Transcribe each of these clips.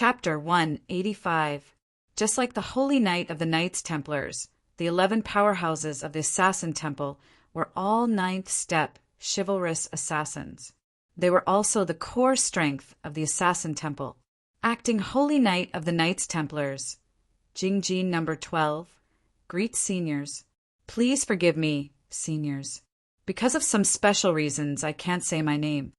Chapter 185. Just like the Holy Knight of the Knights Templars, the 11 powerhouses of the Assassin Temple were all ninth-step, chivalrous assassins. They were also the core strength of the Assassin Temple. Acting Holy Knight of the Knights Templars, Jingjin number 12, greets seniors. Please forgive me, seniors. Because of some special reasons, I can't say my name.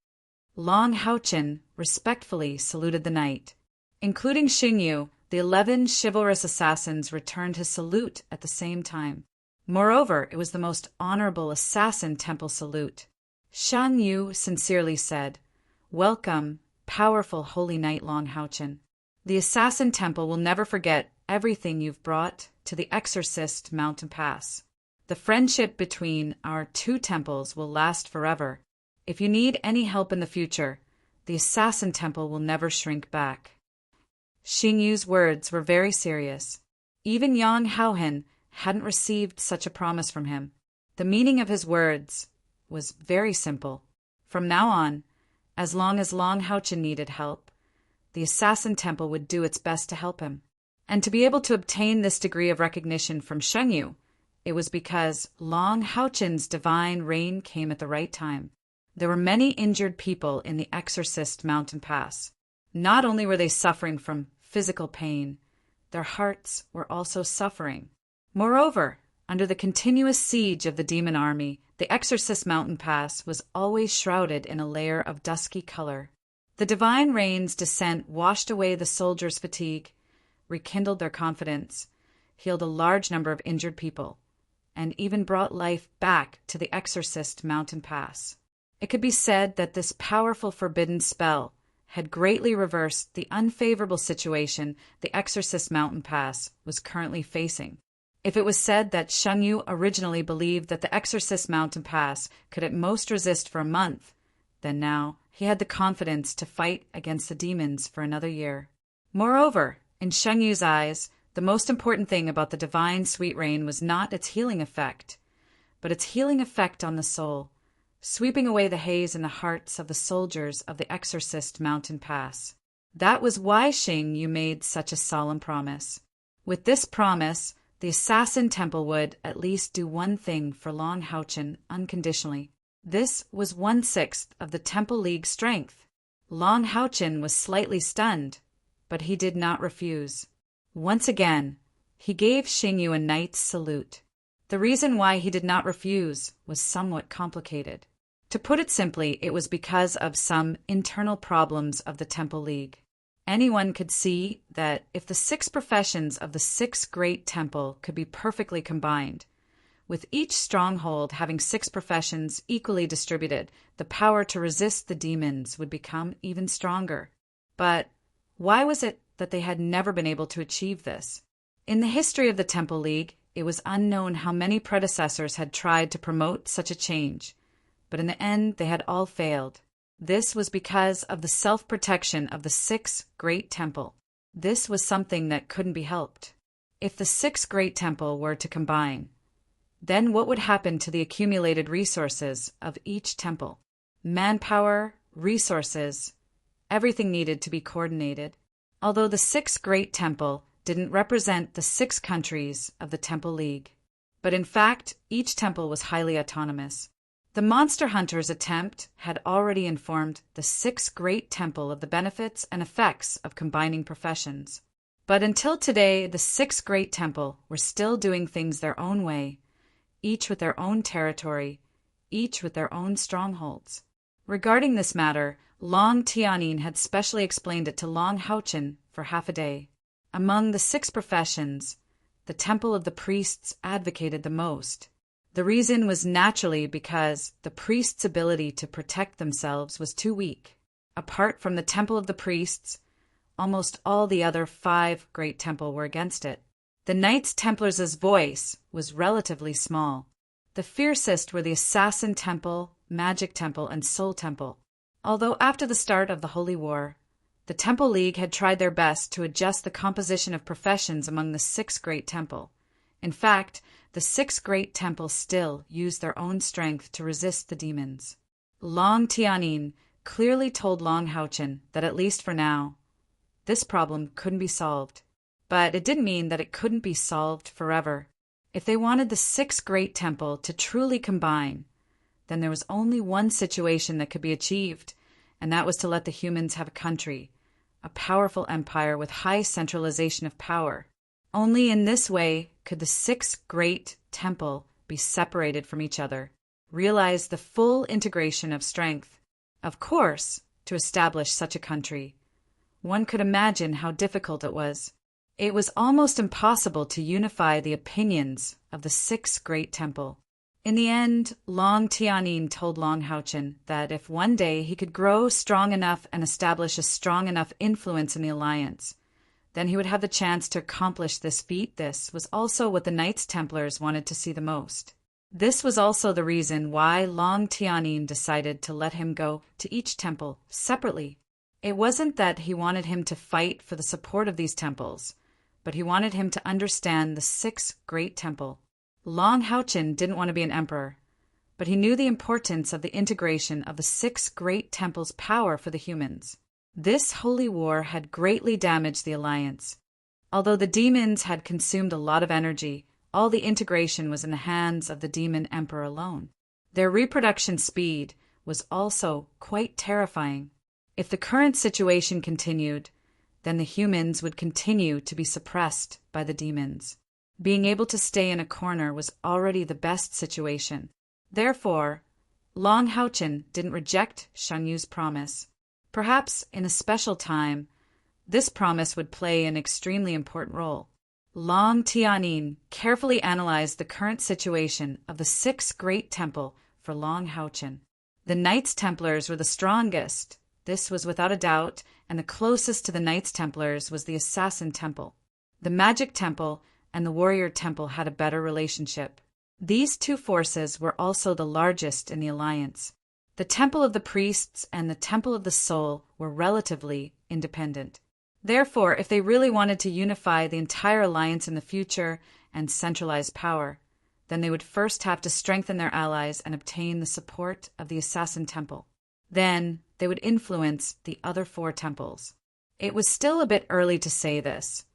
Long Haochen respectfully saluted the knight. Including Xingyu, the 11 chivalrous assassins returned his salute at the same time. Moreover, it was the most honorable assassin temple salute. Shan Yu sincerely said, "Welcome, powerful Holy Knight Long Haochen. The Assassin Temple will never forget everything you've brought to the Exorcist Mountain Pass. The friendship between our two temples will last forever. If you need any help in the future, the Assassin Temple will never shrink back." Xingyu's words were very serious. Even Yang Haohen hadn't received such a promise from him. The meaning of his words was very simple. From now on, as long as Long Haochen needed help, the Assassin Temple would do its best to help him. And to be able to obtain this degree of recognition from Xingyu, it was because Long Haochen's divine reign came at the right time. There were many injured people in the Exorcist Mountain Pass. Not only were they suffering from physical pain, their hearts were also suffering. Moreover, under the continuous siege of the demon army, the Exorcist Mountain Pass was always shrouded in a layer of dusky color. The divine rain's descent washed away the soldiers' fatigue, rekindled their confidence, healed a large number of injured people, and even brought life back to the Exorcist Mountain Pass. It could be said that this powerful forbidden spell had greatly reversed the unfavorable situation the Exorcist Mountain Pass was currently facing. If it was said that Xingyu originally believed that the Exorcist Mountain Pass could at most resist for a month, then now he had the confidence to fight against the demons for another year. Moreover, in Xingyu's eyes, the most important thing about the divine sweet rain was not its healing effect, but its healing effect on the soul, sweeping away the haze in the hearts of the soldiers of the Exorcist Mountain Pass. That was why Xingyu made such a solemn promise. With this promise, the Assassin Temple would at least do one thing for Long Haochen unconditionally. This was 1/6 of the Temple League's strength. Long Haochen was slightly stunned, but he did not refuse. Once again, he gave Xingyu a knight's salute. The reason why he did not refuse was somewhat complicated. To put it simply, it was because of some internal problems of the Temple League. Anyone could see that if the 6 professions of the 6 great temple could be perfectly combined, with each stronghold having 6 professions equally distributed, the power to resist the demons would become even stronger. But why was it that they had never been able to achieve this? In the history of the Temple League, it was unknown how many predecessors had tried to promote such a change, but in the end they had all failed. This was because of the self-protection of the 6 great temple. This was something that couldn't be helped. If the 6 great temple were to combine, then what would happen to the accumulated resources of each temple? Manpower, resources, everything needed to be coordinated. Although the 6 great temple didn't represent the 6 countries of the Temple League, but in fact, each temple was highly autonomous. The Monster Hunter's attempt had already informed the 6 great temple of the benefits and effects of combining professions. But until today, the 6 great temple were still doing things their own way, each with their own territory, each with their own strongholds. Regarding this matter, Long Tianin had specially explained it to Long Haochen for half a day. Among the 6 professions, the Temple of the Priests advocated the most. The reason was naturally because the priests' ability to protect themselves was too weak. Apart from the Temple of the Priests, almost all the other 5 great temple were against it. The Knights Templars' voice was relatively small. The fiercest were the Assassin Temple, Magic Temple, and Soul Temple. Although after the start of the Holy War, the Temple League had tried their best to adjust the composition of professions among the 6 great temple. In fact, the 6 great temples still used their own strength to resist the demons. Long Tianin clearly told Long Haochen that at least for now, this problem couldn't be solved. But it didn't mean that it couldn't be solved forever. If they wanted the sixth great temple to truly combine, then there was only one situation that could be achieved, and that was to let the humans have a country, a powerful empire with high centralization of power. Only in this way could the sixth great temple be separated from each other, realize the full integration of strength. Of course, to establish such a country, one could imagine how difficult it was. It was almost impossible to unify the opinions of the sixth great temple. In the end, Long Tianyin told Long Haochen that if one day he could grow strong enough and establish a strong enough influence in the alliance, then he would have the chance to accomplish this feat. This was also what the Knights Templars wanted to see the most. This was also the reason why Long Tianyin decided to let him go to each temple separately. It wasn't that he wanted him to fight for the support of these temples, but he wanted him to understand the sixth great temple. Long Haochen didn't want to be an emperor, but he knew the importance of the integration of the six great temples' power for the humans. This holy war had greatly damaged the alliance. Although the demons had consumed a lot of energy, all the integration was in the hands of the demon emperor alone. Their reproduction speed was also quite terrifying. If the current situation continued, then the humans would continue to be suppressed by the demons. Being able to stay in a corner was already the best situation. Therefore, Long Haochen didn't reject Shan Yu's promise. Perhaps in a special time, this promise would play an extremely important role. Long Tianyin carefully analyzed the current situation of the sixth great temple for Long Haochen. The Knights Templars were the strongest. This was without a doubt, and the closest to the Knights Templars was the Assassin Temple. The Magic Temple and the Warrior Temple had a better relationship. These two forces were also the largest in the alliance. The Temple of the Priests and the Temple of the Soul were relatively independent. Therefore, if they really wanted to unify the entire alliance in the future and centralize power, then they would first have to strengthen their allies and obtain the support of the Assassin Temple. Then they would influence the other four temples. It was still a bit early to say this,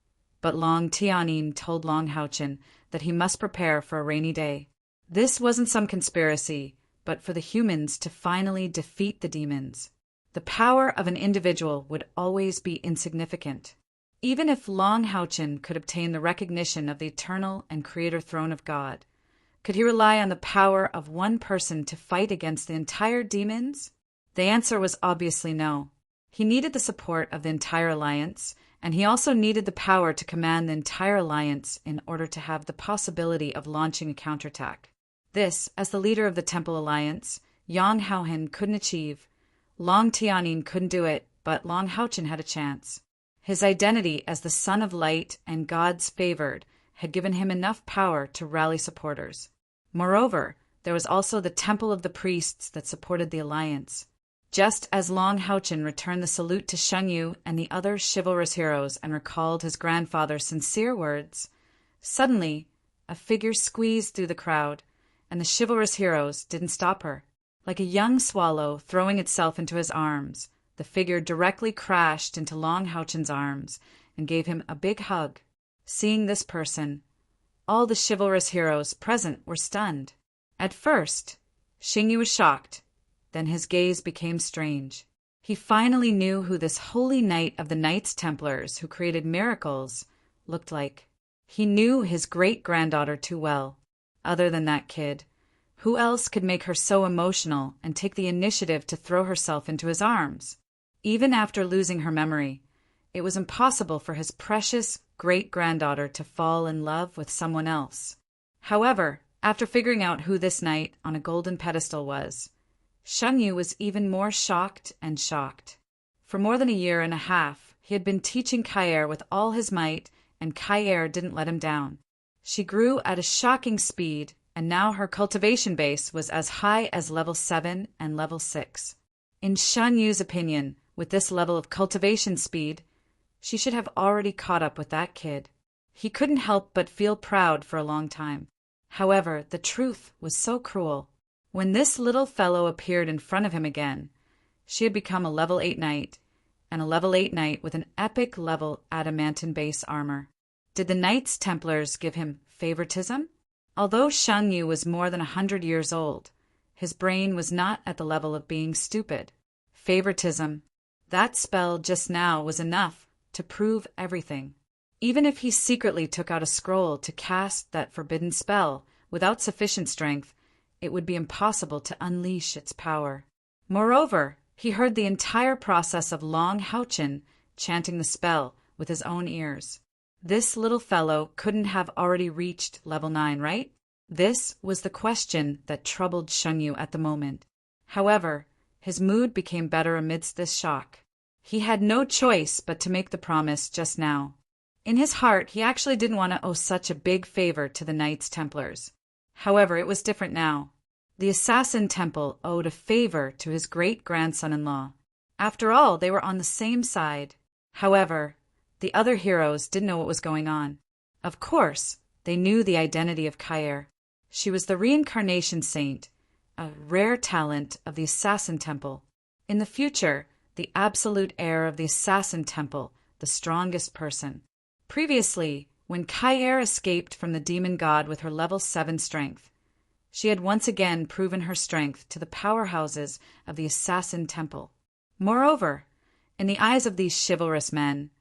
but Long Tianyin told Long Haochen that he must prepare for a rainy day. This wasn't some conspiracy, but for the humans to finally defeat the demons. The power of an individual would always be insignificant. Even if Long Haochen could obtain the recognition of the eternal and creator throne of God, could he rely on the power of one person to fight against the entire demons? The answer was obviously no. He needed the support of the entire alliance, and he also needed the power to command the entire alliance in order to have the possibility of launching a counterattack. This, as the leader of the Temple Alliance, Yang Haohen couldn't achieve. Long Tianyin couldn't do it, but Long Haochen had a chance. His identity as the Son of Light and God's favored had given him enough power to rally supporters. Moreover, there was also the Temple of the Priests that supported the alliance. Just as Long Haochen returned the salute to Shan Yu and the other chivalrous heroes and recalled his grandfather's sincere words, suddenly a figure squeezed through the crowd, and the chivalrous heroes didn't stop her. Like a young swallow throwing itself into his arms, the figure directly crashed into Long Haochen's arms and gave him a big hug. Seeing this person, all the chivalrous heroes present were stunned. At first, Xingyu was shocked. Then his gaze became strange. He finally knew who this holy knight of the Knights Templars who created miracles looked like. He knew his great-granddaughter too well. Other than that kid, who else could make her so emotional and take the initiative to throw herself into his arms? Even after losing her memory, it was impossible for his precious great-granddaughter to fall in love with someone else. However, after figuring out who this knight on a golden pedestal was, Shan Yu was even more shocked and shocked. For more than a year and a half, he had been teaching Kaer with all his might, and Kaer didn't let him down. She grew at a shocking speed, and now her cultivation base was as high as level 7 and level 6. In Shan Yu's opinion, with this level of cultivation speed, she should have already caught up with that kid. He couldn't help but feel proud for a long time. However, the truth was so cruel. When this little fellow appeared in front of him again, she had become a level 8 knight, and a level 8 knight with an epic level adamantine base armor. Did the Knights Templars give him favoritism? Although Shen Yu was more than 100 years old, his brain was not at the level of being stupid. Favoritism. That spell just now was enough to prove everything. Even if he secretly took out a scroll to cast that forbidden spell without sufficient strength, it would be impossible to unleash its power. Moreover, he heard the entire process of Long Haochen chanting the spell with his own ears. This little fellow couldn't have already reached level 9, right? This was the question that troubled Shen Yu at the moment. However, his mood became better amidst this shock. He had no choice but to make the promise just now. In his heart, he actually didn't want to owe such a big favor to the Knights Templars. However, it was different now. The Assassin Temple owed a favor to his great-grandson-in-law. After all, they were on the same side. However, the other heroes didn't know what was going on. Of course, they knew the identity of Kair. She was the reincarnation saint, a rare talent of the Assassin Temple. In the future, the absolute heir of the Assassin Temple, the strongest person. Previously, when Kair escaped from the demon god with her level 7 strength, she had once again proven her strength to the powerhouses of the Assassin Temple. Moreover, in the eyes of these chivalrous men,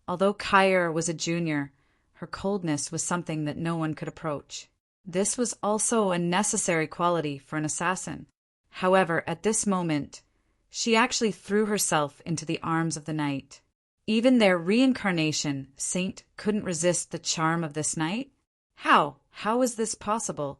although Kair was a junior, her coldness was something that no one could approach. This was also a necessary quality for an assassin. However, at this moment, she actually threw herself into the arms of the knight. Even their reincarnation saint couldn't resist the charm of this knight? How was this possible?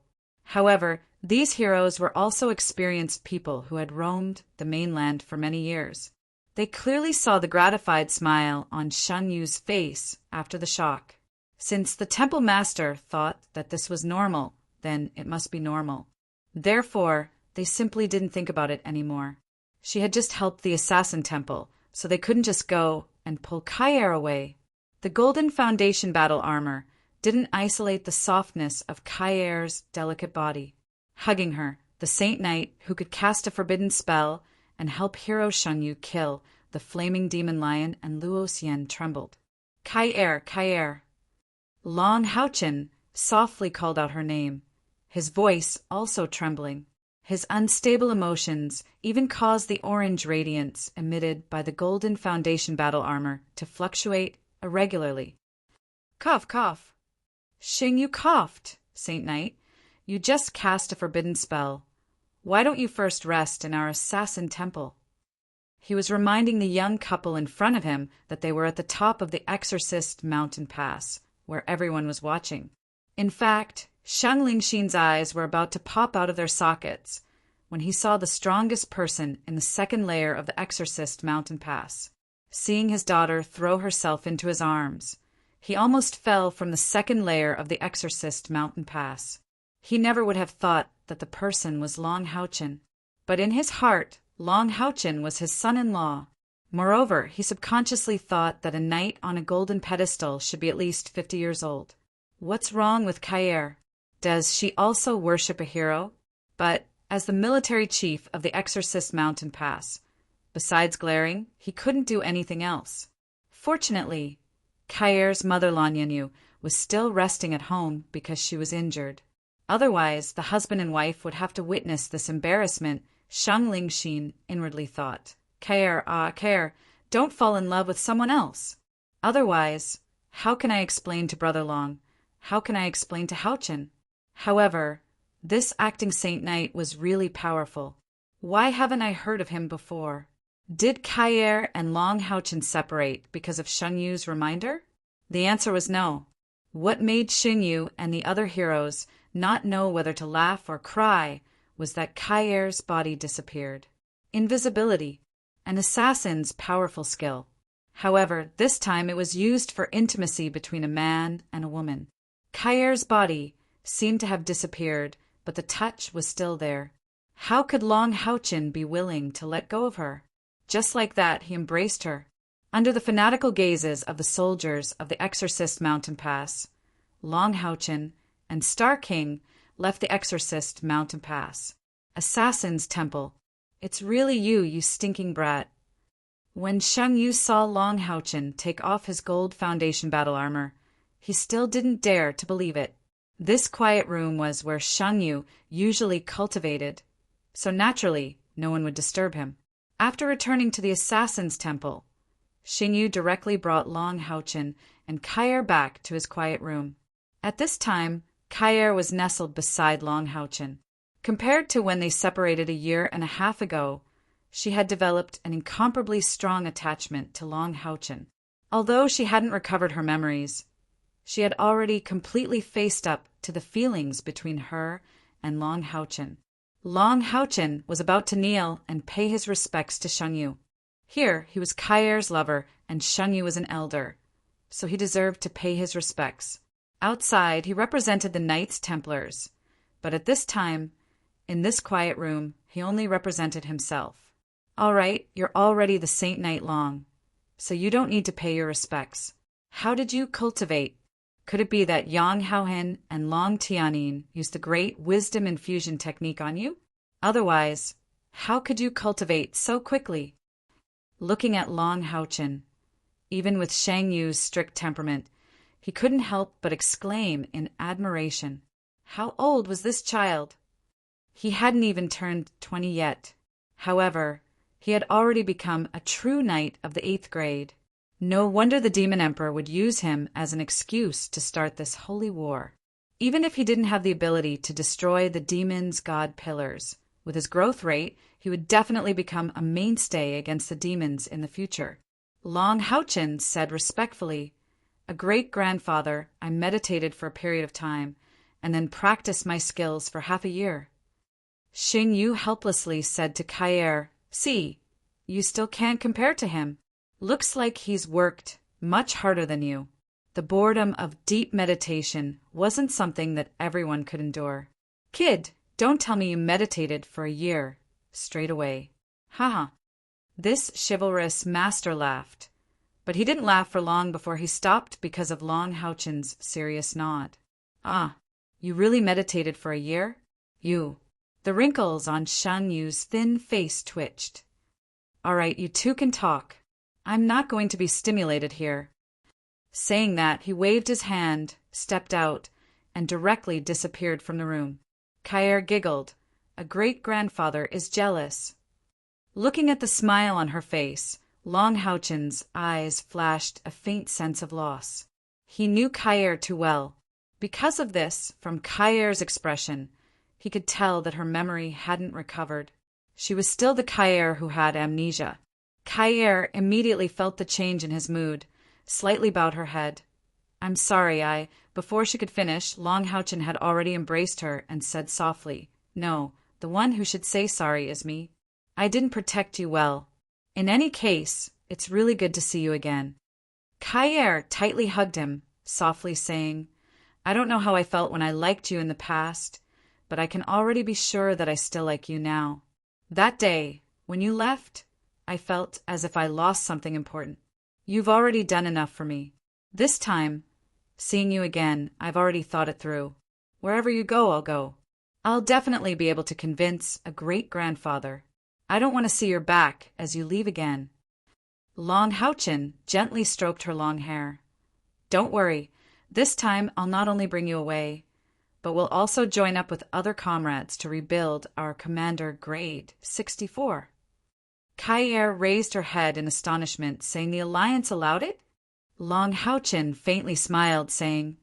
However, these heroes were also experienced people who had roamed the mainland for many years. They clearly saw the gratified smile on Shen Yu's face after the shock. Since the temple master thought that this was normal, then it must be normal. Therefore, they simply didn't think about it anymore. She had just helped the Assassin Temple, so they couldn't just go and pull Kair away. The golden foundation battle armor didn't isolate the softness of Kair's delicate body. Hugging her, the Saint Knight, who could cast a forbidden spell and help hero Shen Yu kill the flaming demon lion, and Luo Xian trembled. Kair. Long Haochen softly called out her name, his voice also trembling. His unstable emotions even caused the orange radiance emitted by the golden foundation battle armor to fluctuate irregularly. Cough. Xing Yu coughed. Saint Knight, you just cast a forbidden spell. Why don't you first rest in our Assassin Temple? He was reminding the young couple in front of him that they were at the top of the Exorcist Mountain Pass, where everyone was watching. In fact, Shang Lingxin's eyes were about to pop out of their sockets when he saw the strongest person in the second layer of the Exorcist Mountain Pass. Seeing his daughter throw herself into his arms, he almost fell from the second layer of the Exorcist Mountain Pass. He never would have thought that the person was Long Haochen, but in his heart, Long Haochen was his son-in-law. Moreover, he subconsciously thought that a knight on a golden pedestal should be at least 50 years old. What's wrong with Kair? Does she also worship a hero? But as the military chief of the Exorcist Mountain Pass, besides glaring, he couldn't do anything else. Fortunately, Kair's mother Lanyanu was still resting at home because she was injured. Otherwise, the husband and wife would have to witness this embarrassment, Shang Lingxin inwardly thought. Kair, don't fall in love with someone else. Otherwise, how can I explain to Brother Long? How can I explain to Haochen? However, this acting Saint Knight was really powerful. Why haven't I heard of him before? Did Kair and Long Haochen separate because of Shen Yu's reminder? The answer was no. What made Shen Yu and the other heroes not know whether to laugh or cry was that Kair's body disappeared. Invisibility, an assassin's powerful skill. However, this time it was used for intimacy between a man and a woman. Kair's body seemed to have disappeared, but the touch was still there. How could Long Haochen be willing to let go of her? Just like that, he embraced her. Under the fanatical gazes of the soldiers of the Exorcist Mountain Pass, Long Haochen and Star King left the Exorcist Mountain Pass. Assassin's Temple. It's really you, you stinking brat. When Shang Yu saw Long Haochen take off his gold foundation battle armor, he still didn't dare to believe it. This quiet room was where Shang Yu usually cultivated, so naturally no one would disturb him. After returning to the Assassin's Temple, Xing Yu directly brought Long Haochen and Kai'er back to his quiet room. At this time, Kai'er was nestled beside Long Haochen. Compared to when they separated a year and a half ago, she had developed an incomparably strong attachment to Long Haochen. Although she hadn't recovered her memories, she had already completely faced up to the feelings between her and Long Haochen. Long Haochen was about to kneel and pay his respects to Shang Yu. Here he was Kai'er's lover and Shang Yu was an elder, so he deserved to pay his respects. Outside, he represented the Knights Templars, but at this time, in this quiet room, he only represented himself. All right, you're already the Saint Knight Long, so you don't need to pay your respects. How did you cultivate? Could it be that Yang Haohen and Long Tianyin used the great wisdom infusion technique on you? Otherwise, how could you cultivate so quickly? Looking at Long Haochen, even with Shang Yu's strict temperament, he couldn't help but exclaim in admiration. How old was this child? He hadn't even turned 20 yet. However, he had already become a true knight of the 8th grade. No wonder the Demon Emperor would use him as an excuse to start this holy war. Even if he didn't have the ability to destroy the demon's god pillars, with his growth rate, he would definitely become a mainstay against the demons in the future. Long Haochen said respectfully, "A great-grandfather, I meditated for a period of time, and then practiced my skills for half a year." Xing Yu helplessly said to Kai'er, "See, you still can't compare to him. Looks like he's worked much harder than you." The boredom of deep meditation wasn't something that everyone could endure. "Kid, don't tell me you meditated for a year straight away." Haha. This chivalrous master laughed, but he didn't laugh for long before he stopped because of Long Haochen's serious nod. "Ah, you really meditated for a year? You." The wrinkles on Shang Yu's thin face twitched. "All right, you two can talk. I'm not going to be stimulated here." Saying that, he waved his hand, stepped out, and directly disappeared from the room. Kai'er giggled. A great-grandfather is jealous. Looking at the smile on her face, Long Haochen's eyes flashed a faint sense of loss. He knew Kai'er too well. Because of this, from Kai'er's expression, he could tell that her memory hadn't recovered. She was still the Kai'er who had amnesia. Kai'er immediately felt the change in his mood, slightly bowed her head. "I'm sorry, Before she could finish, Long Haochen had already embraced her and said softly, "No, the one who should say sorry is me. I didn't protect you well. In any case, it's really good to see you again." Kai'er tightly hugged him, softly saying, "I don't know how I felt when I liked you in the past, but I can already be sure that I still like you now. That day, when you left, I felt as if I lost something important. You've already done enough for me. This time, seeing you again, I've already thought it through. Wherever you go, I'll go. I'll definitely be able to convince a great-grandfather. I don't want to see your back as you leave again." Long Haochen gently stroked her long hair. "Don't worry, this time I'll not only bring you away, but we'll also join up with other comrades to rebuild our Commander Grade 64. Kai'er raised her head in astonishment, saying the Alliance allowed it? Long Haochen faintly smiled, saying,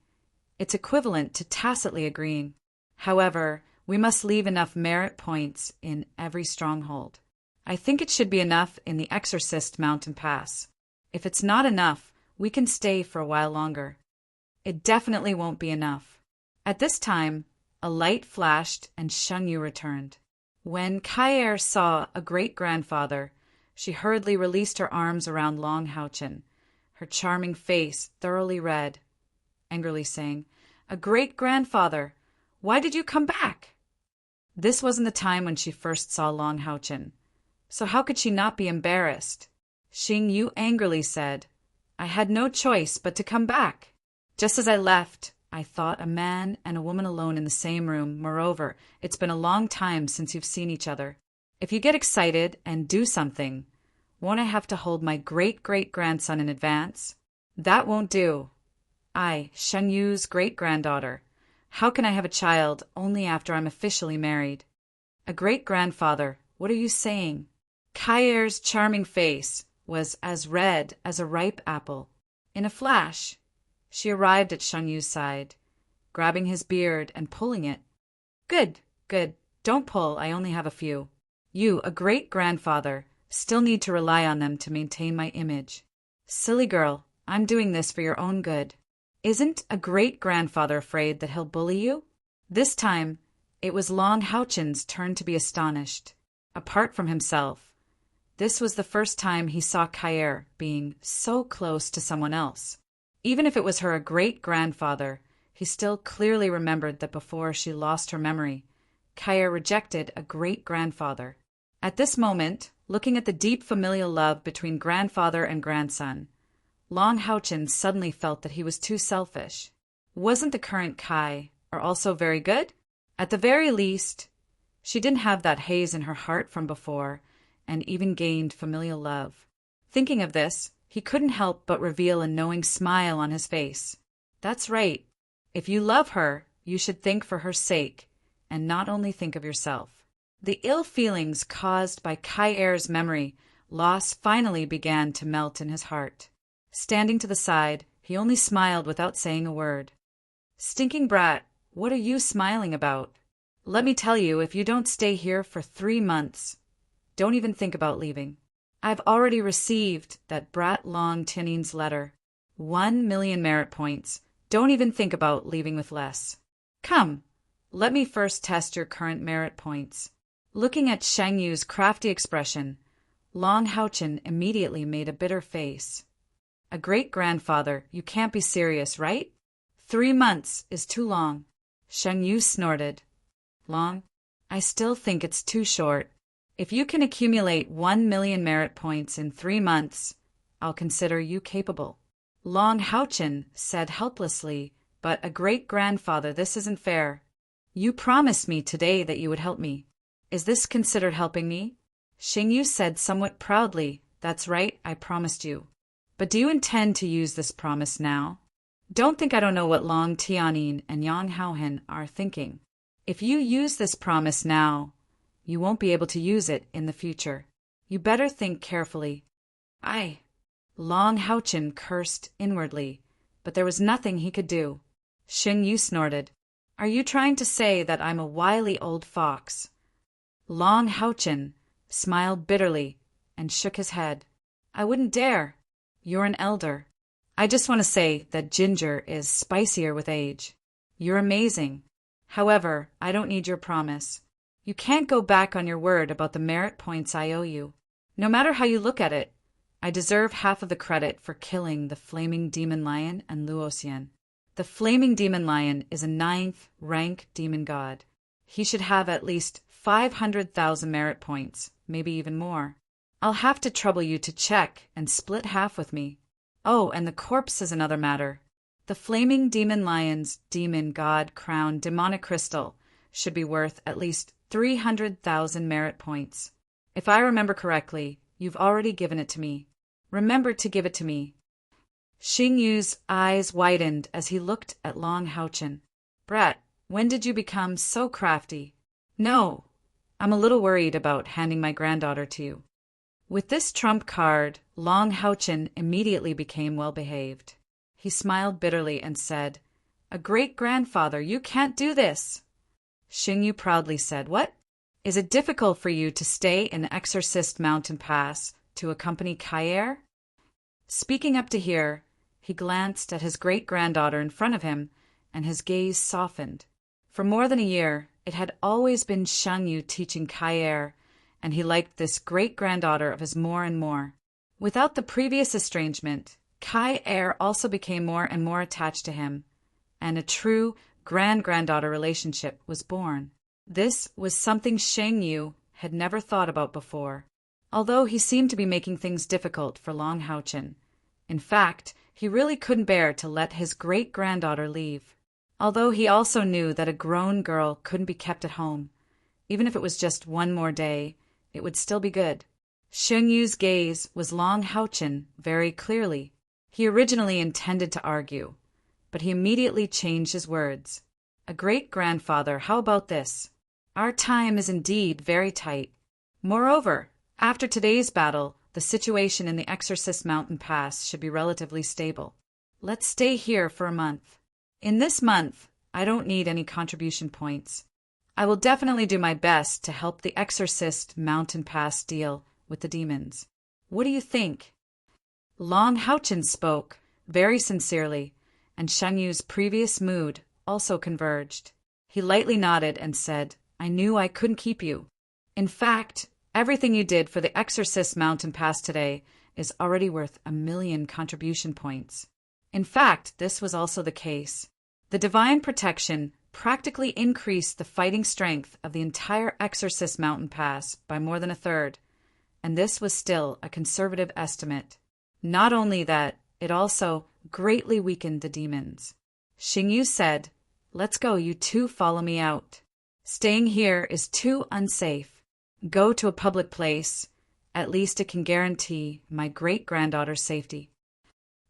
"It's equivalent to tacitly agreeing. However, we must leave enough merit points in every stronghold. I think it should be enough in the Exorcist Mountain Pass. If it's not enough, we can stay for a while longer. It definitely won't be enough." At this time, a light flashed and Shang Yu returned. When Kai'er saw a great-grandfather, she hurriedly released her arms around Long Haochen, her charming face thoroughly red, angrily saying, "A great-grandfather, why did you come back?" This wasn't the time when she first saw Long Haochen, so how could she not be embarrassed? Xing Yu angrily said, "I had no choice but to come back. Just as I left, I thought a man and a woman alone in the same room. Moreover, it's been a long time since you've seen each other. If you get excited and do something, Won't I have to hold my great-great-grandson in advance? That won't do. I, Shen Yu's great-granddaughter. How can I have a child only after I'm officially married? A great-grandfather, what are you saying? Kaier's charming face was as red as a ripe apple. In a flash, she arrived at Shen Yu's side, grabbing his beard and pulling it. Good, good. Don't pull, I only have a few. You, a great-grandfather, still need to rely on them to maintain my image. Silly girl, I'm doing this for your own good. Isn't a great-grandfather afraid that he'll bully you? This time, it was Long Haochen's turn to be astonished. Apart from himself, this was the first time he saw Kaier being so close to someone else. Even if it was her great-grandfather, he still clearly remembered that before she lost her memory, Kaier rejected a great-grandfather. At this moment, looking at the deep familial love between grandfather and grandson, Long Haochen suddenly felt that he was too selfish. Wasn't the current Kai also very good? At the very least, she didn't have that haze in her heart from before, and even gained familial love. Thinking of this, he couldn't help but reveal a knowing smile on his face. That's right. If you love her, you should think for her sake, and not only think of yourself. The ill feelings caused by Kaier's memory loss finally began to melt in his heart. Standing to the side, he only smiled without saying a word. Stinking brat, what are you smiling about? Let me tell you, if you don't stay here for 3 months, don't even think about leaving. I've already received that brat Long Tianing's letter. 1 million merit points. Don't even think about leaving with less. Come, let me first test your current merit points. Looking at Shang Yu's crafty expression, Long Haochen immediately made a bitter face. A great-grandfather, you can't be serious, right? 3 months is too long. Shang Yu snorted. Long? I still think it's too short. If you can accumulate 1 million merit points in 3 months, I'll consider you capable. Long Haochen said helplessly, but a great-grandfather, this isn't fair. You promised me today that you would help me. Is this considered helping me? Shang Yu said somewhat proudly, that's right, I promised you. But do you intend to use this promise now? Don't think I don't know what Long Tianing and Yang Haohen are thinking. If you use this promise now, you won't be able to use it in the future. You better think carefully. Long Haochen cursed inwardly, but there was nothing he could do. Shang Yu snorted. Are you trying to say that I'm a wily old fox? Long Haochen smiled bitterly and shook his head. I wouldn't dare. You're an elder. I just want to say that ginger is spicier with age. You're amazing. However, I don't need your promise. You can't go back on your word about the merit points I owe you. No matter how you look at it, I deserve half of the credit for killing the Flaming Demon Lion and Luoxian. The Flaming Demon Lion is a 9th rank demon god. He should have at least 500,000 merit points, maybe even more. I'll have to trouble you to check and split half with me. Oh, and the corpse is another matter. The Flaming Demon Lion's demon god crown demonic crystal should be worth at least 300,000 merit points. If I remember correctly, you've already given it to me. Remember to give it to me. Xing Yu's eyes widened as he looked at Long Haochen. Brat, when did you become so crafty? No, I'm a little worried about handing my granddaughter to you. With this trump card, Long Haochen immediately became well-behaved. He smiled bitterly and said, A great-grandfather, you can't do this. Xing Yu proudly said, What? Is it difficult for you to stay in Exorcist Mountain Pass to accompany Kaier? Speaking up to here, he glanced at his great-granddaughter in front of him, and his gaze softened. For more than a year, it had always been Shang Yu teaching Kaier, and he liked this great-granddaughter of his more and more. Without the previous estrangement, Kaier also became more and more attached to him, and a true grand-granddaughter relationship was born. This was something Shang Yu had never thought about before, although he seemed to be making things difficult for Long Haochen. In fact, he really couldn't bear to let his great-granddaughter leave. Although he also knew that a grown girl couldn't be kept at home. Even if it was just one more day, it would still be good. Yu's gaze was Long Haochen very clearly. He originally intended to argue, but he immediately changed his words. A great-grandfather, how about this? Our time is indeed very tight. Moreover, after today's battle, the situation in the Exorcist Mountain Pass should be relatively stable. Let's stay here for a month. In this month, I don't need any contribution points. I will definitely do my best to help the Exorcist Mountain Pass deal with the demons. What do you think? Long Haochen spoke, very sincerely, and Shen Yu's previous mood also converged. He lightly nodded and said, I knew I couldn't keep you. In fact, everything you did for the Exorcist Mountain Pass today is already worth 1,000,000 contribution points. In fact, this was also the case. The divine protection practically increased the fighting strength of the entire Exorcist Mountain Pass by more than a third, and this was still a conservative estimate. Not only that, it also greatly weakened the demons. Xingyu said, Let's go, you two follow me out. Staying here is too unsafe. Go to a public place. At least it can guarantee my great-granddaughter's safety.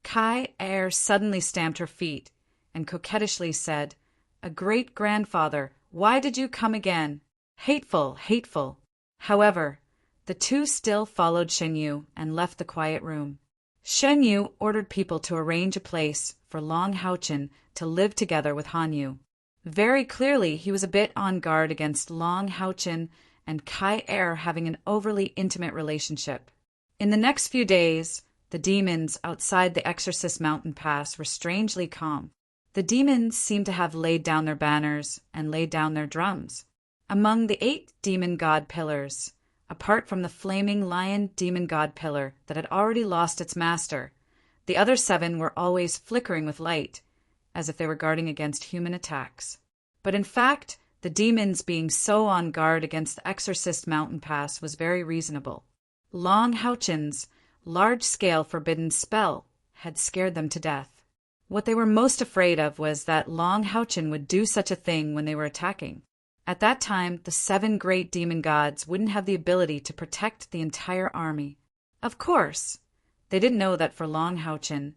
Kai Er suddenly stamped her feet and coquettishly said, A great-grandfather, why did you come again? Hateful, hateful. However, the two still followed Shen Yu and left the quiet room. Shen Yu ordered people to arrange a place for Long Haochen to live together with Han Yu. Very clearly, he was a bit on guard against Long Haochen and Kai Er having an overly intimate relationship. In the next few days, the demons outside the Exorcist Mountain Pass were strangely calm. The demons seemed to have laid down their banners and laid down their drums. Among the 8 demon god pillars, apart from the flaming lion demon god pillar that had already lost its master, the other 7 were always flickering with light, as if they were guarding against human attacks. But in fact, the demons being so on guard against the Exorcist Mountain Pass was very reasonable. Long Haochen's large-scale forbidden spell had scared them to death. What they were most afraid of was that Long Haochen would do such a thing when they were attacking. At that time, the 7 great demon gods wouldn't have the ability to protect the entire army. Of course, they didn't know that for Long Haochen,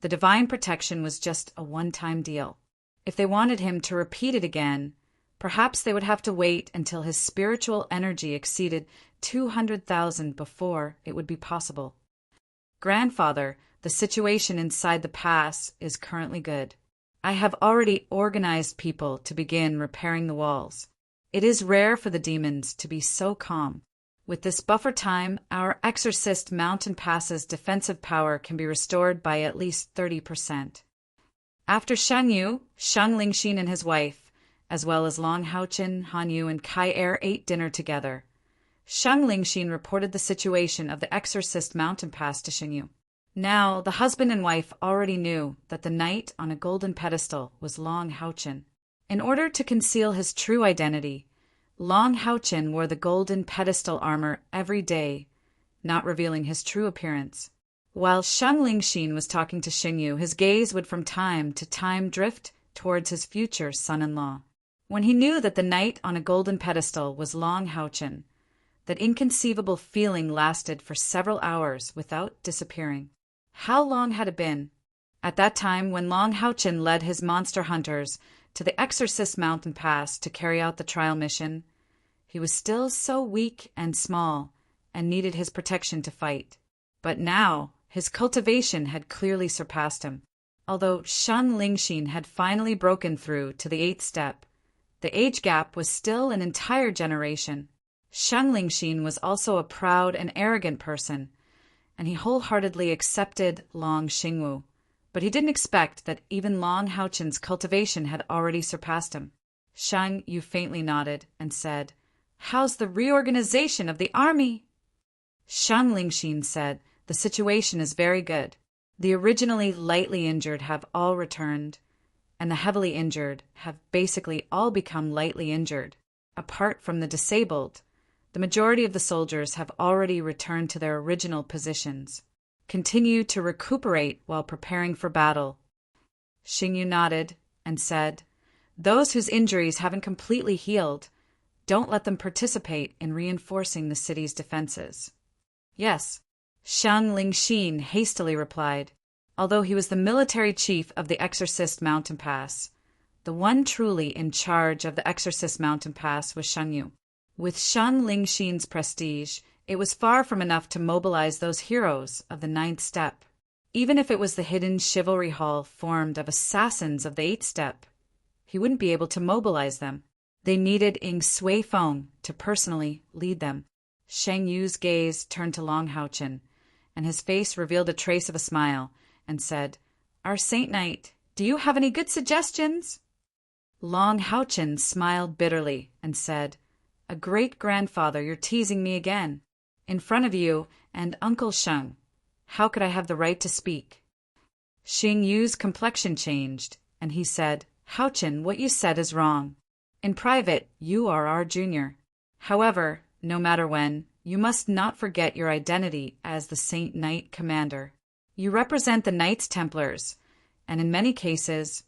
the divine protection was just a one-time deal. If they wanted him to repeat it again, perhaps they would have to wait until his spiritual energy exceeded 200,000 before it would be possible. Grandfather, the situation inside the pass is currently good. I have already organized people to begin repairing the walls. It is rare for the demons to be so calm. With this buffer time, our Exorcist Mountain Pass's defensive power can be restored by at least 30%. After Shen Yu, Shang Lingxin and his wife, as well as Long Haochen, Han Yu, and Kai Er ate dinner together, Shang Lingxin reported the situation of the Exorcist Mountain Pass to Shen Yu. Now, the husband and wife already knew that the knight on a golden pedestal was Long Haochen. In order to conceal his true identity, Long Haochen wore the golden pedestal armor every day, not revealing his true appearance. While Shang Lingxin was talking to Shen Yu, his gaze would from time to time drift towards his future son-in-law. When he knew that the knight on a golden pedestal was Long Haochen, that inconceivable feeling lasted for several hours without disappearing. How long had it been? At that time, when Long Haochen led his monster hunters to the Exorcist Mountain Pass to carry out the trial mission, he was still so weak and small and needed his protection to fight. But now, his cultivation had clearly surpassed him. Although Shang Lingxin had finally broken through to the 8th step, the age gap was still an entire generation. Shang Lingxin was also a proud and arrogant person, and he wholeheartedly accepted Long Xingwu, but he didn't expect that even Long Haochen's cultivation had already surpassed him. Shang Yu faintly nodded and said, How's the reorganization of the army? Shang Lingxin said, The situation is very good. The originally lightly injured have all returned, and the heavily injured have basically all become lightly injured. Apart from the disabled, the majority of the soldiers have already returned to their original positions. Continue to recuperate while preparing for battle. Xingyu nodded and said, Those whose injuries haven't completely healed, don't let them participate in reinforcing the city's defenses. Yes, Shang Lingxin hastily replied. Although he was the military chief of the Exorcist Mountain Pass, the one truly in charge of the Exorcist Mountain Pass was Shen Yu. With Shang Lingxin's prestige, it was far from enough to mobilize those heroes of the ninth step. Even if it was the hidden chivalry hall formed of assassins of the eighth step, he wouldn't be able to mobilize them. They needed Ying Sui Feng to personally lead them. Shang Yu's gaze turned to Long Haochen, and his face revealed a trace of a smile, and said, "Our Saint Knight, do you have any good suggestions?" Long Haochen smiled bitterly and said, "A great-grandfather, you're teasing me again. In front of you and Uncle Sheng, how could I have the right to speak?" Xing Yu's complexion changed, and he said, "Haochen, what you said is wrong. In private, you are our junior. However, no matter when, you must not forget your identity as the Saint Knight Commander. You represent the Knights Templars, and in many cases,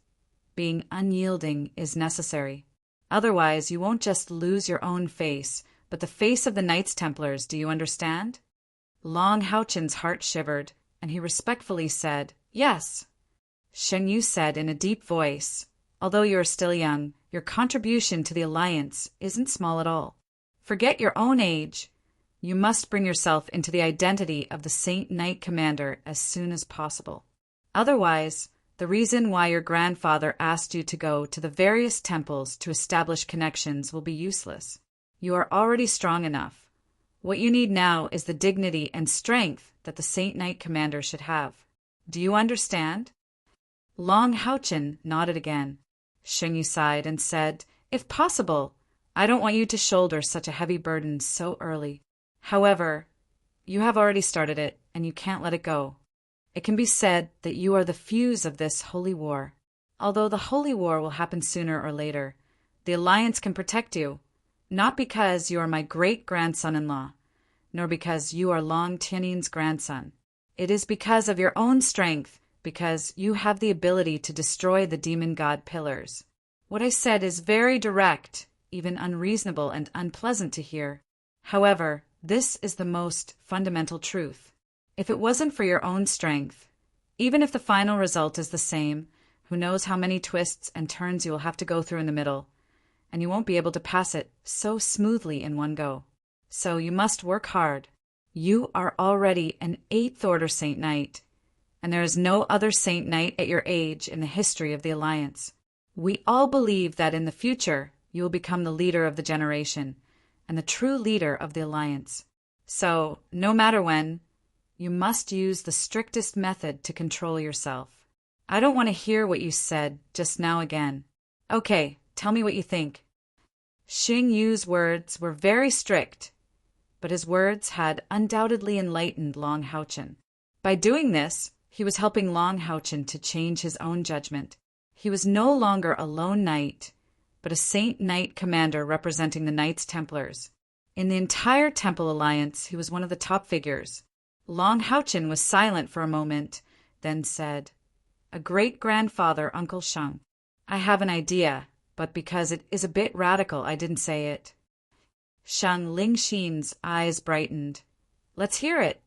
being unyielding is necessary. Otherwise, you won't just lose your own face, but the face of the Knights Templars, do you understand?" Long Haochen's heart shivered, and he respectfully said, "Yes." Shen Yu said in a deep voice, "Although you are still young, your contribution to the Alliance isn't small at all. Forget your own age. You must bring yourself into the identity of the Saint Knight Commander as soon as possible. Otherwise, the reason why your grandfather asked you to go to the various temples to establish connections will be useless. You are already strong enough. What you need now is the dignity and strength that the Saint Knight Commander should have. Do you understand?" Long Haochen nodded again. Sheng Yu sighed and said, "If possible, I don't want you to shoulder such a heavy burden so early. However, you have already started it, and you can't let it go. It can be said that you are the fuse of this holy war. Although the holy war will happen sooner or later, the Alliance can protect you, not because you are my great-grandson-in-law, nor because you are Long Tianin's grandson. It is because of your own strength, because you have the ability to destroy the demon god pillars. What I said is very direct, even unreasonable and unpleasant to hear. However, this is the most fundamental truth. If it wasn't for your own strength, even if the final result is the same, who knows how many twists and turns you will have to go through in the middle, and you won't be able to pass it so smoothly in one go. So you must work hard. You are already an 8th Order Saint Knight, and there is no other Saint Knight at your age in the history of the Alliance. We all believe that in the future you will become the leader of the generation, and the true leader of the Alliance. So, no matter when, you must use the strictest method to control yourself. I don't want to hear what you said just now again. Okay, tell me what you think." Xing Yu's words were very strict, but his words had undoubtedly enlightened Long Haochen. By doing this, he was helping Long Haochen to change his own judgment. He was no longer a lone knight, but a Saint Knight Commander representing the Knights Templars. In the entire Temple Alliance, he was one of the top figures. Long Haochen was silent for a moment, then said, "A great-grandfather, Uncle Sheng. I have an idea, but because it is a bit radical, I didn't say it." Shang Lingxin's eyes brightened. "Let's hear it."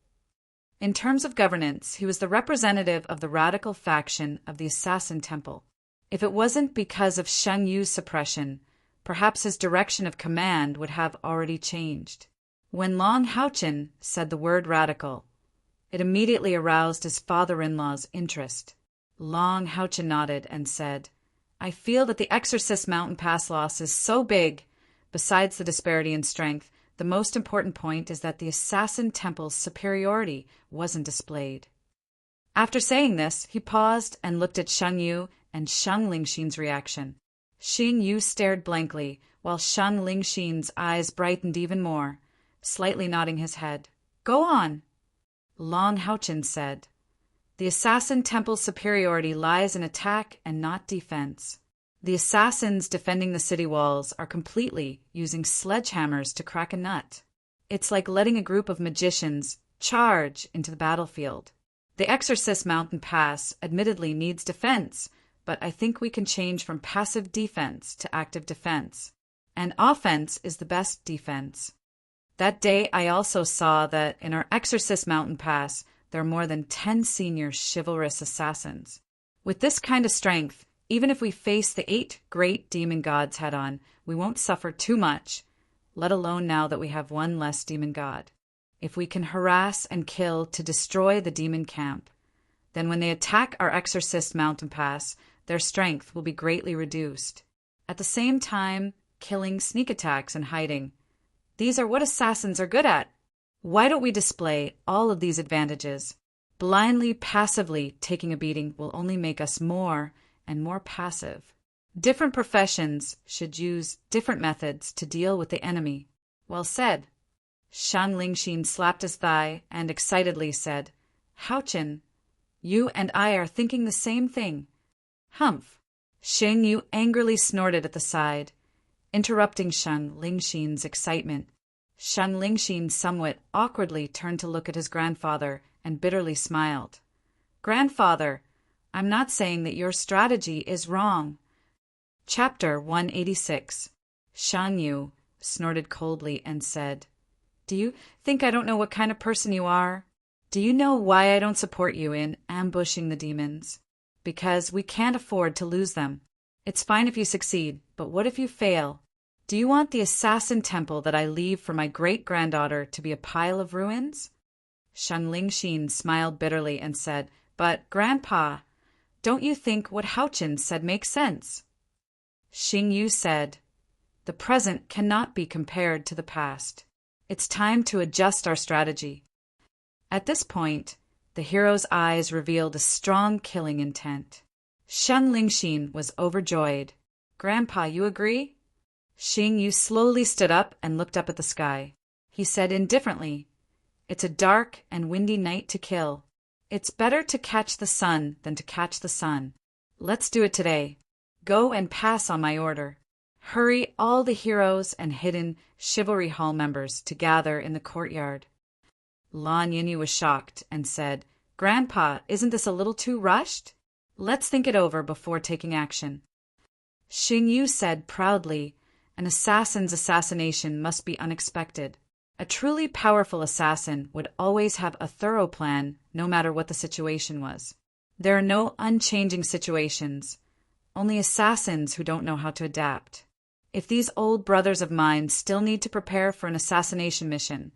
In terms of governance, he was the representative of the radical faction of the Assassin Temple. If it wasn't because of Sheng Yu's suppression, perhaps his direction of command would have already changed. When Long Haochen said the word radical, it immediately aroused his father-in-law's interest. Long Haochen nodded and said, "I feel that the Exorcist Mountain Pass loss is so big. Besides the disparity in strength, the most important point is that the Assassin Temple's superiority wasn't displayed." After saying this, he paused and looked at Sheng Yu and Shang Lingxin's reaction. Xing Yu stared blankly, while Shang Lingxin's eyes brightened even more, slightly nodding his head. "Go on." Long Haochen said, "The Assassin Temple's superiority lies in attack and not defense. The assassins defending the city walls are completely using sledgehammers to crack a nut. It's like letting a group of magicians charge into the battlefield. The Exorcist Mountain Pass admittedly needs defense, but I think we can change from passive defense to active defense. And offense is the best defense. That day I also saw that in our Exorcist Mountain Pass there are more than 10 senior chivalrous assassins. With this kind of strength, even if we face the 8 great demon gods head-on, we won't suffer too much, let alone now that we have one less demon god. If we can harass and kill to destroy the demon camp, then when they attack our Exorcist Mountain Pass, their strength will be greatly reduced. At the same time, killing, sneak attacks, and hiding. These are what assassins are good at. Why don't we display all of these advantages? Blindly, passively taking a beating will only make us more and more passive. Different professions should use different methods to deal with the enemy. Well said. Shang Lingxin slapped his thigh and excitedly said, Hao Chen, you and I are thinking the same thing. Humph. Shang Yu angrily snorted at the side, interrupting Shang Lingxin's excitement. Shang Lingxin somewhat awkwardly turned to look at his grandfather and bitterly smiled. Grandfather, I'm not saying that your strategy is wrong. Chapter 186. Shang Yu snorted coldly and said, Do you think I don't know what kind of person you are? Do you know why I don't support you in ambushing the demons? Because we can't afford to lose them. It's fine if you succeed, but what if you fail? Do you want the assassin temple that I leave for my great-granddaughter to be a pile of ruins? Shang Lingxin smiled bitterly and said, But, Grandpa, don't you think what Hao Chen said makes sense? Xing Yu said, The present cannot be compared to the past. It's time to adjust our strategy. At this point, the hero's eyes revealed a strong killing intent. Shang Lingxin was overjoyed. Grandpa, you agree? Xing Yu slowly stood up and looked up at the sky. He said indifferently, It's a dark and windy night to kill. It's better to catch the sun than to catch the sun. Let's do it today. Go and pass on my order. Hurry all the heroes and hidden chivalry hall members to gather in the courtyard. Lan Yinyu was shocked and said, Grandpa, isn't this a little too rushed? Let's think it over before taking action. Xing Yu said proudly, An assassin's assassination must be unexpected. A truly powerful assassin would always have a thorough plan, no matter what the situation was. There are no unchanging situations, only assassins who don't know how to adapt. If these old brothers of mine still need to prepare for an assassination mission,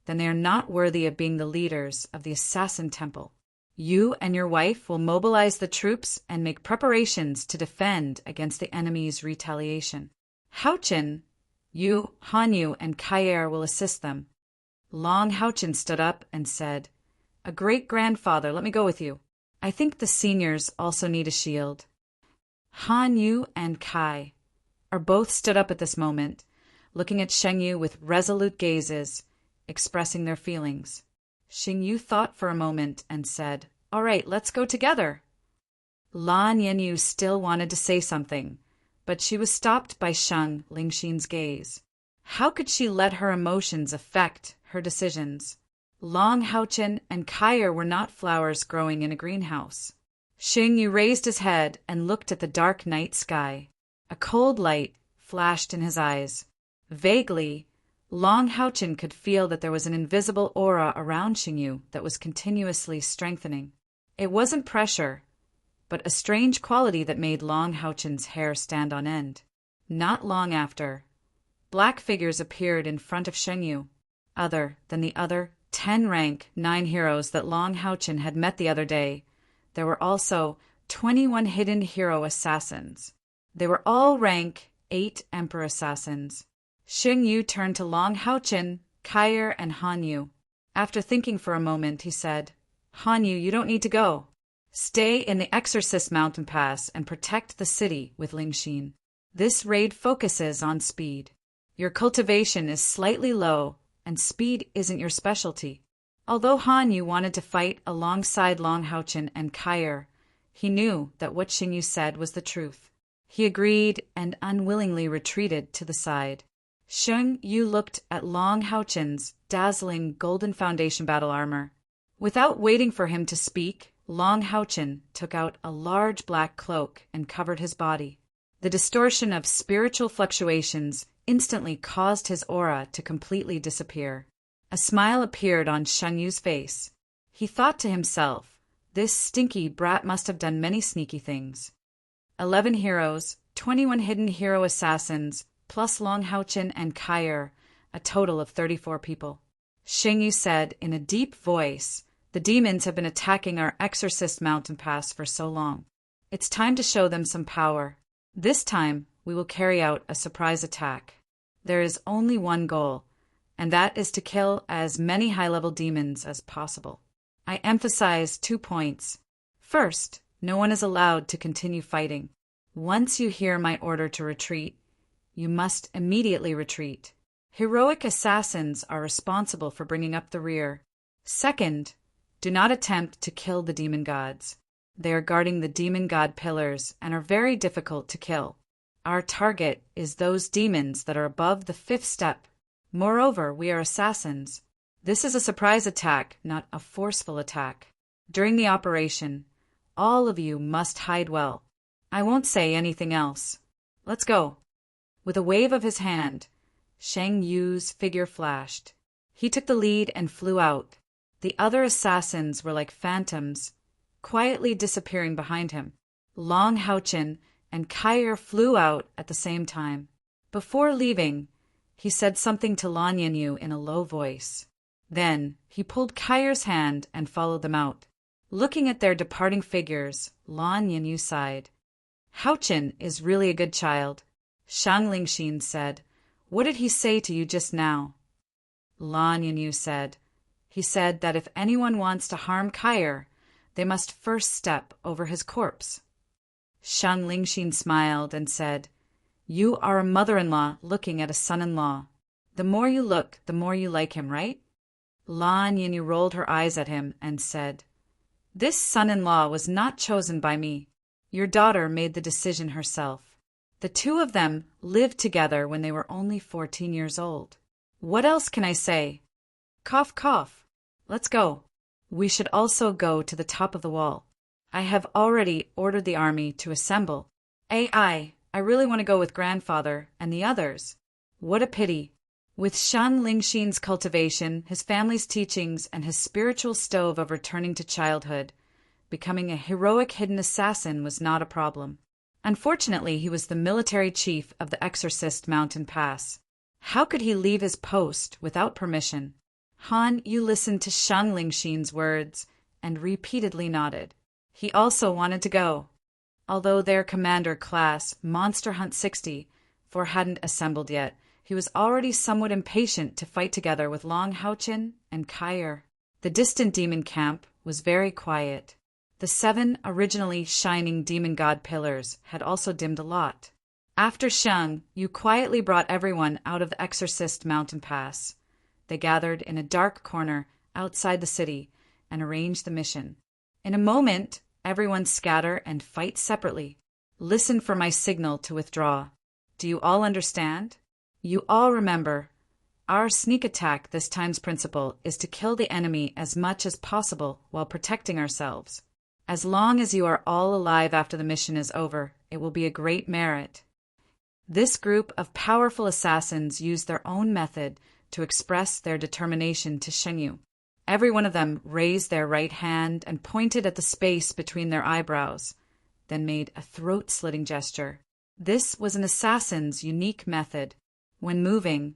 then they are not worthy of being the leaders of the Assassin Temple. You and your wife will mobilize the troops and make preparations to defend against the enemy's retaliation. Hao Chen, you, Han Yu, and Kaier will assist them. Long Hao Chen stood up and said, A great-grandfather, let me go with you. I think the seniors also need a shield. Han Yu and Kai are both stood up at this moment, looking at Sheng Yu with resolute gazes, expressing their feelings. Xing Yu thought for a moment and said, All right, let's go together. Lan Yinyu still wanted to say something, but she was stopped by Shang Lingxin's gaze. How could she let her emotions affect her decisions? Long Haochen and Kaier were not flowers growing in a greenhouse. Xing Yu raised his head and looked at the dark night sky. A cold light flashed in his eyes. Vaguely, Long Haochen could feel that there was an invisible aura around Xing Yu that was continuously strengthening. It wasn't pressure, but a strange quality that made Long Haochen's hair stand on end. Not long after, black figures appeared in front of Xing Yu, other than the other 10 rank 9 heroes that Long Haochen had met the other day. There were also 21 hidden hero assassins. They were all rank 8 Emperor assassins. Xing Yu turned to Long Haochen, Kaier, and Han Yu. After thinking for a moment, he said, Han Yu, you don't need to go. Stay in the Exorcist Mountain Pass and protect the city with Lingxin. This raid focuses on speed. Your cultivation is slightly low, and speed isn't your specialty. Although Han Yu wanted to fight alongside Long Haochen and Kaier, he knew that what Xing Yu said was the truth. He agreed and unwillingly retreated to the side. Xing Yu looked at Long Haochen's dazzling golden foundation battle armor. Without waiting for him to speak, Long Haochen took out a large black cloak and covered his body. The distortion of spiritual fluctuations instantly caused his aura to completely disappear. A smile appeared on Sheng Yu's face. He thought to himself, this stinky brat must have done many sneaky things. 11 heroes, 21 hidden hero assassins, plus Long Haochen and Kair, a total of 34 people. Sheng Yu said in a deep voice, the demons have been attacking our Exorcist mountain pass for so long. It's time to show them some power. This time, we will carry out a surprise attack. There is only one goal, and that is to kill as many high-level demons as possible. I emphasize 2 points. First, no one is allowed to continue fighting. Once you hear my order to retreat, you must immediately retreat. Heroic assassins are responsible for bringing up the rear. Second, do not attempt to kill the demon gods. They are guarding the demon god pillars and are very difficult to kill. Our target is those demons that are above the 5th step. Moreover, we are assassins. This is a surprise attack, not a forceful attack. During the operation, all of you must hide well. I won't say anything else. Let's go. With a wave of his hand, Sheng Yu's figure flashed. He took the lead and flew out. The other assassins were like phantoms, quietly disappearing behind him. Long Haochen and Kair flew out at the same time. Before leaving, he said something to Lan Yanyu in a low voice. Then he pulled Kair's hand and followed them out. Looking at their departing figures, Lan Yanyu sighed. Haochen is really a good child. Shang Lingxin said, what did he say to you just now? Lan Yanyu said, he said that if anyone wants to harm Kair, they must first step over his corpse. Shang Lingxin smiled and said, you are a mother-in-law looking at a son-in-law. The more you look, the more you like him, right? Lan Yanyu rolled her eyes at him and said, this son-in-law was not chosen by me. Your daughter made the decision herself. The 2 of them lived together when they were only 14 years old. What else can I say? Cough, cough. Let's go. We should also go to the top of the wall. I have already ordered the army to assemble. I really want to go with grandfather and the others. What a pity. With Shang Lingxin's cultivation, his family's teachings, and his spiritual stove of returning to childhood, becoming a heroic hidden assassin was not a problem. Unfortunately, he was the military chief of the Exorcist Mountain Pass. How could he leave his post without permission? Han Yu listened to Shang Lingxin's words and repeatedly nodded. He also wanted to go. Although their commander class, Monster Hunt 64, hadn't assembled yet, he was already somewhat impatient to fight together with Long Haochen and Kair. The distant demon camp was very quiet. The 7 originally shining demon god pillars had also dimmed a lot. After Shang Yu quietly brought everyone out of the Exorcist Mountain Pass, they gathered in a dark corner outside the city and arranged the mission. In a moment, everyone scatter and fight separately. Listen for my signal to withdraw. Do you all understand? You all remember, our sneak attack this time's principle is to kill the enemy as much as possible while protecting ourselves. As long as you are all alive after the mission is over, it will be a great merit. This group of powerful assassins used their own method to express their determination to Sheng Yu. Every one of them raised their right hand and pointed at the space between their eyebrows, then made a throat-slitting gesture. This was an assassin's unique method. When moving,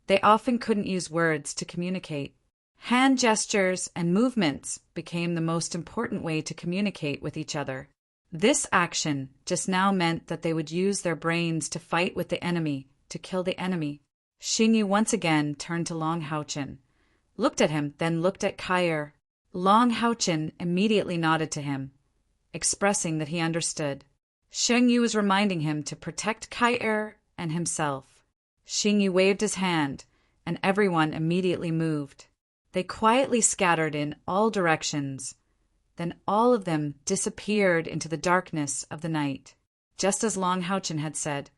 they often couldn't use words to communicate. Hand gestures and movements became the most important way to communicate with each other. This action just now meant that they would use their brains to fight with the enemy, to kill the enemy. Sheng Yu once again turned to Long Haochen, looked at him, then looked at Kair. Long Haochen immediately nodded to him, expressing that he understood. Sheng Yu was reminding him to protect Kair and himself. Sheng Yu waved his hand, and everyone immediately moved. They quietly scattered in all directions. Then all of them disappeared into the darkness of the night. Just as Long Haochen had said,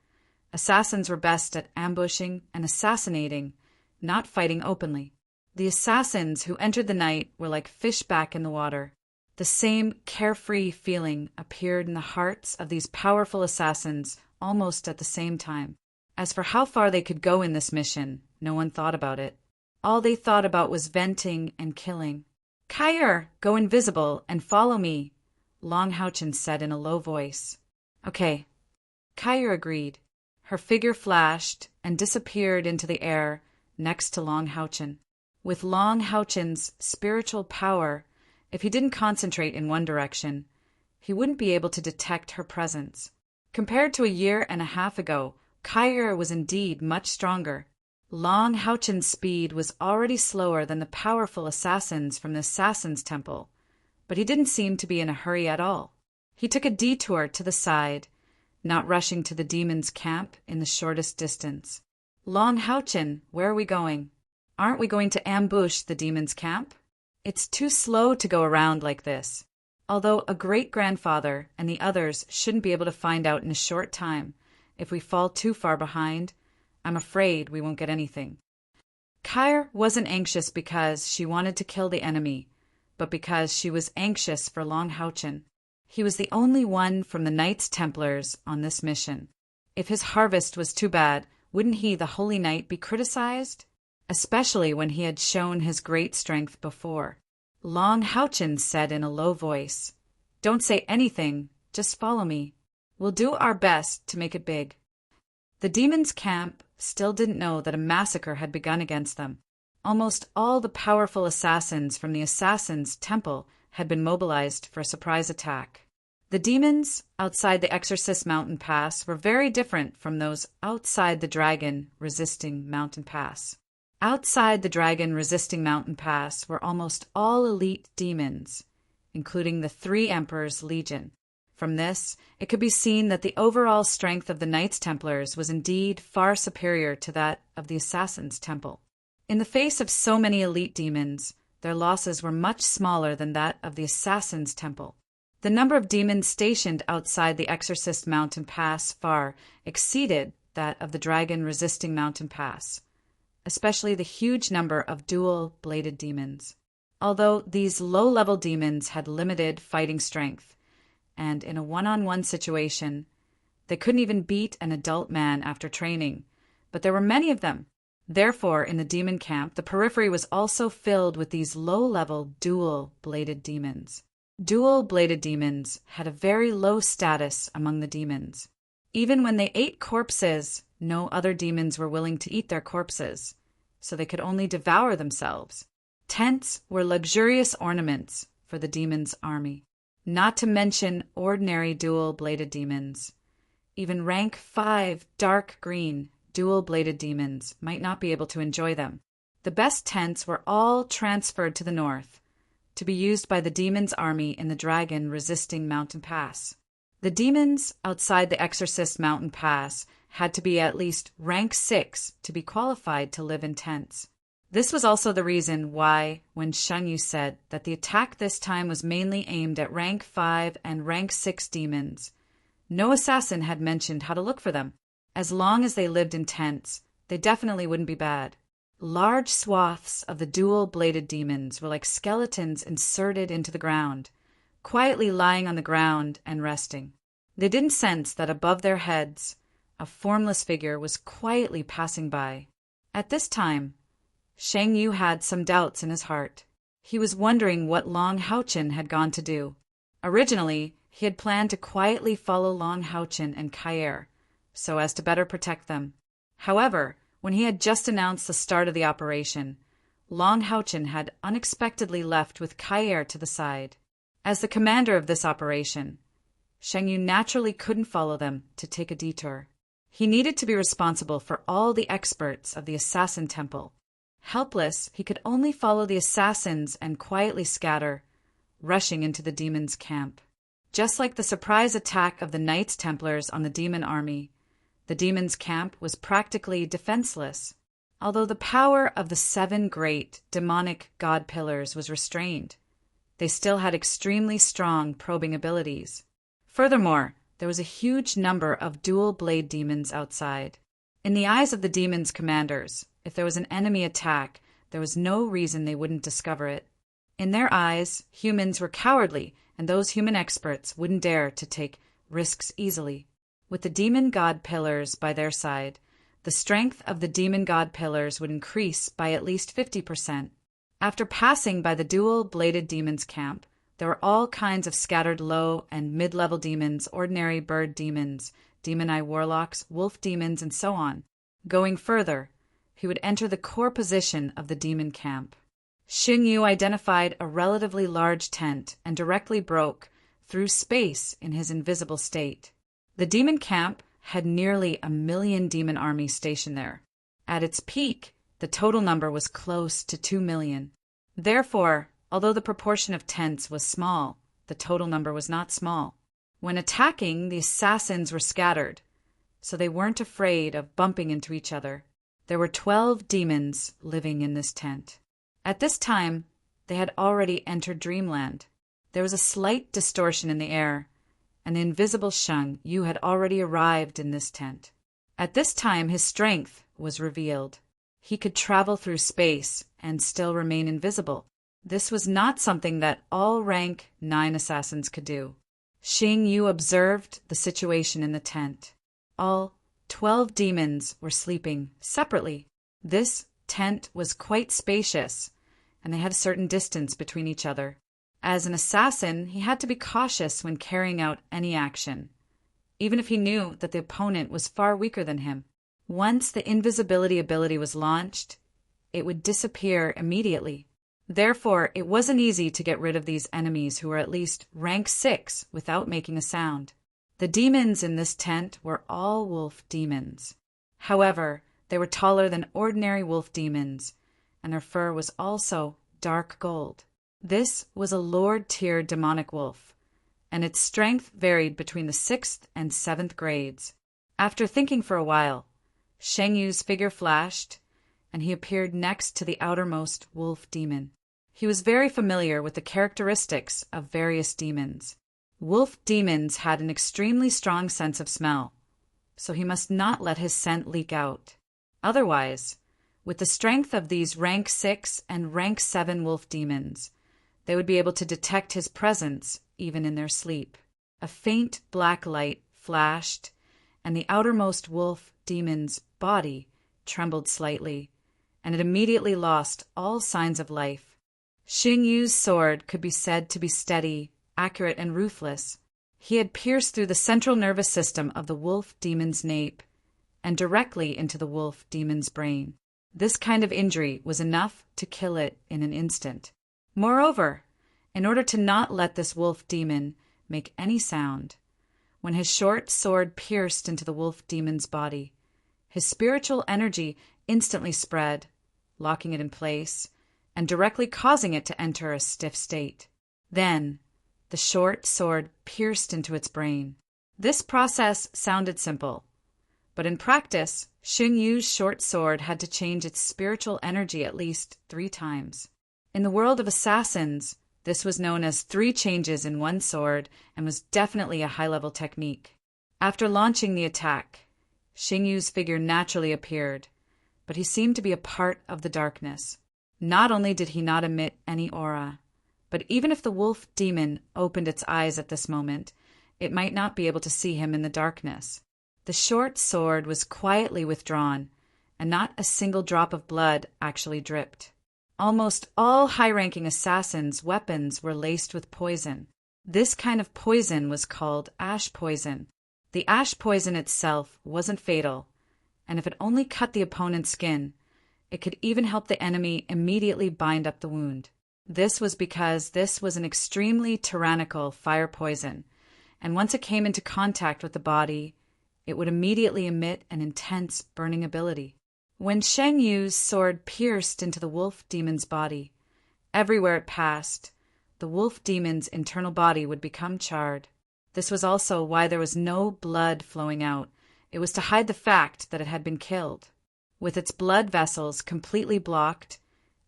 assassins were best at ambushing and assassinating, not fighting openly. The assassins who entered the night were like fish back in the water. The same carefree feeling appeared in the hearts of these powerful assassins almost at the same time. As for how far they could go in this mission, no one thought about it. All they thought about was venting and killing. "Kyr, go invisible and follow me," Long Houchen said in a low voice. "Okay." Kyr agreed. Her figure flashed and disappeared into the air next to Long Houchen. With Long Houchen's spiritual power, if he didn't concentrate in one direction, he wouldn't be able to detect her presence. Compared to a year and a half ago, Kyr was indeed much stronger. Long Houchen's speed was already slower than the powerful assassins from the Assassin's Temple, but he didn't seem to be in a hurry at all. He took a detour to the side, not rushing to the demon's camp in the shortest distance. "Long Houchen, where are we going? Aren't we going to ambush the demon's camp? It's too slow to go around like this. Although a great-grandfather and the others shouldn't be able to find out in a short time, if we fall too far behind, I'm afraid we won't get anything." Kyr wasn't anxious because she wanted to kill the enemy, but because she was anxious for Long Houchen. He was the only one from the Knights Templars on this mission. If his harvest was too bad, wouldn't he, the Holy Knight, be criticized? Especially when he had shown his great strength before. Long Houchen said in a low voice, "Don't say anything, just follow me. We'll do our best to make it big." The demon's camp still didn't know that a massacre had begun against them. Almost all the powerful assassins from the Assassin's Temple had been mobilized for a surprise attack. The demons outside the Exorcist Mountain Pass were very different from those outside the dragon-resisting mountain pass. Outside the dragon-resisting mountain pass were almost all elite demons, including the 3 Emperors' Legion. From this, it could be seen that the overall strength of the Knights Templars was indeed far superior to that of the Assassin's Temple. In the face of so many elite demons, their losses were much smaller than that of the Assassin's Temple. The number of demons stationed outside the Exorcist Mountain Pass far exceeded that of the dragon-resisting mountain pass, especially the huge number of dual-bladed demons. Although these low-level demons had limited fighting strength, and in a one-on-one situation, they couldn't even beat an adult man after training, but there were many of them. Therefore, in the demon camp, the periphery was also filled with these low-level dual-bladed demons. Dual-bladed demons had a very low status among the demons. Even when they ate corpses, no other demons were willing to eat their corpses, so they could only devour themselves. Tents were luxurious ornaments for the demons' army. Not to mention ordinary dual-bladed demons. Even rank 5 dark green dual-bladed demons might not be able to enjoy them. The best tents were all transferred to the north, to be used by the demons' army in the dragon-resisting mountain pass. The demons outside the Exorcist Mountain Pass had to be at least rank 6 to be qualified to live in tents. This was also the reason why, when Shengyu said that the attack this time was mainly aimed at rank 5 and rank 6 demons, no assassin had mentioned how to look for them. As long as they lived in tents, they definitely wouldn't be bad. Large swaths of the dual-bladed demons were like skeletons inserted into the ground, quietly lying on the ground and resting. They didn't sense that above their heads, a formless figure was quietly passing by. At this time, Shengyu had some doubts in his heart. He was wondering what Long Houchen had gone to do. Originally, he had planned to quietly follow Long Houchen and Kyr, so as to better protect them. However, when he had just announced the start of the operation, Long Houchen had unexpectedly left with Kyr to the side. As the commander of this operation, Shengyu naturally couldn't follow them to take a detour. He needed to be responsible for all the experts of the Assassin Temple. Helpless, he could only follow the assassins and quietly scatter, rushing into the demon's camp. Just like the surprise attack of the Knights Templars on the demon army, the demon's camp was practically defenseless. Although the power of the 7 great demonic god pillars was restrained, they still had extremely strong probing abilities. Furthermore, there was a huge number of dual-blade demons outside. In the eyes of the demons' commanders, if there was an enemy attack, there was no reason they wouldn't discover it. In their eyes, humans were cowardly, and those human experts wouldn't dare to take risks easily. With the demon god pillars by their side, The strength of the demon god pillars would increase by at least 50%. After passing by the dual-bladed demon's camp, there were all kinds of scattered low and mid-level demons, ordinary bird demons, demon-eye warlocks, wolf demons, and so on. Going further, he would enter the core position of the demon camp. Xing Yu identified a relatively large tent and directly broke through space in his invisible state. The demon camp had nearly 1 million demon armies stationed there. At its peak, the total number was close to 2 million. Therefore, although the proportion of tents was small, the total number was not small. When attacking, the assassins were scattered, so they weren't afraid of bumping into each other. There were 12 demons living in this tent. At this time, they had already entered dreamland. There was a slight distortion in the air, and the invisible Sheng Yu had already arrived in this tent. At this time, his strength was revealed. He could travel through space and still remain invisible. This was not something that all rank 9 assassins could do. Xing Yu observed the situation in the tent. All 12 demons were sleeping separately. This tent was quite spacious, and they had a certain distance between each other. As an assassin, he had to be cautious when carrying out any action, even if he knew that the opponent was far weaker than him. Once the invisibility ability was launched, it would disappear immediately. Therefore, it wasn't easy to get rid of these enemies who were at least rank 6 without making a sound. The demons in this tent were all wolf demons. However, they were taller than ordinary wolf demons, and their fur was also dark gold. This was a Lord-tier demonic wolf, and its strength varied between the 6th and 7th grades. After thinking for a while, Sheng Yu's figure flashed, and he appeared next to the outermost wolf demon. He was very familiar with the characteristics of various demons. Wolf demons had an extremely strong sense of smell, so he must not let his scent leak out. Otherwise, with the strength of these rank 6 and rank 7 wolf demons, they would be able to detect his presence even in their sleep. A faint black light flashed, and the outermost wolf demon's body trembled slightly, and it immediately lost all signs of life. Xing Yu's sword could be said to be steady, accurate, and ruthless. He had pierced through the central nervous system of the wolf demon's nape and directly into the wolf demon's brain. This kind of injury was enough to kill it in an instant. Moreover, in order to not let this wolf demon make any sound, when his short sword pierced into the wolf demon's body, his spiritual energy instantly spread, locking it in place and directly causing it to enter a stiff state. Then, the short sword pierced into its brain. This process sounded simple, but in practice, Xing Yu's short sword had to change its spiritual energy at least 3 times. In the world of assassins, this was known as 3 changes in one sword and was definitely a high-level technique. After launching the attack, Xing Yu's figure naturally appeared, but he seemed to be a part of the darkness. Not only did he not emit any aura, but even if the wolf demon opened its eyes at this moment, it might not be able to see him in the darkness. The short sword was quietly withdrawn, and not a single drop of blood actually dripped. Almost all high-ranking assassins' weapons were laced with poison. This kind of poison was called ash poison. The ash poison itself wasn't fatal, and if it only cut the opponent's skin, it could even help the enemy immediately bind up the wound. This was because this was an extremely tyrannical fire poison, and once it came into contact with the body, it would immediately emit an intense burning ability. When Sheng Yu's sword pierced into the wolf demon's body, everywhere it passed, the wolf demon's internal body would become charred. This was also why there was no blood flowing out. It was to hide the fact that it had been killed. With its blood vessels completely blocked,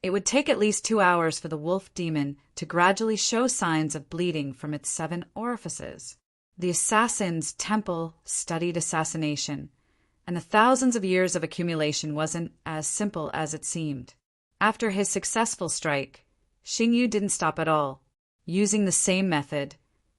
it would take at least 2 hours for the wolf demon to gradually show signs of bleeding from its 7 orifices. The assassin's temple studied assassination, and the thousands of years of accumulation wasn't as simple as it seemed. After his successful strike, Xing Yu didn't stop at all. Using the same method,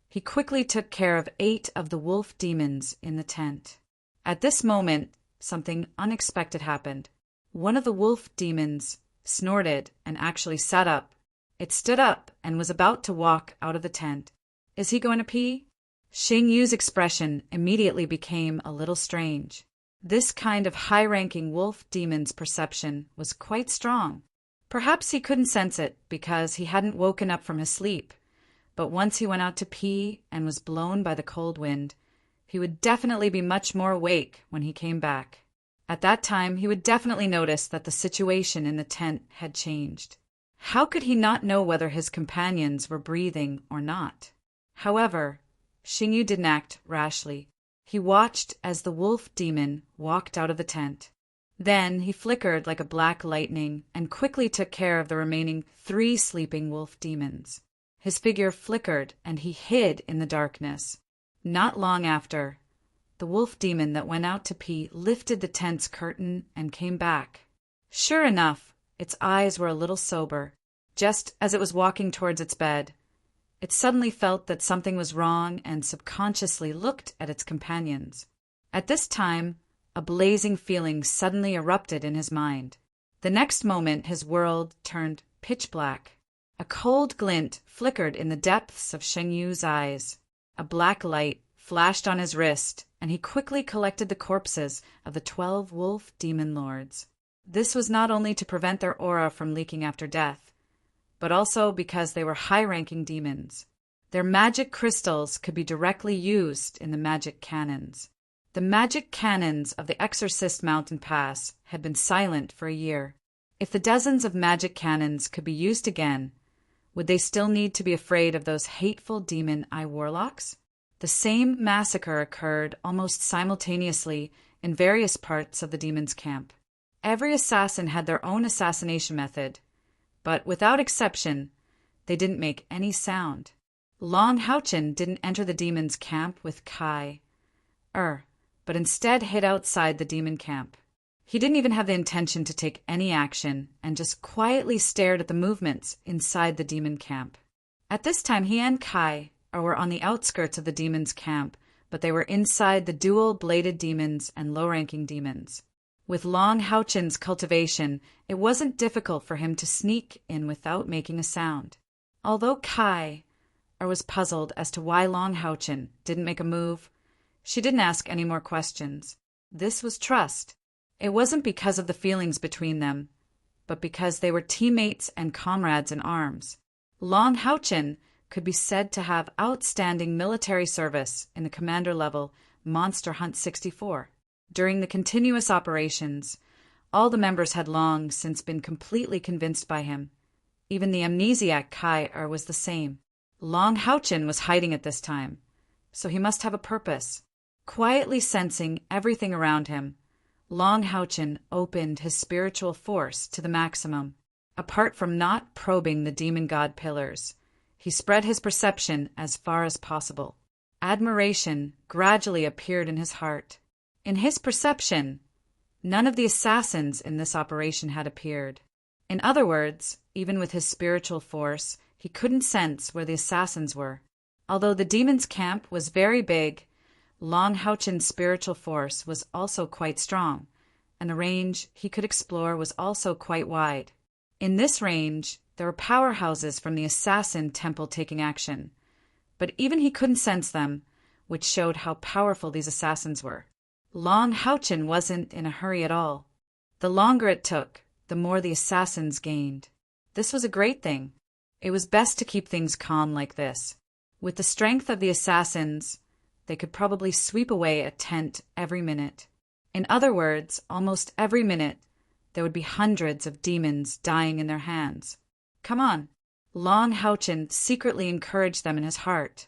he quickly took care of 8 of the wolf demons in the tent. At this moment, something unexpected happened. One of the wolf demons snorted and actually sat up. It stood up and was about to walk out of the tent. Is he going to pee? Xing Yu's expression immediately became a little strange. This kind of high-ranking wolf demon's perception was quite strong. Perhaps he couldn't sense it because he hadn't woken up from his sleep, but once he went out to pee and was blown by the cold wind, he would definitely be much more awake when he came back. At that time, he would definitely notice that the situation in the tent had changed. How could he not know whether his companions were breathing or not? However, Xing Yu didn't act rashly. He watched as the wolf demon walked out of the tent. Then he flickered like a black lightning and quickly took care of the remaining 3 sleeping wolf demons. His figure flickered and he hid in the darkness. Not long after, the wolf demon that went out to pee lifted the tent's curtain and came back. Sure enough, its eyes were a little sober. Just as it was walking towards its bed, it suddenly felt that something was wrong and subconsciously looked at its companions. At this time, a blazing feeling suddenly erupted in his mind. The next moment, his world turned pitch black. A cold glint flickered in the depths of Xing Yu's eyes. A black light flashed on his wrist, and he quickly collected the corpses of the 12 wolf demon lords. This was not only to prevent their aura from leaking after death, but also because they were high-ranking demons. Their magic crystals could be directly used in the magic cannons. The magic cannons of the Exorcist Mountain Pass had been silent for a year. If the dozens of magic cannons could be used again, would they still need to be afraid of those hateful demon eye warlocks? The same massacre occurred almost simultaneously in various parts of the demons' camp. Every assassin had their own assassination method, but without exception, they didn't make any sound. Long Haochen didn't enter the demons' camp with Kai, but instead hid outside the demon camp. He didn't even have the intention to take any action and just quietly stared at the movements inside the demon camp. At this time, he and Kai were on the outskirts of the demons' camp, but they were inside the dual-bladed demons and low-ranking demons. With Long Haochen's cultivation, it wasn't difficult for him to sneak in without making a sound. Although Kai was puzzled as to why Long Haochen didn't make a move, she didn't ask any more questions. This was trust. It wasn't because of the feelings between them, but because they were teammates and comrades in arms. Long Haochen could be said to have outstanding military service in the commander level Monster Hunt 64. During the continuous operations, all the members had long since been completely convinced by him. Even the amnesiac Kai was the same. Long Haochen was hiding at this time, so he must have a purpose. Quietly sensing everything around him, Long Haochen opened his spiritual force to the maximum. Apart from not probing the demon god pillars, he spread his perception as far as possible. Admiration gradually appeared in his heart. In his perception, none of the assassins in this operation had appeared. In other words, even with his spiritual force, he couldn't sense where the assassins were. Although the demons' camp was very big, Long Haochen's spiritual force was also quite strong, and the range he could explore was also quite wide. In this range, there were powerhouses from the assassin temple taking action, but even he couldn't sense them, which showed how powerful these assassins were. Long Haochen wasn't in a hurry at all. The longer it took, the more the assassins gained. This was a great thing. It was best to keep things calm like this. With the strength of the assassins, they could probably sweep away a tent every minute. In other words, almost every minute, there would be hundreds of demons dying in their hands. Come on. Long Haochen secretly encouraged them in his heart,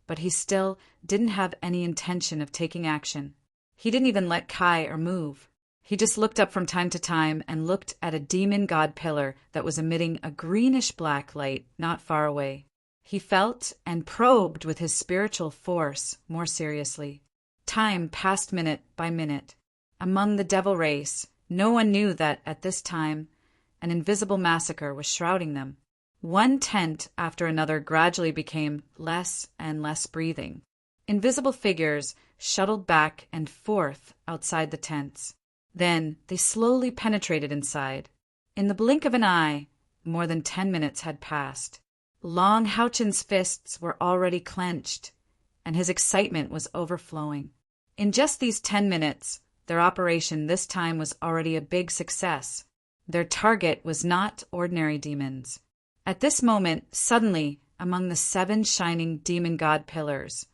but he still didn't have any intention of taking action. He didn't even let Kai move. He just looked up from time to time and looked at a demon god pillar that was emitting a greenish-black light not far away. He felt and probed with his spiritual force more seriously. Time passed minute by minute. Among the devil race, no one knew that at this time an invisible massacre was shrouding them. One tent after another gradually became less and less breathing. Invisible figures shuttled back and forth outside the tents. Then they slowly penetrated inside. In the blink of an eye, more than 10 minutes had passed. Long Houchen's fists were already clenched, and his excitement was overflowing. In just these 10 minutes, their operation this time was already a big success. Their target was not ordinary demons. At this moment, suddenly, among the 7 shining demon god pillars,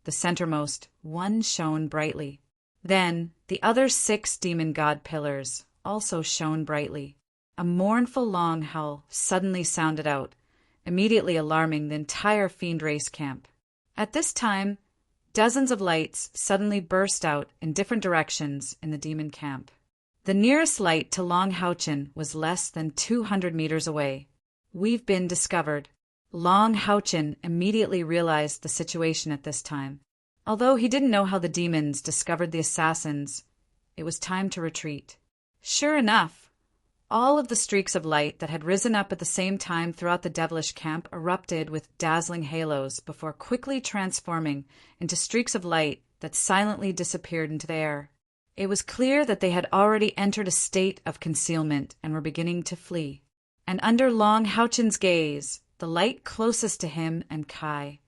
the centermost, one shone brightly. Then the other 6 demon god pillars also shone brightly. A mournful long howl suddenly sounded out, immediately alarming the entire fiend race camp. At this time, dozens of lights suddenly burst out in different directions in the demon camp. The nearest light to Long Houchen was less than 200 meters away. "We've been discovered." Long Houchen immediately realized the situation at this time. Although he didn't know how the demons discovered the assassins, it was time to retreat. Sure enough, all of the streaks of light that had risen up at the same time throughout the devilish camp erupted with dazzling halos before quickly transforming into streaks of light that silently disappeared into the air. It was clear that they had already entered a state of concealment and were beginning to flee. And under Long Houchen's gaze, the light closest to him and Kai,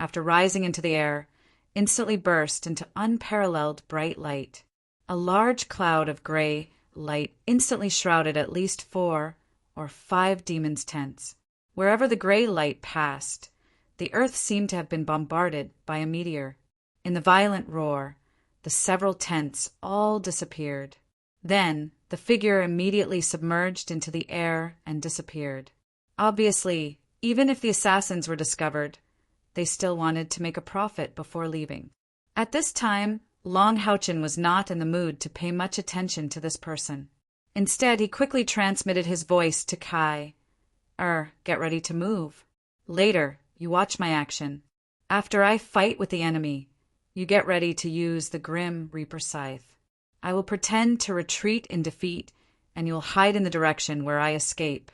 after rising into the air, instantly burst into unparalleled bright light. A large cloud of gray light instantly shrouded at least 4 or 5 demons' tents. Wherever the gray light passed, the earth seemed to have been bombarded by a meteor. In the violent roar, the several tents all disappeared. Then the figure immediately submerged into the air and disappeared. Obviously, even if the assassins were discovered, they still wanted to make a profit before leaving. At this time, Long Houchen was not in the mood to pay much attention to this person. Instead, he quickly transmitted his voice to Kai. Get ready to move. Later, you watch my action. After I fight with the enemy, you get ready to use the Grim Reaper Scythe. I will pretend to retreat in defeat, and you will hide in the direction where I escape.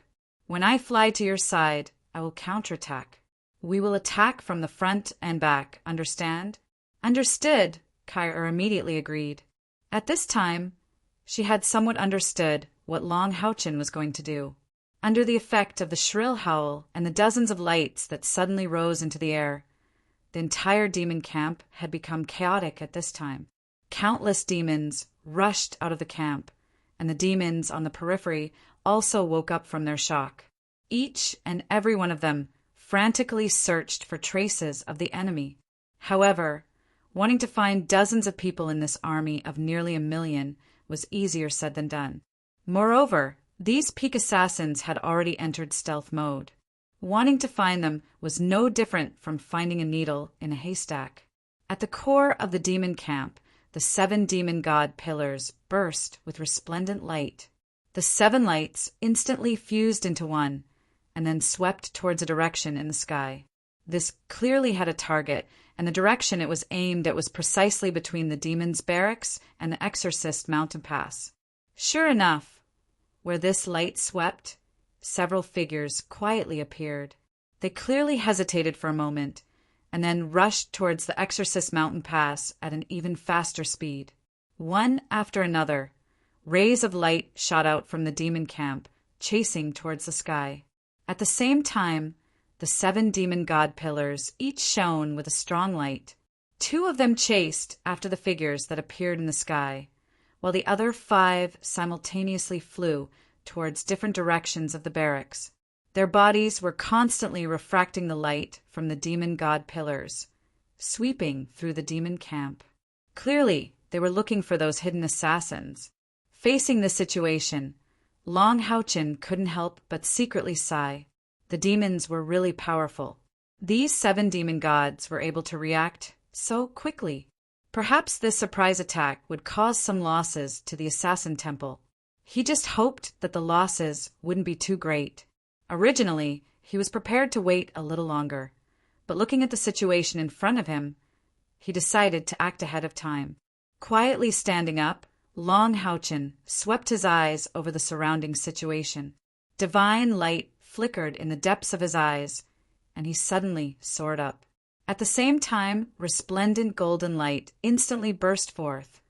When I fly to your side, I will counterattack. We will attack from the front and back, understand? Understood, Kai immediately agreed. At this time, she had somewhat understood what Long Houchen was going to do. Under the effect of the shrill howl and the dozens of lights that suddenly rose into the air, the entire demon camp had become chaotic at this time. Countless demons rushed out of the camp, and the demons on the periphery also woke up from their shock. Each and every one of them frantically searched for traces of the enemy. However, wanting to find dozens of people in this army of nearly 1 million was easier said than done. Moreover, these peak assassins had already entered stealth mode. Wanting to find them was no different from finding a needle in a haystack. At the core of the demon camp, the 7 demon god pillars burst with resplendent light. The 7 lights instantly fused into one, and then swept towards a direction in the sky. This clearly had a target, and the direction it was aimed at was precisely between the demon's barracks and the exorcist mountain pass. Sure enough, where this light swept, several figures quietly appeared. They clearly hesitated for a moment, and then rushed towards the exorcist mountain pass at an even faster speed. One after another, rays of light shot out from the demon camp, chasing towards the sky. At the same time, the 7 demon god pillars each shone with a strong light. 2 of them chased after the figures that appeared in the sky, while the other 5 simultaneously flew towards different directions of the barracks. Their bodies were constantly refracting the light from the demon god pillars, sweeping through the demon camp. Clearly, they were looking for those hidden assassins. Facing this situation, Long Houchen couldn't help but secretly sigh. The demons were really powerful. These 7 demon gods were able to react so quickly. Perhaps this surprise attack would cause some losses to the assassin temple. He just hoped that the losses wouldn't be too great. Originally, he was prepared to wait a little longer, but looking at the situation in front of him, he decided to act ahead of time. Quietly standing up, Long Houchen swept his eyes over the surrounding situation. Divine light flickered in the depths of his eyes, and he suddenly soared up. At the same time, resplendent golden light instantly burst forth.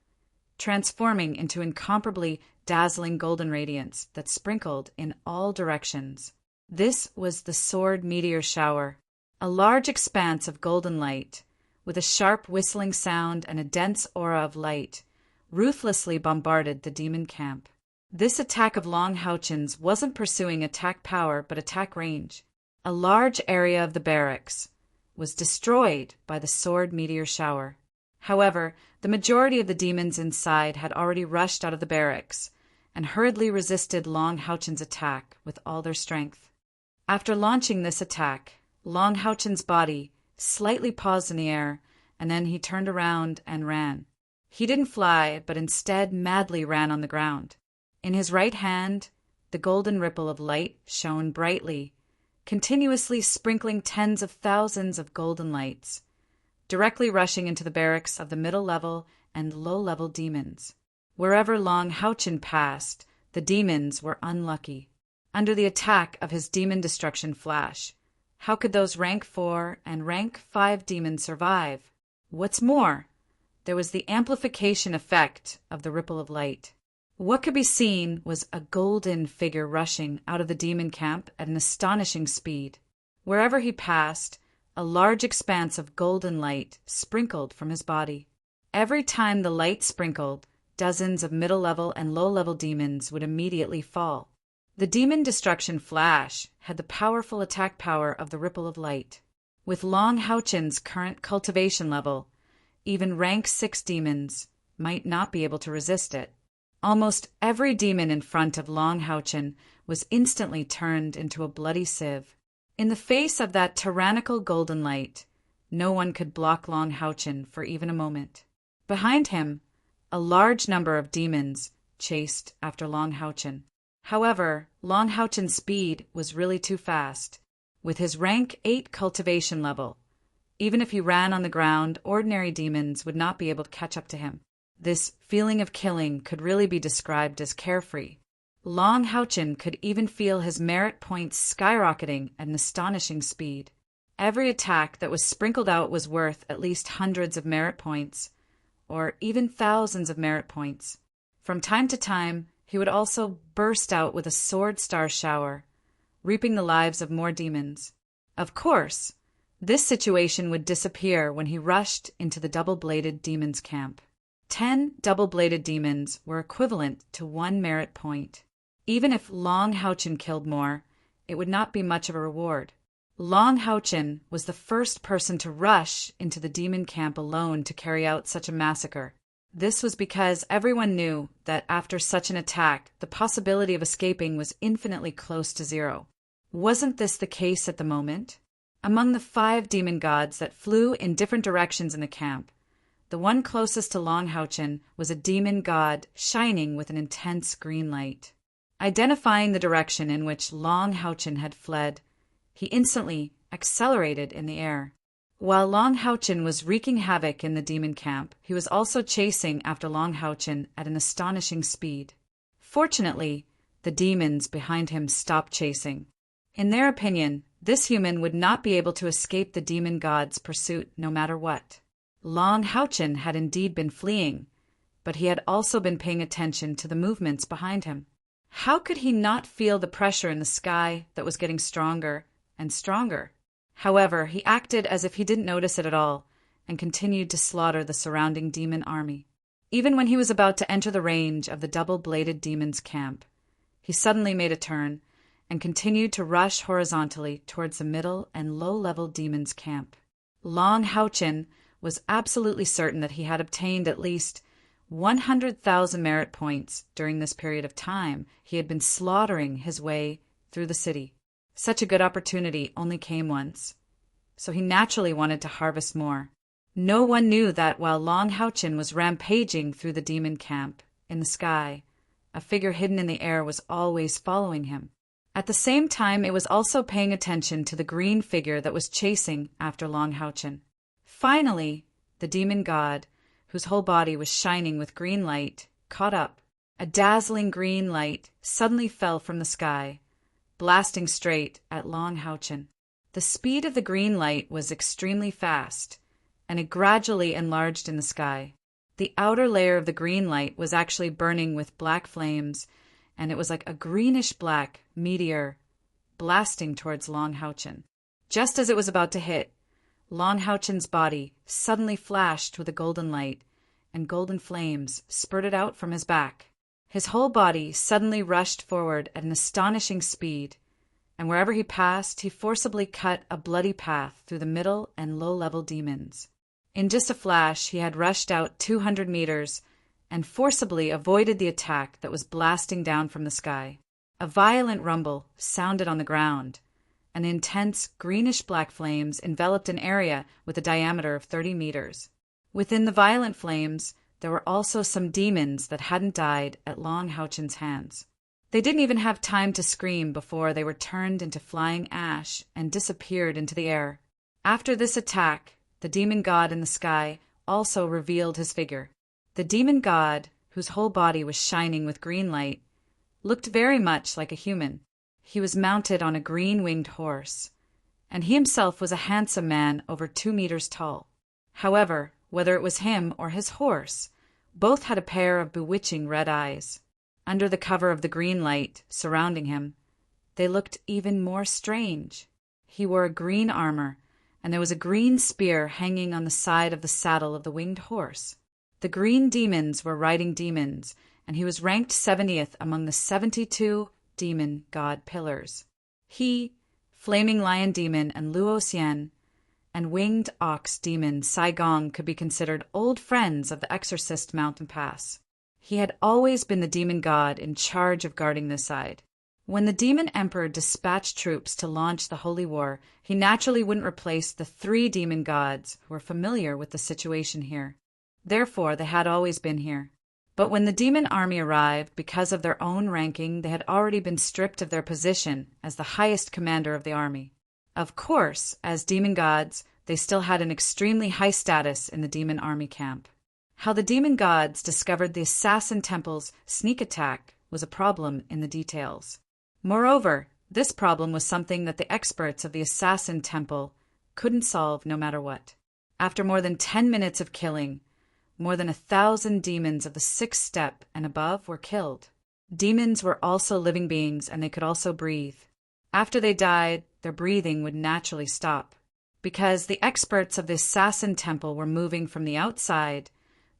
transforming into incomparably dazzling golden radiance that sprinkled in all directions. This was the sword meteor shower, a large expanse of golden light, with a sharp whistling sound and a dense aura of light, ruthlessly bombarded the demon camp. This attack of Long Houchen's wasn't pursuing attack power but attack range. A large area of the barracks was destroyed by the sword meteor shower. However, the majority of the demons inside had already rushed out of the barracks and hurriedly resisted Long Houchen's attack with all their strength. After launching this attack, Long Houchen's body slightly paused in the air, and then he turned around and ran. He didn't fly, but instead madly ran on the ground. In his right hand, the golden ripple of light shone brightly, continuously sprinkling tens of thousands of golden lights, directly rushing into the barracks of the middle-level and low-level demons. Wherever Long Houchen passed, the demons were unlucky. Under the attack of his demon destruction flash, how could those rank 4 and rank 5 demons survive? What's more, there was the amplification effect of the ripple of light. What could be seen was a golden figure rushing out of the demon camp at an astonishing speed. Wherever he passed, a large expanse of golden light sprinkled from his body. Every time the light sprinkled, dozens of middle-level and low-level demons would immediately fall. The demon destruction flash had the powerful attack power of the ripple of light. With Long Houchen's current cultivation level, even rank 6 demons might not be able to resist it. Almost every demon in front of Long Houchen was instantly turned into a bloody sieve. In the face of that tyrannical golden light, no one could block Long Houchen for even a moment. Behind him, a large number of demons chased after Long Houchen. However, Long Houchen's speed was really too fast. With his rank 8 cultivation level, even if he ran on the ground, ordinary demons would not be able to catch up to him. This feeling of killing could really be described as carefree. Long Houchen could even feel his merit points skyrocketing at an astonishing speed. Every attack that was sprinkled out was worth at least hundreds of merit points, or even thousands of merit points. From time to time, he would also burst out with a sword star shower, reaping the lives of more demons. Of course, this situation would disappear when he rushed into the double-bladed demons camp. 10 double-bladed demons were equivalent to 1 merit point. Even if Long Houchen killed more, it would not be much of a reward. Long Houchen was the first person to rush into the demon camp alone to carry out such a massacre. This was because everyone knew that after such an attack, the possibility of escaping was infinitely close to zero. Wasn't this the case at the moment? Among the 5 demon gods that flew in different directions in the camp, the one closest to Long Houchen was a demon god shining with an intense green light. Identifying the direction in which Long Houchen had fled, he instantly accelerated in the air. While Long Houchen was wreaking havoc in the demon camp, he was also chasing after Long Houchen at an astonishing speed. Fortunately, the demons behind him stopped chasing. In their opinion, this human would not be able to escape the demon god's pursuit no matter what. Long Houchen had indeed been fleeing, but he had also been paying attention to the movements behind him. How could he not feel the pressure in the sky that was getting stronger and stronger? However, he acted as if he didn't notice it at all and continued to slaughter the surrounding demon army. Even when he was about to enter the range of the double-bladed demon's camp, he suddenly made a turn and continued to rush horizontally towards the middle and low-level demon's camp. Long Houchen was absolutely certain that he had obtained at least 100,000 merit points during this period of time he had been slaughtering his way through the city. Such a good opportunity only came once, so he naturally wanted to harvest more. No one knew that while Long Houchen was rampaging through the demon camp, in the sky, a figure hidden in the air was always following him. At the same time, it was also paying attention to the green figure that was chasing after Long Houchen. Finally, the demon god, whose whole body was shining with green light, caught up. A dazzling green light suddenly fell from the sky, blasting straight at Long Houchen. The speed of the green light was extremely fast, and it gradually enlarged in the sky. The outer layer of the green light was actually burning with black flames, and it was like a greenish-black meteor blasting towards Long Houchen. Just as it was about to hit, Long Houchen's body suddenly flashed with a golden light, and golden flames spurted out from his back. His whole body suddenly rushed forward at an astonishing speed, and wherever he passed, he forcibly cut a bloody path through the middle and low-level demons. In just a flash, he had rushed out 200 meters and forcibly avoided the attack that was blasting down from the sky. A violent rumble sounded on the ground, and intense greenish-black flames enveloped an area with a diameter of 30 meters. Within the violent flames, there were also some demons that hadn't died at Long Houchen's hands. They didn't even have time to scream before they were turned into flying ash and disappeared into the air. After this attack, the demon god in the sky also revealed his figure. The demon god, whose whole body was shining with green light, looked very much like a human. He was mounted on a green-winged horse, and he himself was a handsome man over 2 meters tall. However, whether it was him or his horse, both had a pair of bewitching red eyes. Under the cover of the green light surrounding him, they looked even more strange. He wore a green armor, and there was a green spear hanging on the side of the saddle of the winged horse. The green demons were riding demons, and he was ranked 70th among the 72 demon god pillars. He, Flaming Lion Demon and Luo Xian, and Winged Ox Demon Sai Gong could be considered old friends of the Exorcist Mountain Pass. He had always been the demon god in charge of guarding this side. When the demon emperor dispatched troops to launch the holy war, he naturally wouldn't replace the 3 demon gods who were familiar with the situation here. Therefore, they had always been here. But when the demon army arrived, because of their own ranking, they had already been stripped of their position as the highest commander of the army. Of course, as demon gods, they still had an extremely high status in the demon army camp. How the demon gods discovered the assassin temple's sneak attack was a problem in the details. Moreover, this problem was something that the experts of the assassin temple couldn't solve no matter what. After more than 10 minutes of killing, more than 1,000 demons of the 6th step and above were killed. Demons were also living beings, and they could also breathe. After they died, their breathing would naturally stop. Because the experts of the assassin temple were moving from the outside,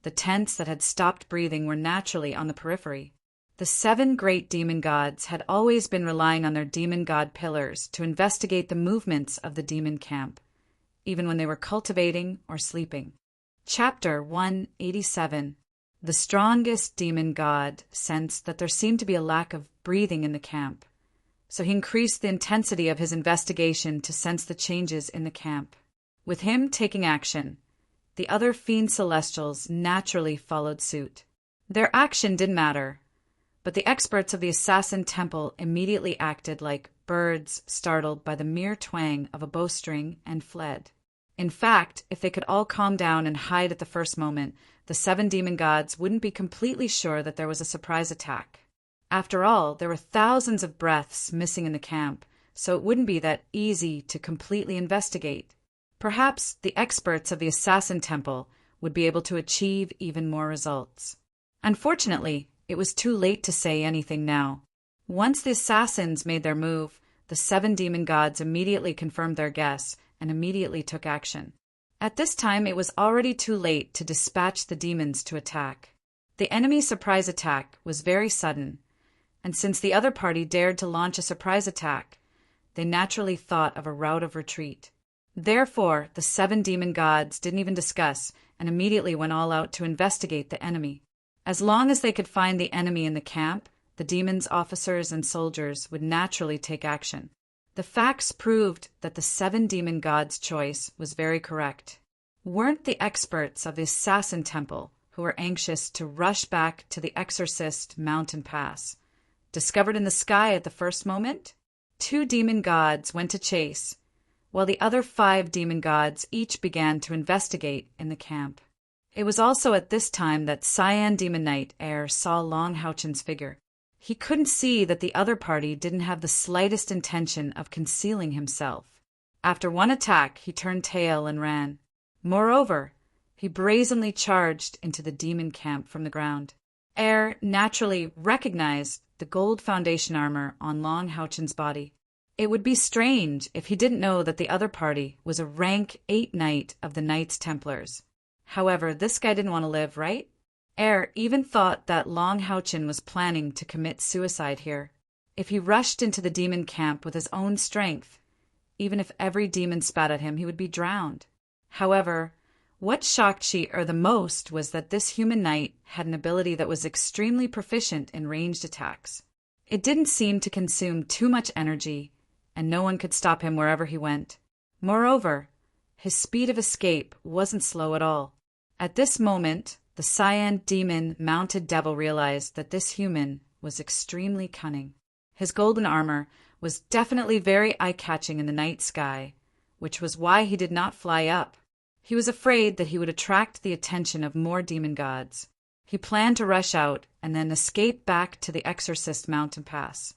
the tents that had stopped breathing were naturally on the periphery. The 7 great demon gods had always been relying on their demon god pillars to investigate the movements of the demon camp, even when they were cultivating or sleeping. Chapter 187. The strongest demon god sensed that there seemed to be a lack of breathing in the camp, so he increased the intensity of his investigation to sense the changes in the camp. With him taking action, the other fiend celestials naturally followed suit. Their action didn't matter, but the experts of the assassin temple immediately acted like birds startled by the mere twang of a bowstring and fled. In fact, if they could all calm down and hide at the first moment, the 7 demon gods wouldn't be completely sure that there was a surprise attack. After all, there were thousands of breaths missing in the camp, so it wouldn't be that easy to completely investigate. Perhaps the experts of the assassin temple would be able to achieve even more results. Unfortunately, it was too late to say anything now. Once the assassins made their move, the 7 demon gods immediately confirmed their guess and immediately took action. At this time, it was already too late to dispatch the demons to attack. The enemy's surprise attack was very sudden, and since the other party dared to launch a surprise attack, they naturally thought of a route of retreat. Therefore, the 7 demon gods didn't even discuss and immediately went all out to investigate the enemy. As long as they could find the enemy in the camp, the demons' officers and soldiers would naturally take action. The facts proved that the 7 demon gods' choice was very correct. Weren't the experts of the assassin temple, who were anxious to rush back to the Exorcist Mountain Pass, discovered in the sky at the first moment? 2 demon gods went to chase, while the other 5 demon gods each began to investigate in the camp. It was also at this time that Cyan Demon Knight Air saw Long Houchen's figure. He couldn't see that the other party didn't have the slightest intention of concealing himself. After one attack, he turned tail and ran. Moreover, He brazenly charged into the demon camp from the ground. Naturally recognized the gold foundation armor on Long Houchen's body. It would be strange if he didn't know that the other party was a rank 8 knight of the Knights Templars. However, this guy didn't want to live, right? Even thought that Long Houchen was planning to commit suicide here. If he rushed into the demon camp with his own strength, even if every demon spat at him, he would be drowned. However, what shocked Shi-Er the most was that this human knight had an ability that was extremely proficient in ranged attacks. It didn't seem to consume too much energy, and no one could stop him wherever he went. Moreover, his speed of escape wasn't slow at all. At this moment, the Cyan demon mounted devil realized that this human was extremely cunning. His golden armor was definitely very eye-catching in the night sky, which was why he did not fly up. He was afraid that he would attract the attention of more demon gods. He planned to rush out and then escape back to the Exorcist Mountain Pass.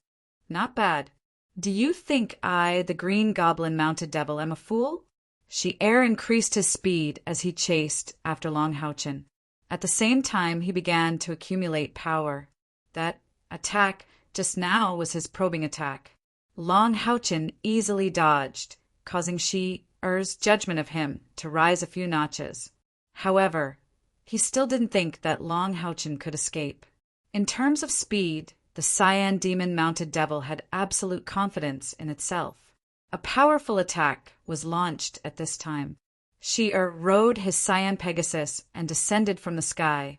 Not bad. Do you think I, the Green Goblin Mounted Devil, am a fool? Shi-Er increased his speed as he chased after Long Houchen. At the same time, he began to accumulate power. That attack just now was his probing attack. Long Houchen easily dodged, causing Shi-Er's judgment of him to rise a few notches. However, he still didn't think that Long Houchen could escape. In terms of speed, the Cyan Demon Mounted Devil had absolute confidence in itself. A powerful attack was launched at this time. Shi-Er rode his Cyan Pegasus and descended from the sky,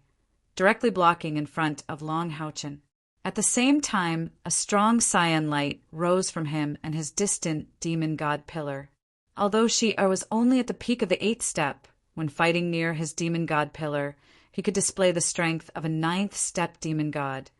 directly blocking in front of Long Houchen. At the same time, a strong Cyan light rose from him and his distant demon god pillar. Although Shi-Er was only at the peak of the 8th step, when fighting near his demon god pillar, he could display the strength of a 9th step demon god,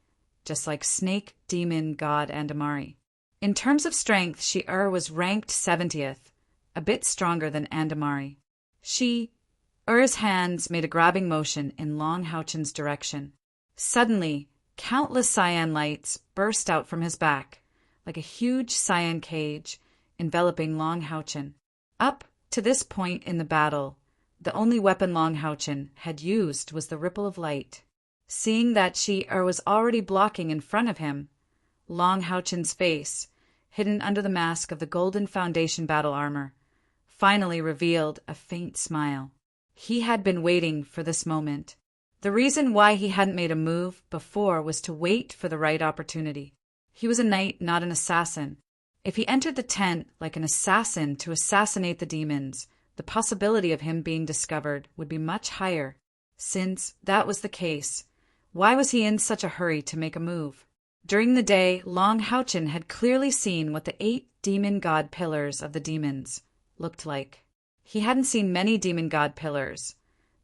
just like Snake Demon God Andamari. In terms of strength, Shi-Er was ranked 70th, a bit stronger than Andamari. Shi-Er's hands made a grabbing motion in Long Houchen's direction. Suddenly, countless cyan lights burst out from his back, like a huge cyan cage enveloping Long Houchen. Up to this point in the battle, the only weapon Long Houchen had used was the ripple of light. Seeing that Shi-Er was already blocking in front of him, Long Houchen's face, hidden under the mask of the Golden Foundation battle armor, finally revealed a faint smile. He had been waiting for this moment. The reason why he hadn't made a move before was to wait for the right opportunity. He was a knight, not an assassin. If he entered the tent like an assassin to assassinate the demons, the possibility of him being discovered would be much higher. Since that was the case, why was he in such a hurry to make a move? During the day, Long Houchen had clearly seen what the 8 demon god pillars of the demons looked like. He hadn't seen many demon god pillars,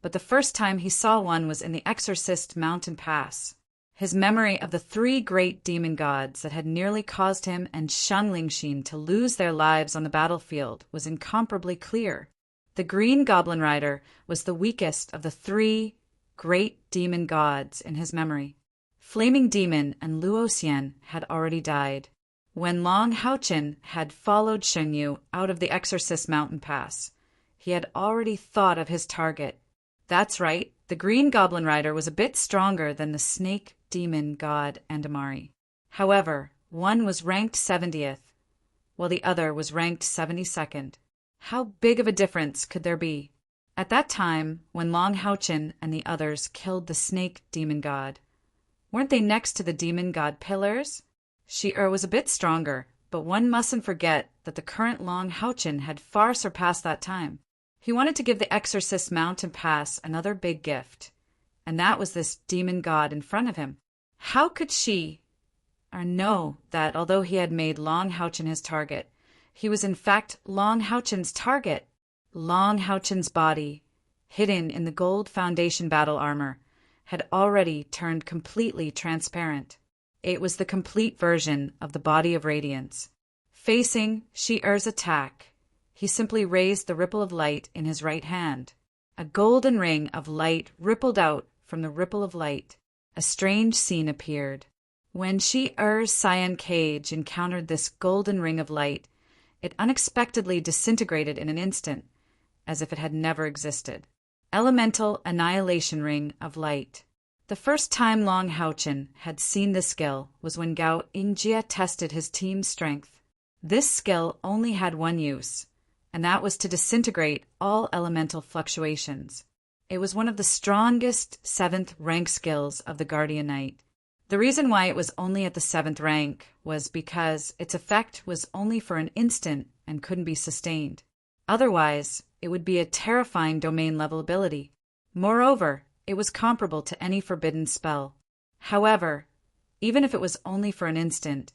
but the first time he saw one was in the Exorcist Mountain Pass. His memory of the 3 great demon gods that had nearly caused him and Shan Lingxin to lose their lives on the battlefield was incomparably clear. The Green Goblin Rider was the weakest of the 3 great demon gods in his memory. Flaming Demon and Luoxian had already died. When Long Houchen had followed Shengyu out of the Exorcist Mountain Pass, he had already thought of his target. That's right, the Green Goblin Rider was a bit stronger than the Snake Demon God Andamari. However, one was ranked 70th, while the other was ranked 72nd. How big of a difference could there be? At that time, when Long Houchen and the others killed the Snake Demon God, weren't they next to the Demon God pillars? Shi-Er was a bit stronger, but one mustn't forget that the current Long Houchen had far surpassed that time. He wanted to give the Exorcist Mountain Pass another big gift, and that was this demon god in front of him. How could Shi-Er know that although he had made Long Houchen his target, he was in fact Long Houchen's target? Long Houchen's body, hidden in the Gold Foundation battle armor, had already turned completely transparent. It was the complete version of the Body of Radiance. Facing Shi-Er's attack, he simply raised the ripple of light in his right hand. A golden ring of light rippled out from the ripple of light. A strange scene appeared. When Shi-Er's cyan cage encountered this golden ring of light, it unexpectedly disintegrated in an instant, as if it had never existed. Elemental Annihilation Ring of Light. The first time Long Houchin had seen this skill was when Gao Ingjia tested his team's strength. This skill only had one use, and that was to disintegrate all elemental fluctuations. It was one of the strongest 7th rank skills of the Guardian Knight. The reason why it was only at the 7th rank was because its effect was only for an instant and couldn't be sustained. Otherwise, it would be a terrifying domain-level ability. Moreover, it was comparable to any forbidden spell. However, even if it was only for an instant,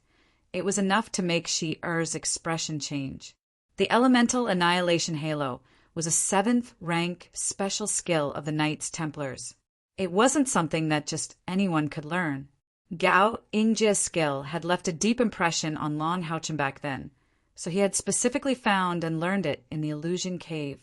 it was enough to make Shi-Er's expression change. The Elemental Annihilation Halo was a 7th rank special skill of the Knights Templars. It wasn't something that just anyone could learn. Gao Ingjia's skill had left a deep impression on Long Houchin back then, so he had specifically found and learned it in the Illusion Cave.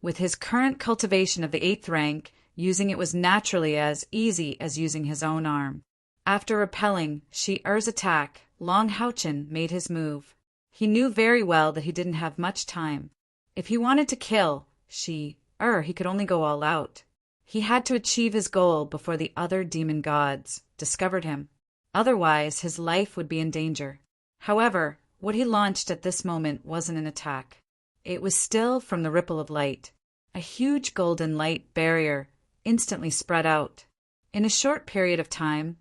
With his current cultivation of the 8th rank, using it was naturally as easy as using his own arm. After repelling Shi-Er's attack, Long Houchin made his move. He knew very well that he didn't have much time. If he wanted to kill Shi-Er, he could only go all out. He had to achieve his goal before the other demon gods discovered him. Otherwise, his life would be in danger. However, what he launched at this moment wasn't an attack. It was still from the ripple of light. A huge golden light barrier instantly spread out. In a short period of time,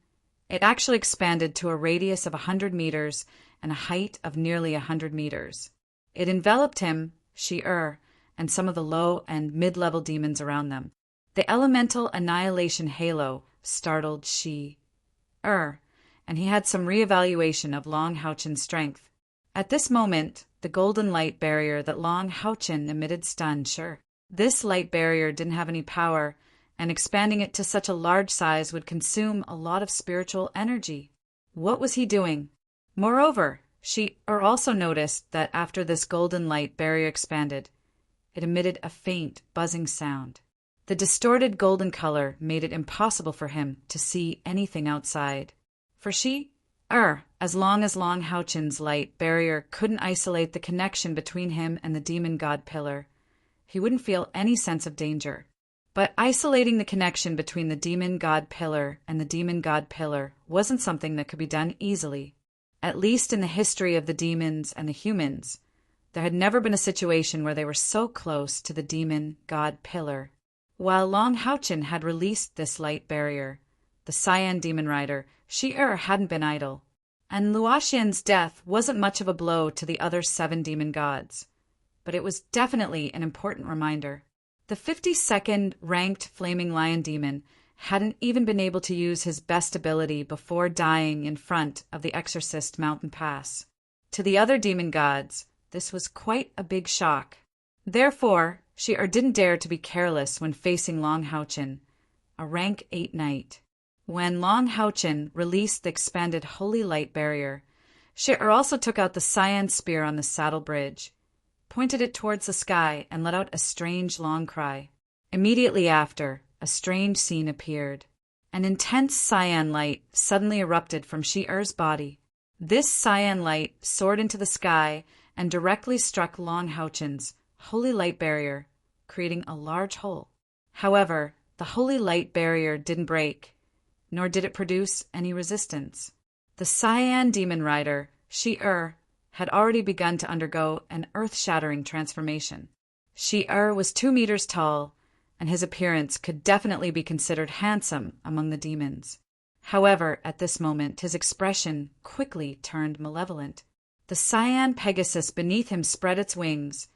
it actually expanded to a radius of 100 meters and a height of nearly 100 meters. It enveloped him, Shi-Er, and some of the low and mid-level demons around them. The Elemental Annihilation Halo startled Shi-Er, and he had some re-evaluation of Long Houchin's strength. At this moment, the golden light barrier that Long Houchin emitted stunned Shi-Er. This light barrier didn't have any power, and expanding it to such a large size would consume a lot of spiritual energy. What was he doing? Moreover, Shi-Er also noticed that after this golden light barrier expanded, it emitted a faint, buzzing sound. The distorted golden color made it impossible for him to see anything outside. For Shi-Er, as long as Long Houchin's light barrier couldn't isolate the connection between him and the demon god pillar, he wouldn't feel any sense of danger. But isolating the connection between the demon god pillar and the demon god pillar wasn't something that could be done easily. At least in the history of the demons and the humans, there had never been a situation where they were so close to the demon god pillar. While Long Houchin had released this light barrier, the Cyan demon rider, Shi-Er, hadn't been idle. And Luoxian's death wasn't much of a blow to the other 7 demon gods, but it was definitely an important reminder. The 52nd ranked Flaming Lion demon hadn't even been able to use his best ability before dying in front of the Exorcist Mountain Pass. To the other demon gods, this was quite a big shock. Therefore, Shi-Er didn't dare to be careless when facing Long Houchin, a rank 8 knight. When Long Houchin released the expanded holy light barrier, Shi-Er also took out the cyan spear on the saddle bridge, pointed it towards the sky, and let out a strange long cry. Immediately after, a strange scene appeared. An intense cyan light suddenly erupted from Shi-Er's body. This cyan light soared into the sky and directly struck Long Houchin's holy light barrier, creating a large hole. However, the holy light barrier didn't break, nor did it produce any resistance. The Cyan demon rider, Shi-Er, had already begun to undergo an earth-shattering transformation. Shi-Er was 2 meters tall, and his appearance could definitely be considered handsome among the demons. However, at this moment, his expression quickly turned malevolent. The Cyan Pegasus beneath him spread its wings,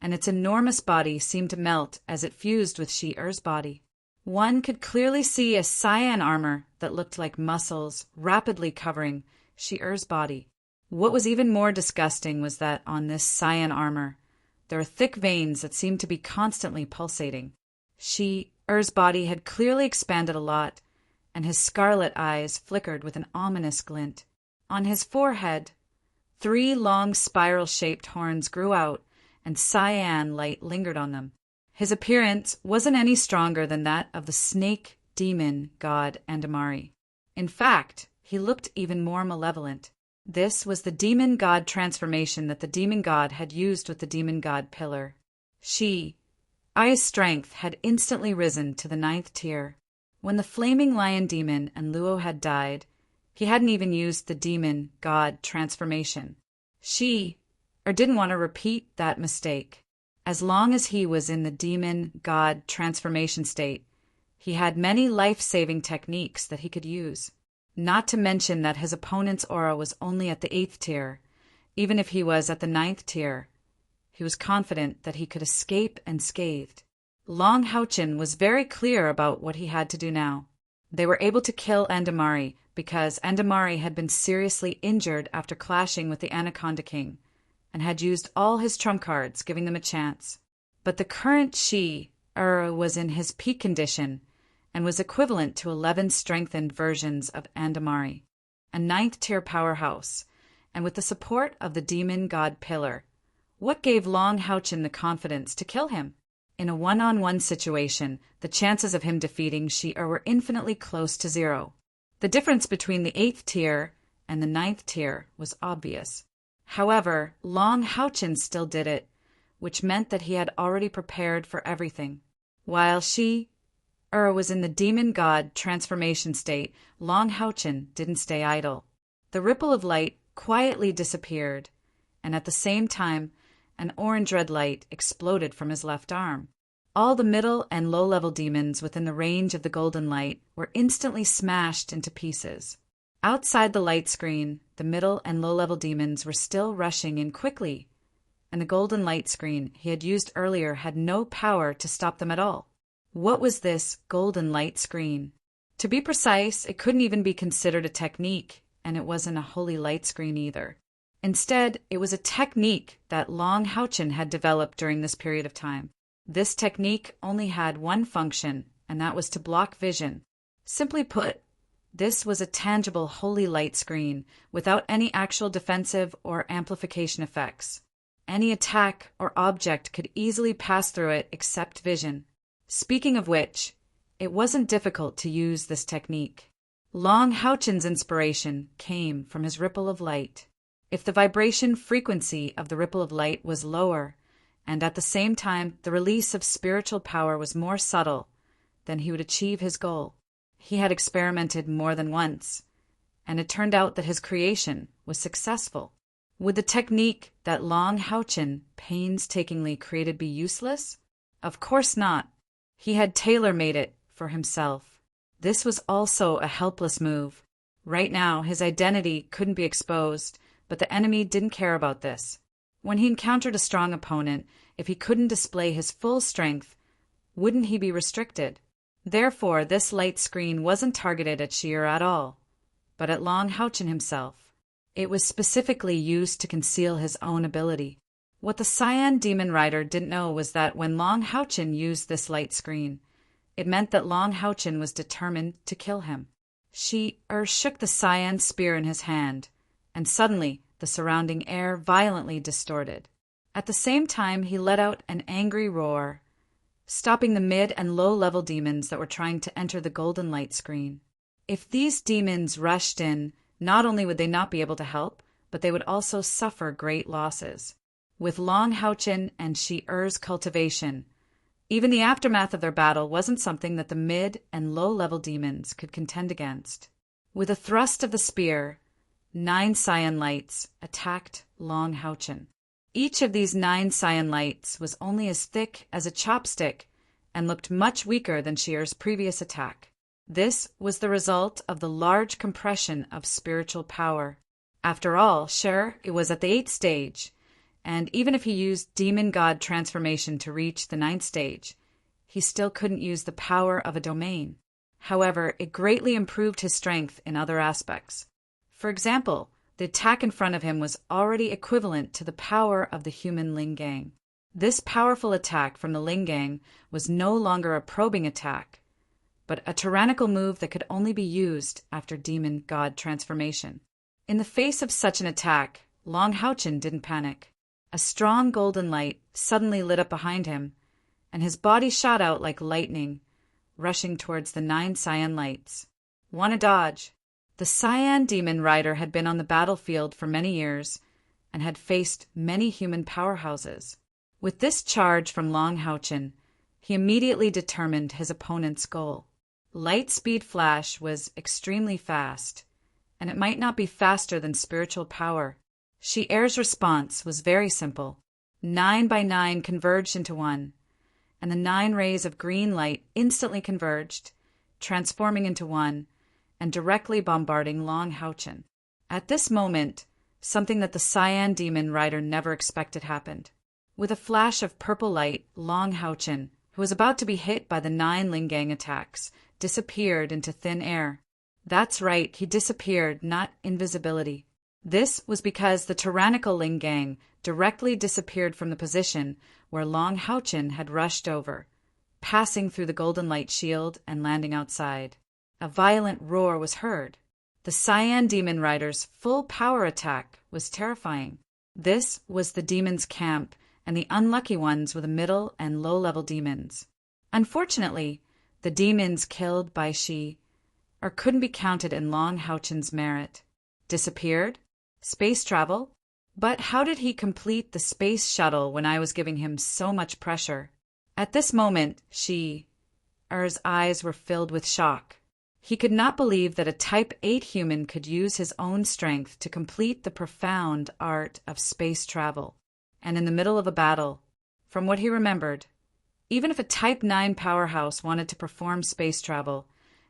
and its enormous body seemed to melt as it fused with Shi-Er's body. One could clearly see a cyan armor that looked like muscles rapidly covering Shi-Er's body. What was even more disgusting was that on this cyan armor, there were thick veins that seemed to be constantly pulsating. Shi-Er's body had clearly expanded a lot, and his scarlet eyes flickered with an ominous glint. On his forehead, 3 long spiral-shaped horns grew out, and cyan light lingered on them. His appearance wasn't any stronger than that of the snake demon god Andamari. In fact, he looked even more malevolent. This was the demon god transformation that the demon god had used with the demon god pillar. Shi-Er Ai's strength had instantly risen to the 9th tier. When the flaming lion demon and Luo had died, he hadn't even used the demon god transformation. Didn't want to repeat that mistake. As long as he was in the demon god transformation state, he had many life-saving techniques that he could use. Not to mention that his opponent's aura was only at the 8th tier. Even if he was at the 9th tier, he was confident that he could escape unscathed. Long Haochen was very clear about what he had to do now. They were able to kill Andamari because Andamari had been seriously injured after clashing with the Anaconda King and had used all his trump cards, giving them a chance. But the current was in his peak condition and was equivalent to 11 strengthened versions of Andamari, a 9th tier powerhouse, and with the support of the demon god pillar. What gave Long Haochen the confidence to kill him? In a one-on-one situation, the chances of him defeating Shi-Er were infinitely close to 0. The difference between the 8th tier and the 9th tier was obvious. However, Long Haochen still did it, which meant that he had already prepared for everything. While Shi-Er was in the demon god transformation state, Long Haochen didn't stay idle. The ripple of light quietly disappeared, and at the same time, an orange red light exploded from his left arm. All the middle and low-level demons within the range of the golden light were instantly smashed into pieces. Outside the light screen, the middle and low-level demons were still rushing in quickly, and the golden light screen he had used earlier had no power to stop them at all. What was this golden light screen? To be precise, it couldn't even be considered a technique, and it wasn't a holy light screen either. Instead, it was a technique that Long Haochen had developed during this period of time. This technique only had one function, and that was to block vision. Simply put, this was a tangible holy light screen without any actual defensive or amplification effects. Any attack or object could easily pass through it except vision. Speaking of which, it wasn't difficult to use this technique. Long Haochen's inspiration came from his ripple of light. If the vibration frequency of the ripple of light was lower, and at the same time the release of spiritual power was more subtle, then he would achieve his goal. He had experimented more than once, and it turned out that his creation was successful. Would the technique that Long Haochen painstakingly created be useless? Of course not. He had tailor-made it for himself. This was also a helpless move. Right now, his identity couldn't be exposed, but the enemy didn't care about this. When he encountered a strong opponent, if he couldn't display his full strength, wouldn't he be restricted? Therefore, this light screen wasn't targeted at Shi-Er at all, but at Long Haochen himself. It was specifically used to conceal his own ability. What the Cyan Demon Rider didn't know was that when Long Haochen used this light screen, it meant that Long Haochen was determined to kill him. Shi-Er shook the cyan spear in his hand, and suddenly the surrounding air violently distorted. At the same time, he let out an angry roar, stopping the mid and low-level demons that were trying to enter the golden light screen. If these demons rushed in, not only would they not be able to help, but they would also suffer great losses. With Long Haochen and Shi-Er's cultivation, even the aftermath of their battle wasn't something that the mid and low-level demons could contend against. With a thrust of the spear, 9 cyan lights attacked Long Haochen. Each of these 9 cyan lights was only as thick as a chopstick and looked much weaker than Shi-Er's previous attack. This was the result of the large compression of spiritual power. After all, Shi-Er was at the 8th stage, and even if he used demon god transformation to reach the 9th stage, he still couldn't use the power of a domain. However, it greatly improved his strength in other aspects. For example, the attack in front of him was already equivalent to the power of the human Ling Gang. This powerful attack from the Ling Gang was no longer a probing attack, but a tyrannical move that could only be used after demon god transformation. In the face of such an attack, Long Haochen didn't panic. A strong golden light suddenly lit up behind him, and his body shot out like lightning, rushing towards the 9 cyan lights. Wanna dodge? The Cyan Demon Rider had been on the battlefield for many years and had faced many human powerhouses. With this charge from Long Haochen, He immediately determined his opponent's goal. Light-speed flash was extremely fast, and it might not be faster than spiritual power. Shi Er's response was very simple. 9 by 9 converged into one, and the 9 rays of green light instantly converged, transforming into one, and directly bombarding Long Haochen. At this moment, something that the Cyan Demon Rider never expected happened. With a flash of purple light, Long Haochen, who was about to be hit by the 9 Lingang attacks, disappeared into thin air. That's right, he disappeared, not invisibility. This was because the tyrannical Lingang directly disappeared from the position where Long Haochen had rushed over, passing through the golden light shield and landing outside. A violent roar was heard. The Cyan Demon Rider's full power attack was terrifying. This was the demon's camp, and the unlucky ones were the middle and low-level demons. Unfortunately, the demons killed by Shi couldn't be counted in Long Haochen's merit. Disappeared? Space travel? But how did he complete the space shuttle when I was giving him so much pressure? At this moment, Shi Er's eyes were filled with shock. He could not believe that a Type 8 human could use his own strength to complete the profound art of space travel. And in the middle of a battle, from what he remembered, even if a Type 9 powerhouse wanted to perform space travel,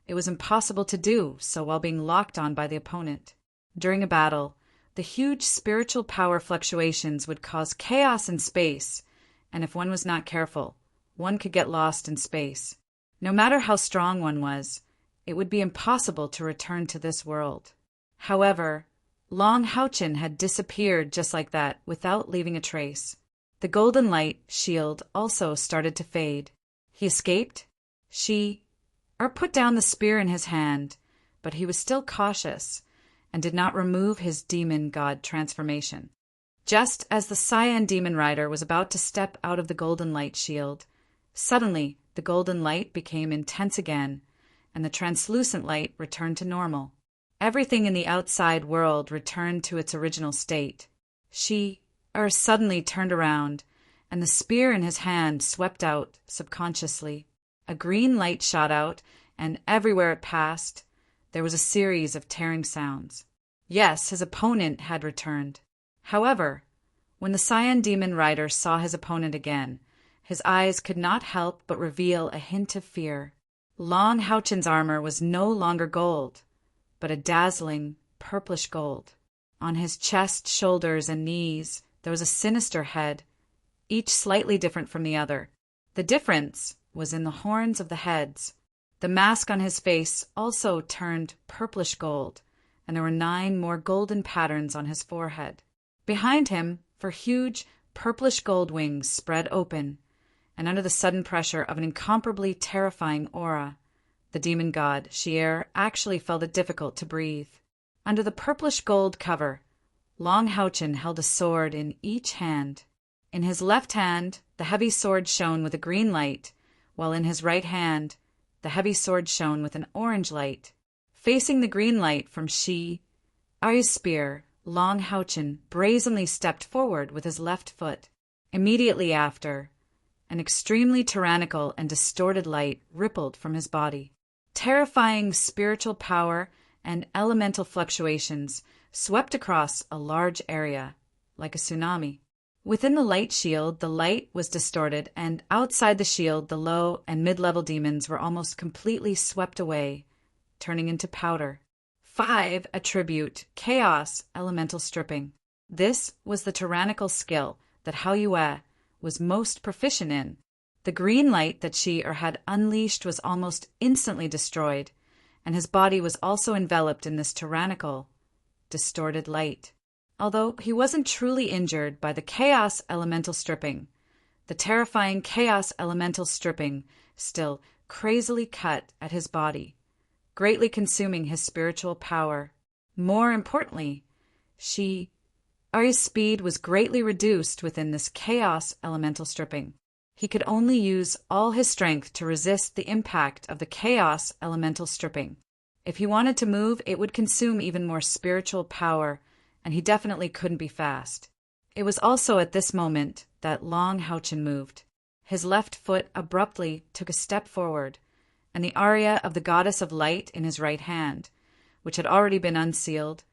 it was impossible to do so while being locked on by the opponent. During a battle, the huge spiritual power fluctuations would cause chaos in space, and if one was not careful, one could get lost in space. No matter how strong one was, it would be impossible to return to this world. However, Long Haochen had disappeared just like that without leaving a trace. The golden light shield also started to fade. He escaped? Shi put down the spear in his hand, but he was still cautious and did not remove his demon god transformation. Just as the Cyan Demon Rider was about to step out of the golden light shield, suddenly the golden light became intense again, and the translucent light returned to normal. Everything in the outside world returned to its original state. Shi suddenly turned around, and the spear in his hand swept out subconsciously. A green light shot out, and everywhere it passed, there was a series of tearing sounds. Yes, his opponent had returned. However, when the Cyan Demon Rider saw his opponent again, his eyes could not help but reveal a hint of fear. Long Haochen's armor was no longer gold, but a dazzling purplish gold. On his chest, shoulders, and knees, there was a sinister head, each slightly different from the other. The difference was in the horns of the heads. The mask on his face also turned purplish gold, and there were 9 more golden patterns on his forehead. Behind him, huge purplish gold wings spread open, and under the sudden pressure of an incomparably terrifying aura, the demon god, Shi Er, actually felt it difficult to breathe. Under the purplish gold cover, Long Haochen held a sword in each hand. In his left hand, the heavy sword shone with a green light, while in his right hand, the heavy sword shone with an orange light. Facing the green light from Shi Er's spear, Long Haochen brazenly stepped forward with his left foot. Immediately after, an extremely tyrannical and distorted light rippled from his body. Terrifying spiritual power and elemental fluctuations swept across a large area, like a tsunami. Within the light shield, the light was distorted, and outside the shield, the low and mid-level demons were almost completely swept away, turning into powder. 5 attribute Chaos Elemental Stripping. This was the tyrannical skill that Hao Yue was most proficient in. The green light that Shi Er had unleashed was almost instantly destroyed, and his body was also enveloped in this tyrannical, distorted light. Although he wasn't truly injured by the Chaos Elemental Stripping, the terrifying Chaos Elemental Stripping still crazily cut at his body, greatly consuming his spiritual power. More importantly, Shi Er's speed was greatly reduced within this Chaos Elemental Stripping. He could only use all his strength to resist the impact of the Chaos Elemental Stripping. If he wanted to move, it would consume even more spiritual power, and he definitely couldn't be fast. It was also at this moment that Long Haochen moved. His left foot abruptly took a step forward, and the aria of the goddess of light in his right hand, which had already been unsealed,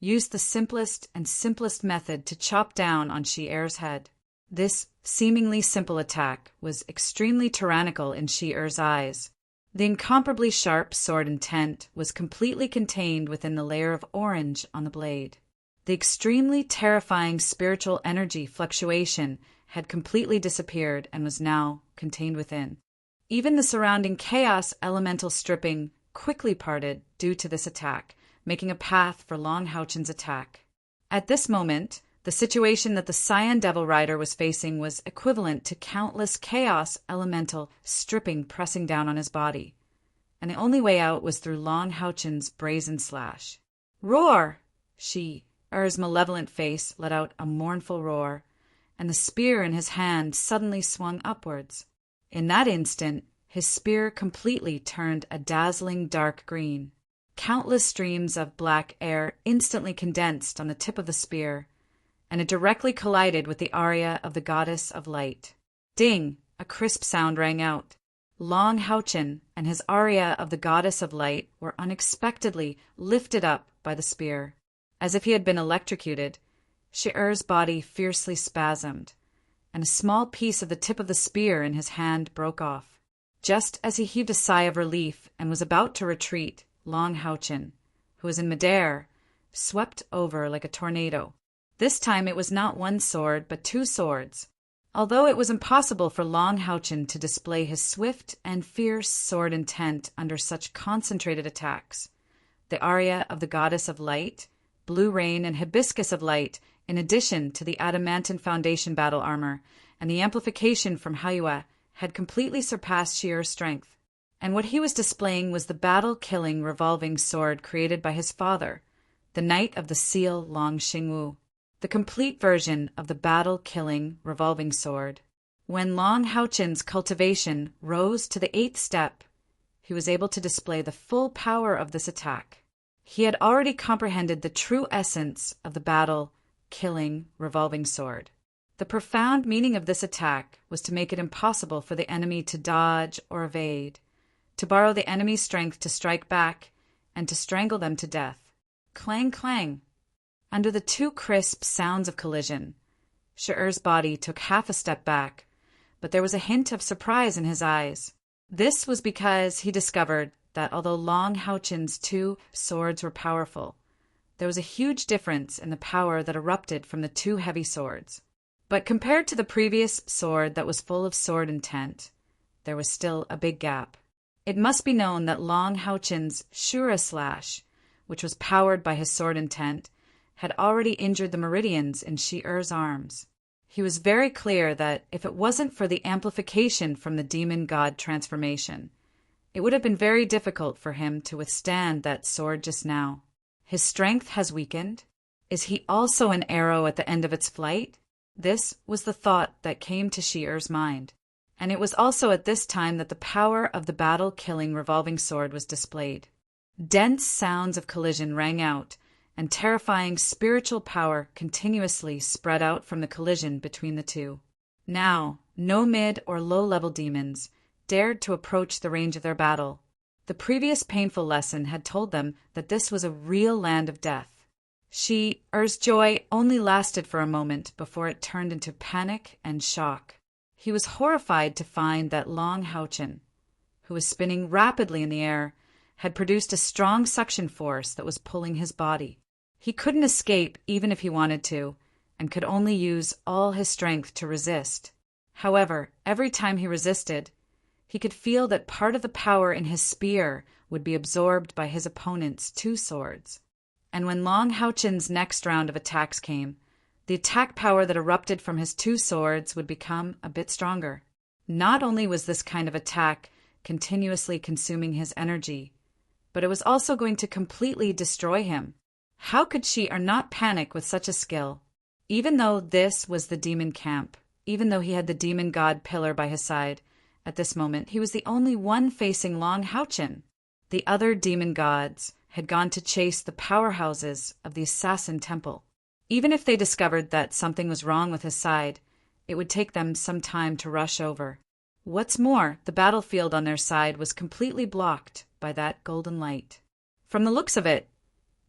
used the simplest method to chop down on Shi-Er's head. This seemingly simple attack was extremely tyrannical in Shi-Er's eyes. The incomparably sharp sword intent was completely contained within the layer of orange on the blade. The extremely terrifying spiritual energy fluctuation had completely disappeared and was now contained within. Even the surrounding chaos elemental stripping quickly parted due to this attack, making a path for Long Houchen's attack. At this moment, the situation that the Cyan Devil Rider was facing was equivalent to countless chaos elemental stripping pressing down on his body, and the only way out was through Long Houchen's brazen slash. "Roar!" Shi-Er's malevolent face let out a mournful roar, and the spear in his hand suddenly swung upwards. In that instant, his spear completely turned a dazzling dark green. Countless streams of black air instantly condensed on the tip of the spear, and it directly collided with the aria of the goddess of light. Ding! A crisp sound rang out. Long Houchen and his aria of the goddess of light were unexpectedly lifted up by the spear. As if he had been electrocuted, Shi-Er's body fiercely spasmed, and a small piece of the tip of the spear in his hand broke off. Just as he heaved a sigh of relief and was about to retreat, Long Houchen, who was in midair, swept over like a tornado. This time it was not one sword, but two swords. Although it was impossible for Long Houchen to display his swift and fierce sword intent under such concentrated attacks, the aria of the goddess of light, blue rain, and hibiscus of light, in addition to the adamantine foundation battle armor and the amplification from Hayua, had completely surpassed Shi-Er's strength. And what he was displaying was the battle-killing revolving sword created by his father, the Knight of the Seal Long Xingwu, the complete version of the battle-killing revolving sword. When Long Houchen's cultivation rose to the 8th step, he was able to display the full power of this attack. He had already comprehended the true essence of the battle-killing revolving sword. The profound meaning of this attack was to make it impossible for the enemy to dodge or evade, to borrow the enemy's strength to strike back, and to strangle them to death. Clang, clang! Under the two crisp sounds of collision, Shi-Er's body took half a step back, but there was a hint of surprise in his eyes. This was because he discovered that although Long Houchen's two swords were powerful, there was a huge difference in the power that erupted from the two heavy swords. But compared to the previous sword that was full of sword intent, there was still a big gap. It must be known that Long Houchen's Shura slash, which was powered by his sword intent, had already injured the meridians in Shi-Er's arms. He was very clear that if it wasn't for the amplification from the demon god transformation, it would have been very difficult for him to withstand that sword just now. His strength has weakened. Is he also an arrow at the end of its flight? This was the thought that came to Shi-Er's mind. And it was also at this time that the power of the battle-killing revolving sword was displayed. Dense sounds of collision rang out, and terrifying spiritual power continuously spread out from the collision between the two. Now, no mid- or low-level demons dared to approach the range of their battle. The previous painful lesson had told them that this was a real land of death. Shi-Er's joy only lasted for a moment before it turned into panic and shock. He was horrified to find that Long Houchen, who was spinning rapidly in the air, had produced a strong suction force that was pulling his body. He couldn't escape even if he wanted to, and could only use all his strength to resist. However, every time he resisted, he could feel that part of the power in his spear would be absorbed by his opponent's two swords. And when Long Houchen's next round of attacks came, the attack power that erupted from his two swords would become a bit stronger. Not only was this kind of attack continuously consuming his energy, but it was also going to completely destroy him. How could Shi-Er not panic with such a skill? Even though this was the demon camp, even though he had the demon god pillar by his side, at this moment he was the only one facing Long Houchen. The other demon gods had gone to chase the powerhouses of the assassin temple. Even if they discovered that something was wrong with his side, it would take them some time to rush over. What's more, the battlefield on their side was completely blocked by that golden light. From the looks of it,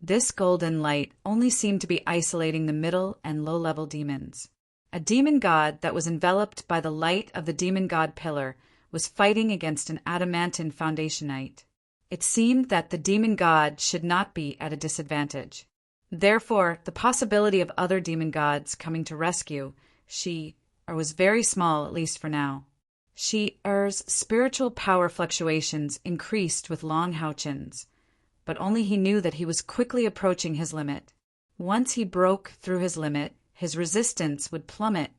this golden light only seemed to be isolating the middle and low-level demons. A demon god that was enveloped by the light of the demon god pillar was fighting against an adamantine foundation knight. It seemed that the demon god should not be at a disadvantage. Therefore, the possibility of other demon gods coming to rescue was very small, at least for now. Er's spiritual power fluctuations increased with Long Houchin's, but only he knew that he was quickly approaching his limit. Once he broke through his limit, his resistance would plummet,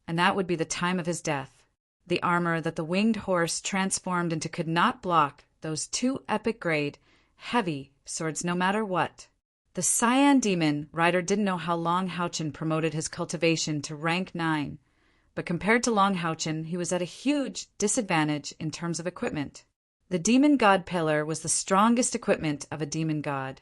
and that would be the time of his death. The armor that the winged horse transformed into could not block those two epic-grade, heavy swords no matter what. The Cyan Demon Rider didn't know how Long Houchin promoted his cultivation to rank 9, but compared to Long Houchin, he was at a huge disadvantage in terms of equipment. The Demon God Pillar was the strongest equipment of a demon god,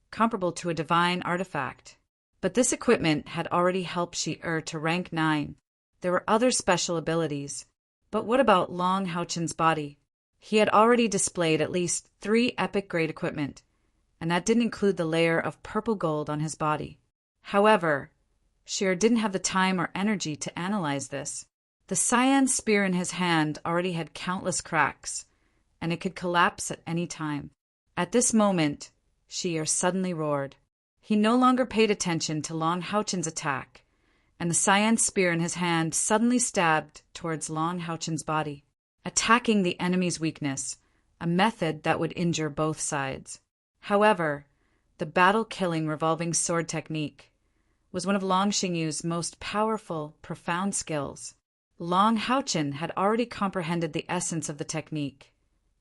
comparable to a divine artifact. But this equipment had already helped to rank 9. There were other special abilities. But what about Long Houchin's body? He had already displayed at least 3 epic-grade equipment, and that didn't include the layer of purple gold on his body. However, didn't have the time or energy to analyze this. The cyan spear in his hand already had countless cracks, and it could collapse at any time. At this moment, suddenly roared. He no longer paid attention to Long Houchin's attack, and the cyan spear in his hand suddenly stabbed towards Long Houchin's body, attacking the enemy's weakness, a method that would injure both sides. However, the battle-killing revolving sword technique was one of Long Xingyu's most powerful, profound skills. Long Houchin had already comprehended the essence of the technique,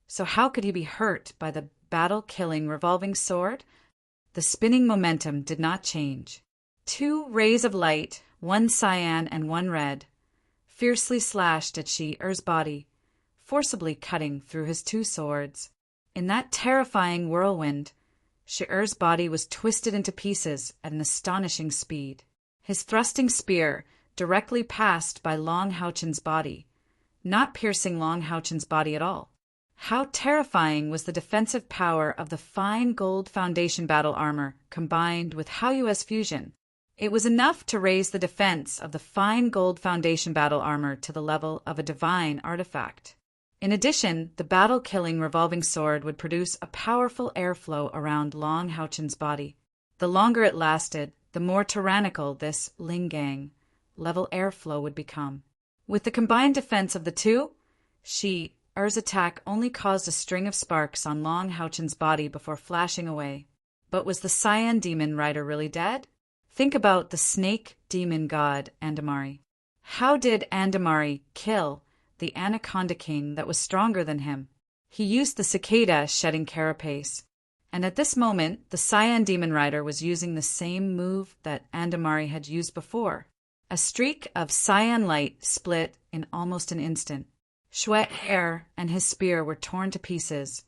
so how could he be hurt by the battle-killing revolving sword? The spinning momentum did not change. 2 rays of light, one cyan and one red, fiercely slashed at Er's body, forcibly cutting through his 2 swords. In that terrifying whirlwind, Er's body was twisted into pieces at an astonishing speed. His thrusting spear directly passed by Long Houchin's body, not piercing Long Houchin's body at all. How terrifying was the defensive power of the fine gold foundation battle armor combined with Haoyu's fusion. It was enough to raise the defense of the fine gold foundation battle armor to the level of a divine artifact. In addition, the battle-killing revolving sword would produce a powerful airflow around Long Houchin's body. The longer it lasted, the more tyrannical this Lingang level airflow would become. With the combined defense of the two, Er's attack only caused a string of sparks on Long Houchin's body before flashing away. But was the Cyan Demon Rider really dead? Think about the snake demon god Andamari. How did Andamari kill the Anaconda King that was stronger than him? He used the cicada shedding carapace, and at this moment the Cyan Demon Rider was using the same move that Andamari had used before. A streak of cyan light split in almost an instant. Shui Er and his spear were torn to pieces,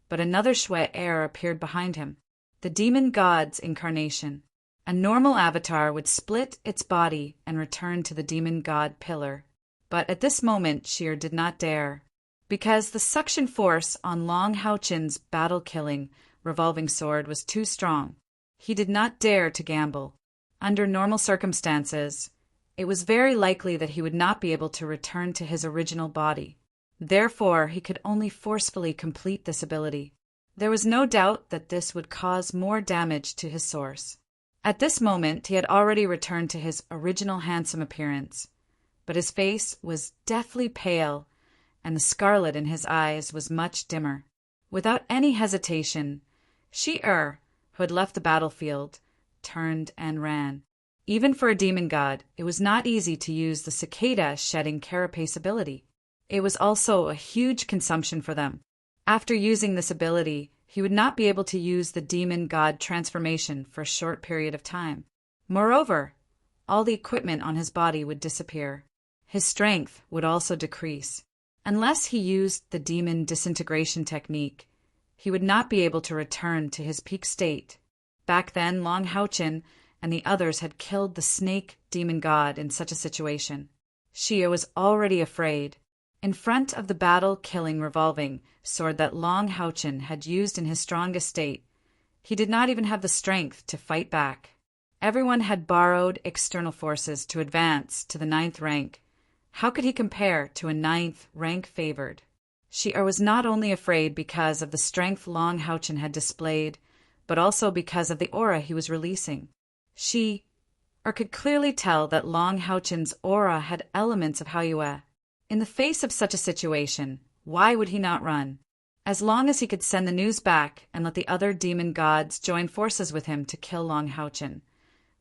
but another Shui Er appeared behind him, the demon god's incarnation. A normal avatar would split its body and return to the demon god pillar. But at this moment, did not dare, because the suction force on Long Houchin's battle-killing revolving sword was too strong. He did not dare to gamble. Under normal circumstances, it was very likely that he would not be able to return to his original body. Therefore, he could only forcefully complete this ability. There was no doubt that this would cause more damage to his source. At this moment, he had already returned to his original handsome appearance, but his face was deathly pale, and the scarlet in his eyes was much dimmer. Without any hesitation, who had left the battlefield, turned and ran. Even for a demon god, it was not easy to use the cicada shedding carapace ability. It was also a huge consumption for them. After using this ability, he would not be able to use the demon god transformation for a short period of time. Moreover, all the equipment on his body would disappear. His strength would also decrease. Unless he used the demon disintegration technique, he would not be able to return to his peak state. Back then, Long Houchin and the others had killed the snake demon god in such a situation. Xia was already afraid. In front of the battle-killing revolving sword that Long Haochen had used in his strongest state, he did not even have the strength to fight back. Everyone had borrowed external forces to advance to the 9th rank. How could he compare to a 9th rank favored? Xia was not only afraid because of the strength Long Haochen had displayed, but also because of the aura he was releasing. She could clearly tell that Long Haochen's aura had elements of Haoyue. In the face of such a situation, why would he not run? As long as he could send the news back and let the other demon gods join forces with him to kill Long Haochen.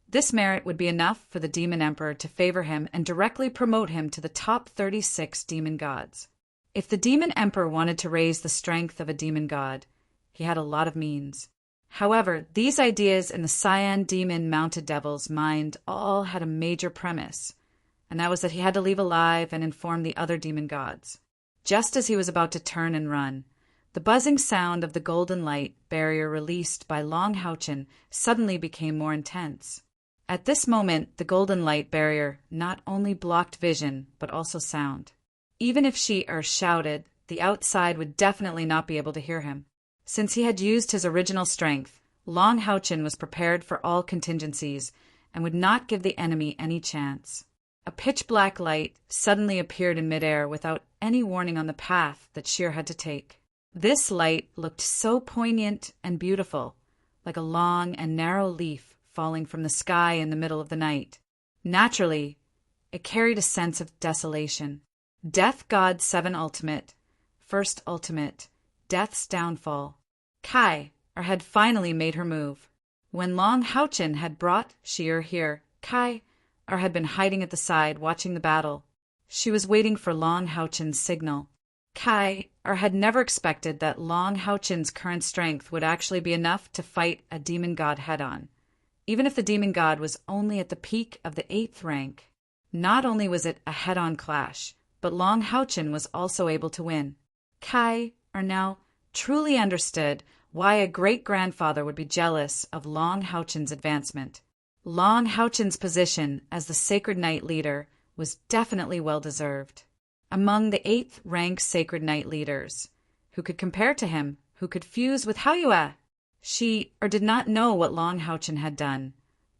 This merit would be enough for the demon emperor to favor him and directly promote him to the top 36 demon gods. If the demon emperor wanted to raise the strength of a demon god, he had a lot of means. However, these ideas in the Cyan demon mounted devil's mind all had a major premise, and that was that he had to leave alive and inform the other demon gods. Just as he was about to turn and run, the buzzing sound of the golden light barrier released by Long Haochen suddenly became more intense. At this moment, the golden light barrier not only blocked vision, but also sound. Even if Xia shouted, the outside would definitely not be able to hear him. Since he had used his original strength, Long Haochen was prepared for all contingencies and would not give the enemy any chance. A pitch-black light suddenly appeared in midair without any warning on the path that Xia had to take. This light looked so poignant and beautiful, like a long and narrow leaf falling from the sky in the middle of the night. Naturally, it carried a sense of desolation. Death God 7 Ultimate, First Ultimate, Death's Downfall. Kai had finally made her move. When Long Haochen had brought Xia here, Kai had been hiding at the side watching the battle. She was waiting for Long Haochen's signal. Kai had never expected that Long Haochen's current strength would actually be enough to fight a demon god head-on, even if the demon god was only at the peak of the 8th rank. Not only was it a head-on clash, but Long Haochen was also able to win. Kai now truly understood why a great-grandfather would be jealous of Long Haochen's advancement. Long Haochen's position as the Sacred Knight leader was definitely well-deserved. Among the 8th rank Sacred Knight leaders, who could compare to him, who could fuse with Haoyue? Xia did not know what Long Haochen had done,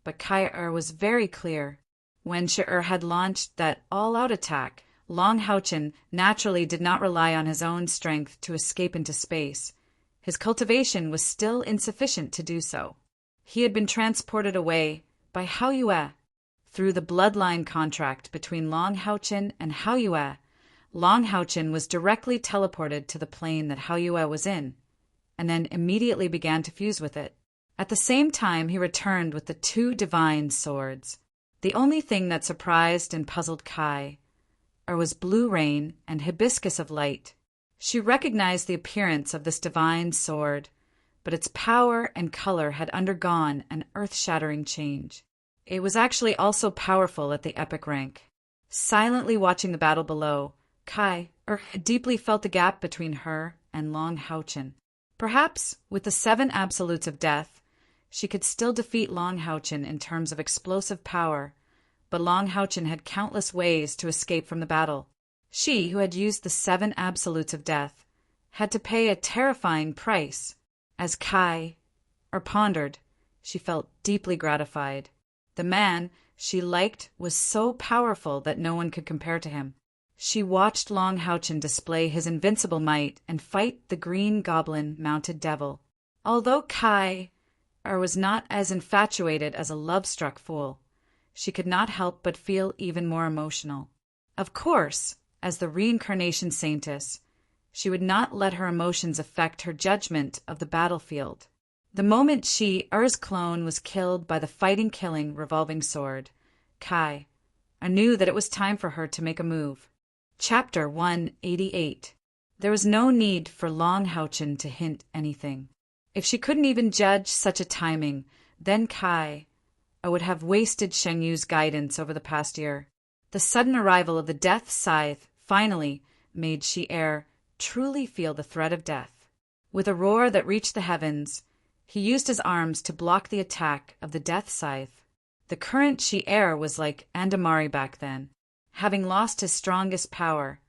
but Kai was very clear. When Xia had launched that all-out attack, Long Haochen naturally did not rely on his own strength to escape into space. His cultivation was still insufficient to do so. He had been transported away by Haoyue. Through the bloodline contract between Long Haochen and Haoyue, Long Haochen was directly teleported to the plane that Haoyue was in, and then immediately began to fuse with it. At the same time, he returned with the 2 divine swords. The only thing that surprised and puzzled Kai was Blue Rain and Hibiscus of Light. She recognized the appearance of this divine sword, but its power and color had undergone an earth-shattering change. It was actually also powerful at the epic rank. Silently watching the battle below, Kai deeply felt the gap between her and Long Haochen. Perhaps, with the 7 absolutes of death, she could still defeat Long Haochen in terms of explosive power, but Long Haochen had countless ways to escape from the battle. She, who had used the 7 absolutes of death, had to pay a terrifying price. As Kai pondered, she felt deeply gratified. The man she liked was so powerful that no one could compare to him. She watched Long Haochen display his invincible might and fight the green goblin mounted devil. Although Kai was not as infatuated as a love-struck fool, she could not help but feel even more emotional. Of course, as the reincarnation saintess, she would not let her emotions affect her judgment of the battlefield. The moment Xi's clone was killed by the fighting-killing revolving sword, Kai knew that it was time for her to make a move. Chapter 188. There was no need for Long Haochen to hint anything. If she couldn't even judge such a timing, then Kai would have wasted Sheng Yu's guidance over the past year. The sudden arrival of the Death Scythe finally made Xia truly feel the threat of death. With a roar that reached the heavens, he used his arms to block the attack of the Death Scythe. The current Xia was like Andamari back then. Having lost his strongest power,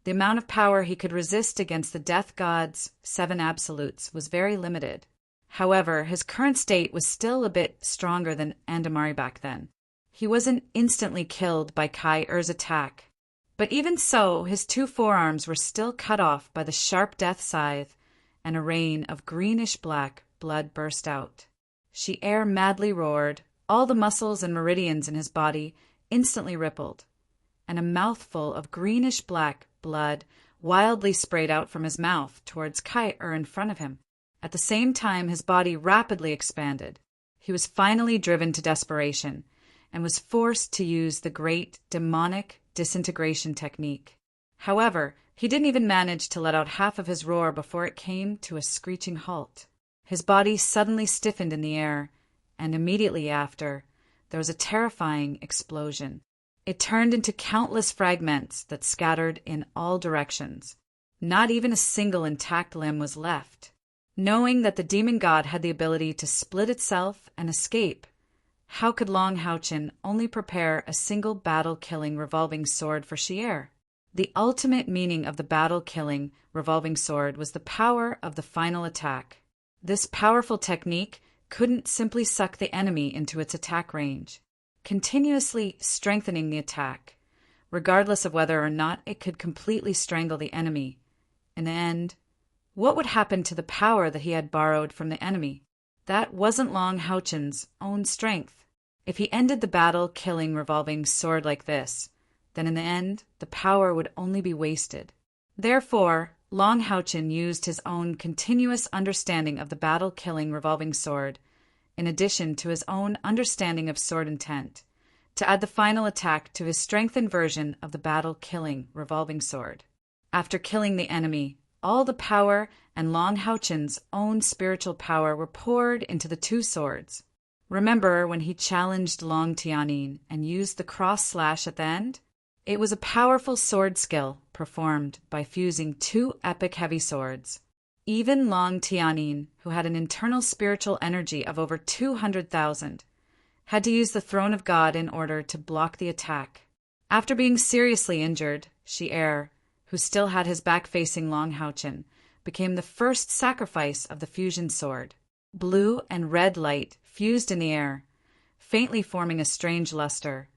the amount of power he could resist against the death god's 7 absolutes was very limited. However, his current state was still a bit stronger than Andamari back then. He wasn't instantly killed by Kai-Ur's attack, but even so, his 2 forearms were still cut off by the sharp death scythe, and a rain of greenish-black blood burst out. Shi-Er madly roared, all the muscles and meridians in his body instantly rippled, and a mouthful of greenish-black blood wildly sprayed out from his mouth towards Kai-Ur in front of him. At the same time, his body rapidly expanded. He was finally driven to desperation and was forced to use the great demonic disintegration technique. However, he didn't even manage to let out half of his roar before it came to a screeching halt. His body suddenly stiffened in the air, and immediately after, there was a terrifying explosion. It turned into countless fragments that scattered in all directions. Not even a single intact limb was left. Knowing that the demon god had the ability to split itself and escape, how could Long Hao-Chen only prepare a single battle-killing revolving sword for Shi-Er? The ultimate meaning of the battle-killing revolving sword was the power of the final attack. This powerful technique couldn't simply suck the enemy into its attack range, continuously strengthening the attack, regardless of whether or not it could completely strangle the enemy. In the end, what would happen to the power that he had borrowed from the enemy? That wasn't Long Hao-Chen's own strength. If he ended the battle-killing revolving sword like this, then in the end, the power would only be wasted. Therefore, Long Hao-Chen used his own continuous understanding of the battle-killing revolving sword, in addition to his own understanding of sword intent, to add the final attack to his strengthened version of the battle-killing revolving sword. After killing the enemy, all the power and Long Hao-Chen's own spiritual power were poured into the 2 swords. Remember when he challenged Long Tianyin and used the cross slash at the end? It was a powerful sword skill performed by fusing 2 epic heavy swords. Even Long Tianyin, who had an internal spiritual energy of over 200,000, had to use the Throne of God in order to block the attack. After being seriously injured, Shi-Er, who still had his back facing Long Hao-Chen, became the first sacrifice of the fusion sword. Blue and red light fused in the air, faintly forming a strange luster.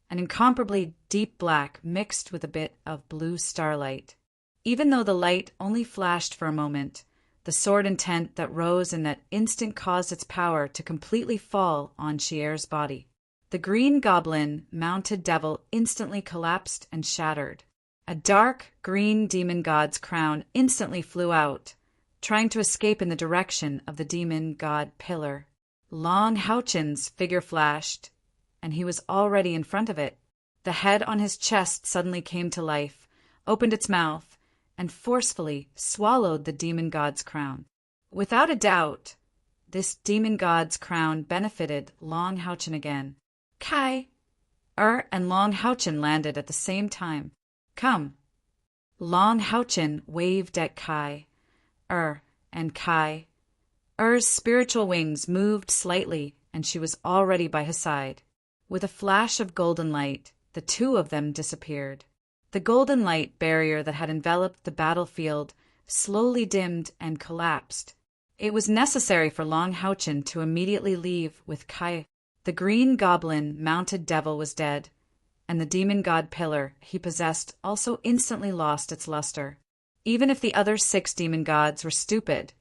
An incomparably deep black mixed with a bit of blue starlight. Even though the light only flashed for a moment, the sword intent that rose in that instant caused its power to completely fall on Shi-Er's body. The green goblin mounted devil instantly collapsed and shattered. A dark green demon god's crown instantly flew out, trying to escape in the direction of the demon god pillar. Long Hao-Chen's figure flashed, and he was already in front of it. The head on his chest suddenly came to life, opened its mouth, and forcefully swallowed the demon god's crown. Without a doubt, this demon god's crown benefited Long Hao-Chen again. Kai-Ur and Long Hao-Chen landed at the same time. Come. Long Hao-Chen waved at Kai-Ur, and Kai-Ur's spiritual wings moved slightly, and she was already by his side. With a flash of golden light, the 2 of them disappeared. The golden light barrier that had enveloped the battlefield slowly dimmed and collapsed. It was necessary for Long Hao-Chen to immediately leave with Kai. The green goblin mounted devil was dead, and the demon god pillar he possessed also instantly lost its luster. Even if the other 6 demon gods were stupid,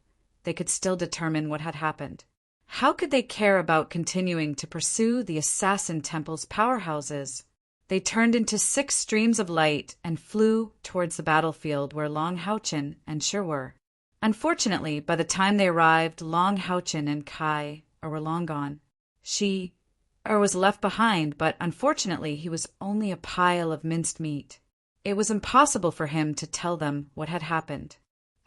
they could still determine what had happened. How could they care about continuing to pursue the assassin temple's powerhouses? They turned into 6 streams of light and flew towards the battlefield where Long Hao-Chen and Shi were. Unfortunately, by the time they arrived, Long Hao-Chen and Kai-Ur were long gone. Shi-Er was left behind, but unfortunately he was only a pile of minced meat. It was impossible for him to tell them what had happened.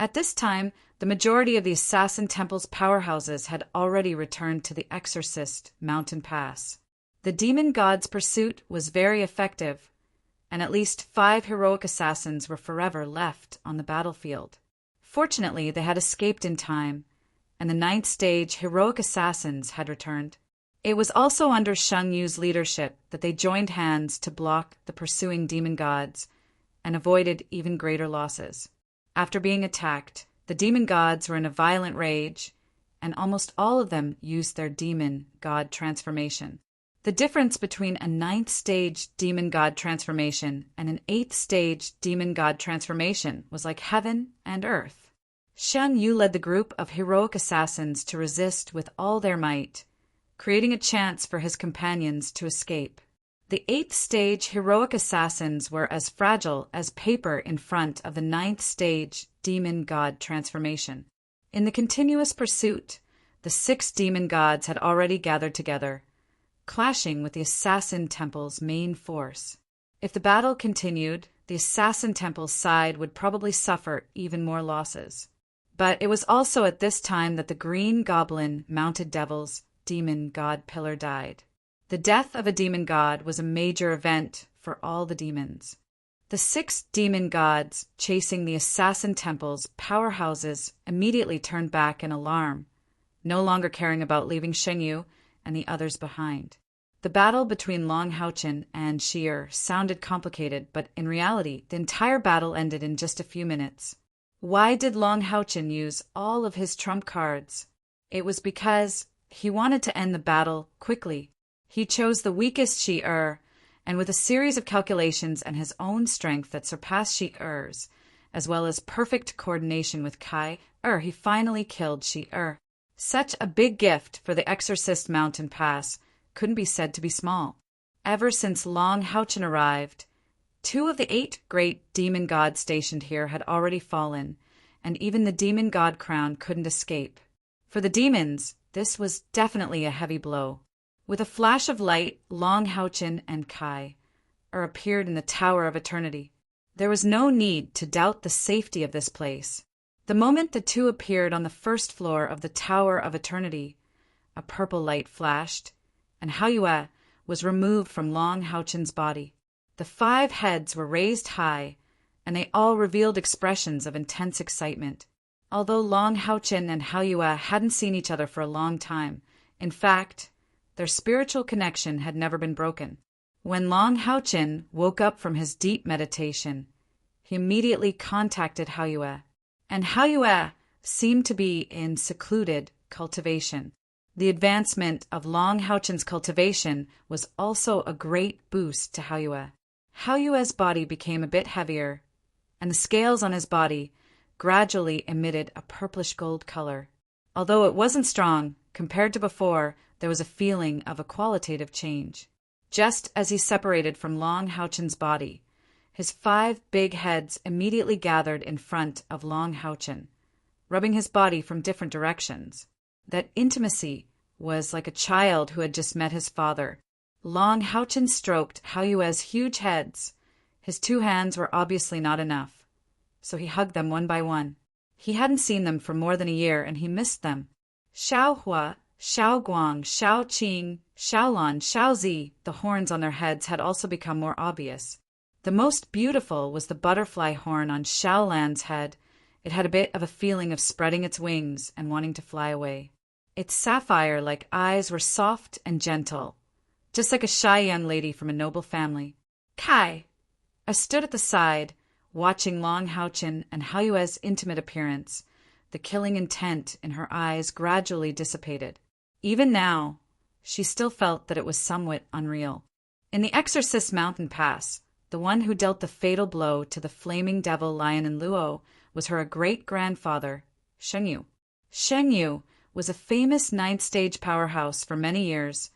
At this time, the majority of the Assassin Temple's powerhouses had already returned to the Exorcist Mountain Pass. The demon god's pursuit was very effective, and at least 5 heroic assassins were forever left on the battlefield. Fortunately, they had escaped in time, and the 9th stage heroic assassins had returned. It was also under Shang Yu's leadership that they joined hands to block the pursuing demon gods and avoided even greater losses. After being attacked, the demon gods were in a violent rage, and almost all of them used their demon god transformation. The difference between a 9th stage demon god transformation and an 8th stage demon god transformation was like heaven and earth. Shang Yu led the group of heroic assassins to resist with all their might, creating a chance for his companions to escape. The 8th stage heroic assassins were as fragile as paper in front of the 9th stage demon god transformation. In the continuous pursuit, the 6 demon gods had already gathered together, clashing with the Assassin Temple's main force. If the battle continued, the Assassin Temple's side would probably suffer even more losses. But it was also at this time that the Green Goblin Mounted Devil's demon god pillar died. The death of a demon god was a major event for all the demons. The 6 demon gods chasing the Assassin Temple's powerhouses immediately turned back in alarm, no longer caring about leaving Shang Yu and the others behind. The battle between Long Haochen and Shi sounded complicated, but in reality, the entire battle ended in just a few minutes. Why did Long Haochen use all of his trump cards? It was because he wanted to end the battle quickly. He chose the weakest Shi, and with a series of calculations and his own strength that surpassed Shi-Er's, as well as perfect coordination with Kai, he finally killed Shi-Er. Such a big gift for the Exorcist Mountain Pass couldn't be said to be small. Ever since Long Haochen arrived, 2 of the 8 great demon gods stationed here had already fallen, and even the demon god crown couldn't escape. For the demons, this was definitely a heavy blow. With a flash of light, Long Haochen and Kai appeared in the Tower of Eternity. There was no need to doubt the safety of this place. The moment the 2 appeared on the first floor of the Tower of Eternity, a purple light flashed, and Haoyue was removed from Long Haochen's body. The 5 heads were raised high, and they all revealed expressions of intense excitement. Although Long Haochen and Haoyue hadn't seen each other for a long time, in fact, their spiritual connection had never been broken. When Long Haochen woke up from his deep meditation, he immediately contacted Haoyue, and Haoyue seemed to be in secluded cultivation. The advancement of Long Haochen's cultivation was also a great boost to Haoyue. Haoyue's body became a bit heavier, and the scales on his body gradually emitted a purplish gold color. Although it wasn't strong, compared to before, there was a feeling of a qualitative change. Just as he separated from Long Haochen's body, his 5 big heads immediately gathered in front of Long Haochen, rubbing his body from different directions. That intimacy was like a child who had just met his father. Long Haochen stroked Haoyue's huge heads. His 2 hands were obviously not enough, so he hugged them one by one. He hadn't seen them for more than a year, and he missed them. Xiaohua, Xiaoguang, Xiaoqing, Xiaolan, Xiaozi, the horns on their heads had also become more obvious. The most beautiful was the butterfly horn on Xiaolan's head. It had a bit of a feeling of spreading its wings and wanting to fly away. Its sapphire-like eyes were soft and gentle, just like a shy young lady from a noble family. Kai! I stood at the side, watching Long Haochen and Haoyue's intimate appearance. The killing intent in her eyes gradually dissipated. Even now, she still felt that it was somewhat unreal. In the Exorcist Mountain Pass, the one who dealt the fatal blow to the flaming devil Lion and Luo was her great-grandfather, Shang Yu. Shang Yu was a famous 9th stage powerhouse for many years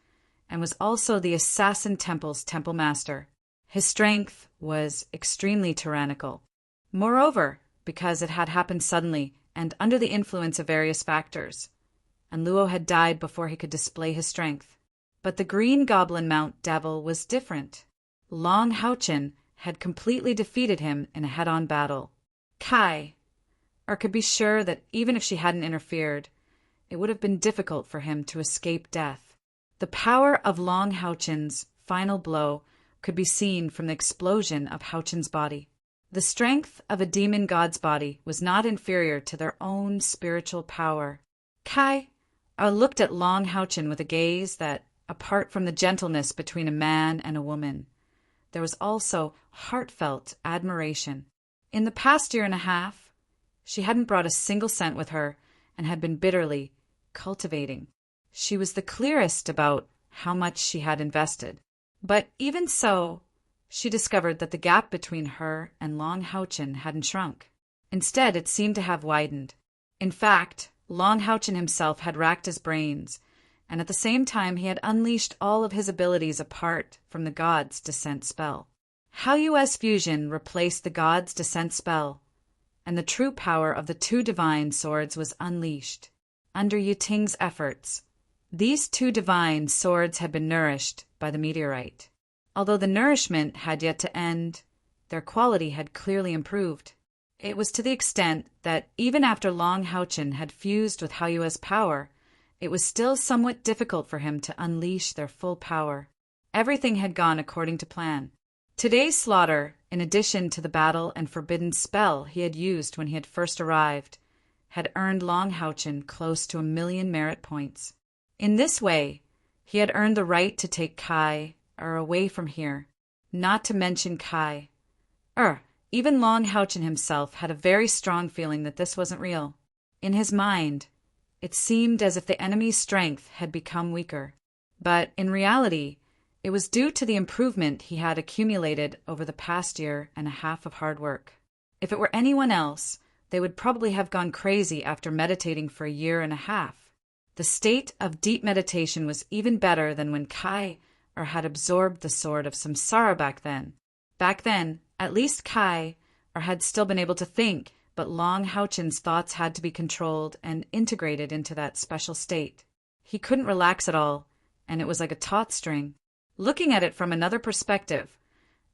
and was also the Assassin Temple's temple master. His strength was extremely tyrannical. Moreover, because it had happened suddenly and under the influence of various factors, and Luo had died before he could display his strength. But the Green Goblin Mount Devil was different. Long Haochen had completely defeated him in a head-on battle. Kai, could be sure that even if she hadn't interfered, it would have been difficult for him to escape death. The power of Long Haochen's final blow could be seen from the explosion of Haochen's body. The strength of a demon god's body was not inferior to their own spiritual power. Kai looked at Long Haochen with a gaze that apart from the gentleness between a man and a woman. There was also heartfelt admiration. In the past year and a half, she hadn't brought a single cent with her and had been bitterly cultivating. She was the clearest about how much she had invested. But even so, she discovered that the gap between her and Long Houchin hadn't shrunk. Instead, it seemed to have widened. In fact, Long Houchin himself had racked his brains, and at the same time he had unleashed all of his abilities apart from the God's descent spell. Haoyue's fusion replaced the God's descent spell, and the true power of the two divine swords was unleashed. Under Yiting's efforts, these two divine swords had been nourished by the meteorite. Although the nourishment had yet to end, their quality had clearly improved. It was to the extent that even after Long Houchin had fused with Haoyue's power, it was still somewhat difficult for him to unleash their full power. Everything had gone according to plan. Today's slaughter, in addition to the battle and forbidden spell he had used when he had first arrived, had earned Long Houchin close to 1,000,000 merit points. In this way, he had earned the right to take Kai away from here, not to mention Kai. Even Long Houchin himself had a very strong feeling that this wasn't real. In his mind, it seemed as if the enemy's strength had become weaker. But in reality, it was due to the improvement he had accumulated over the past year and a half of hard work. If it were anyone else, they would probably have gone crazy after meditating for a year and a half. The state of deep meditation was even better than when Kai had absorbed the sword of samsara back then. Back then, at least Kai had still been able to think, but Long Houchin's thoughts had to be controlled and integrated into that special state. He couldn't relax at all, and it was like a taut string. Looking at it from another perspective,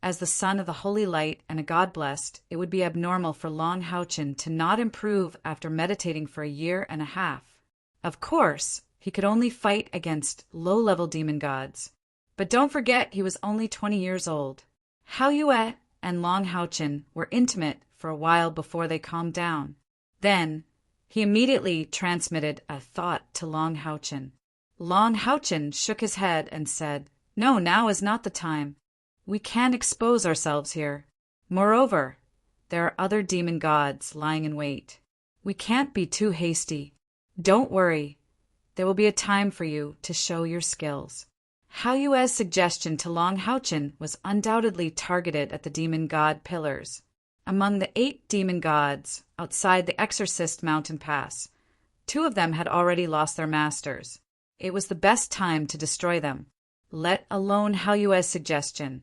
as the son of the holy light and a god blessed, it would be abnormal for Long Houchin to not improve after meditating for a year and a half. Of course, he could only fight against low-level demon gods. But don't forget he was only 20 years old. Haoyue and Long Houchin were intimate for a while before they calmed down. Then, he immediately transmitted a thought to Long Houchin. Long Houchin shook his head and said, "No, now is not the time. We can't expose ourselves here. Moreover, there are other demon gods lying in wait. We can't be too hasty. Don't worry. There will be a time for you to show your skills." Haoyue's suggestion to Long Houchin was undoubtedly targeted at the demon god pillars. Among the 8 demon gods outside the Exorcist mountain pass, 2 of them had already lost their masters. It was the best time to destroy them, let alone Haoyue's suggestion.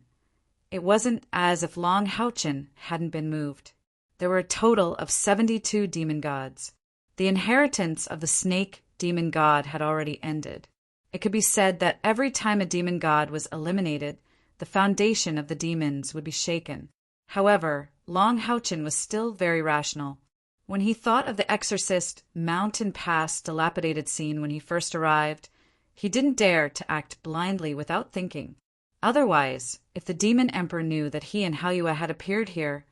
It wasn't as if Long Houchin hadn't been moved. There were a total of 72 demon gods. The inheritance of the snake demon god had already ended. It could be said that every time a demon god was eliminated, the foundation of the demons would be shaken. However, Long Houchin was still very rational. When he thought of the Exorcist mountain pass dilapidated scene when he first arrived, he didn't dare to act blindly without thinking. Otherwise, if the demon emperor knew that he and Haoyue had appeared here,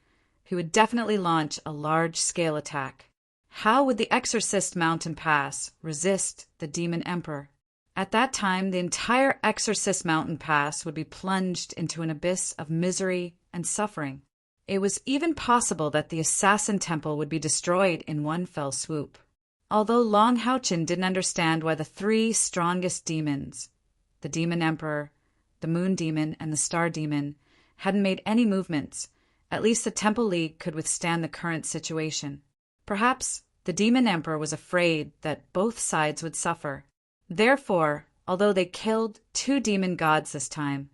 he would definitely launch a large-scale attack. How would the Exorcist mountain pass resist the demon emperor? At that time, the entire Exorcist mountain pass would be plunged into an abyss of misery and suffering. It was even possible that the assassin temple would be destroyed in one fell swoop. Although Long Houchin didn't understand why the 3 strongest demons, the demon emperor, the moon demon, and the star demon, hadn't made any movements, at least the Temple League could withstand the current situation. Perhaps the demon emperor was afraid that both sides would suffer. Therefore, although they killed 2 demon gods this time,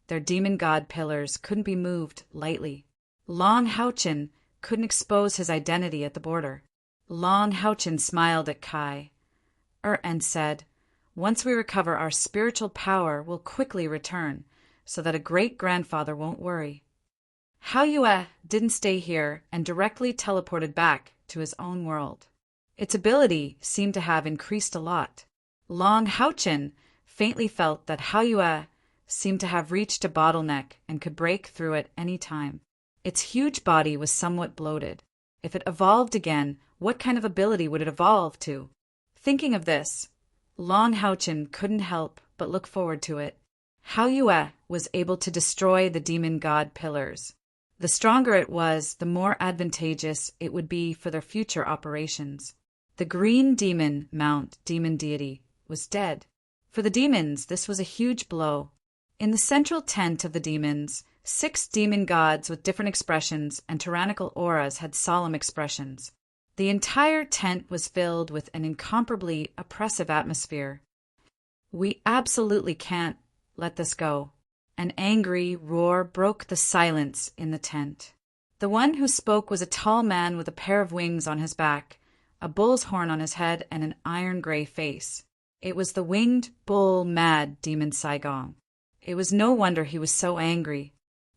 their demon god pillars couldn't be moved lightly. Long Houchin couldn't expose his identity at the border. Long Houchin smiled at Kai and said, "Once we recover our spiritual power, we'll quickly return, so that a great-grandfather won't worry." Haoyue didn't stay here and directly teleported back to his own world. Its ability seemed to have increased a lot. Long Houchin faintly felt that Haoyue seemed to have reached a bottleneck and could break through at any time. Its huge body was somewhat bloated. If it evolved again, what kind of ability would it evolve to? Thinking of this, Long Houchin couldn't help but look forward to it. How Yue was able to destroy the demon god pillars. The stronger it was, the more advantageous it would be for their future operations. The green demon mount, demon deity, was dead. For the demons, this was a huge blow. In the central tent of the demons, 6 demon gods with different expressions and tyrannical auras had solemn expressions. The entire tent was filled with an incomparably oppressive atmosphere. "We absolutely can't let this go." An angry roar broke the silence in the tent. The one who spoke was a tall man with a pair of wings on his back, a bull's horn on his head, and an iron-gray face. It was the winged bull mad demon Saigong. It was no wonder he was so angry.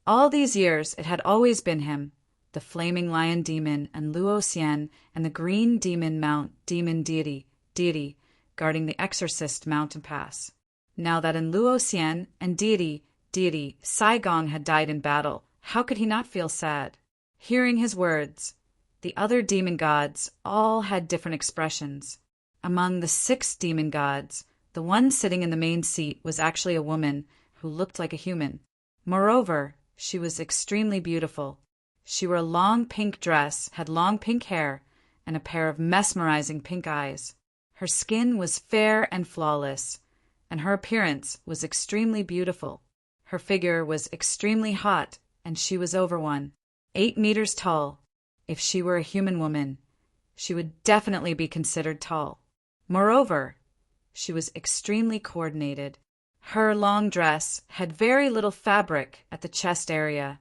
All these years it had always been him, the flaming lion demon, and Luo Xian, and the green demon mount, demon deity, guarding the exorcist mountain pass. Now that in Luo Xian and deity, Saigong had died in battle, how could he not feel sad? Hearing his words, the other demon gods all had different expressions. Among the 6 demon gods, the one sitting in the main seat was actually a woman who looked like a human. Moreover, she was extremely beautiful. She wore a long pink dress, had long pink hair, and a pair of mesmerizing pink eyes. Her skin was fair and flawless, and her appearance was extremely beautiful. Her figure was extremely hot, and she was over 8 meters tall. If she were a human woman, she would definitely be considered tall. Moreover, she was extremely coordinated. Her long dress had very little fabric at the chest area,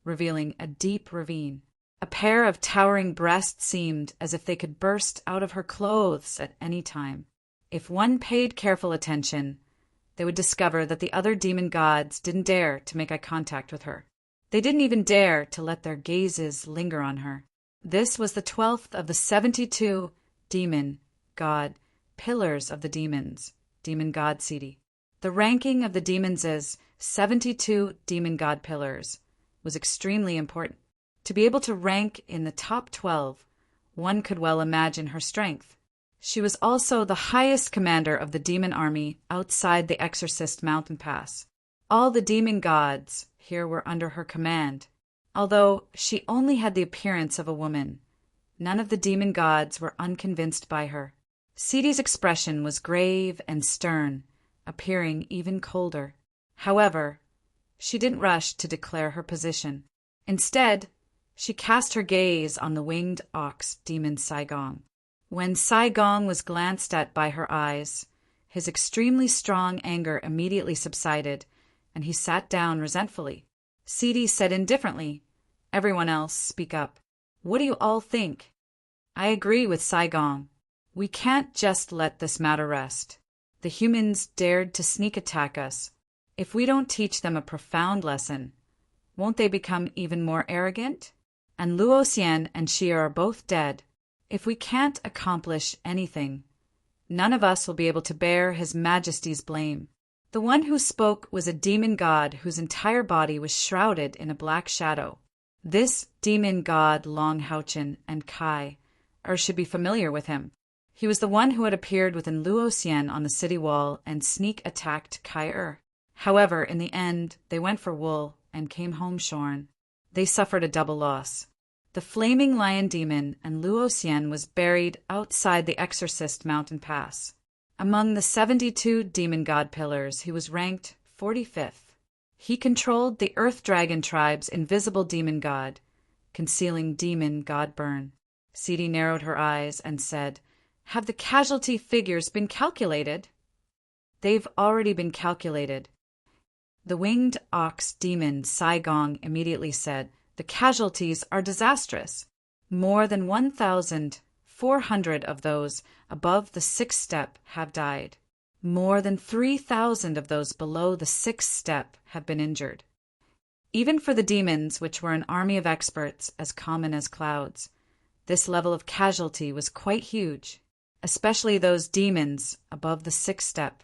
revealing a deep ravine. A pair of towering breasts seemed as if they could burst out of her clothes at any time. If one paid careful attention, they would discover that the other demon gods didn't dare to make eye contact with her. They didn't even dare to let their gazes linger on her. This was the 12th of the 72 demon god pillars of the demons, demon god city. The ranking of the demons' 72 demon god pillars was extremely important. To be able to rank in the top 12, one could well imagine her strength. She was also the highest commander of the demon army outside the Exorcist mountain pass. All the demon gods here were under her command. Although she only had the appearance of a woman, none of the demon gods were unconvinced by her. Sidi's expression was grave and stern, appearing even colder. However, she didn't rush to declare her position. Instead, she cast her gaze on the winged ox demon Saigong. When Saigong was glanced at by her eyes, his extremely strong anger immediately subsided, and he sat down resentfully. Sidi said indifferently, "Everyone else, speak up. What do you all think?" "I agree with Saigong. We can't just let this matter rest. The humans dared to sneak attack us. If we don't teach them a profound lesson, won't they become even more arrogant? And Luo Xian and Xia are both dead. If we can't accomplish anything, none of us will be able to bear His Majesty's blame." The one who spoke was a demon god whose entire body was shrouded in a black shadow. This demon god Long Haochen and Kai should be familiar with him. He was the one who had appeared within Luo Xian on the city wall and sneak attacked Kai. However, in the end, they went for wool and came home shorn. They suffered a double loss. The flaming lion demon and Luo Xian was buried outside the Exorcist mountain pass. Among the 72 demon god pillars, he was ranked 45th. He controlled the Earth Dragon tribe's invisible demon god, concealing demon god burn. Sidi narrowed her eyes and said, "Have the casualty figures been calculated?" "They've already been calculated." The winged ox demon Saigong immediately said, "The casualties are disastrous. More than 1,400 of those above the 6th step have died. More than 3,000 of those below the 6th step have been injured." Even for the demons, which were an army of experts as common as clouds, this level of casualty was quite huge, especially those demons above the 6th step.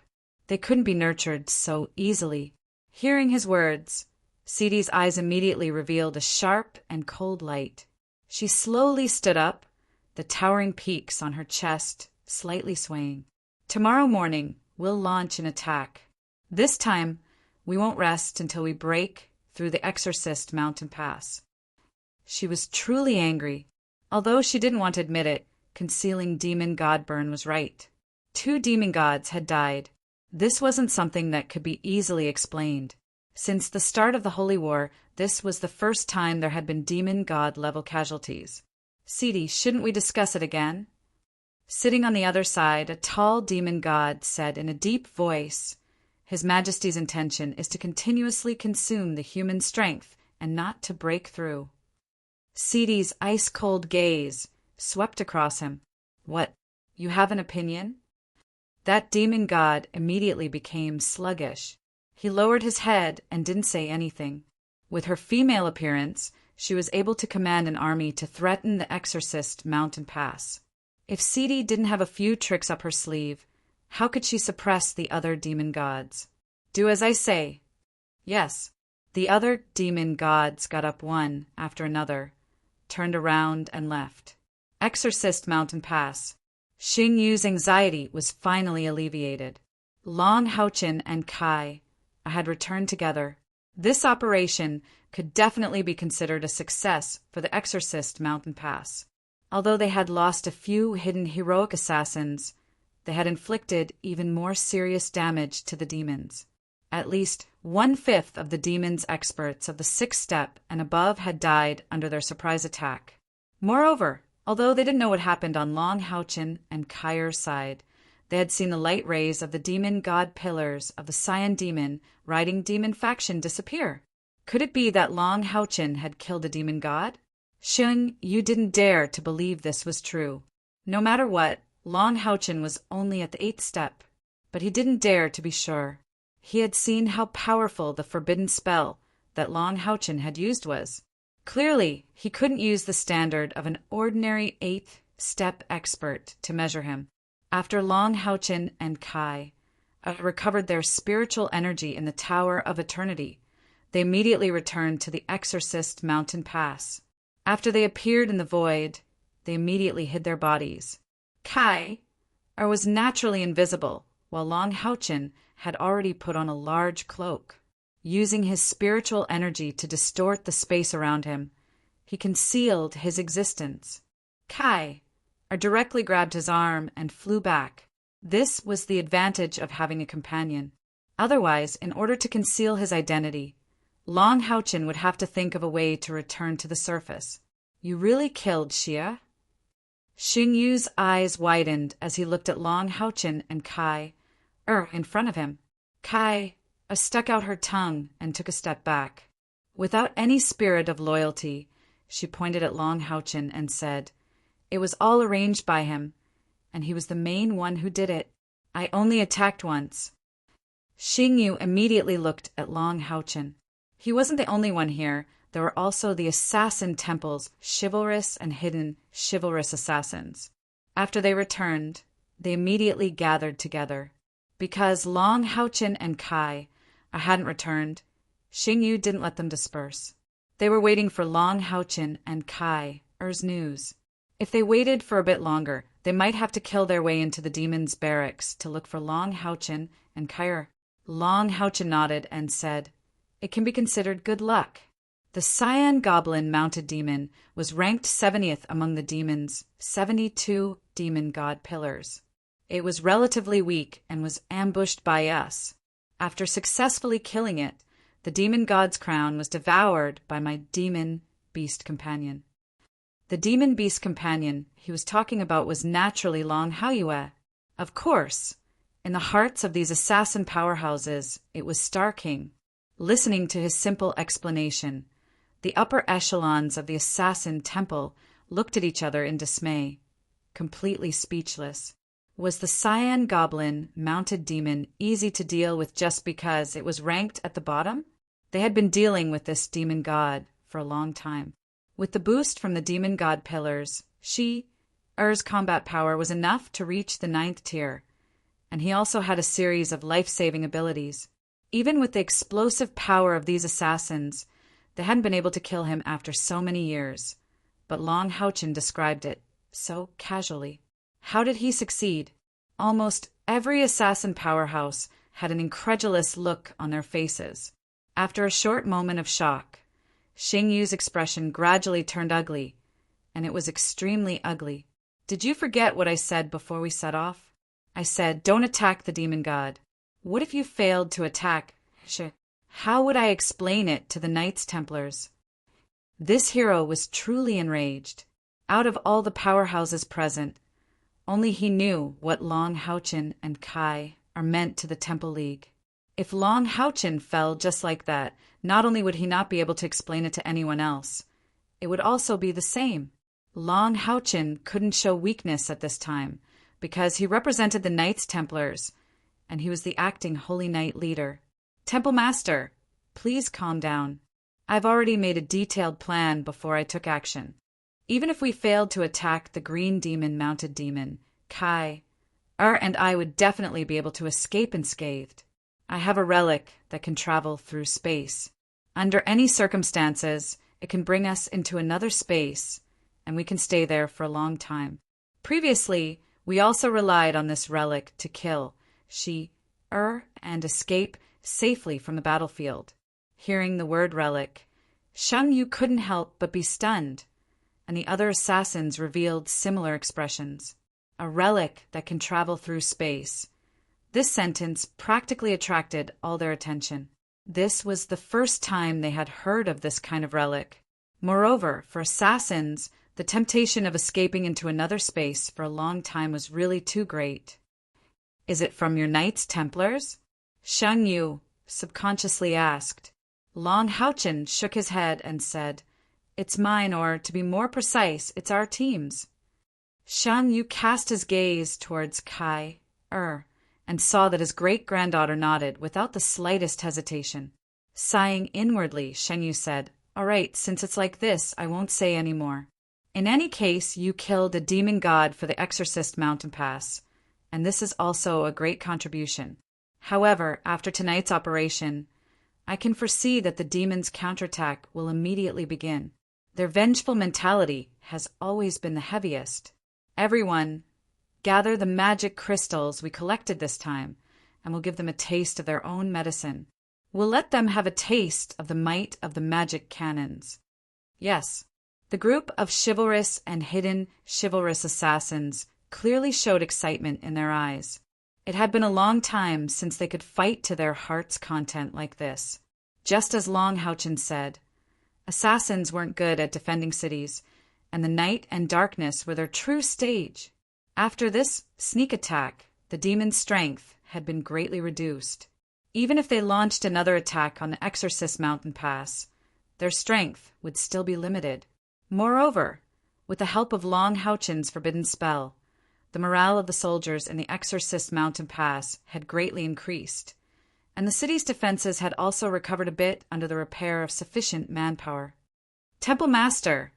They couldn't be nurtured so easily. Hearing his words, Sidi's eyes immediately revealed a sharp and cold light. She slowly stood up, the towering peaks on her chest slightly swaying. "Tomorrow morning, we'll launch an attack. This time, we won't rest until we break through the Exorcist mountain pass. She was truly angry. Although she didn't want to admit it, concealing demon god Byrne was right. 2 demon gods had died. This wasn't something that could be easily explained. Since the start of the Holy War, this was the first time there had been demon god-level casualties. Sidi, shouldn't we discuss it again? Sitting on the other side, a tall demon god said in a deep voice, His Majesty's intention is to continuously consume the human strength and not to break through. Sidi's ice-cold gaze swept across him. What, you have an opinion? That demon god immediately became sluggish. He lowered his head and didn't say anything. With her female appearance, she was able to command an army to threaten the Exorcist mountain pass. If Sidi didn't have a few tricks up her sleeve, how could she suppress the other demon gods? Do as I say. Yes. The other demon gods got up one after another, turned around and left. Exorcist mountain pass. Xing Yu's anxiety was finally alleviated. Long Haochen and Kai had returned together. This operation could definitely be considered a success for the Exorcist mountain pass. Although they had lost a few hidden heroic assassins, they had inflicted even more serious damage to the demons. At least 1/5 of the demons' experts of the 6th step and above had died under their surprise attack. Moreover, although they didn't know what happened on Long Haochen and Kair's side, they had seen the light rays of the demon god pillars of the Cyan demon riding demon faction disappear. Could it be that Long Haochen had killed a demon god? Xing Yu didn't dare to believe this was true. No matter what, Long Haochen was only at the 8th step, but he didn't dare to be sure. He had seen how powerful the forbidden spell that Long Haochen had used was. Clearly, he couldn't use the standard of an ordinary 8th step expert to measure him. After Long Haochen and Kai recovered their spiritual energy in the Tower of Eternity, they immediately returned to the Exorcist mountain pass. After they appeared in the void, they immediately hid their bodies. Kai was naturally invisible, while Long Haochen had already put on a large cloak. Using his spiritual energy to distort the space around him, he concealed his existence. Kai directly grabbed his arm and flew back. This was the advantage of having a companion. Otherwise, in order to conceal his identity, Long Haochen would have to think of a way to return to the surface. You really killed Xia? Xing Yu's eyes widened as he looked at Long Haochen and Kai in front of him. Kai stuck out her tongue and took a step back. Without any spirit of loyalty, she pointed at Long Haochen and said, It was all arranged by him, and he was the main one who did it. I only attacked once. Xing Yu immediately looked at Long Haochen. He wasn't the only one here. There were also the Assassin Temple's chivalrous and hidden chivalrous assassins. After they returned, they immediately gathered together. Because Long Haochen and Kai hadn't returned, Xing Yu didn't let them disperse. They were waiting for Long Haochen and Kai's news. If they waited for a bit longer, they might have to kill their way into the demon's barracks to look for Long Haochen and Kai. Long Haochen nodded and said, It can be considered good luck. The Cyan Goblin mounted demon was ranked 70th among the demon's 72 demon god pillars. It was relatively weak and was ambushed by us. After successfully killing it, the demon god's crown was devoured by my demon beast companion. The demon beast companion he was talking about was naturally Long Haoyue. Of course, in the hearts of these assassin powerhouses, it was Star King. Listening to his simple explanation, the upper echelons of the Assassin Temple looked at each other in dismay, completely speechless. Was the Cyan Goblin mounted demon easy to deal with just because it was ranked at the bottom? They had been dealing with this demon god for a long time. With the boost from the demon god pillars, Er's combat power was enough to reach the 9th tier, and he also had a series of life-saving abilities. Even with the explosive power of these assassins, they hadn't been able to kill him after so many years, but Long Haochen described it so casually. How did he succeed? Almost every assassin powerhouse had an incredulous look on their faces. After a short moment of shock, Xing Yu's expression gradually turned ugly, and it was extremely ugly. "Did you forget what I said before we set off? I said, don't attack the demon god. What if you failed to attack? How would I explain it to the Knights Templars?" This hero was truly enraged. Out of all the powerhouses present, only he knew what Long Houchin and Kai are meant to the Temple League. If Long Houchin fell just like that, not only would he not be able to explain it to anyone else, it would also be the same. Long Houchin couldn't show weakness at this time, because he represented the Knights Templars, and he was the acting Holy Knight leader. "Temple Master, please calm down. I've already made a detailed plan before I took action. Even if we failed to attack the green demon-mounted demon, Kai, and I would definitely be able to escape unscathed. I have a relic that can travel through space. Under any circumstances, it can bring us into another space, and we can stay there for a long time. Previously, we also relied on this relic to kill and escape safely from the battlefield." Hearing the word relic, Shang Yu couldn't help but be stunned, and the other assassins revealed similar expressions. A relic that can travel through space. This sentence practically attracted all their attention. This was the first time they had heard of this kind of relic. Moreover, for assassins, the temptation of escaping into another space for a long time was really too great. "Is it from your Knights Templars?" Shang Yu subconsciously asked. Long Houchin shook his head and said, "It's mine, or, to be more precise, it's our team's." Shang Yu cast his gaze towards Kai, and saw that his great-granddaughter nodded without the slightest hesitation. Sighing inwardly, Shang Yu said, "All right, since it's like this, I won't say any more. In any case, you killed a demon god for the Exorcist Mountain Pass, and this is also a great contribution. However, after tonight's operation, I can foresee that the demons' counterattack will immediately begin. Their vengeful mentality has always been the heaviest. Everyone, gather the magic crystals we collected this time, and we'll give them a taste of their own medicine. We'll let them have a taste of the might of the magic cannons." Yes, the group of chivalrous and hidden chivalrous assassins clearly showed excitement in their eyes. It had been a long time since they could fight to their heart's content like this. Just as Long Houchin said, assassins weren't good at defending cities, and the night and darkness were their true stage. After this sneak attack, the demon's strength had been greatly reduced. Even if they launched another attack on the Exorcist Mountain Pass, their strength would still be limited. Moreover, with the help of Long Houchin's forbidden spell, the morale of the soldiers in the Exorcist Mountain Pass had greatly increased, and the city's defenses had also recovered a bit under the repair of sufficient manpower. "Temple Master,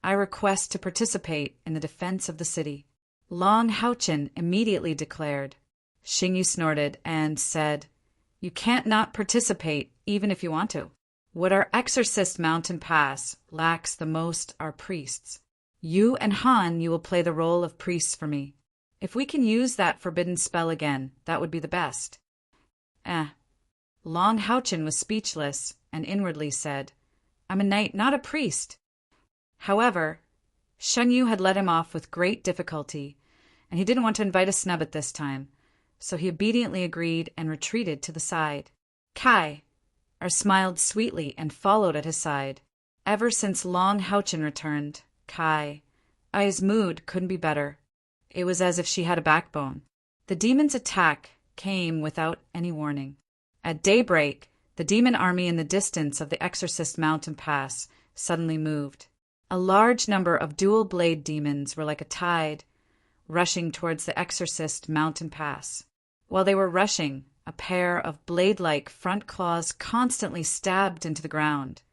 I request to participate in the defense of the city," Long Houchin immediately declared. Xing Yu snorted and said, "You can't not participate even if you want to. What our Exorcist Mountain Pass lacks the most are priests. You and Han, you will play the role of priests for me. If we can use that forbidden spell again, that would be the best." Long Houchin was speechless and inwardly said, "I'm a knight, not a priest." However, Shang Yu had let him off with great difficulty, and he didn't want to invite a snub at this time, so he obediently agreed and retreated to the side. Kai smiled sweetly and followed at his side. Ever since Long Houchin returned, Kai's mood couldn't be better. It was as if she had a backbone. The demon's attack came without any warning. At daybreak, the demon army in the distance of the Exorcist Mountain Pass suddenly moved. A large number of dual-blade demons were like a tide, rushing towards the Exorcist Mountain Pass. While they were rushing, a pair of blade-like front claws constantly stabbed into the ground,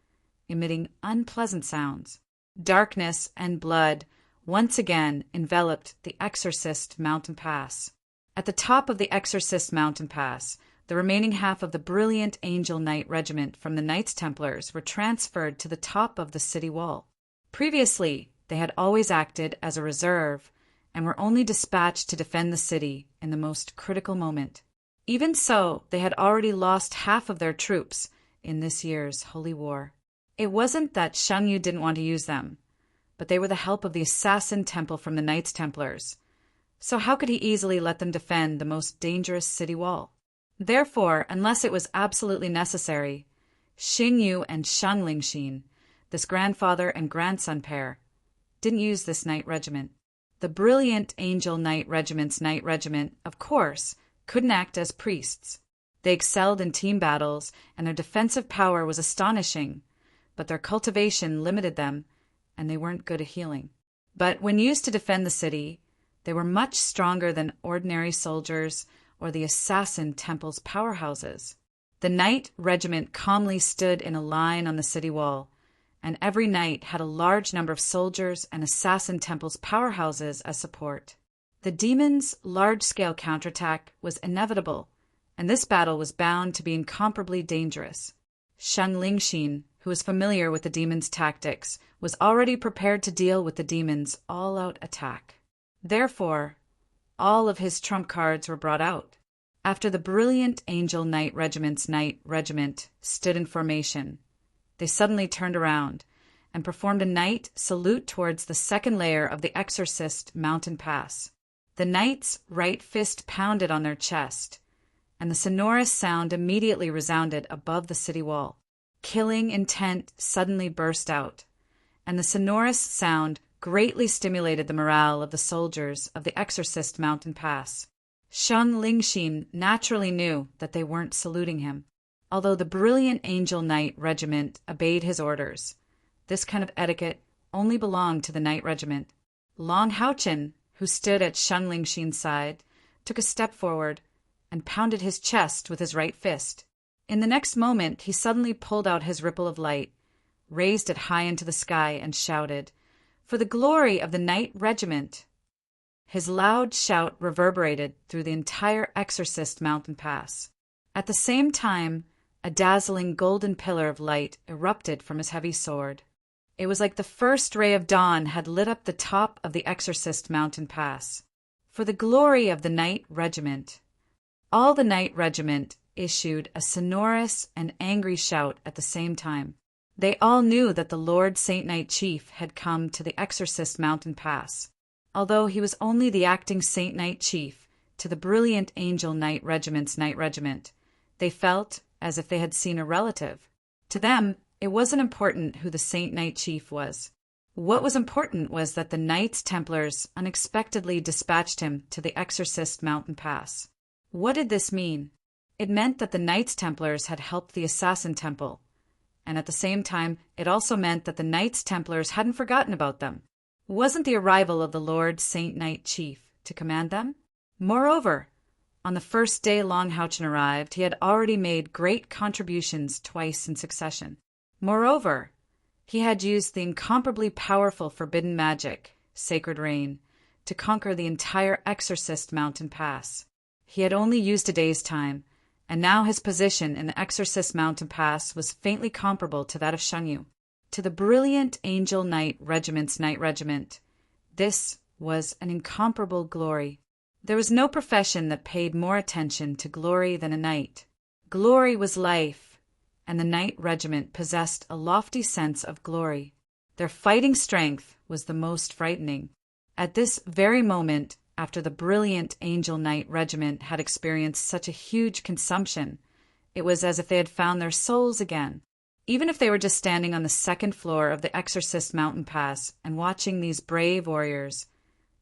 emitting unpleasant sounds. Darkness and blood once again enveloped the Exorcist Mountain Pass. At the top of the Exorcist Mountain Pass, the remaining half of the brilliant Angel Knight Regiment from the Knights Templars were transferred to the top of the city wall. Previously, they had always acted as a reserve and were only dispatched to defend the city in the most critical moment. Even so, they had already lost half of their troops in this year's holy war. It wasn't that Shang Yu didn't want to use them, but they were the help of the assassin temple from the Knights Templars. So how could he easily let them defend the most dangerous city wall? Therefore, unless it was absolutely necessary, Xing Yu and Shang Lingxin, this grandfather and grandson pair, didn't use this knight regiment. The brilliant Angel Knight Regiment's knight regiment, of course, couldn't act as priests. They excelled in team battles, and their defensive power was astonishing, but their cultivation limited them, and they weren't good at healing. But when used to defend the city, they were much stronger than ordinary soldiers or the assassin temple's powerhouses. The knight regiment calmly stood in a line on the city wall, and every knight had a large number of soldiers and assassin temple's powerhouses as support. The demons' large-scale counterattack was inevitable, and this battle was bound to be incomparably dangerous. Shang Lingxin, who was familiar with the demons' tactics, was already prepared to deal with the demons' all-out attack. Therefore, all of his trump cards were brought out. After the brilliant Angel Knight Regiment's knight regiment stood in formation, they suddenly turned around and performed a knight salute towards the second layer of the Exorcist mountain pass. The knight's right fist pounded on their chest, and the sonorous sound immediately resounded above the city wall. Killing intent suddenly burst out, and the sonorous sound greatly stimulated the morale of the soldiers of the Exorcist mountain pass. Shang Lingxin naturally knew that they weren't saluting him. Although the brilliant Angel Knight Regiment obeyed his orders, this kind of etiquette only belonged to the Knight Regiment. Long Haochen, who stood at Shang Lingxin's side, took a step forward and pounded his chest with his right fist. In the next moment, he suddenly pulled out his ripple of light, raised it high into the sky, and shouted, "For the glory of the Knight Regiment!" His loud shout reverberated through the entire Exorcist mountain pass. At the same time, a dazzling golden pillar of light erupted from his heavy sword. It was like the first ray of dawn had lit up the top of the Exorcist mountain pass. For the glory of the Knight Regiment! All the Knight Regiment issued a sonorous and angry shout at the same time. They all knew that the Lord Saint Knight Chief had come to the Exorcist mountain pass. Although he was only the acting Saint Knight Chief to the brilliant Angel Knight Regiment's Knight Regiment, they felt as if they had seen a relative. To them, it wasn't important who the Saint Knight Chief was. What was important was that the Knights Templars unexpectedly dispatched him to the Exorcist mountain pass. What did this mean? It meant that the Knights Templars had helped the Assassin Temple, and at the same time, it also meant that the Knights Templars hadn't forgotten about them. Wasn't the arrival of the Lord Saint Knight Chief to command them? Moreover, on the first day Long Haochen arrived, he had already made great contributions twice in succession. Moreover, he had used the incomparably powerful forbidden magic, Sacred Rain, to conquer the entire Exorcist mountain pass. He had only used a day's time, and now his position in the Exorcist mountain pass was faintly comparable to that of Shang Yu. To the brilliant Angel Knight Regiment's Knight Regiment, this was an incomparable glory. There was no profession that paid more attention to glory than a knight. Glory was life, and the Knight Regiment possessed a lofty sense of glory. Their fighting strength was the most frightening. At this very moment, after the brilliant Angel Knight Regiment had experienced such a huge consumption, it was as if they had found their souls again. Even if they were just standing on the second floor of the Exorcist mountain pass and watching these brave warriors,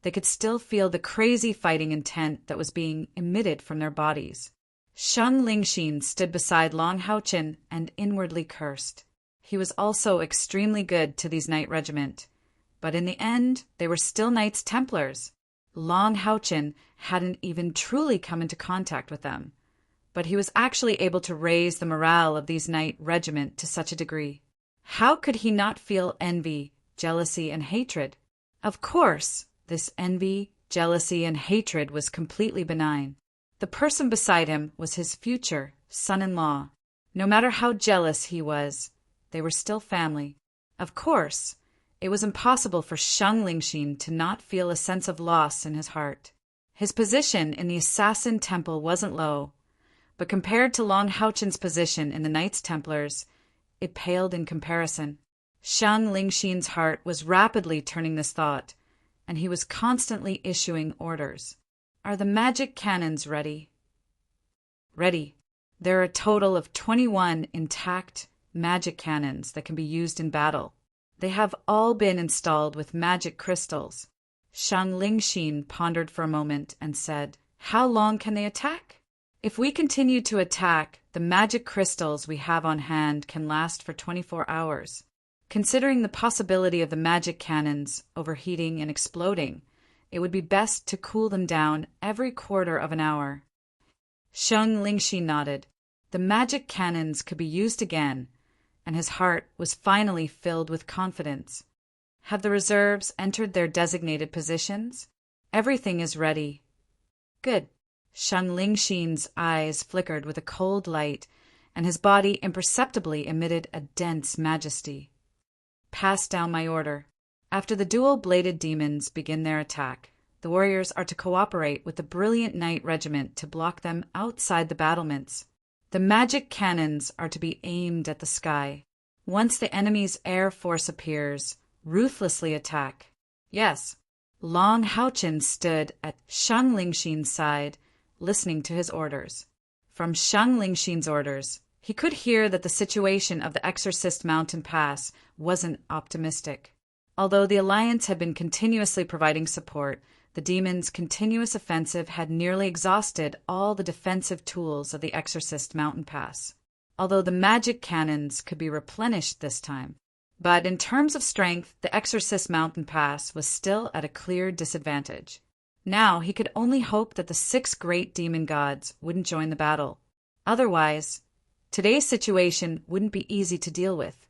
they could still feel the crazy fighting intent that was being emitted from their bodies. Shang Lingxin stood beside Long Haochen and inwardly cursed. He was also extremely good to these Knight Regiment, but in the end they were still Knights Templars. Long Haochen hadn't even truly come into contact with them, but he was actually able to raise the morale of these Knight Regiment to such a degree. How could he not feel envy, jealousy, and hatred? Of course, this envy, jealousy, and hatred was completely benign. The person beside him was his future son-in-law. No matter how jealous he was, they were still family. Of course, it was impossible for Shang Lingxin to not feel a sense of loss in his heart. His position in the Assassin Temple wasn't low, but compared to Long Houchen's position in the Knights Templars, it paled in comparison. Shang Lingxin's heart was rapidly turning this thought, and he was constantly issuing orders. Are the magic cannons ready? Ready. There are a total of 21 intact magic cannons that can be used in battle. They have all been installed with magic crystals. Shang Lingxin pondered for a moment and said, "How long can they attack?" "If we continue to attack, the magic crystals we have on hand can last for 24 hours. Considering the possibility of the magic cannons overheating and exploding, it would be best to cool them down every quarter of an hour." Shang Lingxin nodded. The magic cannons could be used again, and his heart was finally filled with confidence. Have the reserves entered their designated positions? Everything is ready. Good. Shang Lingxin's eyes flickered with a cold light, and his body imperceptibly emitted a dense majesty. Pass down my order. After the dual-bladed demons begin their attack, the warriors are to cooperate with the brilliant knight regiment to block them outside the battlements. The magic cannons are to be aimed at the sky. Once the enemy's air force appears, ruthlessly attack. Yes. Long Houchen stood at Shang Lingxin's side, listening to his orders. From Shang Lingxin's orders, he could hear that the situation of the Exorcist Mountain Pass wasn't optimistic. Although the Alliance had been continuously providing support, the demons' continuous offensive had nearly exhausted all the defensive tools of the Exorcist Mountain Pass. Although the magic cannons could be replenished this time. But in terms of strength, the Exorcist Mountain Pass was still at a clear disadvantage. Now he could only hope that the 6 great demon gods wouldn't join the battle. Otherwise, today's situation wouldn't be easy to deal with.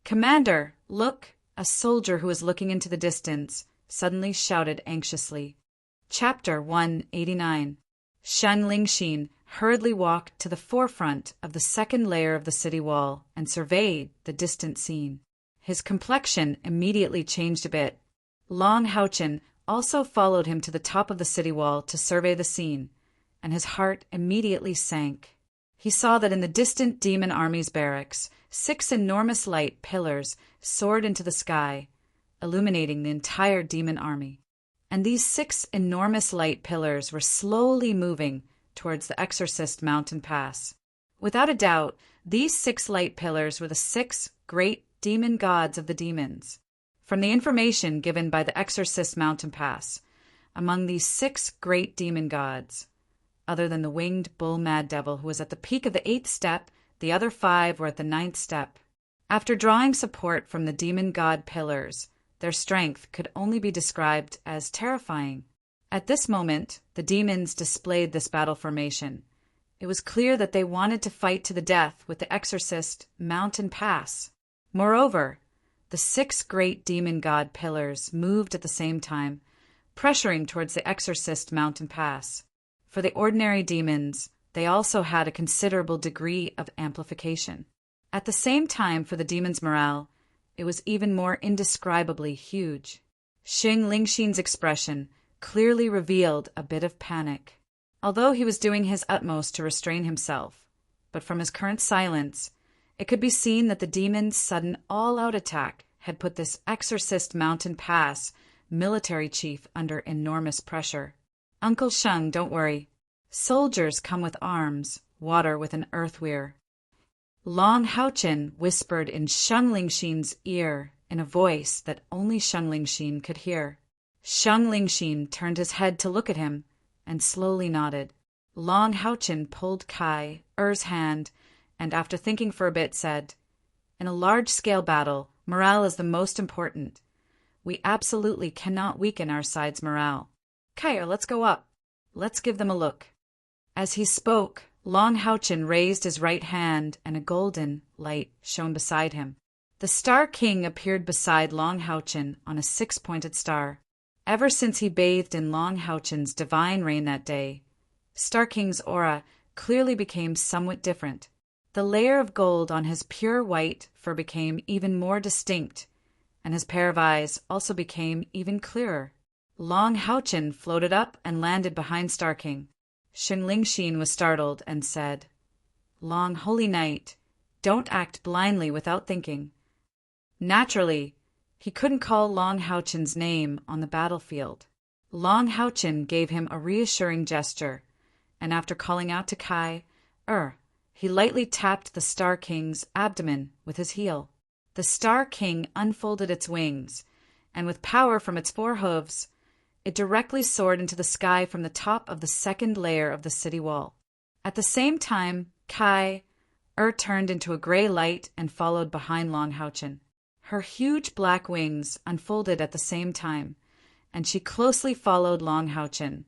"Commander, look!" A soldier who was looking into the distance suddenly shouted anxiously. Chapter 189. Shang Lingxin hurriedly walked to the forefront of the second layer of the city wall and surveyed the distant scene. His complexion immediately changed a bit. Long Houchen also followed him to the top of the city wall to survey the scene, and his heart immediately sank. He saw that in the distant demon army's barracks, 6 enormous light pillars soared into the sky, illuminating the entire demon army. And these 6 enormous light pillars were slowly moving towards the Exorcist Mountain Pass. Without a doubt, these 6 light pillars were the 6 great demon gods of the demons. From the information given by the Exorcist Mountain Pass, among these 6 great demon gods, other than the winged bull mad devil who was at the peak of the 8th step, the other 5 were at the 9th step. After drawing support from the demon god pillars, their strength could only be described as terrifying. At this moment, the demons displayed this battle formation. It was clear that they wanted to fight to the death with the Exorcist Mountain Pass. Moreover, the 6 great demon god pillars moved at the same time, pressuring towards the Exorcist Mountain Pass. For the ordinary demons, they also had a considerable degree of amplification. At the same time, for the demons' morale, it was even more indescribably huge. Shang Lingxin's expression clearly revealed a bit of panic, although he was doing his utmost to restrain himself. But from his current silence, it could be seen that the demons' sudden all-out attack had put this Exorcist Mountain Pass military chief under enormous pressure. "Uncle Shang, don't worry. Soldiers come with arms, water with an earthweir." Long Houchen whispered in Shang Lingxin's ear in a voice that only Shang Lingxin could hear. Shang Lingxin turned his head to look at him and slowly nodded. Long Houchen pulled Kai Er's hand and, after thinking for a bit, said, "In a large-scale battle, morale is the most important. We absolutely cannot weaken our side's morale. Kai, let's go up. Let's give them a look." As he spoke, Long Houchen raised his right hand and a golden light shone beside him. The Star King appeared beside Long Houchen on a 6-pointed star. Ever since he bathed in Long Houchen's divine rain that day, Star King's aura clearly became somewhat different. The layer of gold on his pure white fur became even more distinct, and his pair of eyes also became even clearer. Long Houchen floated up and landed behind Star King. Shin was startled and said, "Long holy night, don't act blindly without thinking." Naturally, he couldn't call Long Houchen's name on the battlefield. Long Houchen gave him a reassuring gesture, and after calling out to Kai, he lightly tapped the Star King's abdomen with his heel. The Star King unfolded its wings, and with power from its 4 hooves, it directly soared into the sky from the top of the second layer of the city wall. At the same time, Kai turned into a gray light and followed behind Long Houchen. Her huge black wings unfolded at the same time, and she closely followed Long Houchen,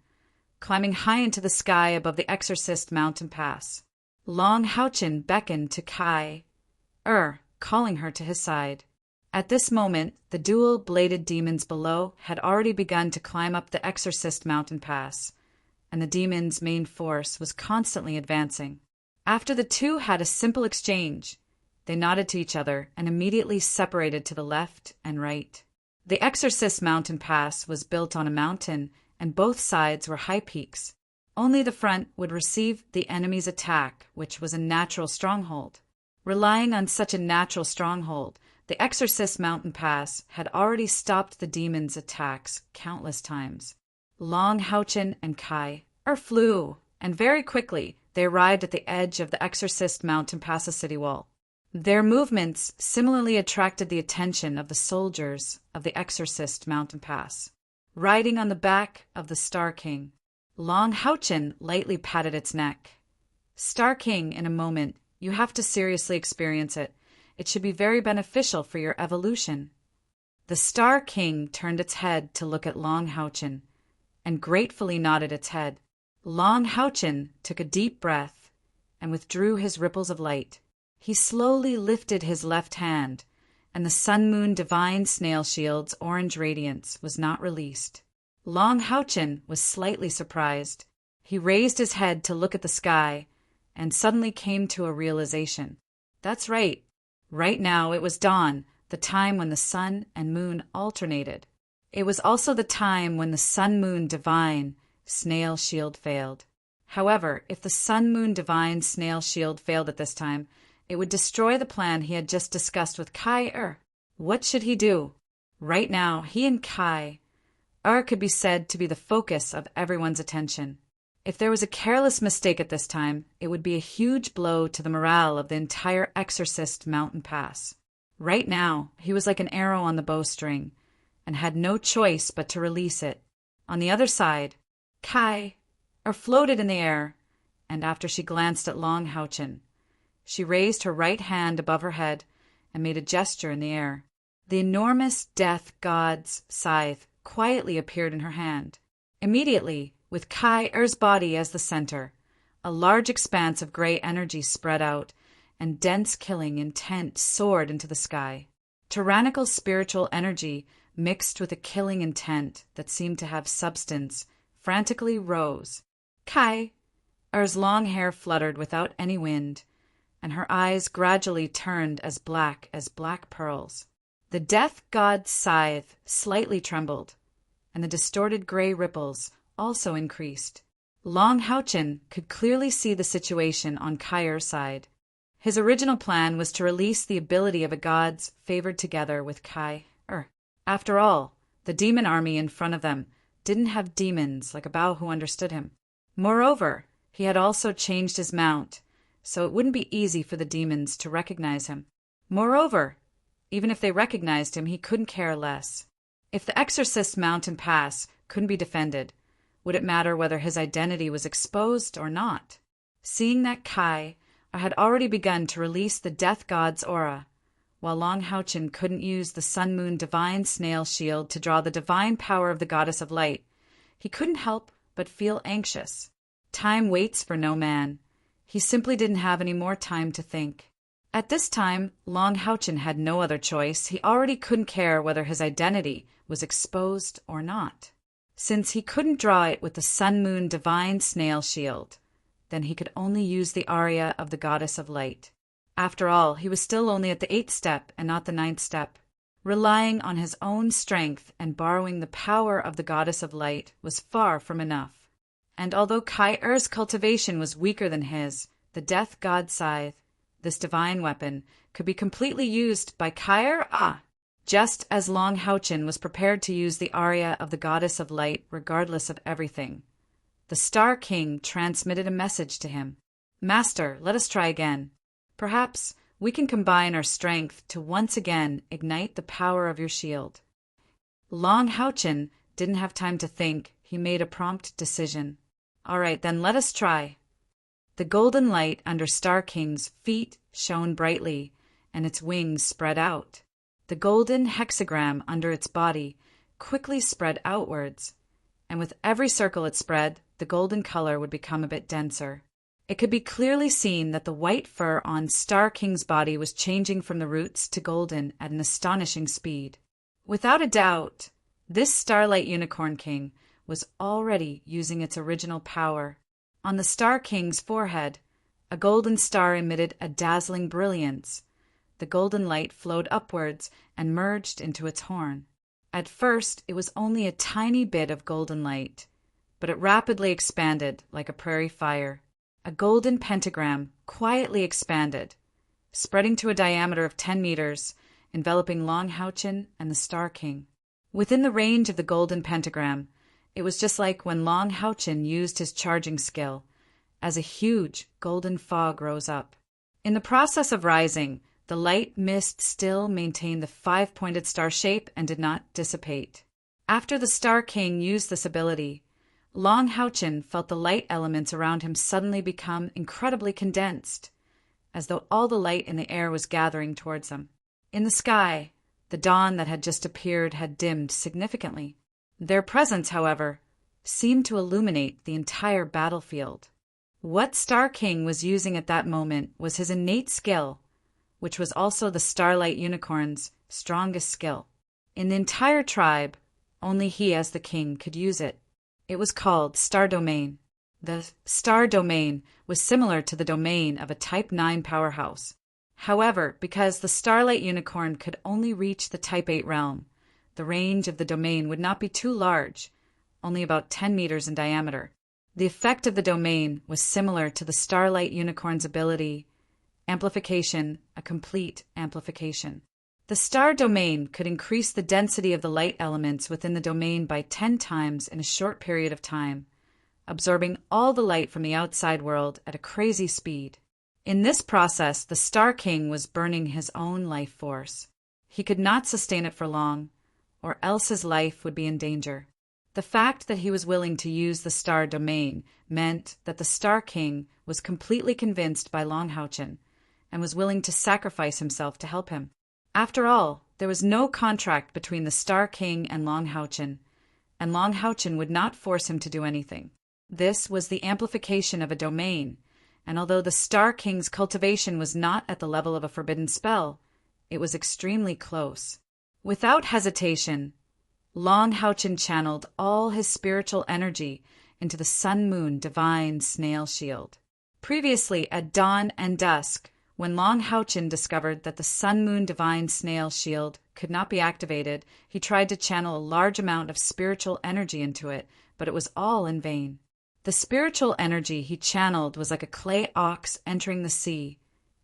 climbing high into the sky above the Exorcist mountain pass. Long Houchen beckoned to Kai, calling her to his side. At this moment, the dual-bladed demons below had already begun to climb up the Exorcist mountain pass, and the demons' main force was constantly advancing. After the two had a simple exchange, they nodded to each other and immediately separated to the left and right. The Exorcist mountain pass was built on a mountain, and both sides were high peaks. Only the front would receive the enemy's attack, which was a natural stronghold. Relying on such a natural stronghold, the Exorcist mountain pass had already stopped the demons' attacks countless times. Long Houchen and Kai flew, and very quickly they arrived at the edge of the Exorcist mountain pass city wall. Their movements similarly attracted the attention of the soldiers of the Exorcist mountain pass. Riding on the back of the Star King, Long Houchen lightly patted its neck. "Star King, in a moment, you have to seriously experience it. It should be very beneficial for your evolution." The Star King turned its head to look at Long Houchen, and gratefully nodded its head. Long Houchen took a deep breath and withdrew his ripples of light. He slowly lifted his left hand, and the Sun-Moon Divine Snail Shield's orange radiance was not released. Long Houchen was slightly surprised. He raised his head to look at the sky, and suddenly came to a realization. That's right. Right now it was dawn, the time when the sun and moon alternated. It was also the time when the Sun-Moon Divine Snail Shield failed. However, if the Sun-Moon Divine Snail Shield failed at this time, it would destroy the plan he had just discussed with Kai. What should he do? Right now, he and Kai could be said to be the focus of everyone's attention. If there was a careless mistake at this time, it would be a huge blow to the morale of the entire Exorcist mountain pass. Right now, he was like an arrow on the bowstring, and had no choice but to release it. On the other side, Kai floated in the air, and after she glanced at Long Houchen, she raised her right hand above her head and made a gesture in the air. The enormous death god's scythe quietly appeared in her hand. Immediately, with Kai-Er's body as the center, a large expanse of gray energy spread out, and dense killing intent soared into the sky. Tyrannical spiritual energy mixed with a killing intent that seemed to have substance frantically rose. Kai-Er's long hair fluttered without any wind, and her eyes gradually turned as black pearls. The death god's scythe slightly trembled, and the distorted gray ripples also increased. Long Houchen could clearly see the situation on Kai-Er's side. His original plan was to release the ability of a gods favored together with Kai-Er. After all, the demon army in front of them didn't have demons like a Bao who understood him. Moreover, he had also changed his mount, so it wouldn't be easy for the demons to recognize him. Moreover, even if they recognized him, he couldn't care less. If the Exorcist mountain pass couldn't be defended, would it matter whether his identity was exposed or not? Seeing that Kai had already begun to release the death god's aura, while Long Houchen couldn't use the Sun-Moon Divine Snail Shield to draw the divine power of the Goddess of Light, he couldn't help but feel anxious. Time waits for no man. He simply didn't have any more time to think. At this time, Long Houchen had no other choice. He already couldn't care whether his identity was exposed or not. Since he couldn't draw it with the Sun-Moon Divine Snail Shield, then he could only use the aria of the Goddess of Light. After all, he was still only at the 8th step and not the 9th step. Relying on his own strength and borrowing the power of the Goddess of Light was far from enough. And although Kai-Er's cultivation was weaker than his, the death god scythe, this divine weapon, could be completely used by Kai-Er, just as Long Houchin was prepared to use the aria of the goddess of light regardless of everything. The Star King transmitted a message to him. Master, let us try again. Perhaps we can combine our strength to once again ignite the power of your shield. Long Houchin didn't have time to think. He made a prompt decision. All right, then let us try. The golden light under Star King's feet shone brightly, and its wings spread out. The golden hexagram under its body quickly spread outwards, and with every circle it spread, the golden color would become a bit denser. It could be clearly seen that the white fur on Star King's body was changing from the roots to golden at an astonishing speed. Without a doubt, this Starlight Unicorn King was already using its original power. On the Star King's forehead, a golden star emitted a dazzling brilliance. The golden light flowed upwards and merged into its horn. At first, it was only a tiny bit of golden light, but it rapidly expanded like a prairie fire. A golden pentagram quietly expanded, spreading to a diameter of 10 meters, enveloping Long Houchin and the Star King. Within the range of the golden pentagram, it was just like when Long Houchin used his charging skill, as a huge golden fog rose up. In the process of rising, the light mist still maintained the 5-pointed star shape and did not dissipate. After the Star King used this ability, Long Houchin felt the light elements around him suddenly become incredibly condensed, as though all the light in the air was gathering towards him. In the sky, the dawn that had just appeared had dimmed significantly. Their presence, however, seemed to illuminate the entire battlefield. What Star King was using at that moment was his innate skill, which was also the Starlight Unicorn's strongest skill. In the entire tribe, only he as the king could use it. It was called Star Domain. The Star Domain was similar to the domain of a Type 9 powerhouse. However, because the Starlight Unicorn could only reach the Type 8 realm, the range of the domain would not be too large, only about 10 meters in diameter. The effect of the domain was similar to the Starlight Unicorn's ability, amplification, a complete amplification. The star domain could increase the density of the light elements within the domain by 10 times in a short period of time, absorbing all the light from the outside world at a crazy speed. In this process, the Star King was burning his own life force. He could not sustain it for long, or else his life would be in danger. The fact that he was willing to use the star domain meant that the Star King was completely convinced by Long Houchin and was willing to sacrifice himself to help him. After all, there was no contract between the Star King and Long Houchin would not force him to do anything. This was the amplification of a domain, and although the Star King's cultivation was not at the level of a forbidden spell, it was extremely close. Without hesitation, Long Houchin channeled all his spiritual energy into the Sun-Moon Divine Snail Shield. Previously, at dawn and dusk, when Long Houchin discovered that the Sun-Moon Divine Snail Shield could not be activated, he tried to channel a large amount of spiritual energy into it, but it was all in vain. The spiritual energy he channeled was like a clay ox entering the sea,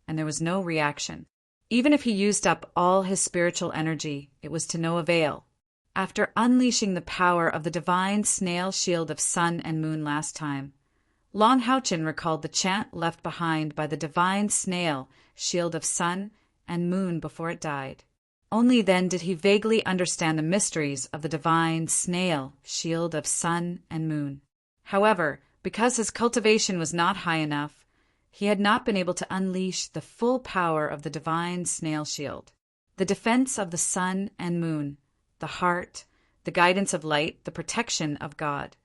and there was no reaction. Even if he used up all his spiritual energy, it was to no avail. After unleashing the power of the divine snail shield of sun and moon last time, Long Houchin recalled the chant left behind by the divine snail shield of sun and moon before it died. Only then did he vaguely understand the mysteries of the divine snail shield of sun and moon. However, because his cultivation was not high enough, he had not been able to unleash the full power of the divine snail shield. The defense of the sun and moon, the heart, the guidance of light, the protection of God.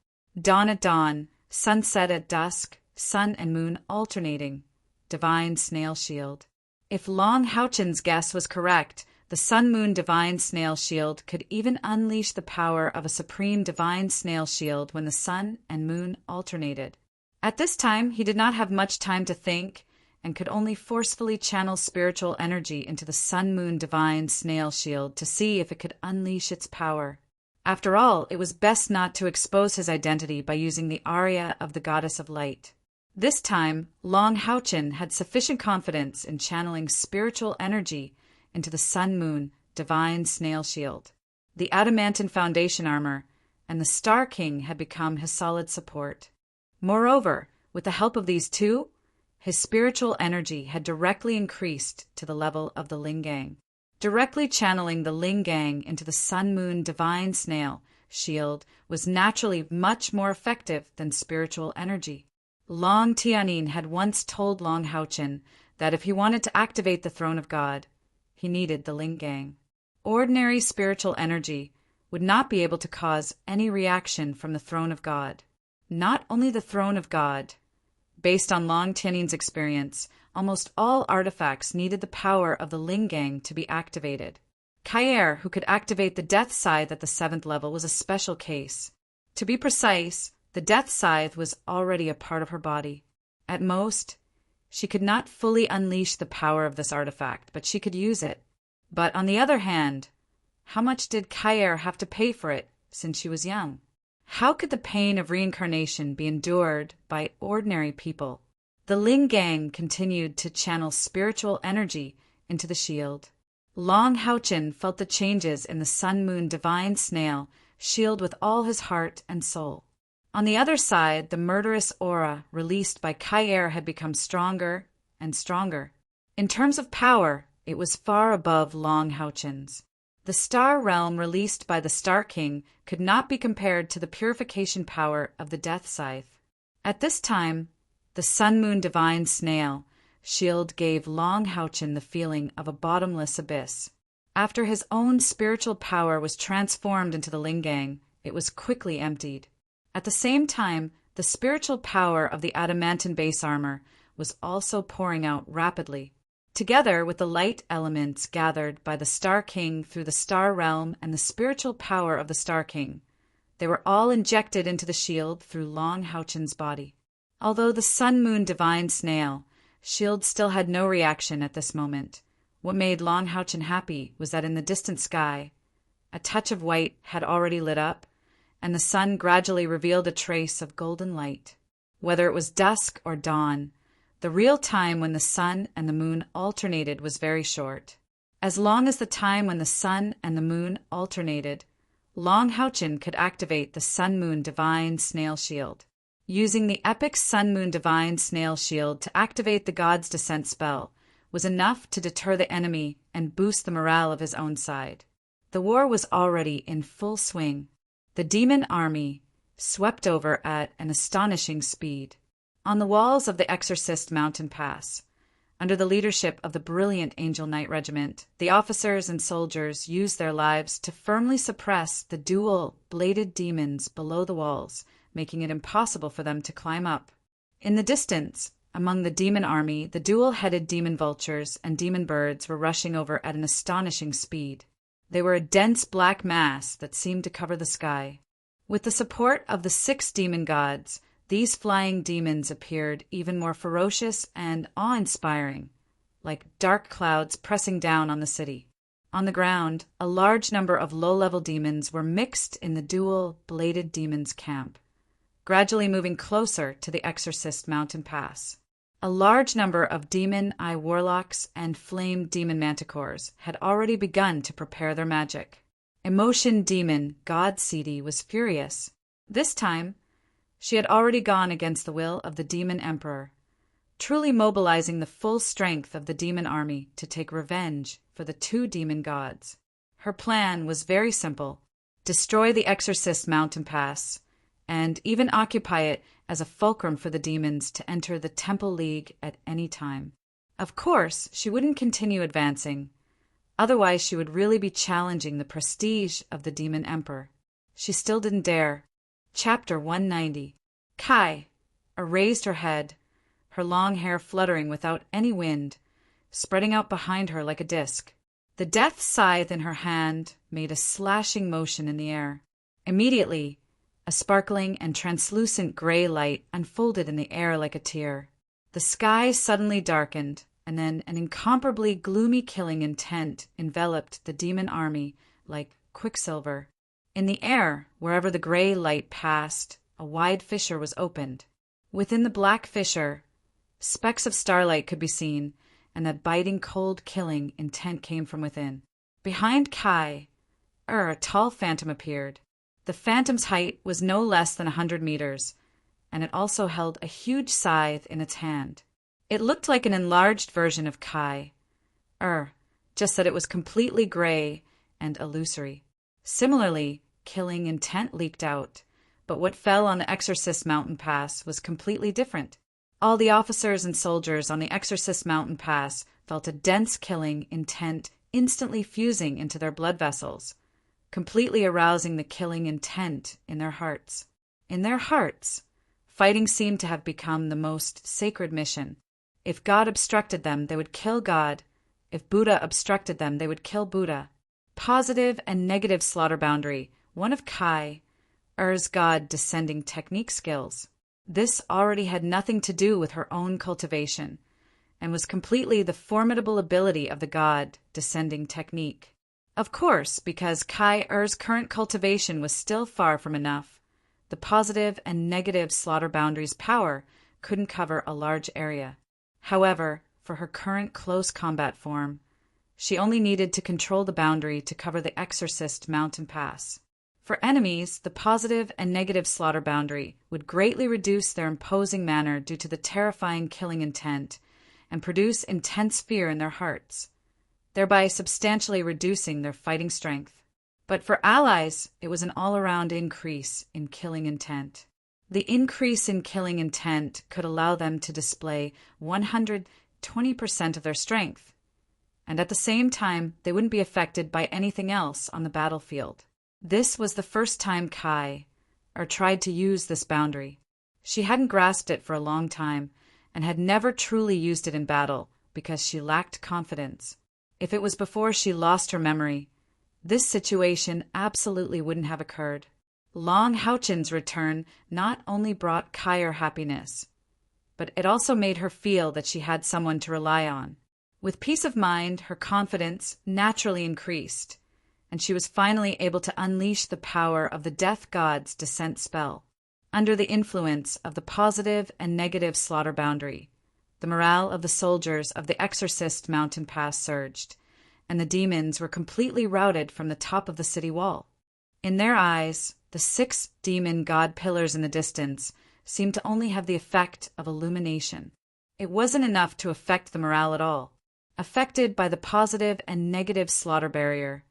Dawn at dawn, sunset at dusk, sun and moon alternating. Divine snail shield. If Long Houchin's guess was correct, the sun-moon divine snail shield could even unleash the power of a supreme divine snail shield when the sun and moon alternated. At this time, he did not have much time to think and could only forcefully channel spiritual energy into the sun-moon divine snail shield to see if it could unleash its power. After all, it was best not to expose his identity by using the aria of the goddess of light. This time, Long Haochen had sufficient confidence in channeling spiritual energy into the sun-moon divine snail shield. The adamantine foundation armor and the Star King had become his solid support. Moreover, with the help of these two, his spiritual energy had directly increased to the level of the Lingang. Directly channeling the Lingang into the sun-moon divine snail shield was naturally much more effective than spiritual energy. Long Tianin had once told Long Haochen that if he wanted to activate the throne of God, he needed the Lingang. Ordinary spiritual energy would not be able to cause any reaction from the throne of God. Not only the throne of God. Based on Long Tianin's experience, almost all artifacts needed the power of the Lingang to be activated. Kaer, who could activate the Death Scythe at the 7th level, was a special case. To be precise, the Death Scythe was already a part of her body. At most, she could not fully unleash the power of this artifact, but she could use it. But on the other hand, how much did Kaer have to pay for it since she was young? How could the pain of reincarnation be endured by ordinary people? The Lingang continued to channel spiritual energy into the shield. Long Haochen felt the changes in the sun-moon divine snail shield with all his heart and soul. On the other side, the murderous aura released by Kaer had become stronger and stronger. In terms of power, it was far above Long Haochen's. The star realm released by the Star King could not be compared to the purification power of the Death Scythe. At this time, the sun-moon divine snail shield gave Long Haochen the feeling of a bottomless abyss. After his own spiritual power was transformed into the Lingang, it was quickly emptied. At the same time, the spiritual power of the adamantine base armor was also pouring out rapidly. Together with the light elements gathered by the Star King through the Star Realm and the spiritual power of the Star King, they were all injected into the shield through Long Haochen's body. Although the sun-moon divine snail shield still had no reaction at this moment, what made Long Haochen happy was that in the distant sky, a touch of white had already lit up, and the sun gradually revealed a trace of golden light. Whether it was dusk or dawn, the real time when the sun and the moon alternated was very short. As long as the time when the sun and the moon alternated, Long Haochen could activate the sun-moon divine snail shield. Using the epic sun-moon divine snail shield to activate the God's Descent spell was enough to deter the enemy and boost the morale of his own side. The war was already in full swing. The demon army swept over at an astonishing speed. On the walls of the Exorcist Mountain Pass, under the leadership of the brilliant Angel Knight Regiment, the officers and soldiers used their lives to firmly suppress the dual-bladed demons below the walls, making it impossible for them to climb up. In the distance, among the demon army, the dual-headed demon vultures and demon birds were rushing over at an astonishing speed. They were a dense black mass that seemed to cover the sky. With the support of the 6 demon gods, these flying demons appeared even more ferocious and awe-inspiring, like dark clouds pressing down on the city. On the ground, a large number of low-level demons were mixed in the dual-bladed demons' camp, gradually moving closer to the Exorcist Mountain Pass. A large number of demon eye warlocks and flame demon manticores had already begun to prepare their magic. Emotion demon Godseal was furious. This time, she had already gone against the will of the demon emperor, truly mobilizing the full strength of the demon army to take revenge for the 2 demon gods. Her plan was very simple: destroy the Exorcist Mountain Pass, and even occupy it as a fulcrum for the demons to enter the Temple League at any time. Of course, she wouldn't continue advancing. Otherwise, she would really be challenging the prestige of the demon emperor. She still didn't dare. Chapter 190. Kai raised her head, her long hair fluttering without any wind, spreading out behind her like a disk. The death scythe in her hand made a slashing motion in the air. Immediately, a sparkling and translucent gray light unfolded in the air like a tear. The sky suddenly darkened, and then an incomparably gloomy killing intent enveloped the demon army like quicksilver. In the air, wherever the gray light passed, a wide fissure was opened. Within the black fissure, specks of starlight could be seen, and that biting cold killing intent came from within. Behind Kai, a tall phantom appeared. The phantom's height was no less than 100 meters, and it also held a huge scythe in its hand. It looked like an enlarged version of Kai, just that it was completely gray and illusory. Similarly, killing intent leaked out, but what fell on the Exorcist Mountain Pass was completely different. All the officers and soldiers on the Exorcist Mountain Pass felt a dense killing intent instantly fusing into their blood vessels, completely arousing the killing intent in their hearts. In their hearts, fighting seemed to have become the most sacred mission. If God obstructed them, they would kill God. If Buddha obstructed them, they would kill Buddha. Positive and negative slaughter boundary, one of Kai's God descending technique skills. This already had nothing to do with her own cultivation, and was completely the formidable ability of the God descending technique. Of course, because Kai's current cultivation was still far from enough, the positive and negative slaughter boundary's power couldn't cover a large area. However, for her current close combat form, she only needed to control the boundary to cover the Exorcist Mountain Pass. For enemies, the positive and negative slaughter boundary would greatly reduce their imposing manner due to the terrifying killing intent and produce intense fear in their hearts, thereby substantially reducing their fighting strength. But for allies, it was an all-around increase in killing intent. The increase in killing intent could allow them to display 120% of their strength, and at the same time, they wouldn't be affected by anything else on the battlefield. This was the first time Kai tried to use this boundary. She hadn't grasped it for a long time and had never truly used it in battle because she lacked confidence. If it was before she lost her memory, this situation absolutely wouldn't have occurred. Long Houchin's return not only brought Kai happiness, but it also made her feel that she had someone to rely on. With peace of mind, her confidence naturally increased, and she was finally able to unleash the power of the Death God's descent spell. Under the influence of the positive and negative slaughter boundary, the morale of the soldiers of the Exorcist Mountain Pass surged, and the demons were completely routed from the top of the city wall. In their eyes, the 6 demon god pillars in the distance seemed to only have the effect of illumination. It wasn't enough to affect the morale at all. Affected by the positive and negative slaughter barrier,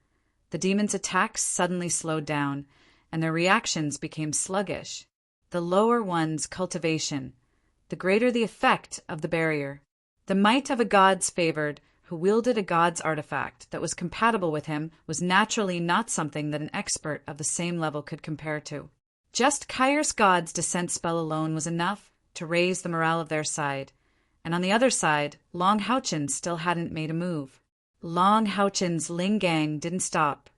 the demons' attacks suddenly slowed down, and their reactions became sluggish. The lower one's cultivation, the greater the effect of the barrier. The might of a god's favored who wielded a god's artifact that was compatible with him was naturally not something that an expert of the same level could compare to. Just Kai's god's descent spell alone was enough to raise the morale of their side, and on the other side, Long Houchin still hadn't made a move. Long Houchin's Ling Gang didn't stop,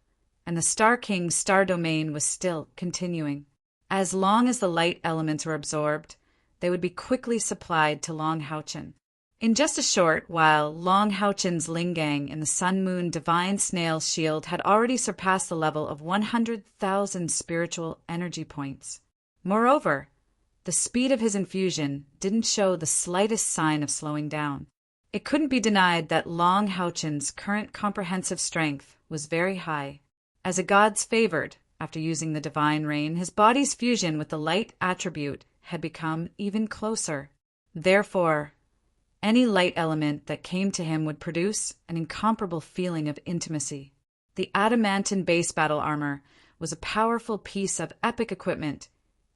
and the Star King's star domain was still continuing. As long as the light elements were absorbed, they would be quickly supplied to Long Houchin. In just a short while, Long Houchin's Ling Gang in the Sun Moon Divine Snail Shield had already surpassed the level of 100,000 spiritual energy points. Moreover, the speed of his infusion didn't show the slightest sign of slowing down. It couldn't be denied that Long Houchin's current comprehensive strength was very high. As a god's favored, after using the divine rain, his body's fusion with the light attribute had become even closer. Therefore, any light element that came to him would produce an incomparable feeling of intimacy. The adamantine base battle armor was a powerful piece of epic equipment,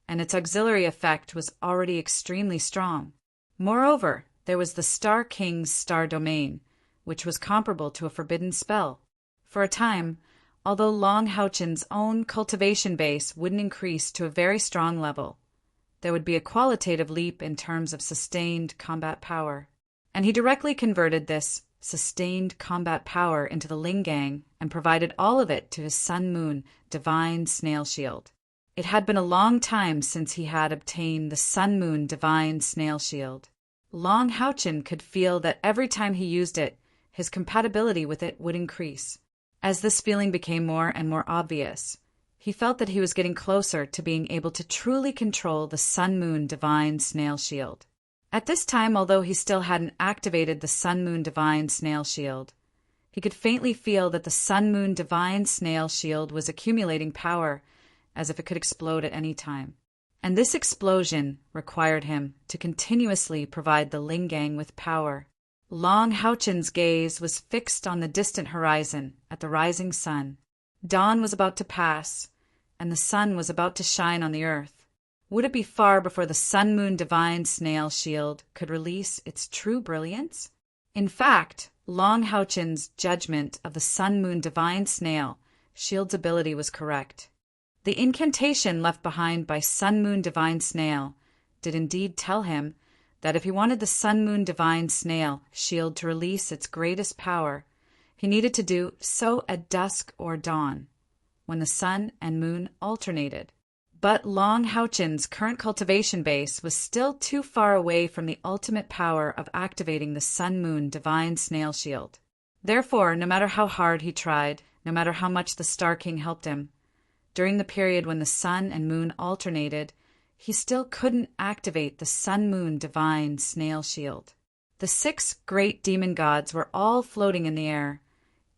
and its auxiliary effect was already extremely strong. Moreover, there was the Star King's star domain, which was comparable to a forbidden spell. For a time, although Long Houchin's own cultivation base wouldn't increase to a very strong level, there would be a qualitative leap in terms of sustained combat power. And he directly converted this sustained combat power into the Ling Gang and provided all of it to his Sun Moon Divine Snail Shield. It had been a long time since he had obtained the Sun Moon Divine Snail Shield. Long Houchin could feel that every time he used it, his compatibility with it would increase. As this feeling became more and more obvious, He felt that he was getting closer to being able to truly control the Sun-Moon Divine Snail Shield. At this time, although he still hadn't activated the Sun-Moon Divine Snail Shield, he could faintly feel that the Sun-Moon Divine Snail Shield was accumulating power, as if it could explode at any time. And this explosion required him to continuously provide the Lingang with power. Long Houchen's gaze was fixed on the distant horizon at the rising sun. Dawn was about to pass, and the sun was about to shine on the earth. Would it be far before the Sun-Moon Divine Snail Shield could release its true brilliance? In fact, Long Houchen's judgment of the Sun-Moon Divine Snail Shield's ability was correct. The incantation left behind by Sun-Moon Divine Snail did indeed tell him that if he wanted the Sun-Moon Divine Snail Shield to release its greatest power, he needed to do so at dusk or dawn, when the sun and moon alternated. But Long Houchen's current cultivation base was still too far away from the ultimate power of activating the Sun-Moon Divine Snail Shield. Therefore, no matter how hard he tried, no matter how much the Star King helped him, during the period when the sun and moon alternated, he still couldn't activate the Sun-Moon Divine Snail Shield. The 6 great demon gods were all floating in the air,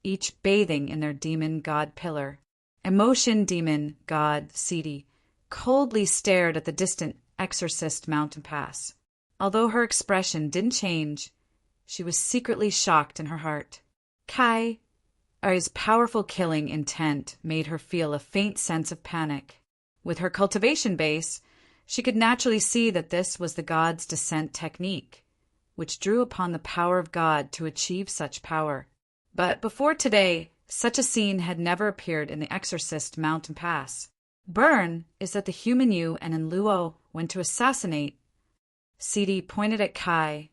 each bathing in their demon god pillar. Emotion demon god Sidi coldly stared at the distant exorcist mountain pass. Although her expression didn't change, she was secretly shocked in her heart. Kai Ari's powerful killing intent made her feel a faint sense of panic. With her cultivation base, she could naturally see that this was the god's descent technique, which drew upon the power of God to achieve such power. But before today, such a scene had never appeared in the Exorcist Mountain Pass. Burn is that the human you and Enluo went to assassinate. Sidi pointed at Kai,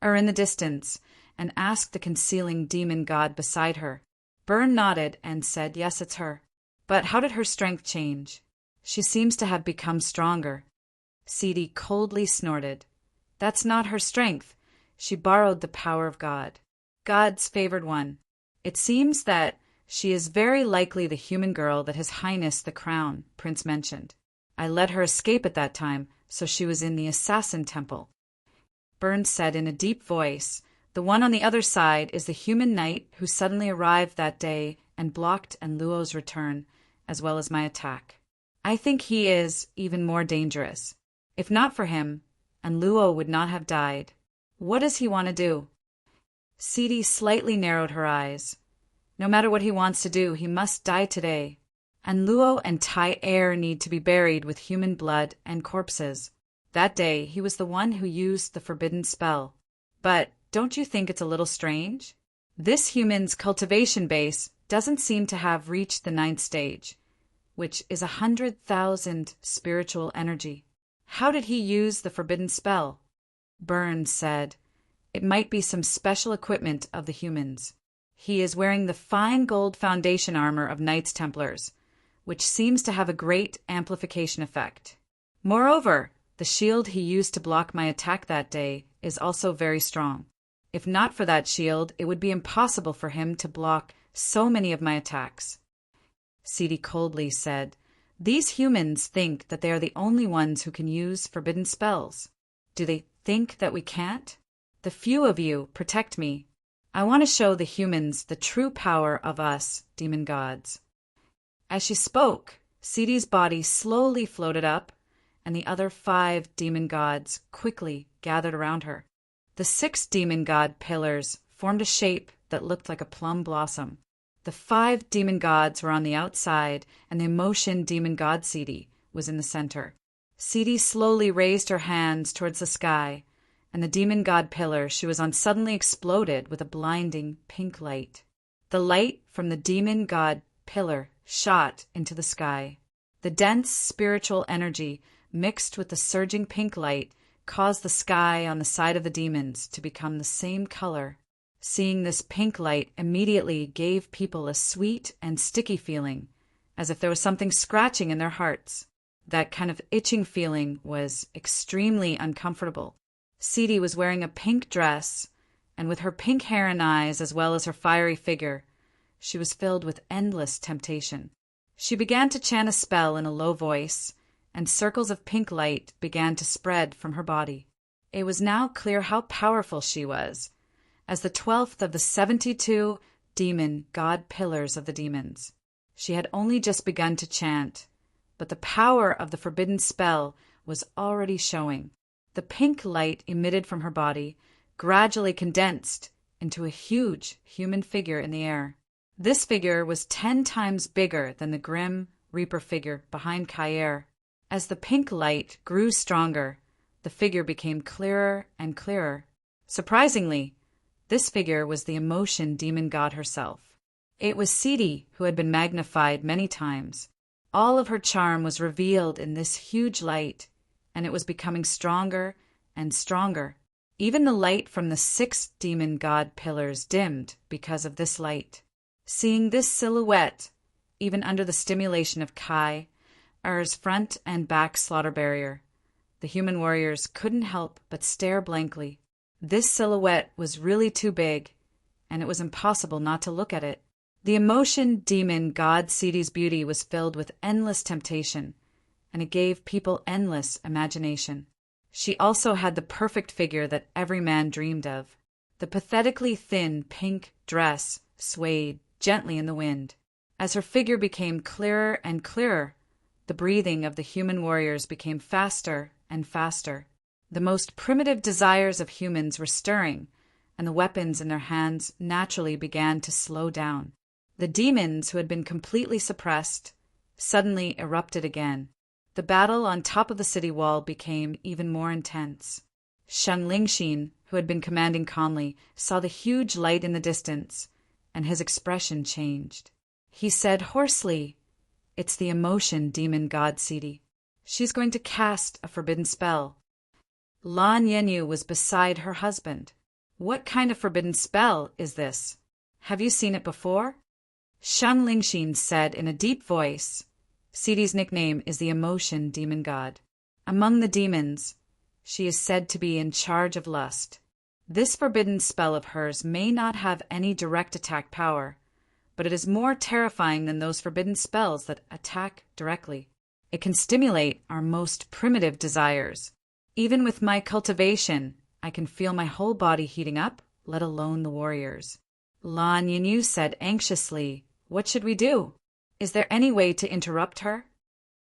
in the distance, and asked the concealing demon god beside her. Burn nodded and said, "Yes, it's her." But how did her strength change? She seems to have become stronger. Sidi coldly snorted. That's not her strength. She borrowed the power of God. God's favored one. It seems that she is very likely the human girl that His Highness the Crown Prince mentioned. I let her escape at that time, so she was in the assassin temple. Burns said in a deep voice, "The one on the other side is the human knight who suddenly arrived that day and blocked Enluo's return, as well as my attack. I think he is even more dangerous. If not for him, Enluo would not have died. What does he want to do?" Sidi slightly narrowed her eyes. No matter what he wants to do, he must die today. Enluo and Tai Air need to be buried with human blood and corpses. That day, he was the one who used the forbidden spell. But don't you think it's a little strange? This human's cultivation base doesn't seem to have reached the 9th stage, which is 100,000 spiritual energy. How did he use the forbidden spell? Burns said, "It might be some special equipment of the humans. He is wearing the fine gold foundation armor of Knights Templars, which seems to have a great amplification effect. Moreover, the shield he used to block my attack that day is also very strong. If not for that shield, it would be impossible for him to block so many of my attacks." Sidi coldly said, "These humans think that they are the only ones who can use forbidden spells. Do they think that we can't? The few of you protect me. I want to show the humans the true power of us, demon gods." As she spoke, Sidi's body slowly floated up, and the other 5 demon gods quickly gathered around her. The 6 demon god pillars formed a shape that looked like a plum blossom. The 5 demon gods were on the outside, and the emotion demon god Sidi was in the center. Sidi slowly raised her hands towards the sky, and the demon god pillar she was on suddenly exploded with a blinding pink light. The light from the demon god pillar shot into the sky. The dense spiritual energy mixed with the surging pink light caused the sky on the side of the demons to become the same color. Seeing this pink light immediately gave people a sweet and sticky feeling, as if there was something scratching in their hearts. That kind of itching feeling was extremely uncomfortable. Sidi was wearing a pink dress, and with her pink hair and eyes as well as her fiery figure, she was filled with endless temptation. She began to chant a spell in a low voice, and circles of pink light began to spread from her body. It was now clear how powerful she was, as the 12th of the 72 demon god pillars of the demons. She had only just begun to chant, but the power of the forbidden spell was already showing. The pink light emitted from her body gradually condensed into a huge human figure in the air. This figure was 10 times bigger than the grim Reaper figure behind Kair. As the pink light grew stronger, the figure became clearer and clearer. Surprisingly, this figure was the emotion demon god herself. It was Sidi, who had been magnified many times. All of her charm was revealed in this huge light, and it was becoming stronger and stronger. Even the light from the 6 demon god pillars dimmed because of this light. Seeing this silhouette, even under the stimulation of Kair's front and back slaughter barrier, the human warriors couldn't help but stare blankly. This silhouette was really too big, and it was impossible not to look at it. The emotion demon god Sidi's beauty was filled with endless temptation, and it gave people endless imagination. She also had the perfect figure that every man dreamed of. The pathetically thin pink dress swayed gently in the wind. As her figure became clearer and clearer, the breathing of the human warriors became faster and faster. The most primitive desires of humans were stirring, and the weapons in their hands naturally began to slow down. The demons, who had been completely suppressed, suddenly erupted again. The battle on top of the city wall became even more intense. Shan Lingxin, who had been commanding calmly, saw the huge light in the distance, and his expression changed. He said hoarsely, "It's the emotion demon god Sidi. She's going to cast a forbidden spell." Lan Yenyu was beside her husband. "What kind of forbidden spell is this? Have you seen it before?" Shan Lingxin said in a deep voice, "Sidi's nickname is the emotion demon god. Among the demons, she is said to be in charge of lust. This forbidden spell of hers may not have any direct attack power, but it is more terrifying than those forbidden spells that attack directly. It can stimulate our most primitive desires. Even with my cultivation, I can feel my whole body heating up, let alone the warriors." Lan Yinyu said anxiously, "What should we do? Is there any way to interrupt her?"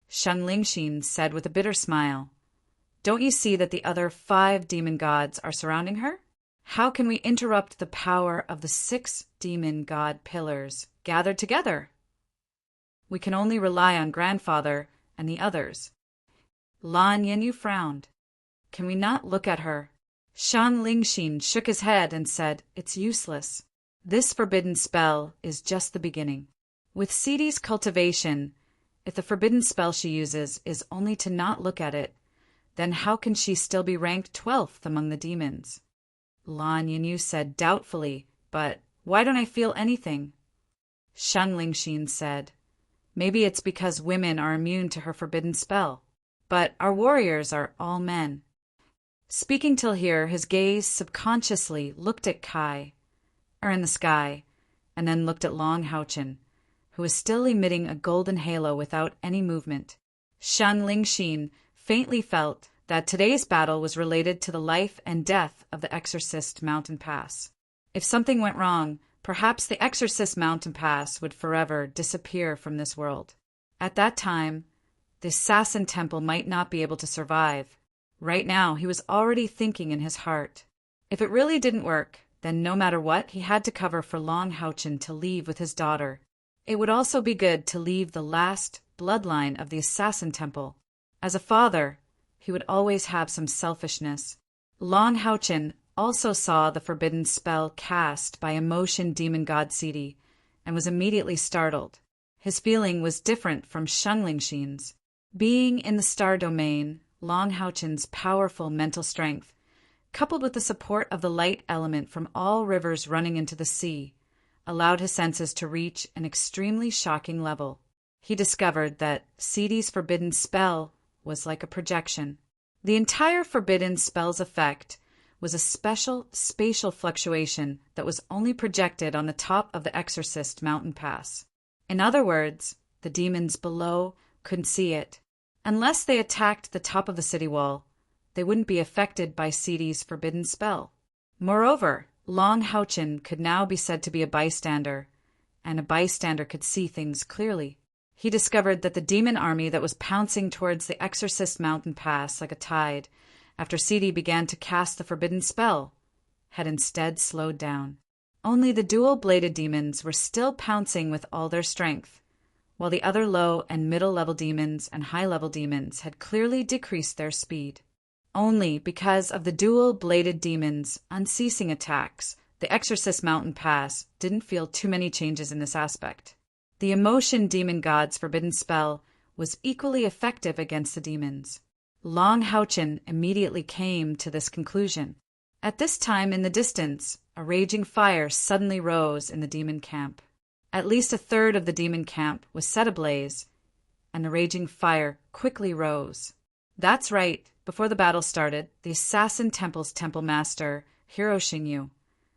Shan Lingxin said with a bitter smile, "Don't you see that the other 5 demon gods are surrounding her? How can we interrupt the power of the 6 demon god pillars gathered together? We can only rely on grandfather and the others." Lan Yenyu frowned. "Can we not look at her?" Shan Lingxin shook his head and said, "It's useless. This forbidden spell is just the beginning. With Sidi's cultivation, if the forbidden spell she uses is only to not look at it, then how can she still be ranked 12th among the demons?" Lan Yinyu said doubtfully, "But why don't I feel anything?" Shan Lingxin said, "Maybe it's because women are immune to her forbidden spell. But our warriors are all men." Speaking till here, his gaze subconsciously looked at in the sky, and then looked at Long Haochen, who was still emitting a golden halo without any movement. Shan Lingxin faintly felt that today's battle was related to the life and death of the Exorcist Mountain Pass. If something went wrong, perhaps the Exorcist Mountain Pass would forever disappear from this world. At that time, the Assassin Temple might not be able to survive. Right now, he was already thinking in his heart, if it really didn't work, then no matter what, he had to cover for Long Haochen to leave with his daughter. It would also be good to leave the last bloodline of the Assassin Temple. As a father, he would always have some selfishness. Long Haochen also saw the forbidden spell cast by emotion demon god Sidi, and was immediately startled. His feeling was different from Shan Lingxin's. Being in the star domain, Long Haochen's powerful mental strength, coupled with the support of the light element from all rivers running into the sea, allowed his senses to reach an extremely shocking level. He discovered that Sidi's forbidden spell was like a projection. The entire forbidden spell's effect was a special spatial fluctuation that was only projected on the top of the Exorcist Mountain Pass. In other words, the demons below couldn't see it. Unless they attacked the top of the city wall, they wouldn't be affected by Sidi's forbidden spell. Moreover, Long Houchin could now be said to be a bystander, and a bystander could see things clearly. He discovered that the demon army that was pouncing towards the Exorcist Mountain Pass like a tide after Sidi began to cast the forbidden spell had instead slowed down. Only the dual-bladed demons were still pouncing with all their strength, while the other low and middle-level demons and high-level demons had clearly decreased their speed. Only because of the dual-bladed demons' unceasing attacks, the Exorcist Mountain Pass didn't feel too many changes in this aspect. The emotion demon god's forbidden spell was equally effective against the demons. Long Houchin immediately came to this conclusion. At this time in the distance, a raging fire suddenly rose in the demon camp. At least a third of the demon camp was set ablaze, and the raging fire quickly rose. That's right, before the battle started, the Assassin Temple's temple master, Hiro Shinyu,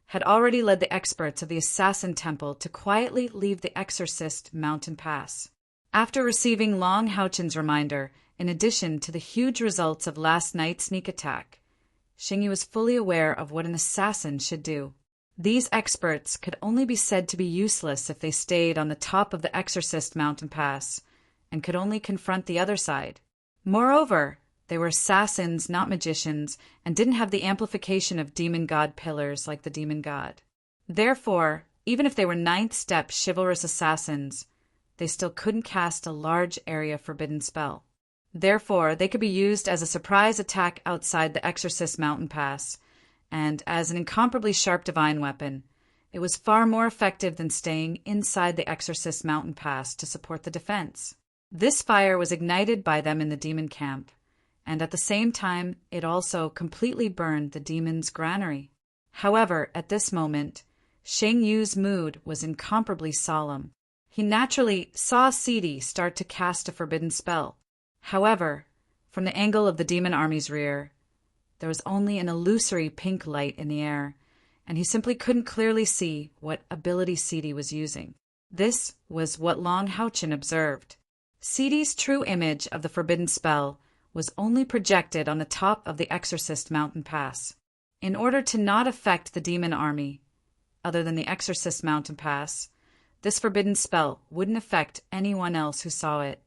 had already led the experts of the Assassin Temple to quietly leave the Exorcist Mountain Pass. After receiving Long Houchin's reminder, in addition to the huge results of last night's sneak attack, Shinyu was fully aware of what an assassin should do. These experts could only be said to be useless if they stayed on the top of the Exorcist Mountain Pass, and could only confront the other side. Moreover, they were assassins, not magicians, and didn't have the amplification of demon god pillars like the demon god. Therefore, even if they were ninth-step chivalrous assassins, they still couldn't cast a large area forbidden spell. Therefore, they could be used as a surprise attack outside the Exorcist Mountain Pass, and as an incomparably sharp divine weapon, it was far more effective than staying inside the Exorcist Mountain Pass to support the defense. This fire was ignited by them in the demon camp, and at the same time it also completely burned the demon's granary. However, at this moment, Shang Yu's mood was incomparably solemn. He naturally saw Sidi start to cast a forbidden spell. However, from the angle of the demon army's rear, there was only an illusory pink light in the air, and he simply couldn't clearly see what ability Sidi was using. This was what Long Houchin observed. Sidi's true image of the forbidden spell was only projected on the top of the Exorcist Mountain Pass. In order to not affect the demon army, other than the Exorcist Mountain Pass, this forbidden spell wouldn't affect anyone else who saw it.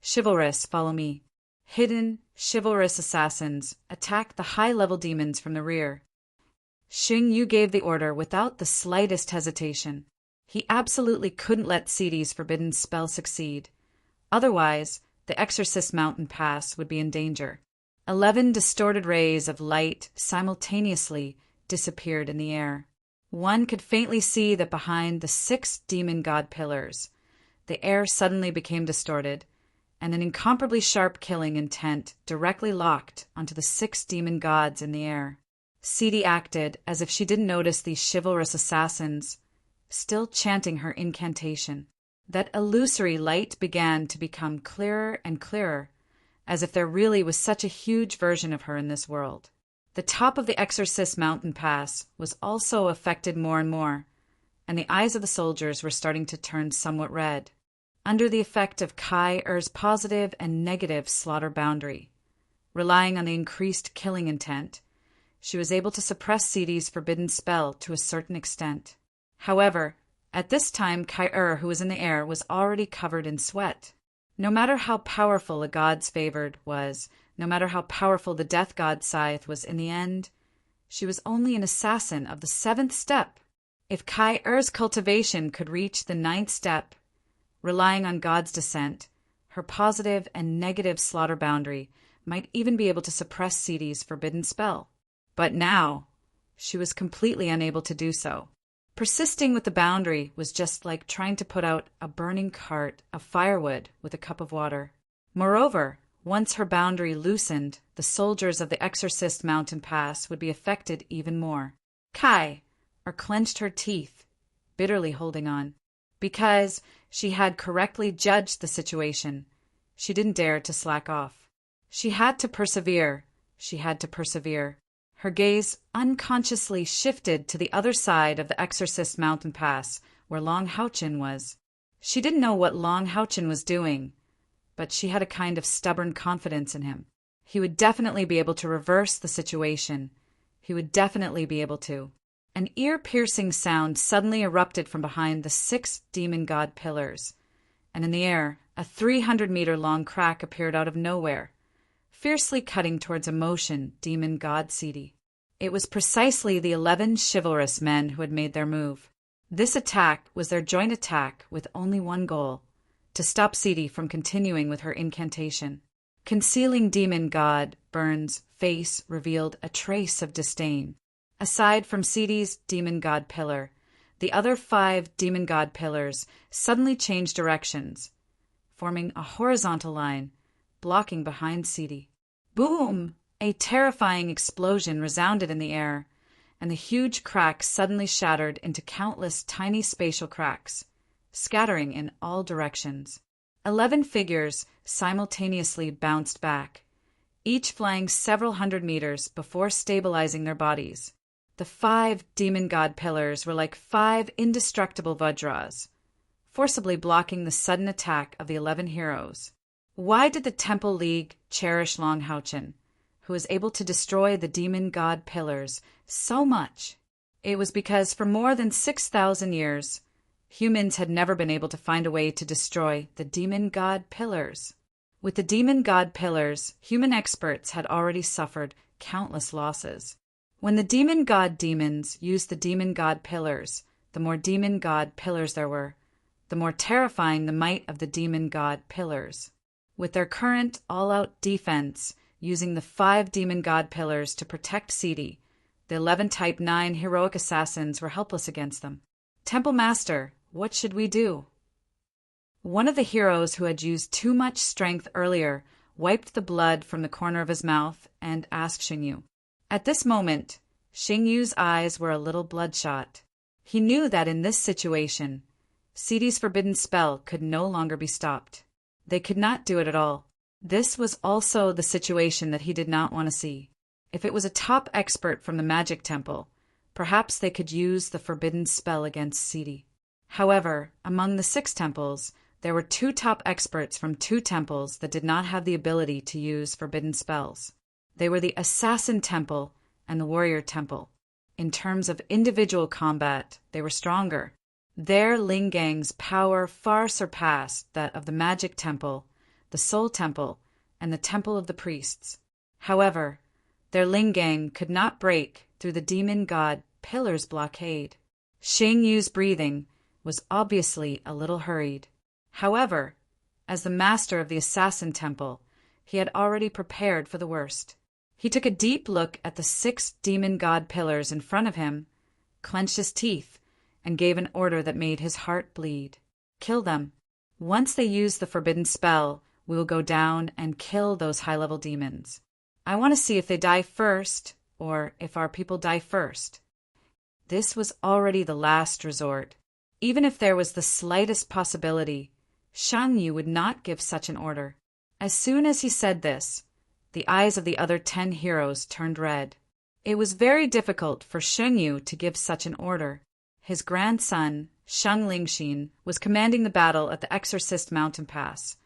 Chivalrous, follow me. Hidden, chivalrous assassins attacked the high-level demons from the rear. Xing Yu gave the order without the slightest hesitation. He absolutely couldn't let Sidi's forbidden spell succeed. Otherwise, the Exorcist Mountain Pass would be in danger. 11 distorted rays of light simultaneously disappeared in the air. One could faintly see that behind the 6 demon god pillars, the air suddenly became distorted, and an incomparably sharp killing intent directly locked onto the 6 demon gods in the air. Sidi acted as if she didn't notice these chivalrous assassins, still chanting her incantation. That illusory light began to become clearer and clearer, as if there really was such a huge version of her in this world. The top of the Exorcist Mountain Pass was also affected more and more, and the eyes of the soldiers were starting to turn somewhat red, under the effect of Kai Er's positive and negative slaughter boundary. Relying on the increased killing intent, she was able to suppress Sidi's forbidden spell to a certain extent. However, at this time Kai Er, who was in the air, was already covered in sweat. No matter how powerful a god's favored was, no matter how powerful the death god Scythe was in the end, she was only an assassin of the 7th step. If Kai Er's cultivation could reach the 9th step, relying on God's descent, her positive and negative slaughter boundary might even be able to suppress Sidi's forbidden spell. But now, she was completely unable to do so. Persisting with the boundary was just like trying to put out a burning cart of firewood with a cup of water. Moreover, once her boundary loosened, the soldiers of the Exorcist Mountain Pass would be affected even more. Kai clenched her teeth, bitterly holding on. Because she had correctly judged the situation, she didn't dare to slack off. She had to persevere. She had to persevere. Her gaze unconsciously shifted to the other side of the Exorcist Mountain Pass, where Long Houchin was. She didn't know what Long Houchin was doing, but she had a kind of stubborn confidence in him. He would definitely be able to reverse the situation. He would definitely be able to. An ear-piercing sound suddenly erupted from behind the 6 demon god pillars, and in the air, a 300-meter-long crack appeared out of nowhere, fiercely cutting towards emotion demon Godseal. It was precisely the 11 chivalrous men who had made their move. This attack was their joint attack with only one goal: to stop Seedy from continuing with her incantation. Concealing demon god Byrne's face revealed a trace of disdain. Aside from Seedy's demon god pillar, the other 5 demon god pillars suddenly changed directions, forming a horizontal line, blocking behind Seedy. Boom! A terrifying explosion resounded in the air, and the huge crack suddenly shattered into countless tiny spatial cracks, scattering in all directions. 11 figures simultaneously bounced back, each flying several hundred meters before stabilizing their bodies. The 5 demon god pillars were like 5 indestructible Vajras, forcibly blocking the sudden attack of the 11 heroes. Why did the Temple League cherish Long Houchin, who was able to destroy the demon god pillars so much? It was because for more than 6,000 years, humans had never been able to find a way to destroy the demon god pillars. With the demon god pillars, human experts had already suffered countless losses. When the demon god demons used the demon god pillars, the more demon god pillars there were, the more terrifying the might of the demon god pillars. With their current all-out defense, using the 5 demon god pillars to protect Seedy, the 11 Type 9 heroic assassins were helpless against them. Temple Master, what should we do? One of the heroes who had used too much strength earlier wiped the blood from the corner of his mouth and asked Xingyu. At this moment, Xingyu's eyes were a little bloodshot. He knew that in this situation, Seedy's forbidden spell could no longer be stopped. They could not do it at all. This was also the situation that he did not want to see. If it was a top expert from the magic temple, perhaps they could use the forbidden spell against Seedy. However, among the 6 temples, there were 2 top experts from 2 temples that did not have the ability to use forbidden spells. They were the Assassin Temple and the Warrior Temple. In terms of individual combat, they were stronger. Their Lingang's power far surpassed that of the Magic Temple, the Soul Temple, and the Temple of the Priests. However, their Lingang could not break through the demon god Pillar's blockade. Xingyu's breathing was obviously a little hurried. However, as the master of the Assassin Temple, he had already prepared for the worst. He took a deep look at the 6 demon god pillars in front of him, clenched his teeth, and gave an order that made his heart bleed. Kill them. Once they use the forbidden spell, we will go down and kill those high-level demons. I want to see if they die first, or if our people die first. This was already the last resort. Even if there was the slightest possibility, Shangyu would not give such an order. As soon as he said this, the eyes of the other 10 heroes turned red. It was very difficult for Shangyu to give such an order. His grandson, Shang Lingxin, was commanding the battle at the Exorcist Mountain Pass,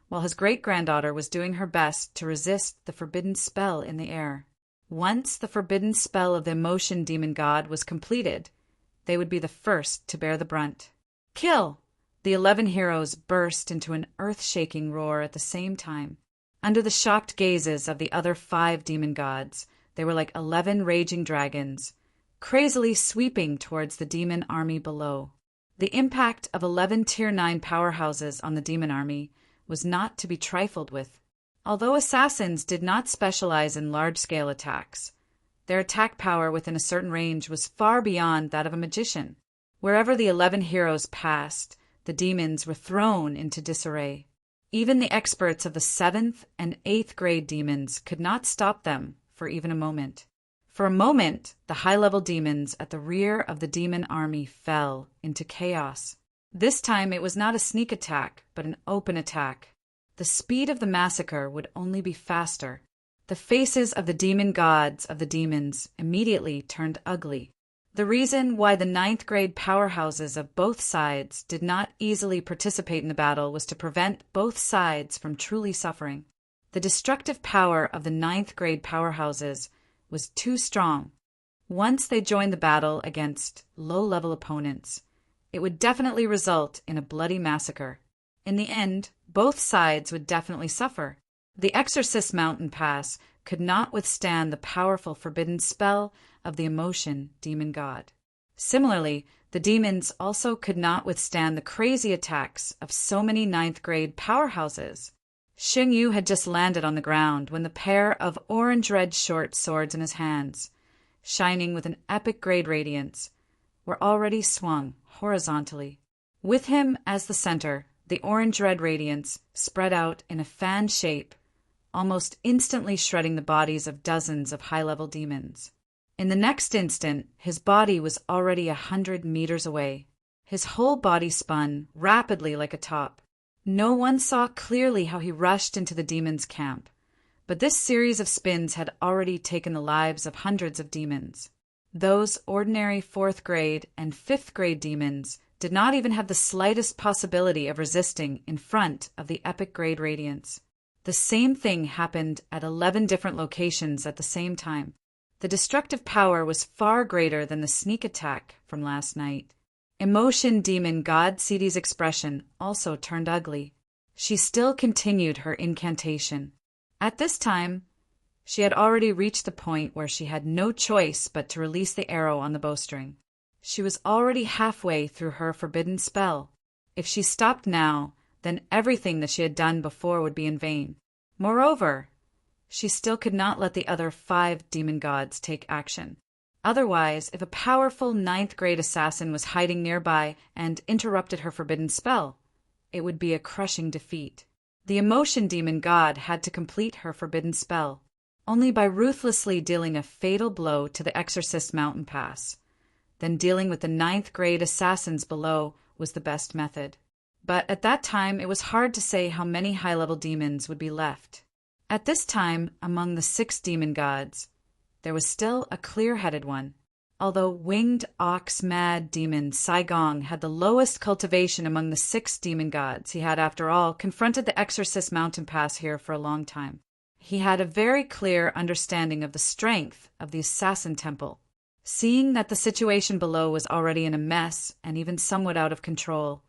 while his great-granddaughter was doing her best to resist the forbidden spell in the air. Once the forbidden spell of the emotion demon god was completed, they would be the first to bear the brunt. Kill! The 11 heroes burst into an earth-shaking roar at the same time. Under the shocked gazes of the other 5 demon gods, they were like 11 raging dragons, crazily sweeping towards the demon army below. The impact of 11 Tier 9 powerhouses on the demon army was not to be trifled with. Although assassins did not specialize in large-scale attacks, their attack power within a certain range was far beyond that of a magician. Wherever the 11 heroes passed, the demons were thrown into disarray. Even the experts of the 7th and 8th grade demons could not stop them for even a moment. For a moment, the high-level demons at the rear of the demon army fell into chaos. This time it was not a sneak attack, but an open attack. The speed of the massacre would only be faster. The faces of the demon gods of the demons immediately turned ugly. The reason why the ninth-grade powerhouses of both sides did not easily participate in the battle was to prevent both sides from truly suffering. The destructive power of the ninth-grade powerhouses was too strong. Once they joined the battle against low-level opponents, it would definitely result in a bloody massacre. In the end, both sides would definitely suffer. The Exorcist Mountain Pass could not withstand the powerful forbidden spell of the emotion demon god. Similarly, the demons also could not withstand the crazy attacks of so many ninth-grade powerhouses. Xing Yu had just landed on the ground when the pair of orange-red short swords in his hands, shining with an epic grade radiance, were already swung horizontally. With him as the center, the orange-red radiance spread out in a fan shape, almost instantly shredding the bodies of dozens of high-level demons. In the next instant, his body was already 100 meters away. His whole body spun rapidly like a top. No one saw clearly how he rushed into the demons' camp, but this series of spins had already taken the lives of hundreds of demons. Those ordinary 4th grade and 5th grade demons did not even have the slightest possibility of resisting in front of the epic grade radiance. The same thing happened at 11 different locations at the same time. The destructive power was far greater than the sneak attack from last night. Emotion demon Godseal's expression also turned ugly. She still continued her incantation. At this time, she had already reached the point where she had no choice but to release the arrow on the bowstring. She was already halfway through her forbidden spell. If she stopped now, then everything that she had done before would be in vain. Moreover, she still could not let the other 5 demon gods take action. Otherwise, if a powerful 9th-grade assassin was hiding nearby and interrupted her forbidden spell, it would be a crushing defeat. The emotion demon god had to complete her forbidden spell. Only by ruthlessly dealing a fatal blow to the Exorcist Mountain Pass. Then dealing with the 9th-grade assassins below was the best method. But at that time, it was hard to say how many high-level demons would be left. At this time, among the 6 demon gods, there was still a clear-headed one. Although winged ox-mad demon Saigong had the lowest cultivation among the 6 demon gods, he had, after all, confronted the Exorcist Mountain Pass here for a long time. He had a very clear understanding of the strength of the Assassin Temple. Seeing that the situation below was already in a mess and even somewhat out of control,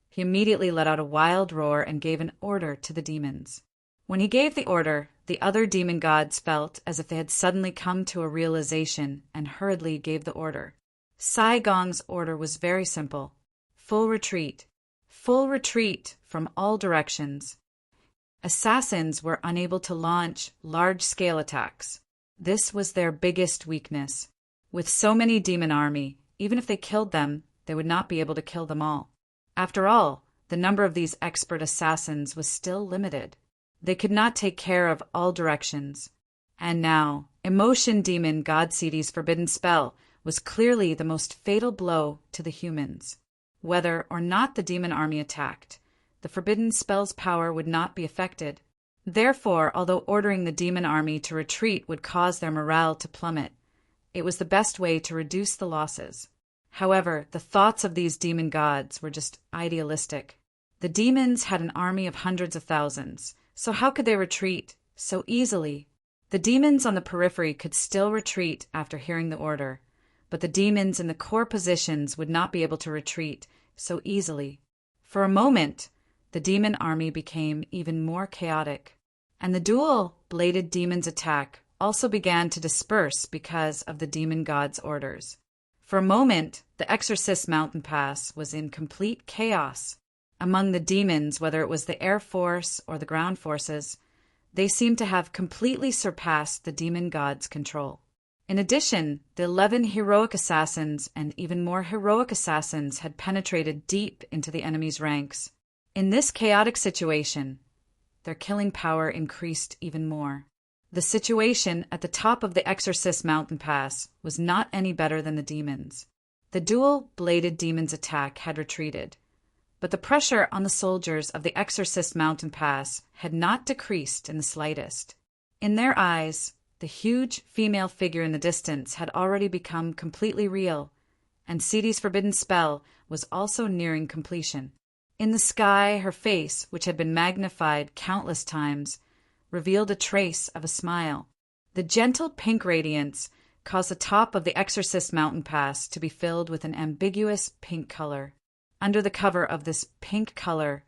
he immediately let out a wild roar and gave an order to the demons. When he gave the order, the other demon gods felt as if they had suddenly come to a realization and hurriedly gave the order. Saigong's order was very simple. Full retreat. Full retreat from all directions. Assassins were unable to launch large-scale attacks. This was their biggest weakness. With so many demon army, even if they killed them, they would not be able to kill them all. After all, the number of these expert assassins was still limited. They could not take care of all directions. And now, emotion demon Godseal's forbidden spell was clearly the most fatal blow to the humans. Whether or not the demon army attacked, the forbidden spell's power would not be affected. Therefore, although ordering the demon army to retreat would cause their morale to plummet, it was the best way to reduce the losses. However, the thoughts of these demon gods were just idealistic. The demons had an army of hundreds of thousands, so how could they retreat so easily? The demons on the periphery could still retreat after hearing the order, but the demons in the core positions would not be able to retreat so easily. For a moment, the demon army became even more chaotic, and the dual-bladed demon's attack also began to disperse because of the demon god's orders. For a moment, the Exorcist Mountain Pass was in complete chaos. Among the demons, whether it was the Air Force or the ground forces, they seemed to have completely surpassed the demon god's control. In addition, the 11 heroic assassins and even more heroic assassins had penetrated deep into the enemy's ranks. In this chaotic situation, their killing power increased even more. The situation at the top of the Exorcist Mountain Pass was not any better than the demons. The dual-bladed demon's attack had retreated, but the pressure on the soldiers of the Exorcist Mountain Pass had not decreased in the slightest. In their eyes, The huge female figure in the distance had already become completely real, and Sidi's forbidden spell was also nearing completion. In the sky, her face, which had been magnified countless times, revealed a trace of a smile. The gentle pink radiance caused the top of the Exorcist mountain pass to be filled with an ambiguous pink color. Under the cover of this pink color,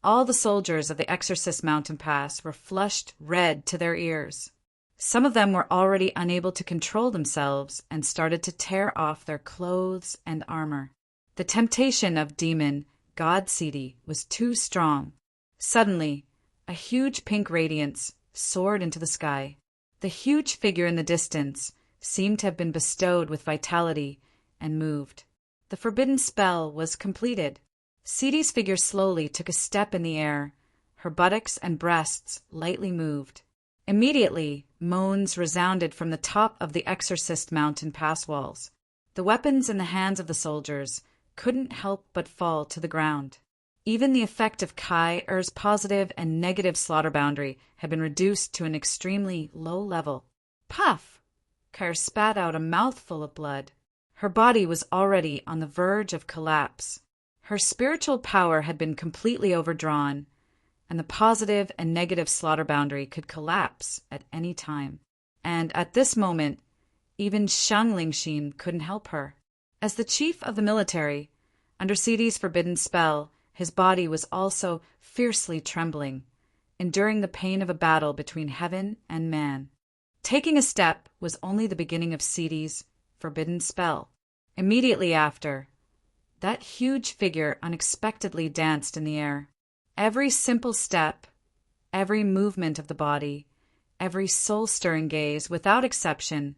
all the soldiers of the Exorcist mountain pass were flushed red to their ears. Some of them were already unable to control themselves and started to tear off their clothes and armor. The temptation of demon Godseal was too strong. Suddenly, a huge pink radiance soared into the sky. The huge figure in the distance seemed to have been bestowed with vitality and moved. The forbidden spell was completed. Sidi's figure slowly took a step in the air. Her buttocks and breasts lightly moved. Immediately, moans resounded from the top of the Exorcist mountain pass walls. The weapons in the hands of the soldiers couldn't help but fall to the ground. Even the effect of Kai-Er's positive and negative slaughter boundary had been reduced to an extremely low level. Puff! Kai-Er spat out a mouthful of blood. Her body was already on the verge of collapse. Her spiritual power had been completely overdrawn, and the positive and negative slaughter boundary could collapse at any time. And at this moment, even Shang Lingxin couldn't help her. As the chief of the military, under Sidi's forbidden spell, his body was also fiercely trembling, enduring the pain of a battle between heaven and man. Taking a step was only the beginning of Sidi's forbidden spell. Immediately after, that huge figure unexpectedly danced in the air. Every simple step, every movement of the body, every soul-stirring gaze, without exception,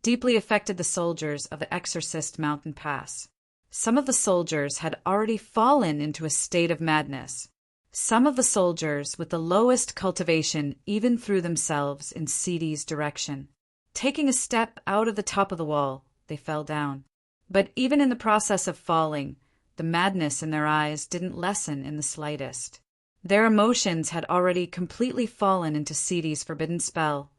deeply affected the soldiers of the Exorcist mountain pass. Some of the soldiers had already fallen into a state of madness. Some of the soldiers with the lowest cultivation even threw themselves in Sidi's direction. Taking a step out of the top of the wall, they fell down. But even in the process of falling, the madness in their eyes didn't lessen in the slightest. Their emotions had already completely fallen into Sidi's forbidden spell,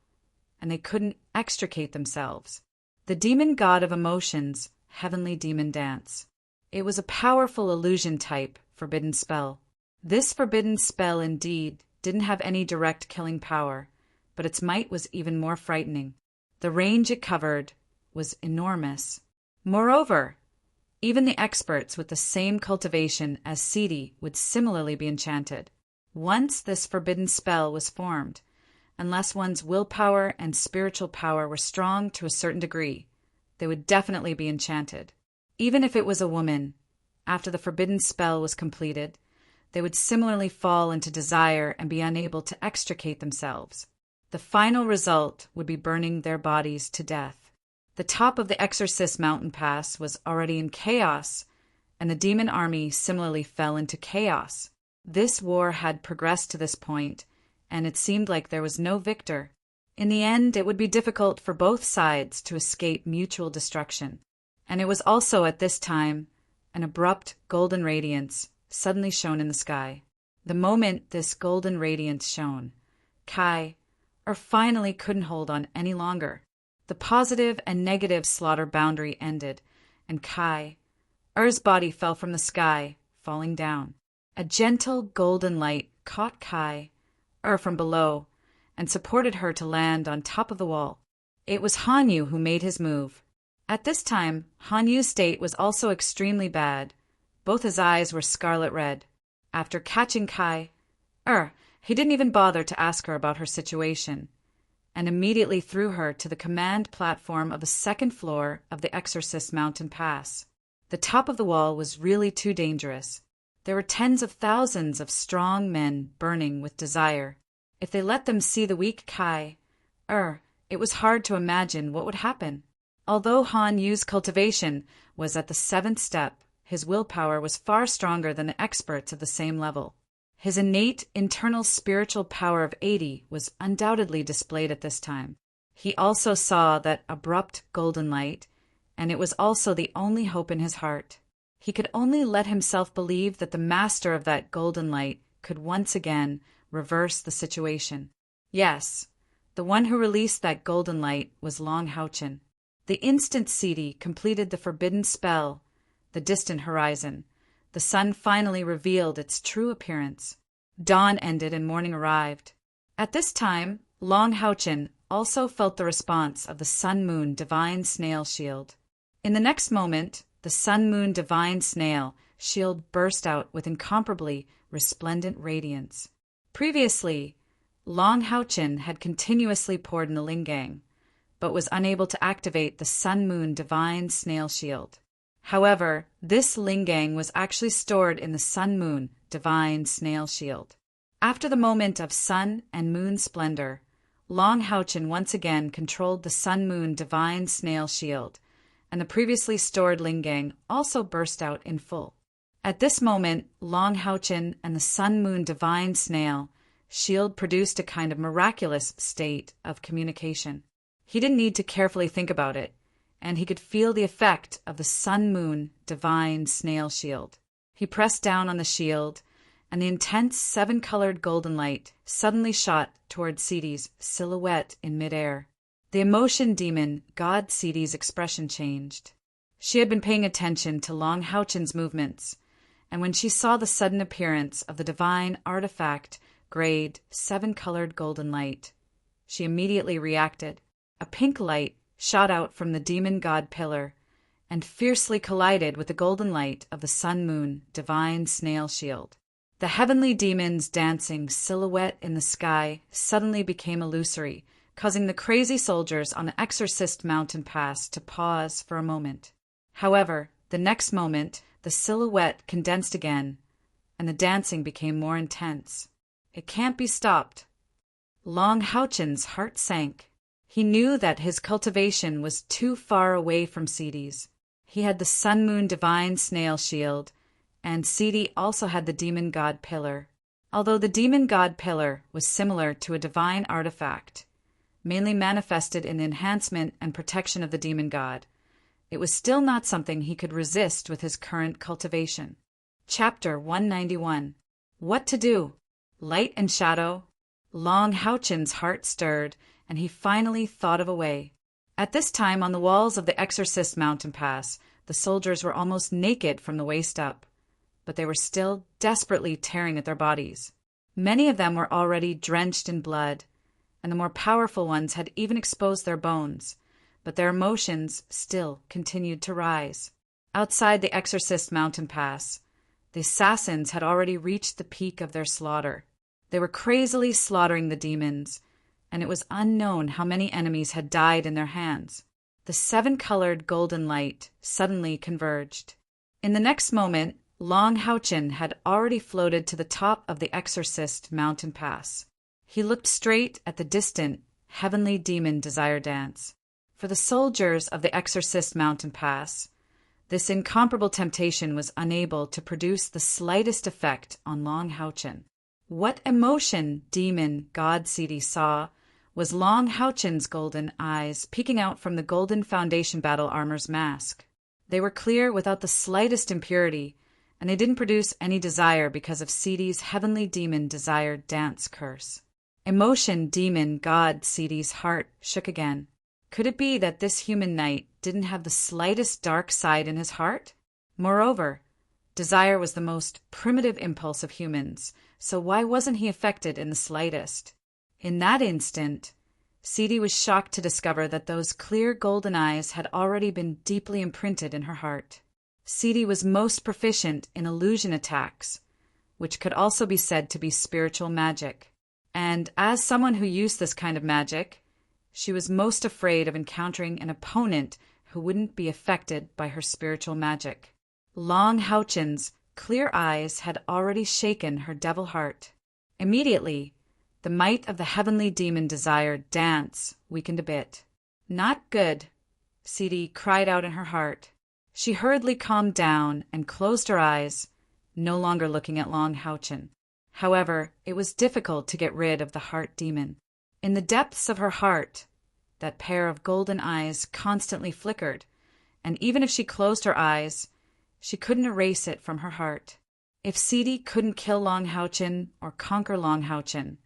and they couldn't extricate themselves. The demon god of emotions, heavenly demon dance. It was a powerful illusion type forbidden spell. This forbidden spell indeed didn't have any direct killing power, but its might was even more frightening. The range it covered was enormous. Moreover, even the experts with the same cultivation as Sidi would similarly be enchanted. Once this forbidden spell was formed, unless one's willpower and spiritual power were strong to a certain degree, they would definitely be enchanted. Even if it was a woman, after the forbidden spell was completed, they would similarly fall into desire and be unable to extricate themselves. The final result would be burning their bodies to death. The top of the Exorcist mountain pass was already in chaos, and the demon army similarly fell into chaos. This war had progressed to this point, and it seemed like there was no victor. In the end, it would be difficult for both sides to escape mutual destruction. And it was also at this time an abrupt golden radiance suddenly shone in the sky. The moment this golden radiance shone, Kai-Er finally couldn't hold on any longer. The positive and negative slaughter boundary ended, and Kai-Er's body fell from the sky, falling down. A gentle golden light caught Kai-Er from below and supported her to land on top of the wall. It was Han Yu who made his move. At this time, Han Yu's state was also extremely bad. Both his eyes were scarlet red. After catching Kai-Er, he didn't even bother to ask her about her situation, and immediately threw her to the command platform of the second floor of the Exorcist mountain pass. The top of the wall was really too dangerous. There were tens of thousands of strong men burning with desire. If they let them see the weak Kai-Er, it was hard to imagine what would happen. Although Han Yu's cultivation was at the 7th step, his willpower was far stronger than the experts of the same level. His innate internal spiritual power of 80 was undoubtedly displayed at this time. He also saw that abrupt golden light, and it was also the only hope in his heart. He could only let himself believe that the master of that golden light could once again reverse the situation. Yes, The one who released that golden light was Long Houchin. The instant Sidi completed the forbidden spell, the distant horizon, the sun finally revealed its true appearance. Dawn ended and morning arrived. At this time, Long Houchin also felt the response of the Sun-Moon Divine Snail Shield. In the next moment, the Sun-Moon Divine Snail Shield burst out with incomparably resplendent radiance. Previously, Long Houchin had continuously poured in the Lingang, but was unable to activate the Sun-Moon Divine Snail Shield. However, this Lingang was actually stored in the Sun-Moon Divine Snail Shield. After the moment of sun and moon splendor, Long Houchin once again controlled the Sun-Moon Divine Snail Shield, and the previously stored Lingang also burst out in full. At this moment, Long Houchin and the Sun-Moon Divine Snail Shield produced a kind of miraculous state of communication. He didn't need to carefully think about it, and he could feel the effect of the Sun-Moon Divine Snail Shield. He pressed down on the shield, and the intense seven-colored golden light suddenly shot toward Sidi's silhouette in midair. The emotion demon Godseal's expression changed. She had been paying attention to Long Houchin's movements, and when she saw the sudden appearance of the divine artifact grade seven-colored golden light, she immediately reacted. A pink light shot out from the demon god pillar and fiercely collided with the golden light of the Sun-Moon Divine Snail Shield. The heavenly demon's dancing silhouette in the sky suddenly became illusory, causing the crazy soldiers on the Exorcist Mountain Pass to pause for a moment. However, the next moment, the silhouette condensed again, and the dancing became more intense. It can't be stopped. Long Houchin's heart sank. He knew that his cultivation was too far away from Sidi's. He had the Sun-Moon Divine Snail Shield, and Sidi also had the Demon God Pillar. Although the Demon God Pillar was similar to a divine artifact, mainly manifested in the enhancement and protection of the Demon God, it was still not something he could resist with his current cultivation. Chapter 191. What to do? Light and shadow. Long Houchin's heart stirred, and he finally thought of a way. At this time, on the walls of the Exorcist Mountain Pass, the soldiers were almost naked from the waist up, but they were still desperately tearing at their bodies. Many of them were already drenched in blood, and the more powerful ones had even exposed their bones, but their emotions still continued to rise. Outside the Exorcist Mountain Pass, the assassins had already reached the peak of their slaughter. They were crazily slaughtering the demons, and it was unknown how many enemies had died in their hands. The seven-colored golden light suddenly converged. In the next moment, Long Houchin had already floated to the top of the Exorcist Mountain Pass. He looked straight at the distant, heavenly demon desire dance. For the soldiers of the Exorcist Mountain Pass, this incomparable temptation was unable to produce the slightest effect on Long Houchin. What emotion demon Godseal saw was Long Houchin's golden eyes peeking out from the golden Foundation battle armor's mask. They were clear without the slightest impurity, and they didn't produce any desire because of Sidi's heavenly demon desire dance curse. Emotion demon Godseal's heart shook again. Could it be that this human knight didn't have the slightest dark side in his heart? Moreover, desire was the most primitive impulse of humans, so why wasn't he affected in the slightest? In that instant, Sidi was shocked to discover that those clear golden eyes had already been deeply imprinted in her heart. Sidi was most proficient in illusion attacks, which could also be said to be spiritual magic. And as someone who used this kind of magic, she was most afraid of encountering an opponent who wouldn't be affected by her spiritual magic. Long Houchin's clear eyes had already shaken her devil heart. Immediately, the might of the heavenly demon desire dance weakened a bit. Not good, Sidi cried out in her heart. She hurriedly calmed down and closed her eyes, no longer looking at Long Houchin. However, it was difficult to get rid of the heart demon. In the depths of her heart, that pair of golden eyes constantly flickered, and even if she closed her eyes, she couldn't erase it from her heart. If Sidi couldn't kill Long Houchin or conquer Long Houchin,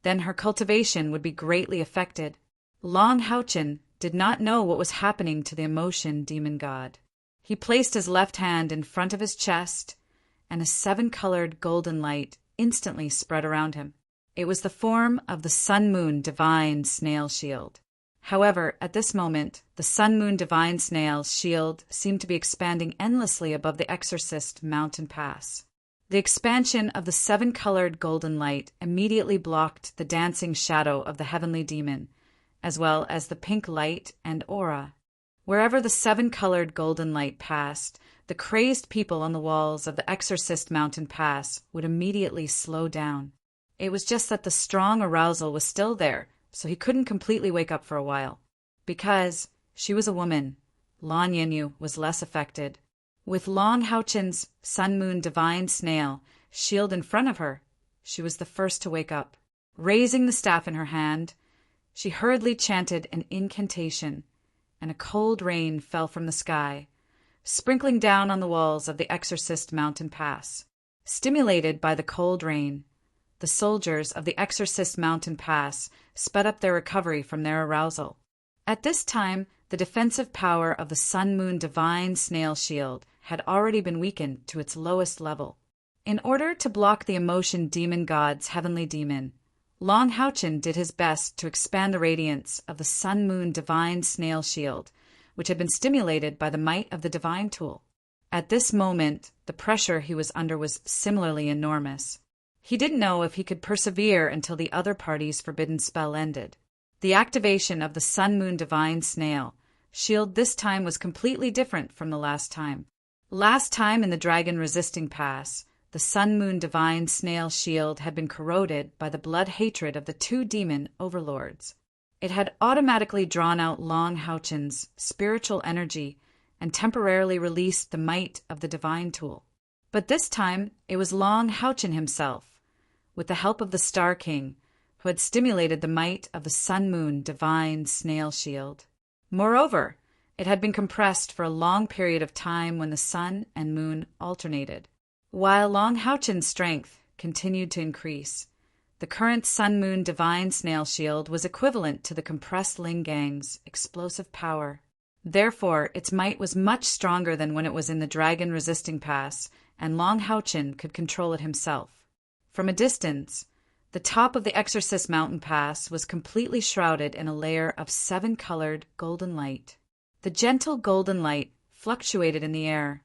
then her cultivation would be greatly affected. Long Houchen did not know what was happening to the emotion demon god. He placed his left hand in front of his chest, and a 7-colored golden light instantly spread around him. It was the form of the Sun-Moon Divine Snail Shield. However, at this moment, the Sun-Moon Divine Snail's shield seemed to be expanding endlessly above the Exorcist mountain pass. The expansion of the 7-colored golden light immediately blocked the dancing shadow of the heavenly demon, as well as the pink light and aura. Wherever the 7-colored golden light passed, the crazed people on the walls of the Exorcist mountain pass would immediately slow down. It was just that the strong arousal was still there, so he couldn't completely wake up for a while. Because she was a woman, Lan Yinyu was less affected. With Long Houchen's Sun-Moon Divine Snail shield in front of her, she was the first to wake up. Raising the staff in her hand, she hurriedly chanted an incantation, and a cold rain fell from the sky, sprinkling down on the walls of the Exorcist mountain pass. Stimulated by the cold rain, the soldiers of the Exorcist mountain pass sped up their recovery from their arousal. At this time, the defensive power of the Sun-Moon Divine Snail Shield had already been weakened to its lowest level. In order to block the emotion demon god's heavenly demon, Long Houchen did his best to expand the radiance of the Sun-Moon Divine Snail Shield, which had been stimulated by the might of the divine tool. At this moment, the pressure he was under was similarly enormous. He didn't know if he could persevere until the other party's forbidden spell ended. The activation of the Sun-Moon Divine Snail Shield this time was completely different from the last time. Last time in the Dragon Resisting Pass, the Sun-Moon Divine Snail Shield had been corroded by the blood hatred of the 2 demon overlords. It had automatically drawn out Long Houchen's spiritual energy and temporarily released the might of the divine tool. But this time, it was Long Houchen himself, with the help of the Star King, who had stimulated the might of the Sun-Moon Divine Snail Shield. Moreover, it had been compressed for a long period of time when the sun and moon alternated. While Long Houchen's strength continued to increase, the current Sun-Moon Divine Snail Shield was equivalent to the compressed Ling Gang's explosive power. Therefore, its might was much stronger than when it was in the Dragon Resisting Pass, and Long Houchen could control it himself. From a distance, the top of the Exorcist mountain pass was completely shrouded in a layer of 7-colored golden light. The gentle golden light fluctuated in the air,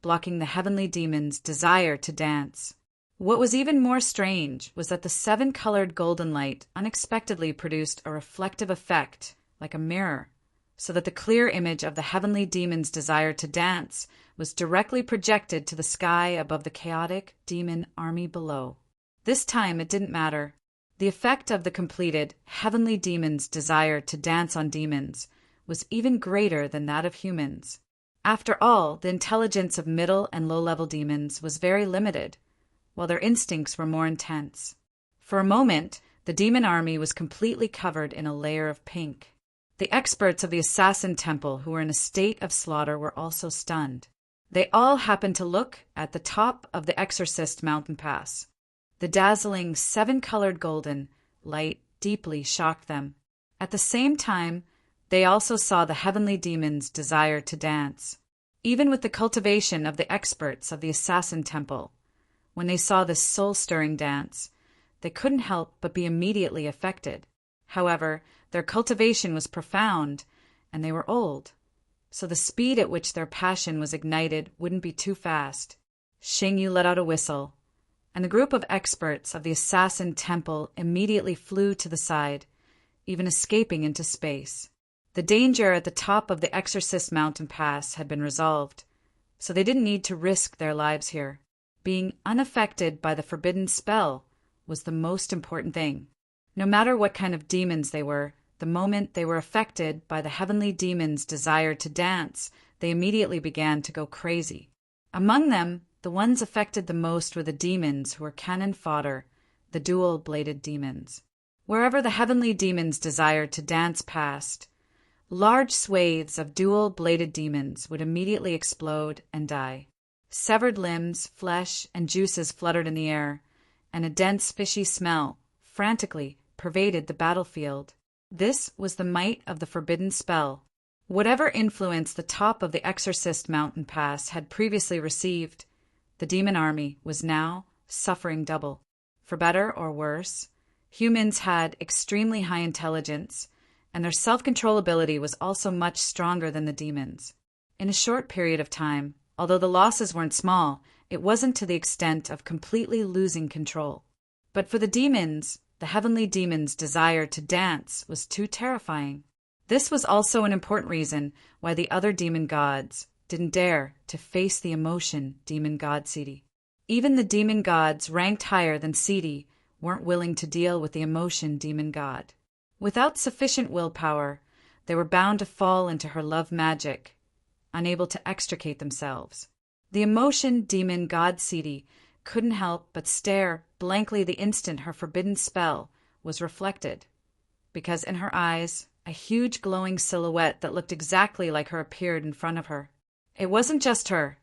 blocking the heavenly demon's desire to dance. What was even more strange was that the 7-colored golden light unexpectedly produced a reflective effect, like a mirror, so that the clear image of the heavenly demon's desire to dance was directly projected to the sky above the chaotic demon army below. This time it didn't matter. The effect of the completed heavenly demon's desire to dance on demons was even greater than that of humans. After all, the intelligence of middle and low-level demons was very limited, while their instincts were more intense. For a moment, the demon army was completely covered in a layer of pink. The experts of the Assassin Temple who were in a state of slaughter were also stunned. They all happened to look at the top of the Exorcist mountain pass. The dazzling 7-colored golden light deeply shocked them. At the same time, they also saw the heavenly demon's desire to dance. Even with the cultivation of the experts of the Assassin Temple, when they saw this soul-stirring dance, they couldn't help but be immediately affected. However, their cultivation was profound, and they were old, so the speed at which their passion was ignited wouldn't be too fast. Xingyu let out a whistle, and the group of experts of the Assassin Temple immediately flew to the side, even escaping into space. The danger at the top of the Exorcist mountain pass had been resolved, so they didn't need to risk their lives here. Being unaffected by the forbidden spell was the most important thing. No matter what kind of demons they were, the moment they were affected by the heavenly demon's desire to dance, they immediately began to go crazy. Among them, the ones affected the most were the demons who were cannon fodder, the dual-bladed demons. Wherever the heavenly demon's desire to dance passed, large swathes of dual-bladed demons would immediately explode and die. Severed limbs, flesh, and juices fluttered in the air, and a dense fishy smell frantically pervaded the battlefield. This was the might of the forbidden spell. Whatever influence the top of the Exorcist mountain pass had previously received, the demon army was now suffering double. For better or worse, humans had extremely high intelligence, and their self-control ability was also much stronger than the demons. In a short period of time, although the losses weren't small, it wasn't to the extent of completely losing control. But for the demons, the heavenly demons' desire to dance was too terrifying. This was also an important reason why the other demon gods didn't dare to face the emotion demon god Seti. Even the demon gods ranked higher than Seti weren't willing to deal with the emotion demon god. Without sufficient willpower, they were bound to fall into her love magic, unable to extricate themselves. The emotion demon god Seti couldn't help but stare blankly the instant her forbidden spell was reflected, because in her eyes, a huge glowing silhouette that looked exactly like her appeared in front of her. It wasn't just her.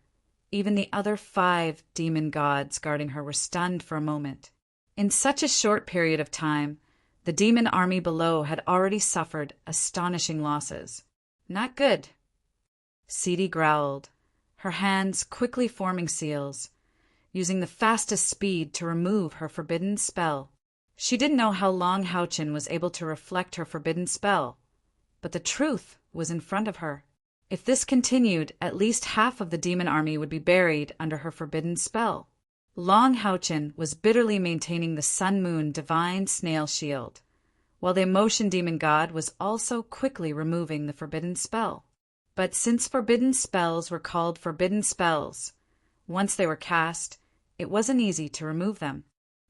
Even the other 5 demon gods guarding her were stunned for a moment. In such a short period of time, the demon army below had already suffered astonishing losses. Not good. Seti growled, her hands quickly forming seals, using the fastest speed to remove her forbidden spell. She didn't know how long Houchin was able to reflect her forbidden spell, but the truth was in front of her. If this continued, at least half of the demon army would be buried under her forbidden spell. Long Houchin was bitterly maintaining the sun-moon divine snail shield, while the emotion demon god was also quickly removing the forbidden spell. But since forbidden spells were called forbidden spells, once they were cast, it wasn't easy to remove them.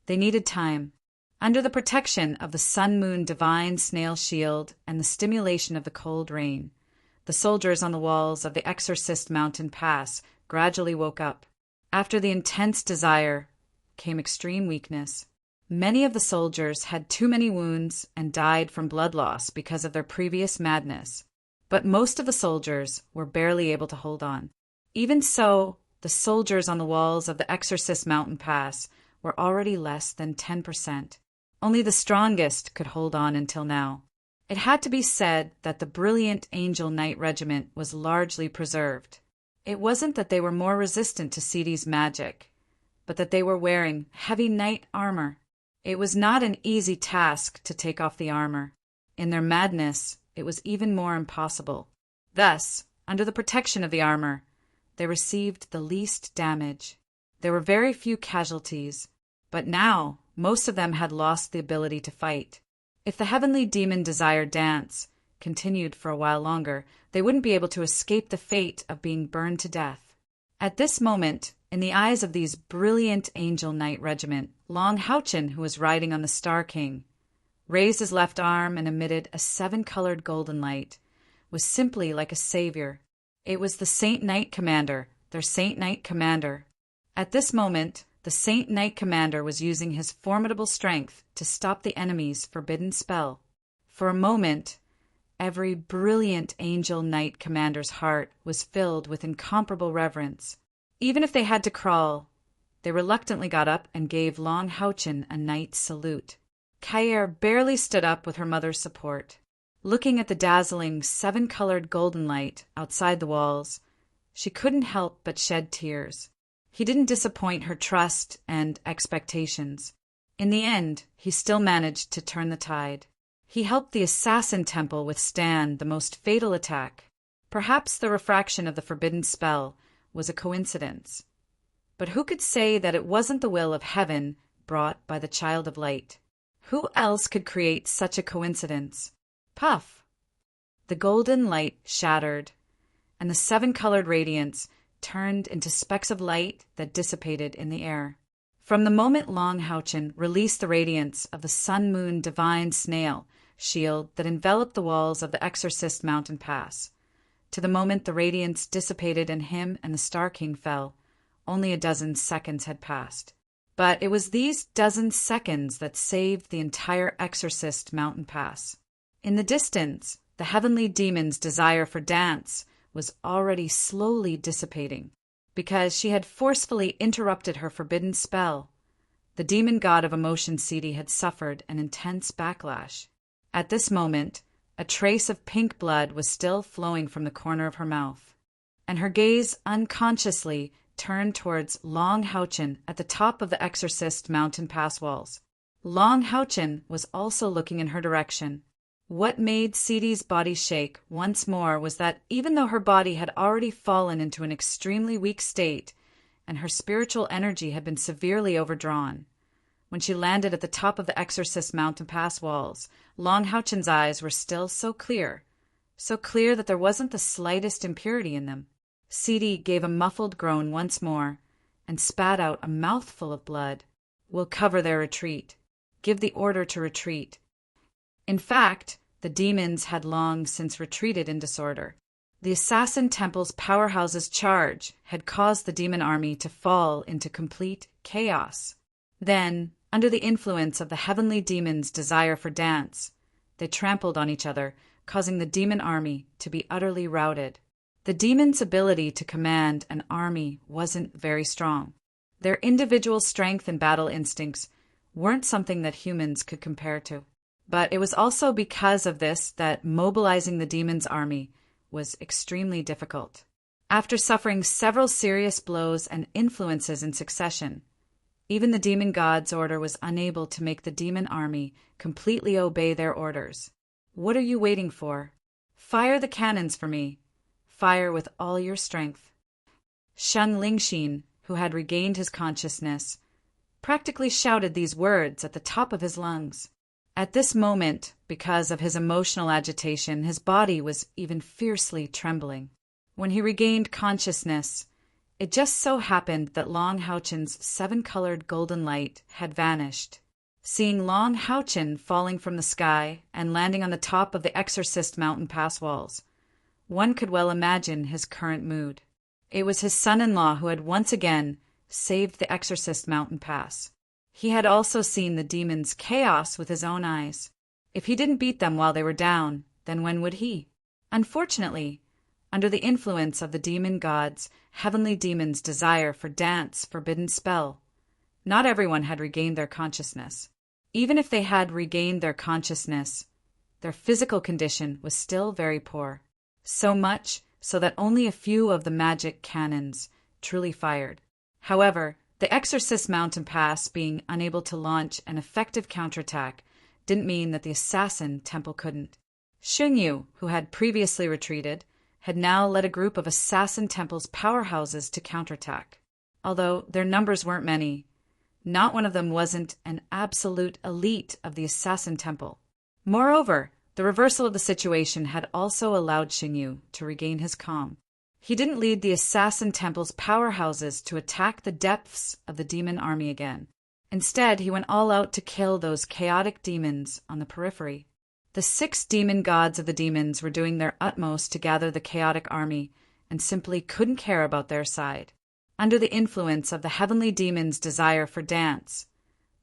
They needed time. Under the protection of the sun-moon divine snail shield and the stimulation of the cold rain, the soldiers on the walls of the Exorcist mountain pass gradually woke up. After the intense desire came extreme weakness. Many of the soldiers had too many wounds and died from blood loss because of their previous madness, but most of the soldiers were barely able to hold on. Even so, the soldiers on the walls of the Exorcist mountain pass were already less than 10%. Only the strongest could hold on until now. It had to be said that the brilliant Angel Knight Regiment was largely preserved. It wasn't that they were more resistant to Seti's magic, but that they were wearing heavy knight armor. It was not an easy task to take off the armor. In their madness, it was even more impossible. Thus, under the protection of the armor, they received the least damage. There were very few casualties, but now most of them had lost the ability to fight. If the heavenly demon Desire Dance continued for a while longer, they wouldn't be able to escape the fate of being burned to death. At this moment, in the eyes of these brilliant Angel Knight Regiment, Long Houchin, who was riding on the Star King, raised his left arm and emitted a 7-colored golden light, was simply like a savior. It was the Saint Knight Commander, their Saint Knight Commander. At this moment, the Saint Knight Commander was using his formidable strength to stop the enemy's forbidden spell. For a moment, every brilliant Angel Knight Commander's heart was filled with incomparable reverence. Even if they had to crawl, they reluctantly got up and gave Long Houchin a knight's salute. Kaer barely stood up with her mother's support. Looking at the dazzling 7-colored golden light outside the walls, she couldn't help but shed tears. He didn't disappoint her trust and expectations. In the end, he still managed to turn the tide. He helped the Assassin Temple withstand the most fatal attack. Perhaps the refraction of the forbidden spell was a coincidence. But who could say that it wasn't the will of heaven brought by the Child of Light? Who else could create such a coincidence? Puff! The golden light shattered, and the 7-colored radiance turned into specks of light that dissipated in the air. From the moment Long Houchin released the radiance of the sun-moon divine snail shield that enveloped the walls of the Exorcist mountain pass, to the moment the radiance dissipated and him and the Star King fell, only a dozen seconds had passed. But it was these dozen seconds that saved the entire Exorcist mountain pass. In the distance, the heavenly demon's desire for dance was already slowly dissipating, because she had forcefully interrupted her forbidden spell The demon god of emotion Sidi had suffered an intense backlash. At this moment, a trace of pink blood was still flowing from the corner of her mouth, and her gaze unconsciously turned towards Long Houchin at the top of the Exorcist mountain pass walls. Long Houchin was also looking in her direction. What made Sidi's body shake once more was that even though her body had already fallen into an extremely weak state, and her spiritual energy had been severely overdrawn, when she landed at the top of the Exorcist mountain pass walls, Long Houchin's eyes were still so clear that there wasn't the slightest impurity in them. Sidi gave a muffled groan once more, and spat out a mouthful of blood. "We'll cover their retreat. Give the order to retreat." In fact, the demons had long since retreated in disorder. The Assassin Temple's powerhouse's charge had caused the demon army to fall into complete chaos. Then, under the influence of the heavenly demons' desire for dance, they trampled on each other, causing the demon army to be utterly routed. The demons' ability to command an army wasn't very strong. Their individual strength and battle instincts weren't something that humans could compare to. But it was also because of this that mobilizing the demons' army was extremely difficult. After suffering several serious blows and influences in succession, even the demon god's order was unable to make the demon army completely obey their orders. "What are you waiting for? Fire the cannons for me. Fire with all your strength." Sheng Lingxin, who had regained his consciousness, practically shouted these words at the top of his lungs. At this moment, because of his emotional agitation, his body was even fiercely trembling. When he regained consciousness, it just so happened that Long Houchin's 7-colored golden light had vanished. Seeing Long Houchin falling from the sky and landing on the top of the Exorcist mountain pass walls, one could well imagine his current mood. It was his son-in-law who had once again saved the Exorcist mountain pass. He had also seen the demons' chaos with his own eyes. If he didn't beat them while they were down, then when would he? Unfortunately, under the influence of the demon god's heavenly demons' desire for dance forbidden spell, not everyone had regained their consciousness. Even if they had regained their consciousness, their physical condition was still very poor. So much so that only a few of the magic cannons truly fired. However, the Exorcist mountain pass being unable to launch an effective counterattack didn't mean that the Assassin Temple couldn't. Xunyu, who had previously retreated, had now led a group of Assassin Temple's powerhouses to counterattack. Although their numbers weren't many, not one of them wasn't an absolute elite of the Assassin Temple. Moreover, the reversal of the situation had also allowed Xunyu to regain his calm. He didn't lead the Assassin Temple's powerhouses to attack the depths of the demon army again. Instead, he went all out to kill those chaotic demons on the periphery. The 6 demon gods of the demons were doing their utmost to gather the chaotic army and simply couldn't care about their side. Under the influence of the heavenly demons' desire for dance,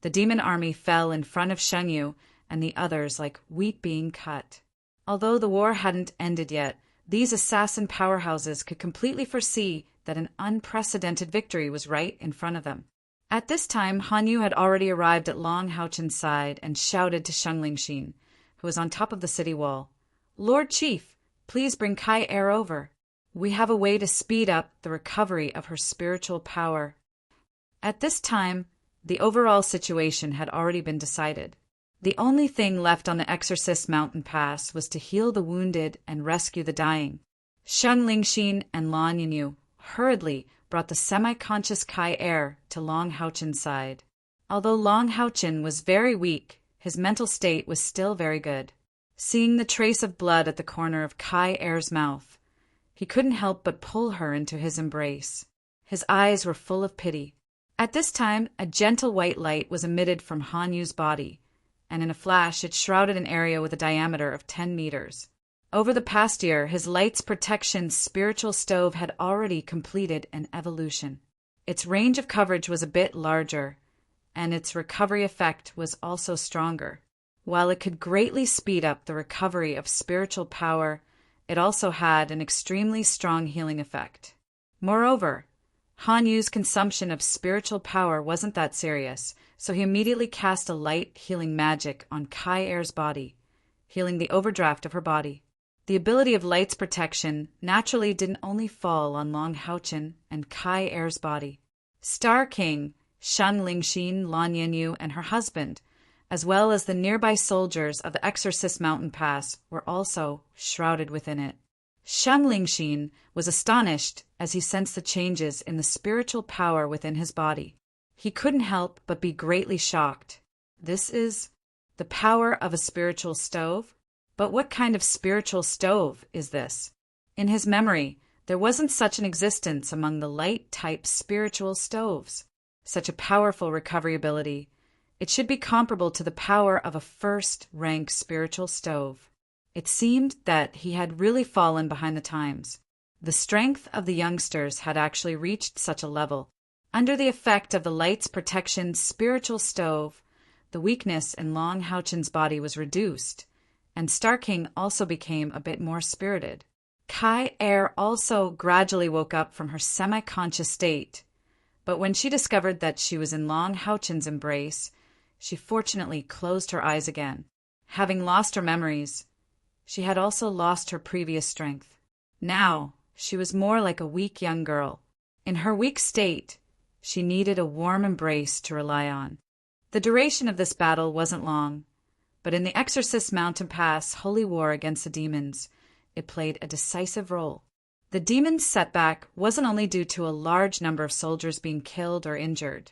the demon army fell in front of Xunyu and the others like wheat being cut. Although the war hadn't ended yet, these assassin powerhouses could completely foresee that an unprecedented victory was right in front of them. At this time, Han Yu had already arrived at Long Houchin's side and shouted to Sheng Lingxin, who was on top of the city wall, "Lord Chief, please bring Kai Er over. We have a way to speed up the recovery of her spiritual power." At this time, the overall situation had already been decided. The only thing left on the Exorcist mountain pass was to heal the wounded and rescue the dying. Sheng Lingxin and Lan Yinyu hurriedly brought the semi-conscious Kai Er to Long Houchin's side. Although Long Houchin was very weak, his mental state was still very good. Seeing the trace of blood at the corner of Kai Er's mouth, he couldn't help but pull her into his embrace. His eyes were full of pity. At this time, a gentle white light was emitted from Han Yu's body, and in a flash it shrouded an area with a diameter of 10 meters. Over the past year, his light's protection spiritual stove had already completed an evolution. Its range of coverage was a bit larger, and its recovery effect was also stronger. While it could greatly speed up the recovery of spiritual power, it also had an extremely strong healing effect. Moreover, Han Yu's consumption of spiritual power wasn't that serious, so he immediately cast a light healing magic on Kai Air's body, healing the overdraft of her body. The ability of light's protection naturally didn't only fall on Long Haochen and Kai Air's body. Star King, Shang Lingxin, Lan Yanyu, and her husband, as well as the nearby soldiers of the Exorcist Mountain Pass, were also shrouded within it. Shang Lingxin was astonished as he sensed the changes in the spiritual power within his body. He couldn't help but be greatly shocked. This is the power of a spiritual stove? But what kind of spiritual stove is this? In his memory, there wasn't such an existence among the light-type spiritual stoves. Such a powerful recovery ability. It should be comparable to the power of a first-rank spiritual stove. It seemed that he had really fallen behind the times. The strength of the youngsters had actually reached such a level. Under the effect of the light's protection spiritual stove, the weakness in Long Haochen's body was reduced, and Star King also became a bit more spirited. Kai Air also gradually woke up from her semi-conscious state, but when she discovered that she was in Long Haochen's embrace, she fortunately closed her eyes again. Having lost her memories, she had also lost her previous strength. Now, she was more like a weak young girl. In her weak state, she needed a warm embrace to rely on. The duration of this battle wasn't long, but in the Exorcist Mountain Pass holy war against the demons, it played a decisive role. The demons' setback wasn't only due to a large number of soldiers being killed or injured,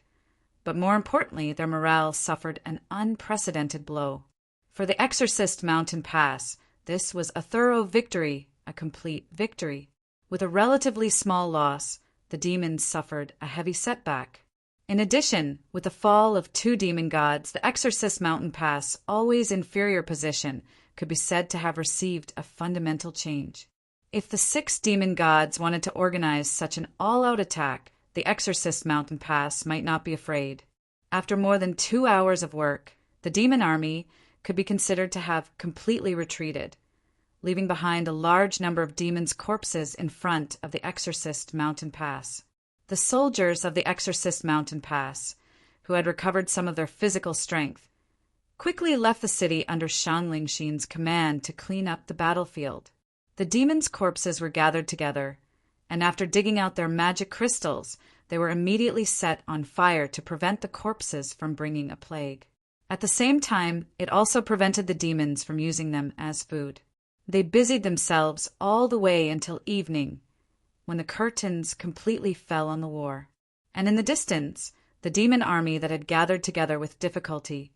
but more importantly, their morale suffered an unprecedented blow. For the Exorcist Mountain Pass, this was a thorough victory, a complete victory. With a relatively small loss, the demons suffered a heavy setback. In addition, with the fall of 2 demon gods, the Exorcist Mountain Pass, always inferior position, could be said to have received a fundamental change. If the 6 demon gods wanted to organize such an all-out attack, the Exorcist Mountain Pass might not be afraid. After more than 2 hours of work, the demon army could be considered to have completely retreated, leaving behind a large number of demons' corpses in front of the Exorcist Mountain Pass. The soldiers of the Exorcist Mountain Pass, who had recovered some of their physical strength, quickly left the city under Shang Lingxin's command to clean up the battlefield. The demons' corpses were gathered together, and after digging out their magic crystals, they were immediately set on fire to prevent the corpses from bringing a plague. At the same time, it also prevented the demons from using them as food. They busied themselves all the way until evening, when the curtains completely fell on the war. And in the distance, the demon army that had gathered together with difficulty,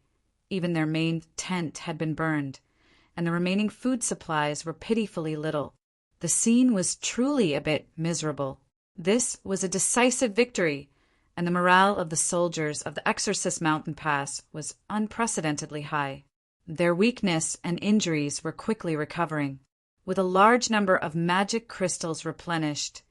even their main tent had been burned, and the remaining food supplies were pitifully little. The scene was truly a bit miserable. This was a decisive victory, and the morale of the soldiers of the Exorcist Mountain Pass was unprecedentedly high. Their weakness and injuries were quickly recovering. With a large number of magic crystals replenished,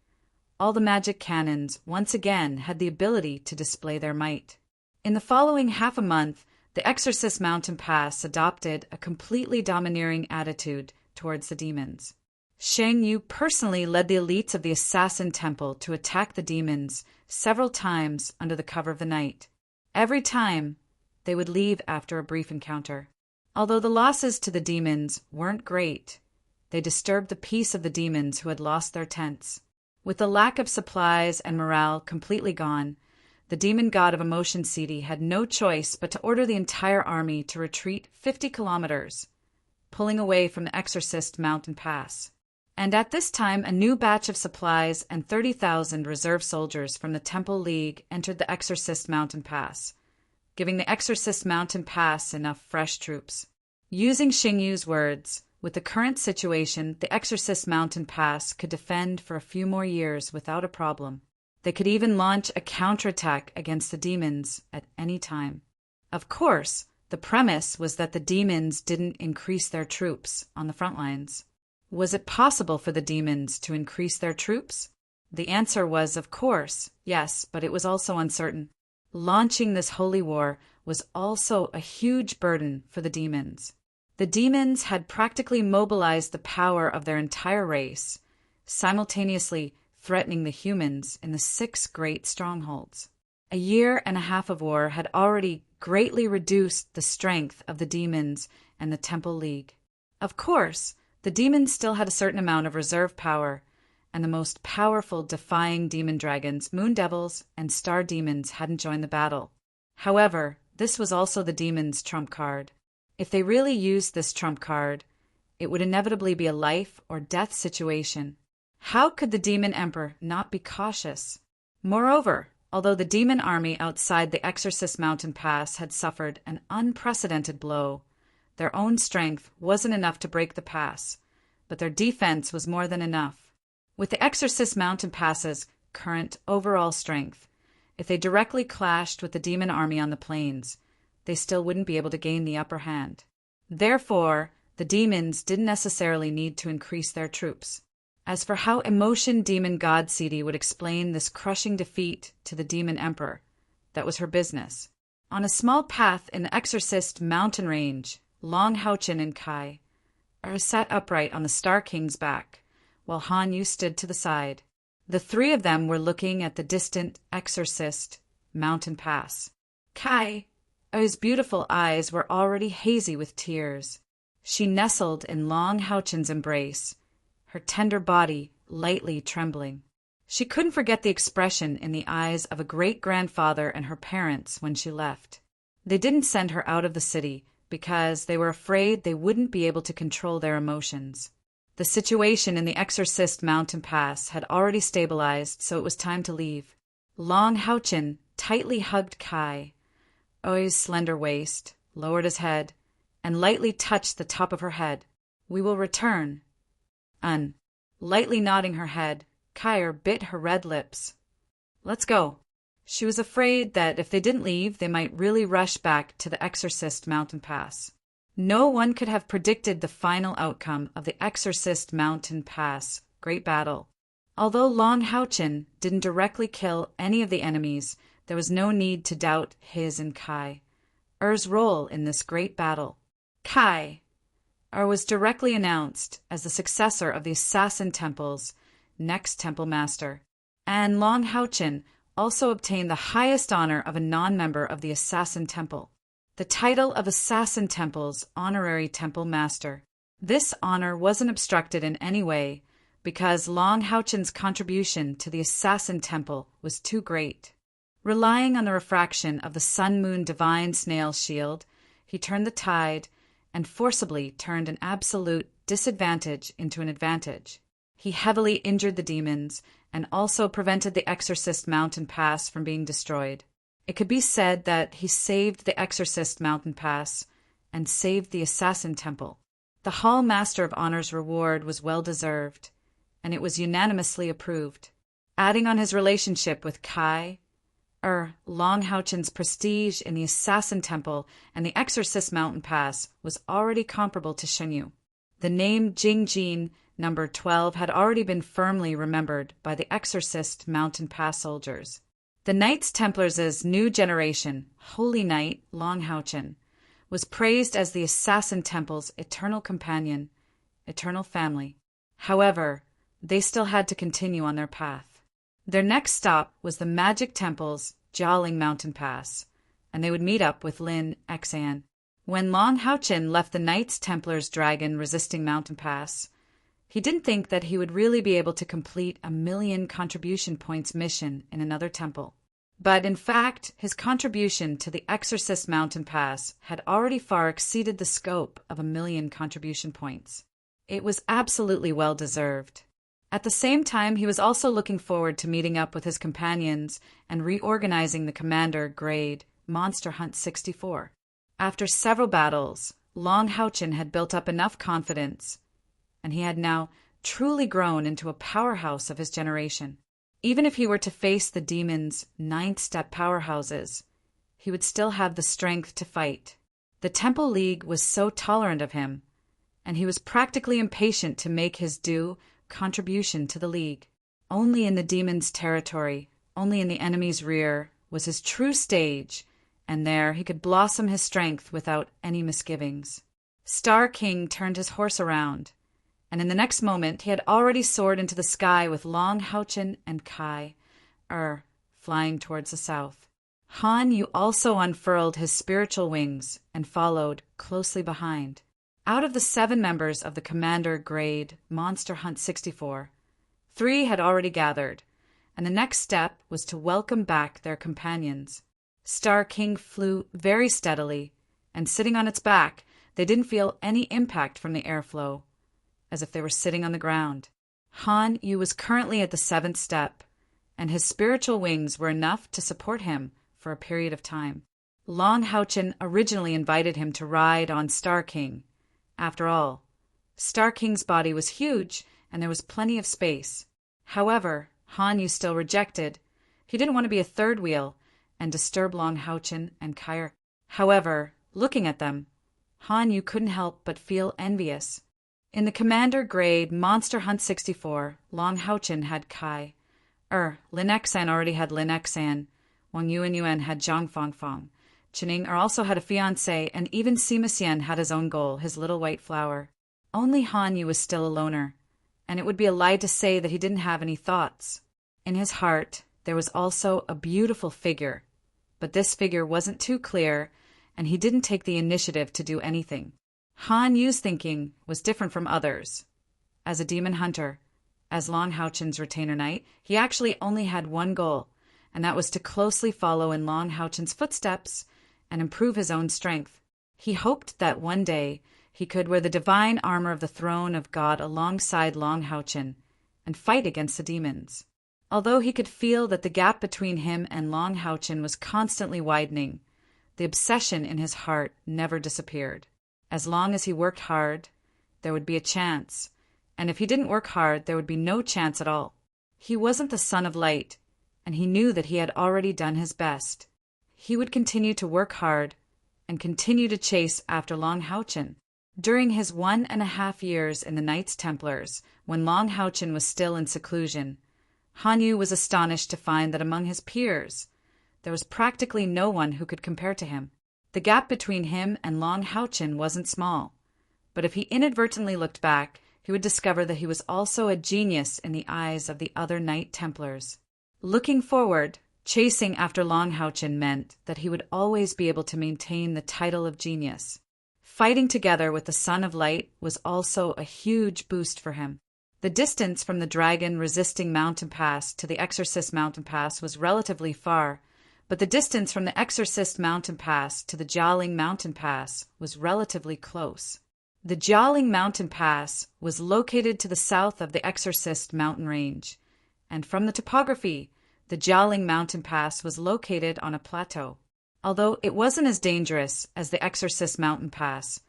all the magic cannons once again had the ability to display their might. In the following half a month, the Exorcist Mountain Pass adopted a completely domineering attitude towards the demons. Shang Yu personally led the elites of the Assassin Temple to attack the demons several times under the cover of the night. Every time, they would leave after a brief encounter. Although the losses to the demons weren't great, they disturbed the peace of the demons who had lost their tents. With the lack of supplies and morale completely gone, the demon god of Emotion City had no choice but to order the entire army to retreat 50 kilometers, pulling away from the Exorcist Mountain Pass. And at this time, a new batch of supplies and 30,000 reserve soldiers from the Temple League entered the Exorcist Mountain Pass, giving the Exorcist Mountain Pass enough fresh troops. Using Xingyu's words, with the current situation, the Exorcist Mountain Pass could defend for a few more years without a problem. They could even launch a counterattack against the demons at any time. Of course, the premise was that the demons didn't increase their troops on the front lines. Was it possible for the demons to increase their troops? The answer was, of course, yes, but it was also uncertain. Launching this holy war was also a huge burden for the demons. The demons had practically mobilized the power of their entire race, simultaneously threatening the humans in the 6 great strongholds. A year and a half of war had already greatly reduced the strength of the demons and the Temple League. Of course, the demons still had a certain amount of reserve power, and the most powerful defying demon dragons, moon devils, and star demons hadn't joined the battle. However, this was also the demons' trump card. If they really used this trump card, it would inevitably be a life or death situation. How could the demon emperor not be cautious? Moreover, although the demon army outside the Exorcist Mountain Pass had suffered an unprecedented blow, their own strength wasn't enough to break the pass, but their defense was more than enough. With the Exorcist Mountain Pass's current overall strength, if they directly clashed with the demon army on the plains, they still wouldn't be able to gain the upper hand. Therefore, the demons didn't necessarily need to increase their troops. As for how Emotion Demon Godseal would explain this crushing defeat to the demon emperor, that was her business. On a small path in the Exorcist mountain range, Long Houchin and Kai sat upright on the Star King's back, while Han Yu stood to the side. The 3 of them were looking at the distant Exorcist mountain pass. Kai's beautiful eyes were already hazy with tears. She nestled in Long Houchin's embrace, her tender body lightly trembling. She couldn't forget the expression in the eyes of a great-grandfather and her parents when she left. They didn't send her out of the city because they were afraid they wouldn't be able to control their emotions. The situation in the Exorcist Mountain Pass had already stabilized, so it was time to leave. Long Houchin tightly hugged Kai's slender waist, lowered his head, and lightly touched the top of her head. "We will return." Lightly nodding her head, Kai bit her red lips. "Let's go." She was afraid that if they didn't leave, they might really rush back to the Exorcist Mountain Pass. No one could have predicted the final outcome of the Exorcist Mountain Pass great battle. Although Long Houchin didn't directly kill any of the enemies, there was no need to doubt his and Kai's role in this great battle. Kai was directly announced as the successor of the Assassin Temple's next Temple Master, and Long Houchin also obtained the highest honor of a non-member of the Assassin Temple, the title of Assassin Temple's honorary Temple Master. This honor wasn't obstructed in any way because Long Houchin's contribution to the Assassin Temple was too great. Relying on the refraction of the Sun-Moon Divine Snail Shield, he turned the tide and forcibly turned an absolute disadvantage into an advantage. He heavily injured the demons and also prevented the Exorcist Mountain Pass from being destroyed. It could be said that he saved the Exorcist Mountain Pass and saved the Assassin Temple. The Hall Master of Honor's reward was well-deserved, and it was unanimously approved. Adding on his relationship with Long Houchin's prestige in the Assassin Temple and the Exorcist Mountain Pass was already comparable to Shenyu. The name Jingjin No. 12 had already been firmly remembered by the Exorcist Mountain Pass soldiers. The Knights Templars' new generation, Holy Knight Long Houchin, was praised as the Assassin Temple's eternal companion, eternal family. However, they still had to continue on their path. Their next stop was the Magic Temple's Jialing Mountain Pass, and they would meet up with Lin Xan. When Long Houchin left the Knights Templars' dragon-resisting mountain pass, he didn't think that he would really be able to complete a 1,000,000 contribution points mission in another temple. But in fact, his contribution to the Exorcist Mountain Pass had already far exceeded the scope of 1,000,000 contribution points. It was absolutely well-deserved. At the same time, he was also looking forward to meeting up with his companions and reorganizing the Commander Grade Monster Hunt 64. After several battles, Long Houchin had built up enough confidence, and he had now truly grown into a powerhouse of his generation. Even if he were to face the demons' 9th-step powerhouses, he would still have the strength to fight. The Temple League was so tolerant of him, and he was practically impatient to make his due contribution to the League. Only in the demons' territory, only in the enemy's rear, was his true stage, and there he could blossom his strength without any misgivings. Star King turned his horse around, and in the next moment he had already soared into the sky with Long Houchen and Kai, flying towards the south. Han Yu also unfurled his spiritual wings and followed closely behind. Out of the 7 members of the Commander Grade Monster Hunt 64, 3 had already gathered, and the next step was to welcome back their companions. Star King flew very steadily, and sitting on its back, they didn't feel any impact from the airflow, as if they were sitting on the ground. Han Yu was currently at the 7th step, and his spiritual wings were enough to support him for a period of time. Long Houchen originally invited him to ride on Star King. After all, Star King's body was huge, and there was plenty of space. However, Han Yu still rejected. He didn't want to be a third wheel and disturb Long Houchen and Kai. However, looking at them, Han Yu couldn't help but feel envious. In the Commander Grade Monster Hunt 64, Long Houchen had Kai. Lin Xan already had Lin Xan. Wang Yuan had Zhang Fangfang. Qining also had a fiancé, and even Sima Xian had his own goal, his little white flower. Only Han Yu was still a loner, and it would be a lie to say that he didn't have any thoughts. In his heart, there was also a beautiful figure, but this figure wasn't too clear, and he didn't take the initiative to do anything. Han Yu's thinking was different from others. As a demon hunter, as Long Houchen's retainer knight, he actually only had one goal, and that was to closely follow in Long Houchen's footsteps and improve his own strength. He hoped that one day he could wear the divine armor of the throne of God alongside Long Houchen and fight against the demons. Although he could feel that the gap between him and Long Houchen was constantly widening, the obsession in his heart never disappeared. As long as he worked hard, there would be a chance, and if he didn't work hard, there would be no chance at all. He wasn't the son of light, and he knew that he had already done his best. He would continue to work hard and continue to chase after Long Houchen. During his 1.5 years in the Knights Templars, when Long Houchen was still in seclusion, Han Yu was astonished to find that among his peers, there was practically no one who could compare to him. The gap between him and Long Houchen wasn't small, but if he inadvertently looked back, he would discover that he was also a genius in the eyes of the other Knight Templars. Looking forward, chasing after Long Houchen meant that he would always be able to maintain the title of genius. Fighting together with the Son of Light was also a huge boost for him. The distance from the dragon-resisting mountain pass to the Exorcist mountain pass was relatively far, but the distance from the Exorcist mountain pass to the Jialing mountain pass was relatively close. The Jialing mountain pass was located to the south of the Exorcist mountain range, and from the topography, the Jialing mountain pass was located on a plateau. Although it wasn't as dangerous as the Exorcist mountain pass,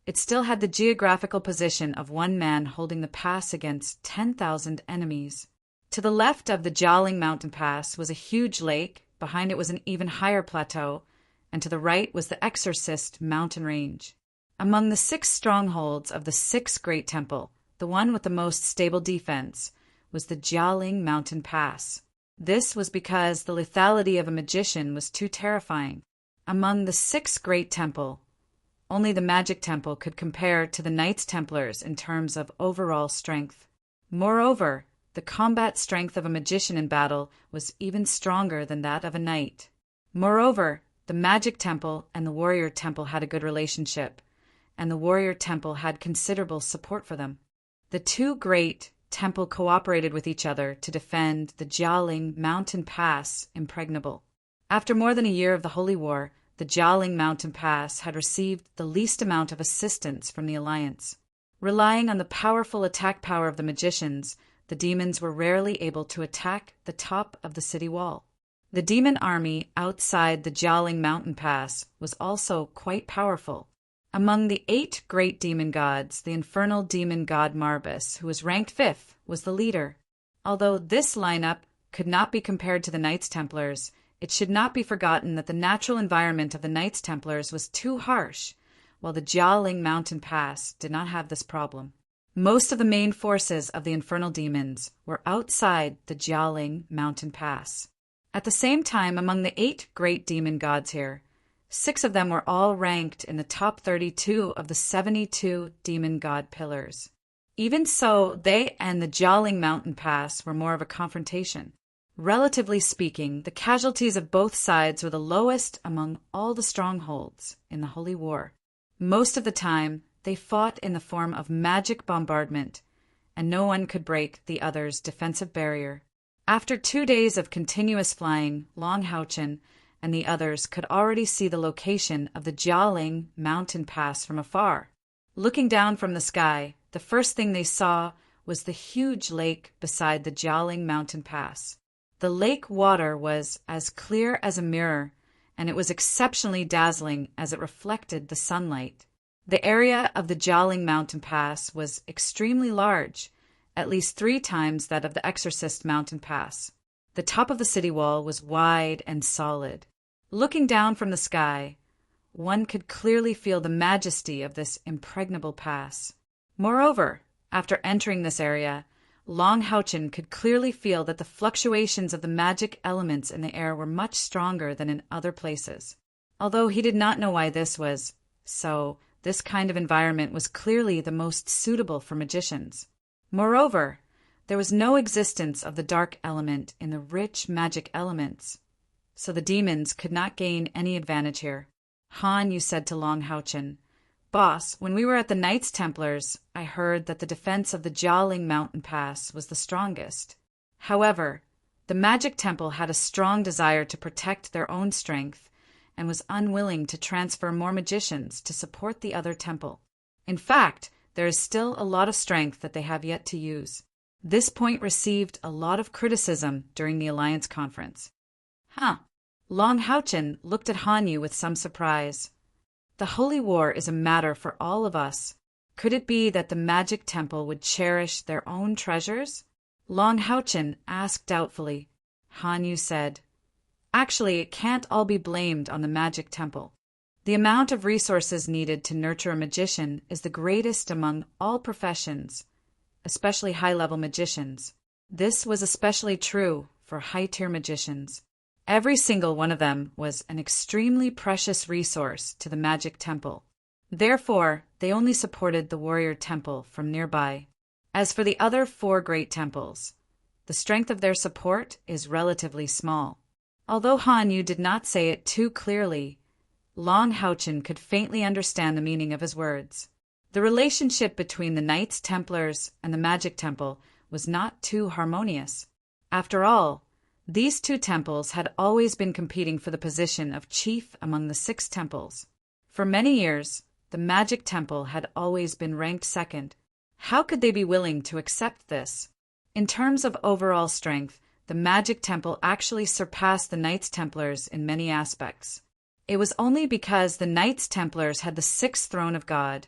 it still had the geographical position of one man holding the pass against 10,000 enemies. To the left of the Jialing mountain pass was a huge lake, behind it was an even higher plateau, and to the right was the Exorcist mountain range. Among the 6 strongholds of the 6th Great Temple, the one with the most stable defense was the Jialing mountain pass. This was because the lethality of a magician was too terrifying. Among the 6th Great Temple, only the Magic Temple could compare to the Knights Templars in terms of overall strength. Moreover, the combat strength of a magician in battle was even stronger than that of a knight. Moreover, the Magic Temple and the Warrior Temple had a good relationship, and the Warrior Temple had considerable support for them. The 2 great temple cooperated with each other to defend the Jialing mountain pass impregnable. After more than a year of the Holy War, the Jialing mountain pass had received the least amount of assistance from the Alliance. Relying on the powerful attack power of the magicians, the demons were rarely able to attack the top of the city wall. The demon army outside the Jialing mountain pass was also quite powerful. Among the 8 great demon gods, the infernal demon god Marbus, who was ranked 5th, was the leader. Although this lineup could not be compared to the Knights Templars, it should not be forgotten that the natural environment of the Knights Templars was too harsh, while the Jialing mountain pass did not have this problem. Most of the main forces of the infernal demons were outside the Jialing mountain pass. At the same time, among the 8 great demon gods here, 6 of them were all ranked in the top 32 of the 72 demon god pillars. Even so, they and the Jialing Mountain Pass were more of a confrontation. Relatively speaking, the casualties of both sides were the lowest among all the strongholds in the Holy War. Most of the time, they fought in the form of magic bombardment, and no one could break the other's defensive barrier. After 2 days of continuous flying, Long Haochen and the others could already see the location of the Jialing Mountain Pass from afar. Looking down from the sky, the first thing they saw was the huge lake beside the Jialing Mountain Pass. The lake water was as clear as a mirror, and it was exceptionally dazzling as it reflected the sunlight. The area of the Jialing Mountain Pass was extremely large, at least 3 times that of the Exorcist Mountain Pass. The top of the city wall was wide and solid. Looking down from the sky, one could clearly feel the majesty of this impregnable pass. Moreover, after entering this area, Long Haochen could clearly feel that the fluctuations of the magic elements in the air were much stronger than in other places. Although he did not know why this was so, this kind of environment was clearly the most suitable for magicians. Moreover, there was no existence of the dark element in the rich magic elements, so the demons could not gain any advantage here. Han Yu said to Long Haochen, "Boss, when we were at the Knights Templars, I heard that the defense of the Jialing Mountain Pass was the strongest. However, the Magic Temple had a strong desire to protect their own strength and was unwilling to transfer more magicians to support the other temple. In fact, there is still a lot of strength that they have yet to use." This point received a lot of criticism during the Alliance Conference. Long Haochen looked at Han Yu with some surprise. The Holy War is a matter for all of us. Could it be that the Magic Temple would cherish their own treasures? Long Haochen asked doubtfully. Han Yu said, "Actually, it can't all be blamed on the Magic Temple. The amount of resources needed to nurture a magician is the greatest among all professions, especially high-level magicians. This was especially true for high-tier magicians. Every single one of them was an extremely precious resource to the Magic Temple. Therefore, they only supported the Warrior Temple from nearby. As for the other 4 great temples, the strength of their support is relatively small." Although Han Yu did not say it too clearly, Long Haochen could faintly understand the meaning of his words. The relationship between the Knights Templars and the Magic Temple was not too harmonious. After all, these 2 temples had always been competing for the position of chief among the 6 temples. For many years, the Magic Temple had always been ranked second. How could they be willing to accept this? In terms of overall strength, the Magic Temple actually surpassed the Knights Templars in many aspects. It was only because the Knights Templars had the 6th throne of God,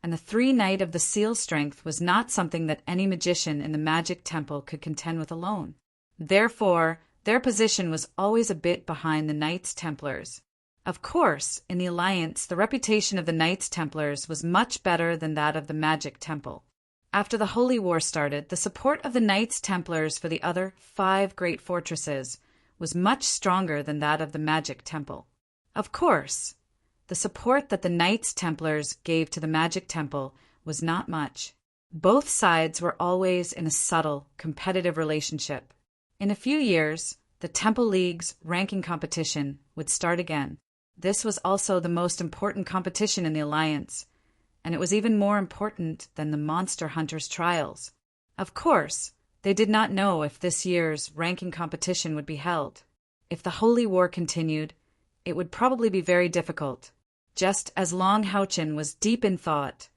and the 3 Knight of the Seal strength was not something that any magician in the Magic Temple could contend with alone. Therefore, their position was always a bit behind the Knights Templars. Of course, in the Alliance, the reputation of the Knights Templars was much better than that of the Magic Temple. After the Holy War started, the support of the Knights Templars for the other 5 great fortresses was much stronger than that of the Magic Temple. Of course, the support that the Knights Templars gave to the Magic Temple was not much. Both sides were always in a subtle, competitive relationship. In a few years, the Temple League's ranking competition would start again. This was also the most important competition in the Alliance, and it was even more important than the Monster Hunters trials. Of course, they did not know if this year's ranking competition would be held. If the Holy War continued, it would probably be very difficult. Just as Long Haochen was deep in thought,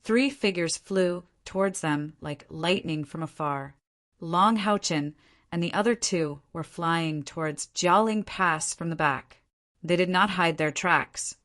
3 figures flew towards them like lightning from afar. Long Haochen and the other 2 were flying towards Jialing Pass from the back. They did not hide their tracks,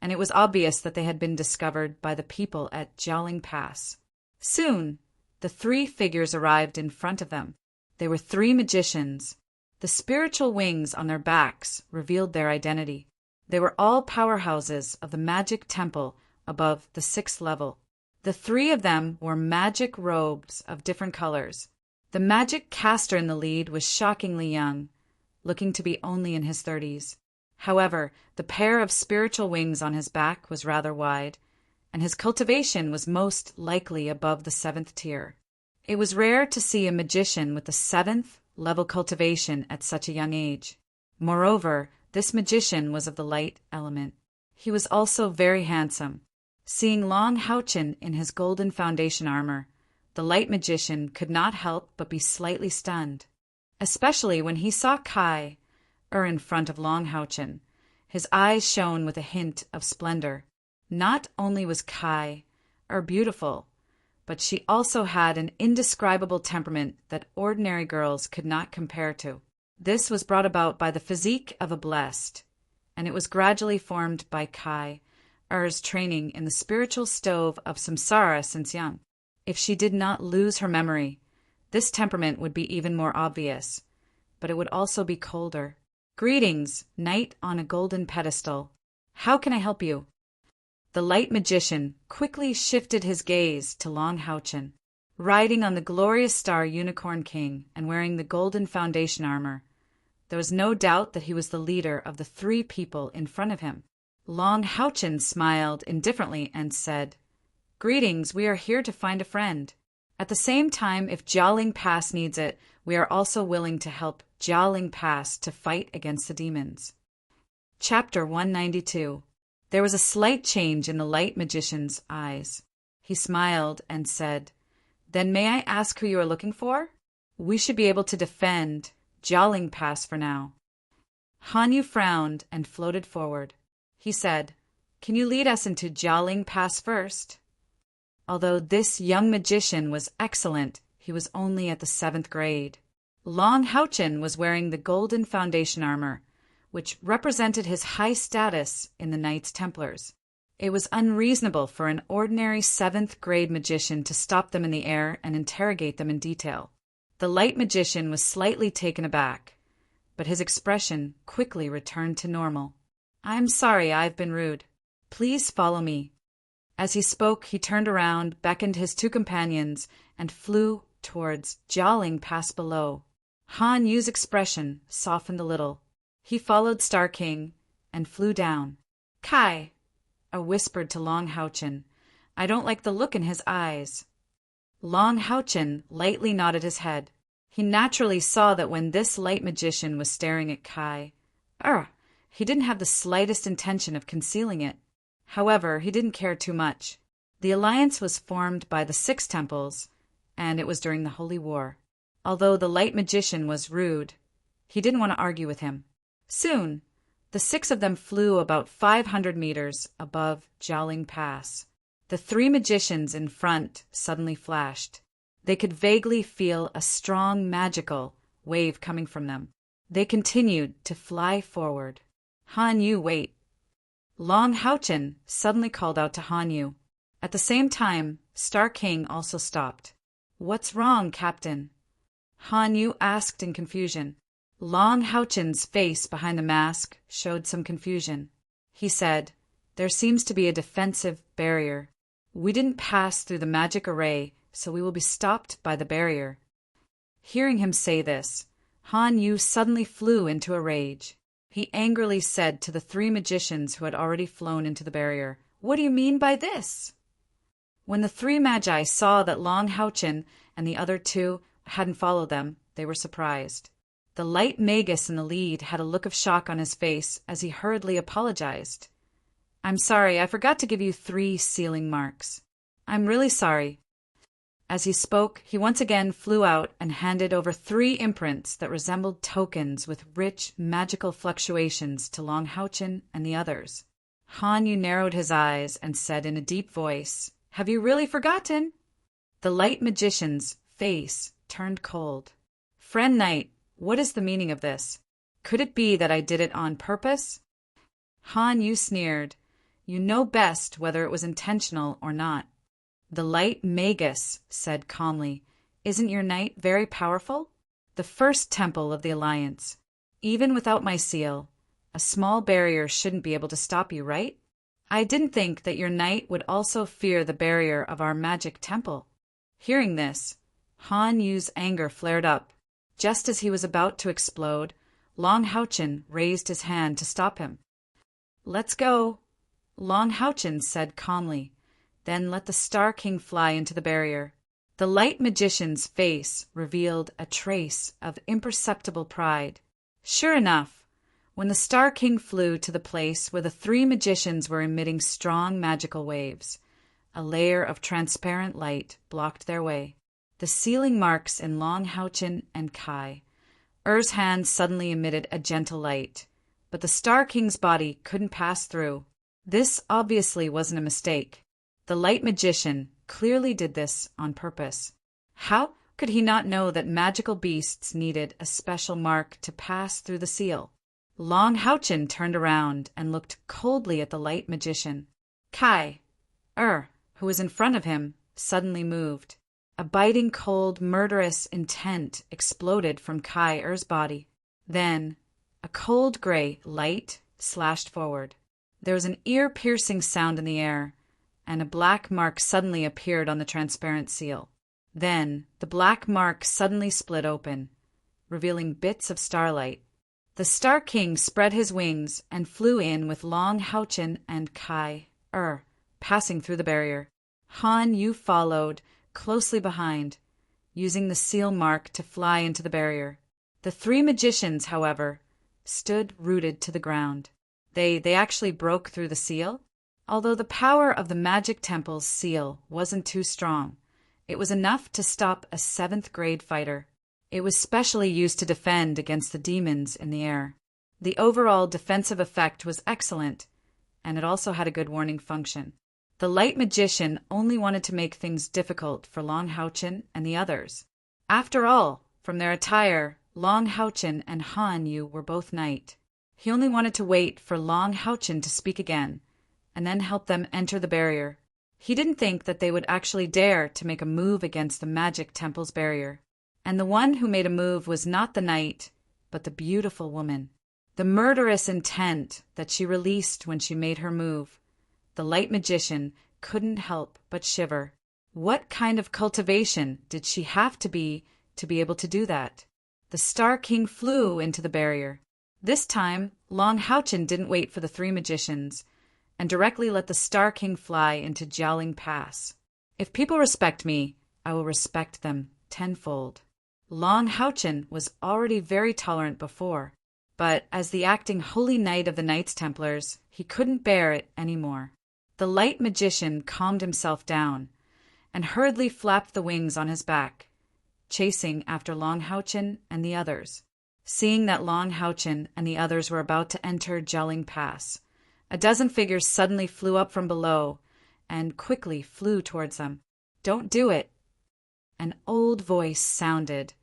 and it was obvious that they had been discovered by the people at Jialing Pass. Soon, the 3 figures arrived in front of them. They were 3 magicians. The spiritual wings on their backs revealed their identity. They were all powerhouses of the Magic Temple above the 6th level. The 3 of them wore magic robes of different colors. The magic caster in the lead was shockingly young, looking to be only in his 30s. However, the pair of spiritual wings on his back was rather wide, and his cultivation was most likely above the 7th tier. It was rare to see a magician with the 7th level cultivation at such a young age. Moreover, this magician was of the light element. He was also very handsome. Seeing Long Houchen in his golden foundation armor, the light magician could not help but be slightly stunned, especially when he saw Kai in front of Long Houchen. His eyes shone with a hint of splendor. Not only was Kai beautiful, but she also had an indescribable temperament that ordinary girls could not compare to. This was brought about by the physique of a blessed, and it was gradually formed by Kai's training in the spiritual stove of samsara since young. If she did not lose her memory, this temperament would be even more obvious, but it would also be colder. Greetings, knight on a golden pedestal. How can I help you? The light magician quickly shifted his gaze to Long Houchen. Riding on the glorious star Unicorn King and wearing the golden foundation armor, there was no doubt that he was the leader of the 3 people in front of him. Long Houchen smiled indifferently and said, "Greetings, we are here to find a friend. At the same time, if Jialing Pass needs it, we are also willing to help Jialing Pass to fight against the demons." Chapter 192. There was a slight change in the light magician's eyes. He smiled and said, "Then may I ask who you are looking for? We should be able to defend Jialing Pass for now." Han Yu frowned and floated forward. He said, "Can you lead us into Jialing Pass first?" Although this young magician was excellent, he was only at the 7th grade. Long Houchen was wearing the golden foundation armor, which represented his high status in the Knights Templars. It was unreasonable for an ordinary 7th grade magician to stop them in the air and interrogate them in detail. The light magician was slightly taken aback, but his expression quickly returned to normal. "I'm sorry I've been rude. Please follow me." As he spoke, he turned around, beckoned his 2 companions, and flew towards Jialing Pass below. Han Yu's expression softened a little. He followed Star King and flew down. "Kai," whispered to Long Houchen, "I don't like the look in his eyes." Long Houchen lightly nodded his head. He naturally saw that when this light magician was staring at Kai, he didn't have the slightest intention of concealing it. However, he didn't care too much. The alliance was formed by the 6 temples, and it was during the Holy War. Although the light magician was rude, he didn't want to argue with him. Soon, the 6 of them flew about 500 meters above Jialing Pass. The 3 magicians in front suddenly flashed. They could vaguely feel a strong magical wave coming from them. They continued to fly forward. "Han Yu, wait." Long Houchen suddenly called out to Han Yu. At the same time, Star King also stopped. "What's wrong, Captain?" Han Yu asked in confusion. Long Houchen's face behind the mask showed some confusion. He said, "There seems to be a defensive barrier. We didn't pass through the magic array, so we will be stopped by the barrier." Hearing him say this, Han Yu suddenly flew into a rage. He angrily said to the 3 magicians who had already flown into the barrier, "What do you mean by this?" When the 3 magi saw that Long Houchen and the other 2 hadn't followed them, they were surprised. The light magus in the lead had a look of shock on his face as he hurriedly apologized. "I'm sorry, I forgot to give you 3 sealing marks. I'm really sorry." As he spoke, he once again flew out and handed over 3 imprints that resembled tokens with rich magical fluctuations to Long Houchen and the others. Han Yu narrowed his eyes and said in a deep voice, "Have you really forgotten?" The light magician's face turned cold. "Friend Knight, what is the meaning of this? Could it be that I did it on purpose?" Han Yu sneered. "You know best whether it was intentional or not." The light magus said calmly, "Isn't your knight very powerful? The 1st temple of the Alliance. Even without my seal, a small barrier shouldn't be able to stop you, right? I didn't think that your knight would also fear the barrier of our magic temple." Hearing this, Han Yu's anger flared up. Just as he was about to explode, Long Houchen raised his hand to stop him. "Let's go," Long Houchen said calmly. Then let the Star King fly into the barrier. The light magician's face revealed a trace of imperceptible pride. Sure enough, when the Star King flew to the place where the three magicians were emitting strong magical waves, a layer of transparent light blocked their way. The sealing marks in Long Houchin and Kai. Er's hand suddenly emitted a gentle light, but the Star King's body couldn't pass through. This obviously wasn't a mistake. The light magician clearly did this on purpose. How could he not know that magical beasts needed a special mark to pass through the seal? Long Houchin turned around and looked coldly at the light magician. Kai, who was in front of him, suddenly moved. A biting cold, murderous intent exploded from Kai-Er's body. Then, a cold gray light slashed forward. There was an ear-piercing sound in the air, and a black mark suddenly appeared on the transparent seal. Then, the black mark suddenly split open, revealing bits of starlight. The Star King spread his wings and flew in with Long Houchin and Kai-Er, passing through the barrier. Han Yu followed closely behind, using the seal mark to fly into the barrier. The three magicians, however, stood rooted to the ground. They actually broke through the seal? Although the power of the magic temple's seal wasn't too strong, it was enough to stop a 7th-grade fighter. It was specially used to defend against the demons in the air. The overall defensive effect was excellent, and it also had a good warning function. The light magician only wanted to make things difficult for Long Houchin and the others. After all, from their attire, Long Houchin and Han Yu were both knight. He only wanted to wait for Long Houchin to speak again, and then help them enter the barrier. He didn't think that they would actually dare to make a move against the magic temple's barrier. And the one who made a move was not the knight, but the beautiful woman. The murderous intent that she released when she made her move. The light magician couldn't help but shiver. What kind of cultivation did she have to be able to do that? The Star King flew into the barrier. This time, Long Houchin didn't wait for the three magicians, and directly let the Star King fly into Jialing Pass. If people respect me, I will respect them tenfold. Long Houchin was already very tolerant before, but as the acting Holy Knight of the Knights Templars, he couldn't bear it any more. The light magician calmed himself down, and hurriedly flapped the wings on his back, chasing after Long Houchin and the others. Seeing that Long Houchin and the others were about to enter Jialing Pass, a dozen figures suddenly flew up from below and quickly flew towards them. "Don't do it!" An old voice sounded,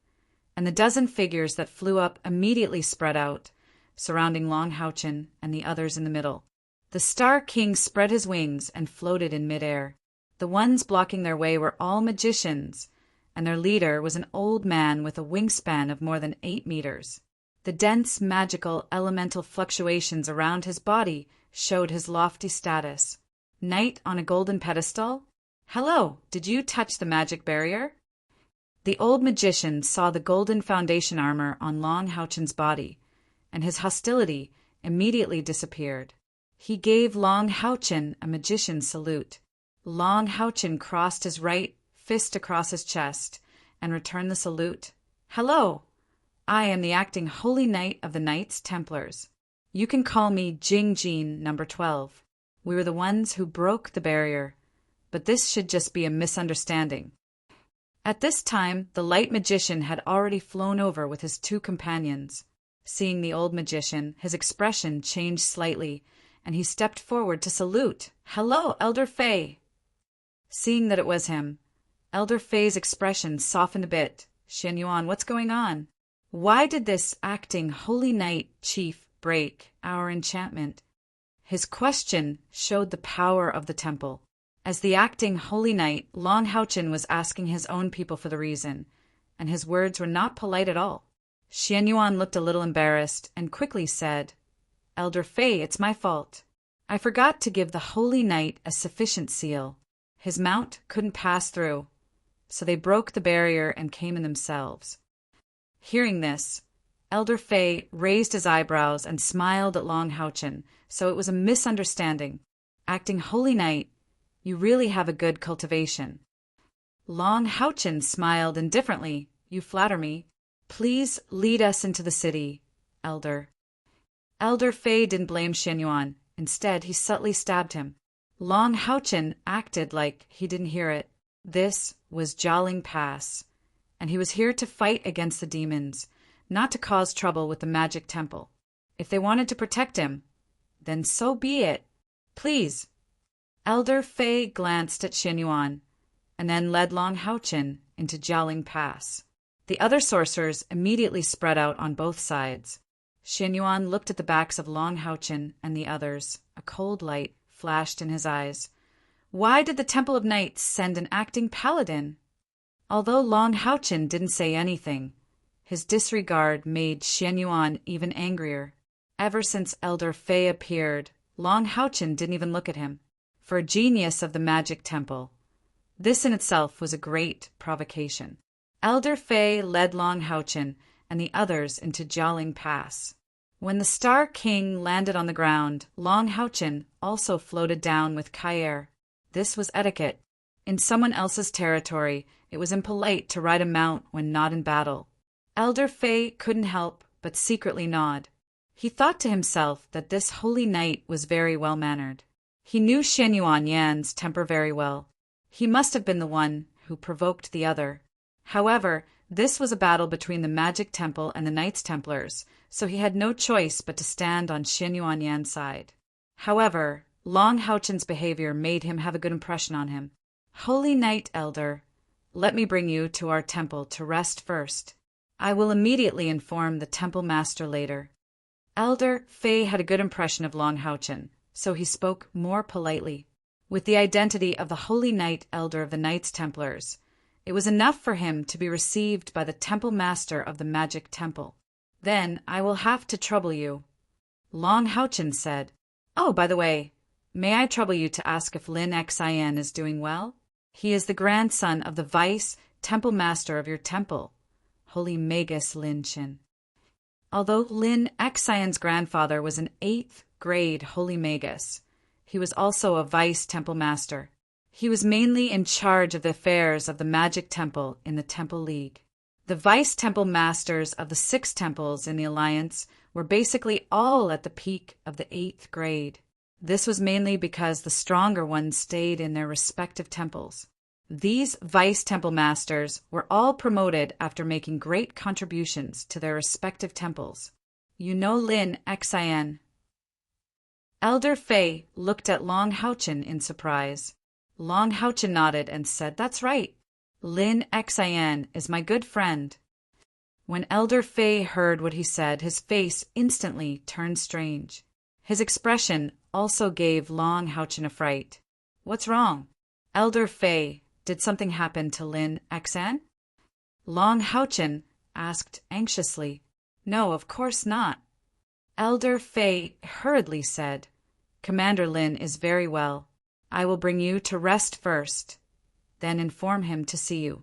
and the dozen figures that flew up immediately spread out, surrounding Long Houchin and the others in the middle. The Star King spread his wings and floated in midair. The ones blocking their way were all magicians, and their leader was an old man with a wingspan of more than 8 meters. The dense, magical, elemental fluctuations around his body showed his lofty status. Knight on a golden pedestal? Hello, did you touch the magic barrier? The old magician saw the golden foundation armor on Long Houchin's body, and his hostility immediately disappeared. He gave Long Houchin a magician's salute. Long Houchin crossed his right fist across his chest and returned the salute. "Hello, I am the acting Holy Knight of the Knights Templars. You can call me Jing Jin number 12. We were the ones who broke the barrier, but this should just be a misunderstanding." At this time, the light magician had already flown over with his 2 companions. Seeing the old magician, his expression changed slightly, and he stepped forward to salute. "Hello, Elder Fei." Seeing that it was him, Elder Fei's expression softened a bit. "Xian Yuan, what's going on? Why did this acting Holy Knight chief break our enchantment?" His question showed the power of the temple. As the acting Holy Knight, Long Houchin was asking his own people for the reason, and his words were not polite at all. Xian Yuan looked a little embarrassed and quickly said, "Elder Fei, it's my fault. I forgot to give the Holy Knight a sufficient seal. His mount couldn't pass through, so they broke the barrier and came in themselves." Hearing this, Elder Fei raised his eyebrows and smiled at Long Houchin, so it was a misunderstanding. Acting Holy Knight, You really have a good cultivation. Long Houchen smiled indifferently. You flatter me. Please lead us into the city, Elder. Elder Fei didn't blame Shen Yuan. Instead, he subtly stabbed him. Long Houchen acted like he didn't hear it. This was Jialing Pass, and he was here to fight against the demons, not to cause trouble with the magic temple. If they wanted to protect him, then so be it. Please. Elder Fei glanced at Shen Yuan, and then led Long Houchen into Jialing Pass. The other sorcerers immediately spread out on both sides. Shen Yuan looked at the backs of Long Houchen and the others. A cold light flashed in his eyes. Why did the Temple of Knights send an acting paladin? Although Long Houchen didn't say anything, his disregard made Shen Yuan even angrier. Ever since Elder Fei appeared, Long Houchen didn't even look at him. For a genius of the magic temple, this in itself was a great provocation. Elder Fei led Long Houchen and the others into Jialing Pass. When the Star King landed on the ground, Long Houchen also floated down with Kair. This was etiquette. In someone else's territory, it was impolite to ride a mount when not in battle. Elder Fei couldn't help but secretly nod. He thought to himself that this holy knight was very well-mannered. He knew Shen Yan's temper very well. He must have been the one who provoked the other. However, this was a battle between the Magic Temple and the Knights Templars, so he had no choice but to stand on Shen Yan's side. However, Long Houchen's behavior made him have a good impression on him. Holy Knight Elder, let me bring you to our temple to rest first. I will immediately inform the temple master later. Elder Fei had a good impression of Long Houchen, so he spoke more politely. With the identity of the Holy Knight Elder of the Knights Templars, it was enough for him to be received by the temple master of the Magic Temple. Then I will have to trouble you. Long Houchen said, Oh, by the way, may I trouble you to ask if Lin Xian is doing well? He is the grandson of the Vice Temple Master of your temple, Holy Magus Lin Qin. Although Lin Xian's grandfather was an 8th grade Holy Magus, he was also a Vice Temple Master. He was mainly in charge of the affairs of the Magic Temple in the Temple League. The Vice Temple Masters of the 6 temples in the Alliance were basically all at the peak of the 8th grade. This was mainly because the stronger ones stayed in their respective temples. These Vice Temple Masters were all promoted after making great contributions to their respective temples. You know Lin Xian. Elder Fei looked at Long Houchen in surprise. Long Houchen nodded and said, That's right. Lin Xian is my good friend. When Elder Fei heard what he said, his face instantly turned strange. His expression also gave Long Houchen a fright. What's wrong? Elder Fei, did something happen to Lin Xian? Long Houchen asked anxiously. No, of course not. Elder Fei hurriedly said, Commander Lin is very well. I will bring you to rest first, then inform him to see you.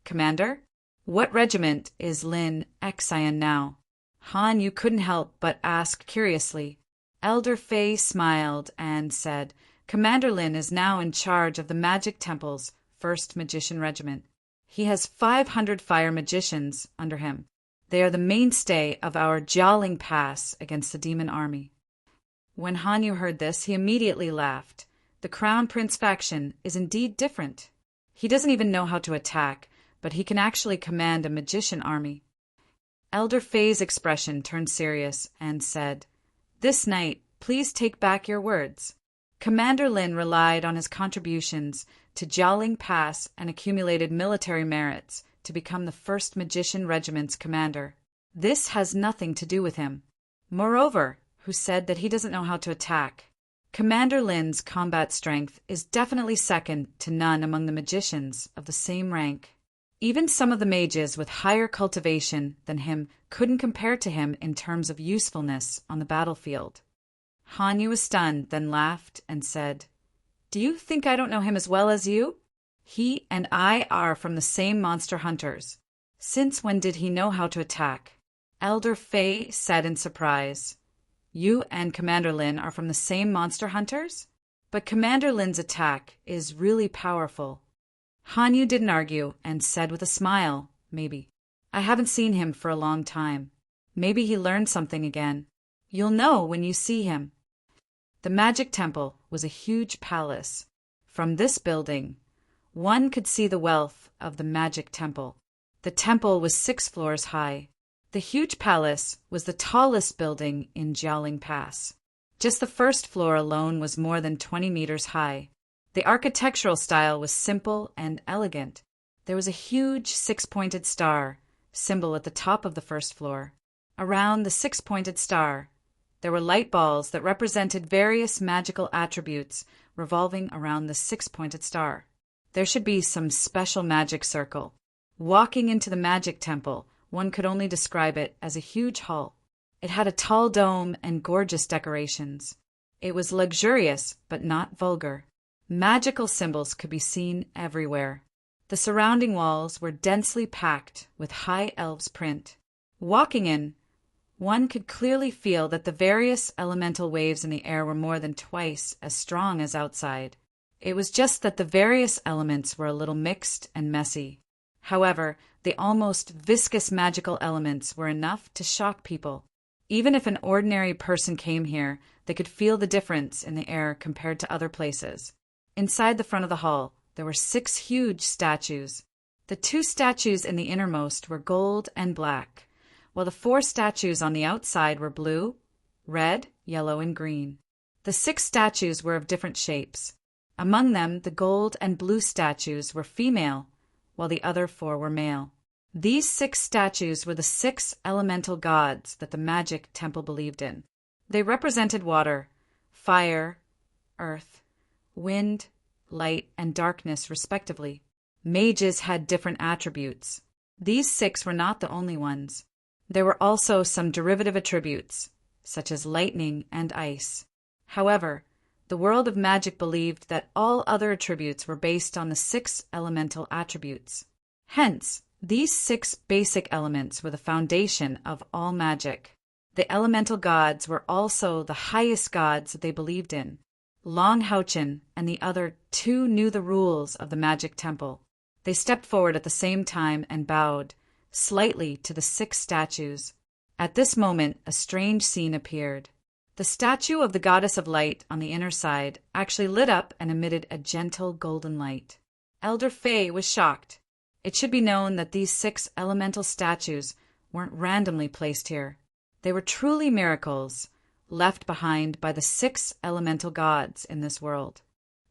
Commander, what regiment is Lin Xian now? Han Yu couldn't help but ask curiously. Elder Fei smiled and said, Commander Lin is now in charge of the Magic Temple's 1st Magician Regiment. He has 500 fire magicians under him. They are the mainstay of our Jialing Pass against the demon army. When Han Yu heard this, he immediately laughed. The Crown Prince faction is indeed different. He doesn't even know how to attack, but he can actually command a magician army. Elder Fei's expression turned serious and said, This night, please take back your words. Commander Lin relied on his contributions to Jialing Pass and accumulated military merits to become the 1st Magician Regiment's commander. This has nothing to do with him. Moreover, who said that he doesn't know how to attack? Commander Lin's combat strength is definitely second to none among the magicians of the same rank. Even some of the mages with higher cultivation than him couldn't compare to him in terms of usefulness on the battlefield. Han Yu was stunned, then laughed and said, Do you think I don't know him as well as you? He and I are from the same monster hunters. Since when did he know how to attack? Elder Fei said in surprise, You and Commander Lin are from the same monster hunters? but Commander Lin's attack is really powerful. Hanyu didn't argue and said with a smile, maybe. I haven't seen him for a long time. Maybe he learned something again. You'll know when you see him. The magic temple was a huge palace. From this building, one could see the wealth of the magic temple. The temple was 6 floors high. The huge palace was the tallest building in Jiaoling Pass. Just the first floor alone was more than 20 meters high. The architectural style was simple and elegant. There was a huge 6-pointed star, symbol at the top of the first floor. Around the 6-pointed star, there were light balls that represented various magical attributes revolving around the 6-pointed star. There should be some special magic circle. Walking into the magic temple, one could only describe it as a huge hall. It had a tall dome and gorgeous decorations. It was luxurious, but not vulgar. Magical symbols could be seen everywhere. The surrounding walls were densely packed with high elves print. Walking in, one could clearly feel that the various elemental waves in the air were more than twice as strong as outside. It was just that the various elements were a little mixed and messy. However, the almost viscous magical elements were enough to shock people. Even if an ordinary person came here, they could feel the difference in the air compared to other places. Inside the front of the hall, there were 6 huge statues. The 2 statues in the innermost were gold and black, while the 4 statues on the outside were blue, red, yellow, and green. The 6 statues were of different shapes. Among them, the gold and blue statues were female, while the other 4 were male. These 6 statues were the 6 elemental gods that the magic temple believed in. They represented water, fire, earth, wind, light, and darkness, respectively. Mages had different attributes. These 6 were not the only ones. There were also some derivative attributes, such as lightning and ice. However, the world of magic believed that all other attributes were based on the 6 elemental attributes. Hence, these 6 basic elements were the foundation of all magic. The elemental gods were also the highest gods that they believed in. Long Haochen and the other 2 knew the rules of the magic temple. They stepped forward at the same time and bowed slightly to the 6 statues. At this moment, a strange scene appeared. The statue of the goddess of light on the inner side actually lit up and emitted a gentle golden light. Elder Fei was shocked. It should be known that these 6 elemental statues weren't randomly placed here. They were truly miracles left behind by the 6 elemental gods in this world.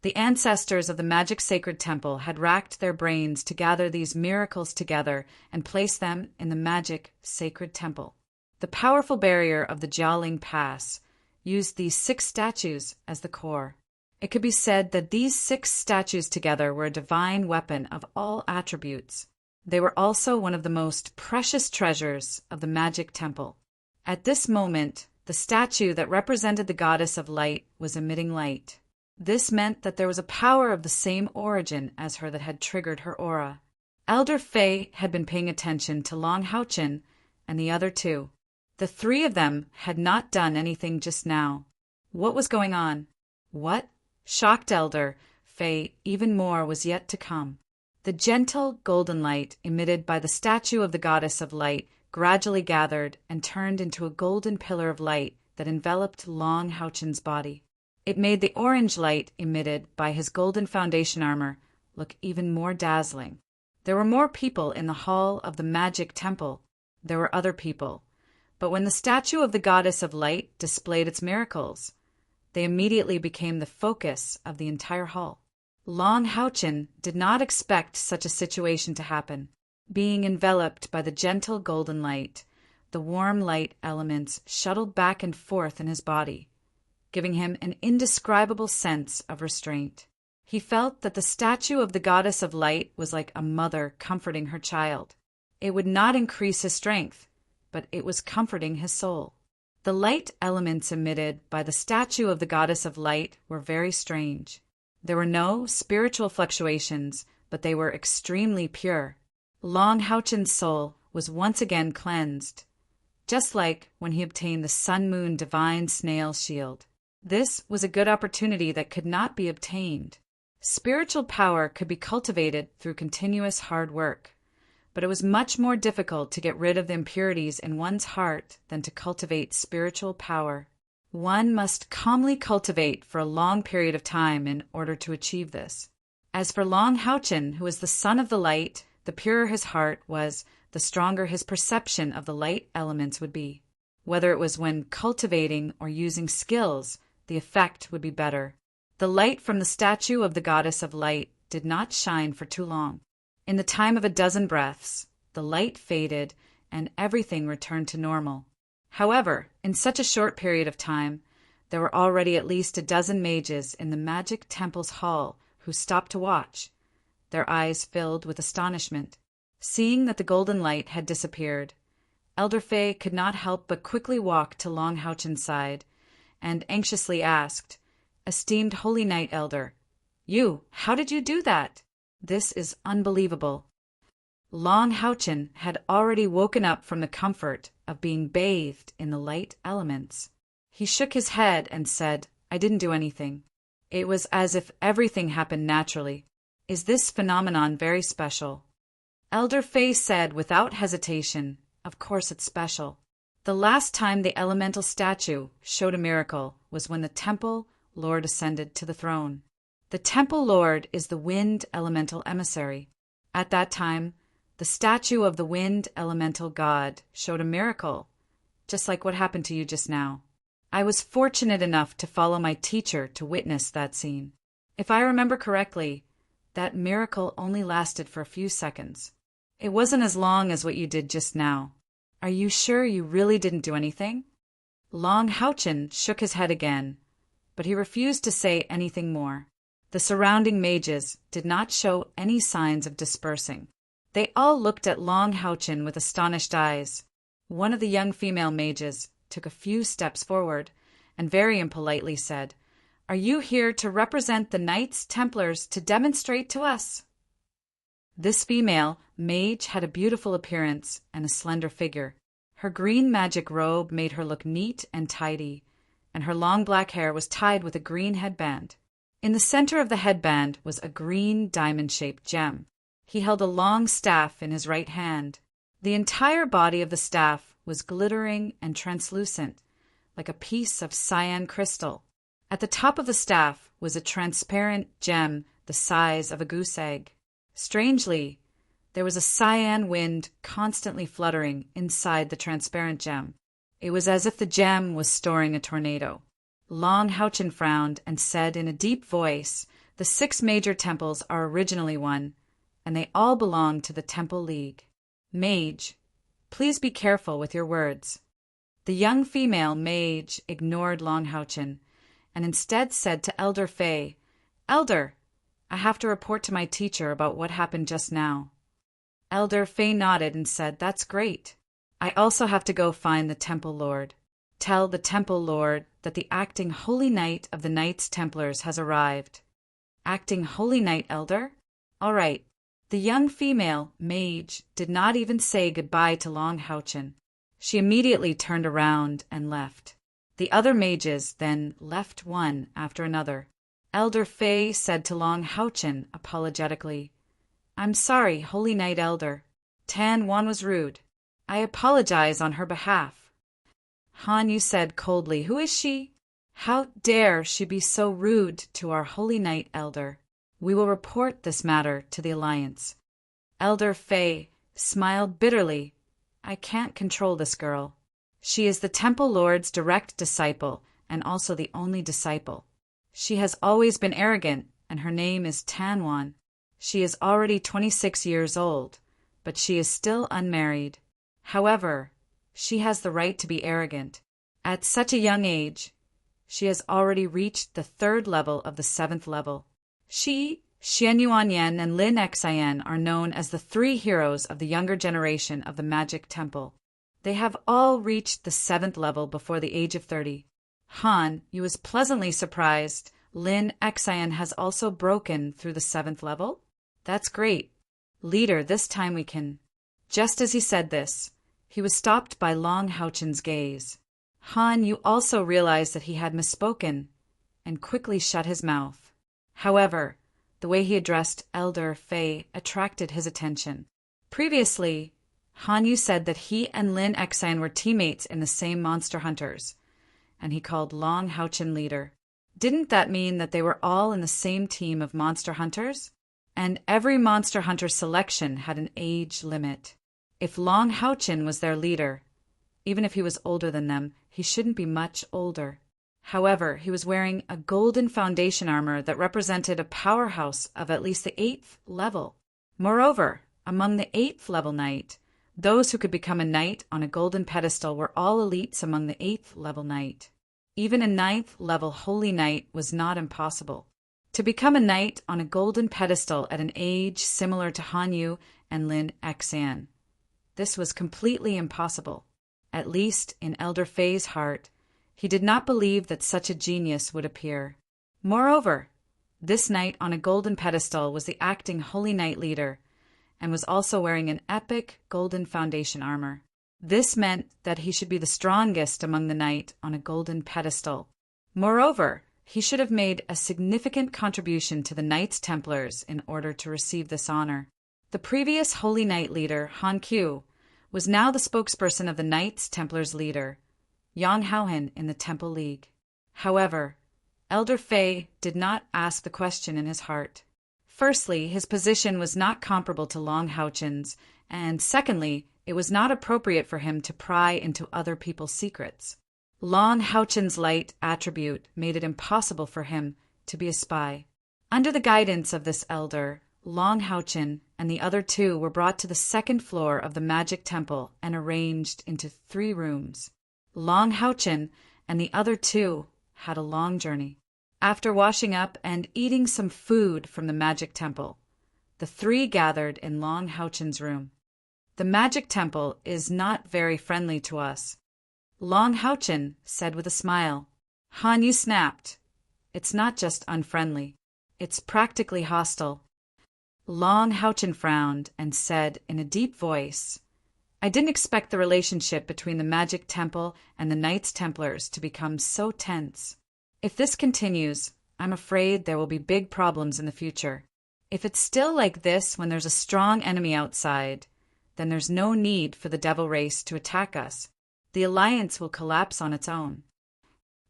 The ancestors of the magic sacred temple had racked their brains to gather these miracles together and place them in the magic sacred temple. The powerful barrier of the Jiaoling Pass used these 6 statues as the core. It could be said that these 6 statues together were a divine weapon of all attributes. They were also one of the most precious treasures of the magic temple. At this moment, the statue that represented the goddess of light was emitting light. This meant that there was a power of the same origin as her that had triggered her aura. Elder Fei had been paying attention to Long Haochen and the other 2. The 3 of them had not done anything just now. What was going on? What? Shocked Elder Fei even more was yet to come. The gentle golden light emitted by the statue of the goddess of light gradually gathered and turned into a golden pillar of light that enveloped Long Haochen's body. It made the orange light emitted by his golden foundation armor look even more dazzling. There were more people in the hall of the magic temple. There were other people. But when the statue of the goddess of light displayed its miracles, they immediately became the focus of the entire hall. Long Haochen did not expect such a situation to happen. Being enveloped by the gentle golden light, the warm light elements shuttled back and forth in his body, giving him an indescribable sense of restraint. He felt that the statue of the goddess of light was like a mother comforting her child. It would not increase his strength, but it was comforting his soul. The light elements emitted by the statue of the goddess of light were very strange. There were no spiritual fluctuations, but they were extremely pure. Long Haochen's soul was once again cleansed, just like when he obtained the Sun Moon Divine Snail Shield. This was a good opportunity that could not be obtained. Spiritual power could be cultivated through continuous hard work, but it was much more difficult to get rid of the impurities in one's heart than to cultivate spiritual power. One must calmly cultivate for a long period of time in order to achieve this. As for Long Houchen, who was the son of the light, the purer his heart was, the stronger his perception of the light elements would be. Whether it was when cultivating or using skills, the effect would be better. The light from the statue of the goddess of light did not shine for too long. In the time of a dozen breaths, the light faded and everything returned to normal. However, in such a short period of time, there were already at least a dozen mages in the magic temple's hall who stopped to watch, their eyes filled with astonishment. Seeing that the golden light had disappeared, Elder Fei could not help but quickly walk to Long Houchen's side and anxiously asked, "Esteemed Holy Knight Elder, how did you do that? This is unbelievable." Long Houchen had already woken up from the comfort of being bathed in the light elements. He shook his head and said, "I didn't do anything. It was as if everything happened naturally. Is this phenomenon very special?" Elder Fei said without hesitation, "Of course it's special. The last time the elemental statue showed a miracle was when the Temple Lord ascended to the throne. The Temple Lord is the wind elemental emissary. At that time, the statue of the wind elemental god showed a miracle, just like what happened to you just now. I was fortunate enough to follow my teacher to witness that scene. If I remember correctly, that miracle only lasted for a few seconds. It wasn't as long as what you did just now. Are you sure you really didn't do anything?" Long Houchen shook his head again, but he refused to say anything more. The surrounding mages did not show any signs of dispersing. They all looked at Long Houchen with astonished eyes. One of the young female mages took a few steps forward and very impolitely said, "Are you here to represent the Knights Templars to demonstrate to us?" This female mage had a beautiful appearance and a slender figure. Her green magic robe made her look neat and tidy, and her long black hair was tied with a green headband. In the center of the headband was a green diamond-shaped gem. He held a long staff in his right hand. The entire body of the staff was glittering and translucent, like a piece of cyan crystal. At the top of the staff was a transparent gem the size of a goose egg. Strangely, there was a cyan wind constantly fluttering inside the transparent gem. It was as if the gem was storing a tornado. Long Houchen frowned and said in a deep voice, "The 6 major temples are originally one, and they all belong to the Temple League. Mage, please be careful with your words." The young female mage ignored Long Houchen and instead said to Elder Fei, "Elder, I have to report to my teacher about what happened just now." Elder Fei nodded and said, "That's great. I also have to go find the Temple Lord. Tell the Temple Lord that the acting Holy Knight of the Knights Templars has arrived." "Acting Holy Knight, Elder? All right." The young female mage did not even say goodbye to Long Houchen. She immediately turned around and left. The other mages then left one after another. Elder Fei said to Long Houchen apologetically, "I'm sorry, Holy Knight Elder. Tan Wan was rude. I apologize on her behalf." "Han Yu said coldly, 'Who is she? How dare she be so rude to our Holy Knight Elder? We will report this matter to the Alliance." Elder Fei smiled bitterly. "I can't control this girl. She is the Temple Lord's direct disciple and also the only disciple. She has always been arrogant, and her name is Tan Wan. She is already 26 years old, but she is still unmarried. However, she has the right to be arrogant. At such a young age, she has already reached the 3rd level of the 7th level. She, Xian Yuanyan, and Lin Xian are known as the 3 heroes of the younger generation of the Magic Temple. They have all reached the 7th level before the age of 30. Han, you was pleasantly surprised Lin Xian has also broken through the 7th level? That's great. Leader, this time we can." Just as he said this, he was stopped by Long Houchen's gaze. "Han, you also realized that he had misspoken. and quickly shut his mouth. However, the way he addressed Elder Fei attracted his attention. Previously, Han Yu said that he and Lin Xian were teammates in the same monster hunters, and he called Long Haochen leader. Didn't that mean that they were all in the same team of monster hunters? And every monster hunter selection had an age limit. If Long Haochen was their leader, even if he was older than them, he shouldn't be much older. However, he was wearing a golden foundation armor that represented a powerhouse of at least the 8th level. Moreover, among the 8th level knight, those who could become a knight on a golden pedestal were all elites among the 8th level knight. Even a 9th level holy knight was not impossible. To become a knight on a golden pedestal at an age similar to Han Yu and Lin Xian, this was completely impossible. At least in Elder Fei's heart, he did not believe that such a genius would appear. Moreover, this knight on a golden pedestal was the acting holy knight leader, and was also wearing an epic golden foundation armor. This meant that he should be the strongest among the knight on a golden pedestal. Moreover, he should have made a significant contribution to the Knights Templars in order to receive this honor. The previous holy knight leader, Han Qiu, was now the spokesperson of the Knights Templars leader, Yang Haohen in the Temple League. However, Elder Fei did not ask the question in his heart. Firstly, his position was not comparable to Long Haochen's, and secondly, it was not appropriate for him to pry into other people's secrets. Long Haochen's light attribute made it impossible for him to be a spy. Under the guidance of this elder, Long Haochen and the other two were brought to the 2nd floor of the magic temple and arranged into 3 rooms. Long Haochen and the other two had a long journey. After washing up and eating some food from the magic temple, the 3 gathered in Long Haochen's room. The magic temple is not very friendly to us, Long Haochen said with a smile. Han Yu snapped. It's not just unfriendly. It's practically hostile. Long Haochen frowned and said in a deep voice, I didn't expect the relationship between the magic temple and the Knights Templars to become so tense. If this continues, I'm afraid there will be big problems in the future. If it's still like this when there's a strong enemy outside, then there's no need for the devil race to attack us. The alliance will collapse on its own.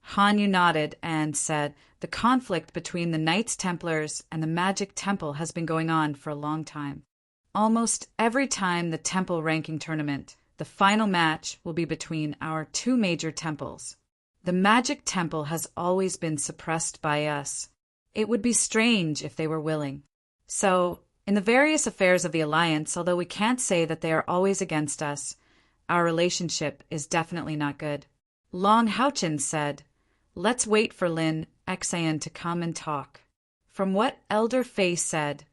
Han Yu nodded and said, the conflict between the Knights Templars and the Magic Temple has been going on for a long time. Almost every time the temple ranking tournament, the final match will be between our 2 major temples. The Magic Temple has always been suppressed by us. It would be strange if they were willing. So, in the various affairs of the alliance, although we can't say that they are always against us, our relationship is definitely not good. Long Haochen said, let's wait for Lin Xian to come and talk. From what Elder Fei said,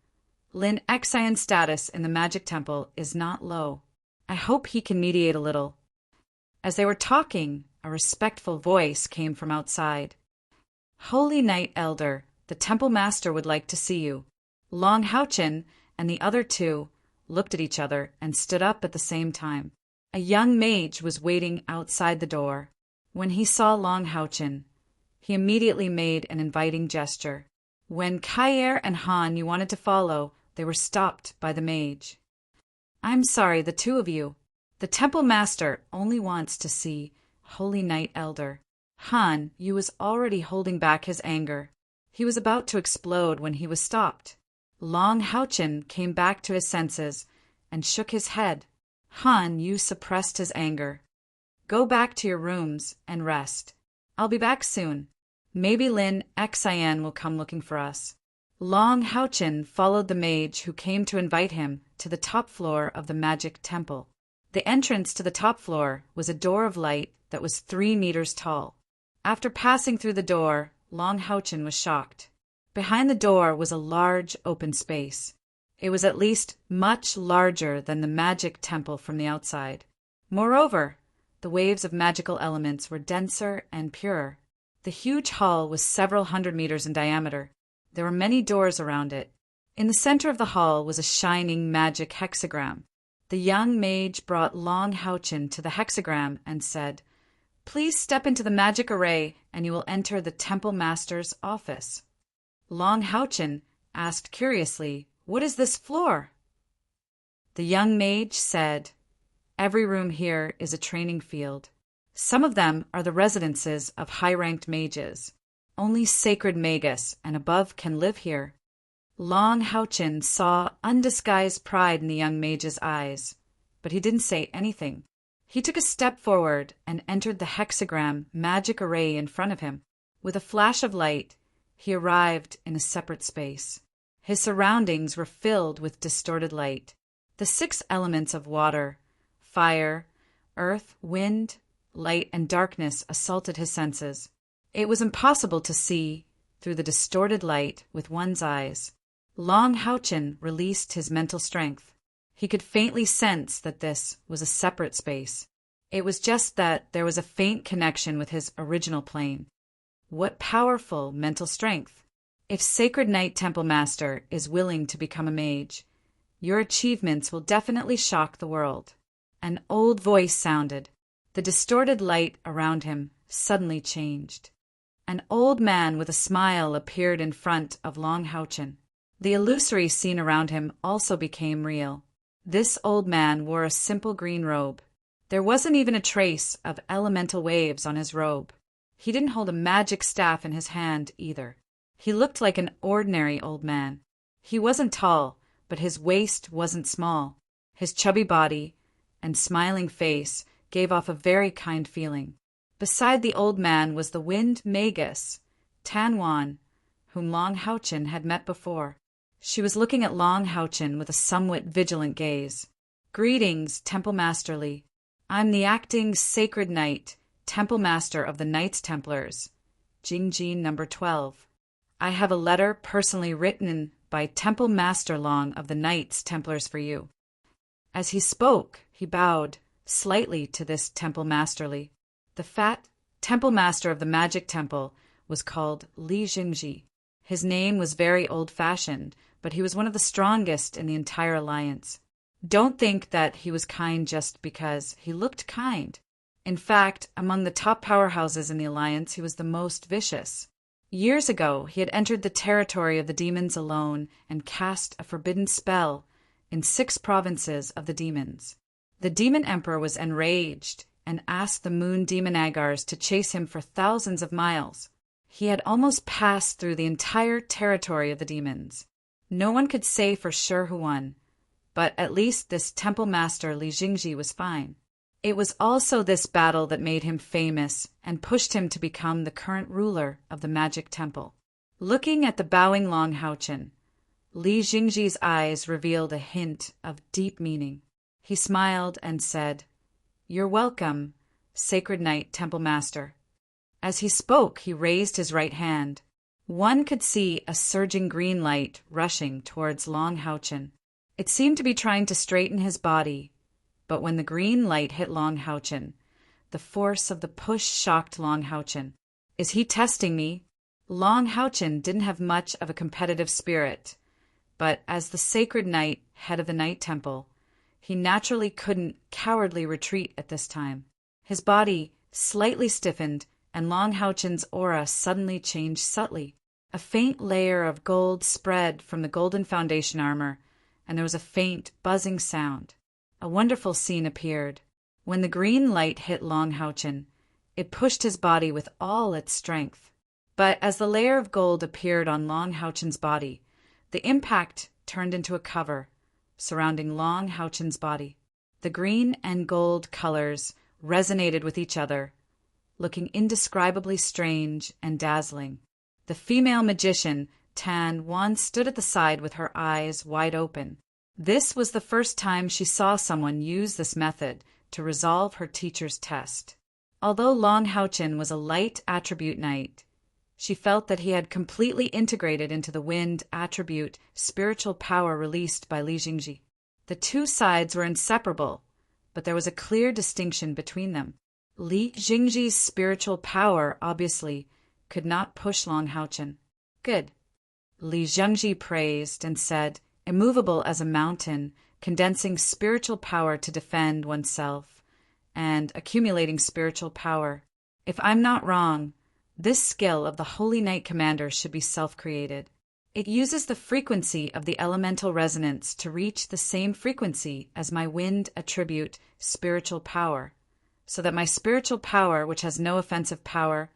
Lin Xian's status in the Magic Temple is not low. I hope he can mediate a little. As they were talking, a respectful voice came from outside. Holy Knight Elder, the Temple Master would like to see you. Long Haochen and the other 2 looked at each other and stood up at the same time. A young mage was waiting outside the door. When he saw Long Haochen, he immediately made an inviting gesture. When Kair and Han Yu wanted to follow, they were stopped by the mage. I'm sorry, the 2 of you. The Temple Master only wants to see Holy Knight Elder. Han Yu was already holding back his anger. He was about to explode when he was stopped. Long Haochen came back to his senses and shook his head. Han Yu suppressed his anger. Go back to your rooms and rest. I'll be back soon. Maybe Lin Xian will come looking for us. Long Haochen followed the mage who came to invite him to the top floor of the Magic Temple. The entrance to the top floor was a door of light that was 3 meters tall. After passing through the door, Long Haochen was shocked. Behind the door was a large open space. It was at least much larger than the Magic Temple from the outside. Moreover, the waves of magical elements were denser and purer. The huge hall was several hundred meters in diameter. There were many doors around it. In the center of the hall was a shining magic hexagram. The young mage brought Long Haochen to the hexagram and said, Please step into the magic array and you will enter the Temple Master's office. Long Houchen asked curiously, "What is this floor?" The young mage said, "Every room here is a training field. Some of them are the residences of high-ranked mages. Only sacred magus and above can live here." Long Houchen saw undisguised pride in the young mage's eyes, but he didn't say anything. He took a step forward and entered the hexagram magic array in front of him. With a flash of light, he arrived in a separate space. His surroundings were filled with distorted light. The 6 elements of water, fire, earth, wind, light, and darkness assaulted his senses. It was impossible to see through the distorted light with one's eyes. Long Houchen released his mental strength. He could faintly sense that this was a separate space. It was just that there was a faint connection with his original plane. What powerful mental strength! If Sacred Knight Temple Master is willing to become a mage, your achievements will definitely shock the world. An old voice sounded. The distorted light around him suddenly changed. An old man with a smile appeared in front of Long Houchen. The illusory scene around him also became real. This old man wore a simple green robe. There wasn't even a trace of elemental waves on his robe. He didn't hold a magic staff in his hand either. He looked like an ordinary old man. He wasn't tall, but his waist wasn't small. His chubby body and smiling face gave off a very kind feeling. Beside the old man was the wind magus, Tan Wan, whom Long Houchen had met before. She was looking at Long Houchen with a somewhat vigilant gaze. "Greetings, Temple Masterly. I'm the acting Sacred Knight, Temple Master of the Knights Templars, Jingji number 12. I have a letter personally written by Temple Master Long of the Knights Templars for you." As he spoke, he bowed slightly to this Temple Masterly. The fat Temple Master of the Magic Temple was called Li Jingji. His name was very old-fashioned, but he was one of the strongest in the entire alliance. Don't think that he was kind just because he looked kind. In fact, among the top powerhouses in the alliance, he was the most vicious. Years ago, he had entered the territory of the demons alone and cast a forbidden spell in 6 provinces of the demons. The demon emperor was enraged and asked the moon demon Agars to chase him for thousands of miles. He had almost passed through the entire territory of the demons. No one could say for sure who won, but at least this Temple Master Li Jingji was fine. It was also this battle that made him famous and pushed him to become the current ruler of the Magic Temple. Looking at the bowing Long Houchen, Li Jingji's eyes revealed a hint of deep meaning. He smiled and said, "You're welcome, Sacred Knight Temple Master." As he spoke, he raised his right hand. One could see a surging green light rushing towards Long Houchen. It seemed to be trying to straighten his body, but when the green light hit Long Houchen, the force of the push shocked Long Houchen. "Is he testing me?" Long Houchen didn't have much of a competitive spirit, but as the Sacred Knight, head of the Knight Temple, he naturally couldn't cowardly retreat at this time. His body slightly stiffened, and Long Houchen's aura suddenly changed subtly. A faint layer of gold spread from the golden foundation armor, and there was a faint, buzzing sound. A wonderful scene appeared. When the green light hit Long Houchen, it pushed his body with all its strength. But as the layer of gold appeared on Long Houchen's body, the impact turned into a cover surrounding Long Houchen's body. The green and gold colors resonated with each other, looking indescribably strange and dazzling. The female magician, Tan Wan, stood at the side with her eyes wide open. This was the first time she saw someone use this method to resolve her teacher's test. Although Long Houchen was a light attribute knight, she felt that he had completely integrated into the wind attribute spiritual power released by Li Jingji. The two sides were inseparable, but there was a clear distinction between them. Li Jingji's spiritual power, obviously, could not push Long Houchen. "Good," Li Jingji praised and said, immovable as a mountain, condensing spiritual power to defend oneself, and accumulating spiritual power If I'm not wrong, this skill of the Holy Knight Commander should be self-created. It uses the frequency of the elemental resonance to reach the same frequency as my wind attribute spiritual power, so that my spiritual power, which has no offensive power,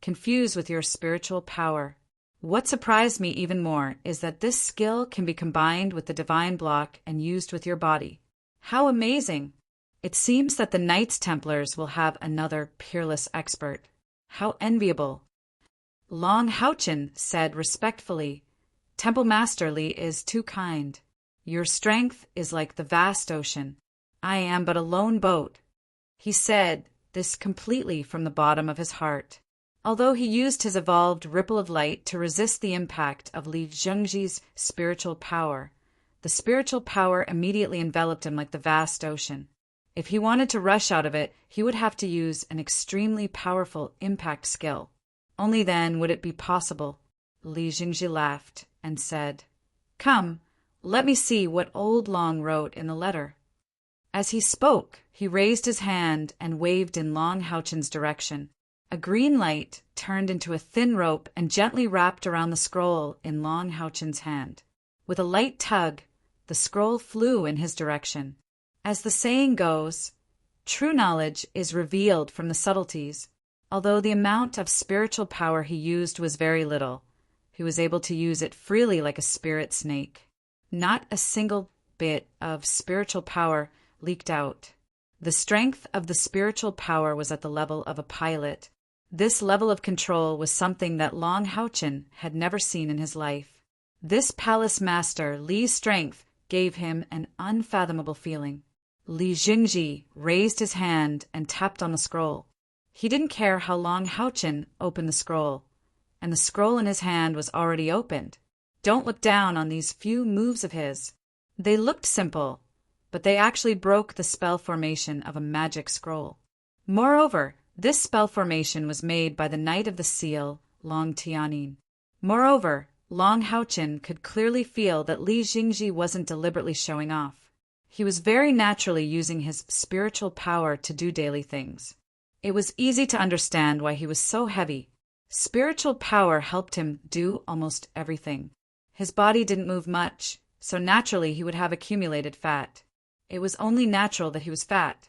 can fuse with your spiritual power. What surprised me even more is that this skill can be combined with the divine block and used with your body. How amazing! It seems that the Knights Templars will have another peerless expert. How enviable! Long Houchin said respectfully, Temple Master Li is too kind. Your strength is like the vast ocean. I am but a lone boat. He said this completely from the bottom of his heart. Although he used his evolved ripple of light to resist the impact of Li Zhengji's spiritual power, the spiritual power immediately enveloped him like the vast ocean. If he wanted to rush out of it, he would have to use an extremely powerful impact skill. Only then would it be possible. Li Zhengji laughed and said, Come, let me see what old Long wrote in the letter. As he spoke, he raised his hand and waved in Long Houchin's direction. A green light turned into a thin rope and gently wrapped around the scroll in Long Houchin's hand. With a light tug, the scroll flew in his direction. As the saying goes, true knowledge is revealed from the subtleties. Although the amount of spiritual power he used was very little, he was able to use it freely like a spirit snake. Not a single bit of spiritual power leaked out. The strength of the spiritual power was at the level of a pilot. This level of control was something that Long Houchin had never seen in his life. This palace master, Li's strength, gave him an unfathomable feeling. Li Zhengji raised his hand and tapped on the scroll. He didn't care how Long Houchin opened the scroll, and the scroll in his hand was already opened. Don't look down on these few moves of his. They looked simple, but they actually broke the spell formation of a magic scroll. Moreover, this spell formation was made by the Knight of the Seal, Long Tianyin. Moreover, Long Houchin could clearly feel that Li Zhengji wasn't deliberately showing off. He was very naturally using his spiritual power to do daily things. It was easy to understand why he was so heavy. Spiritual power helped him do almost everything. His body didn't move much, so naturally he would have accumulated fat. It was only natural that he was fat.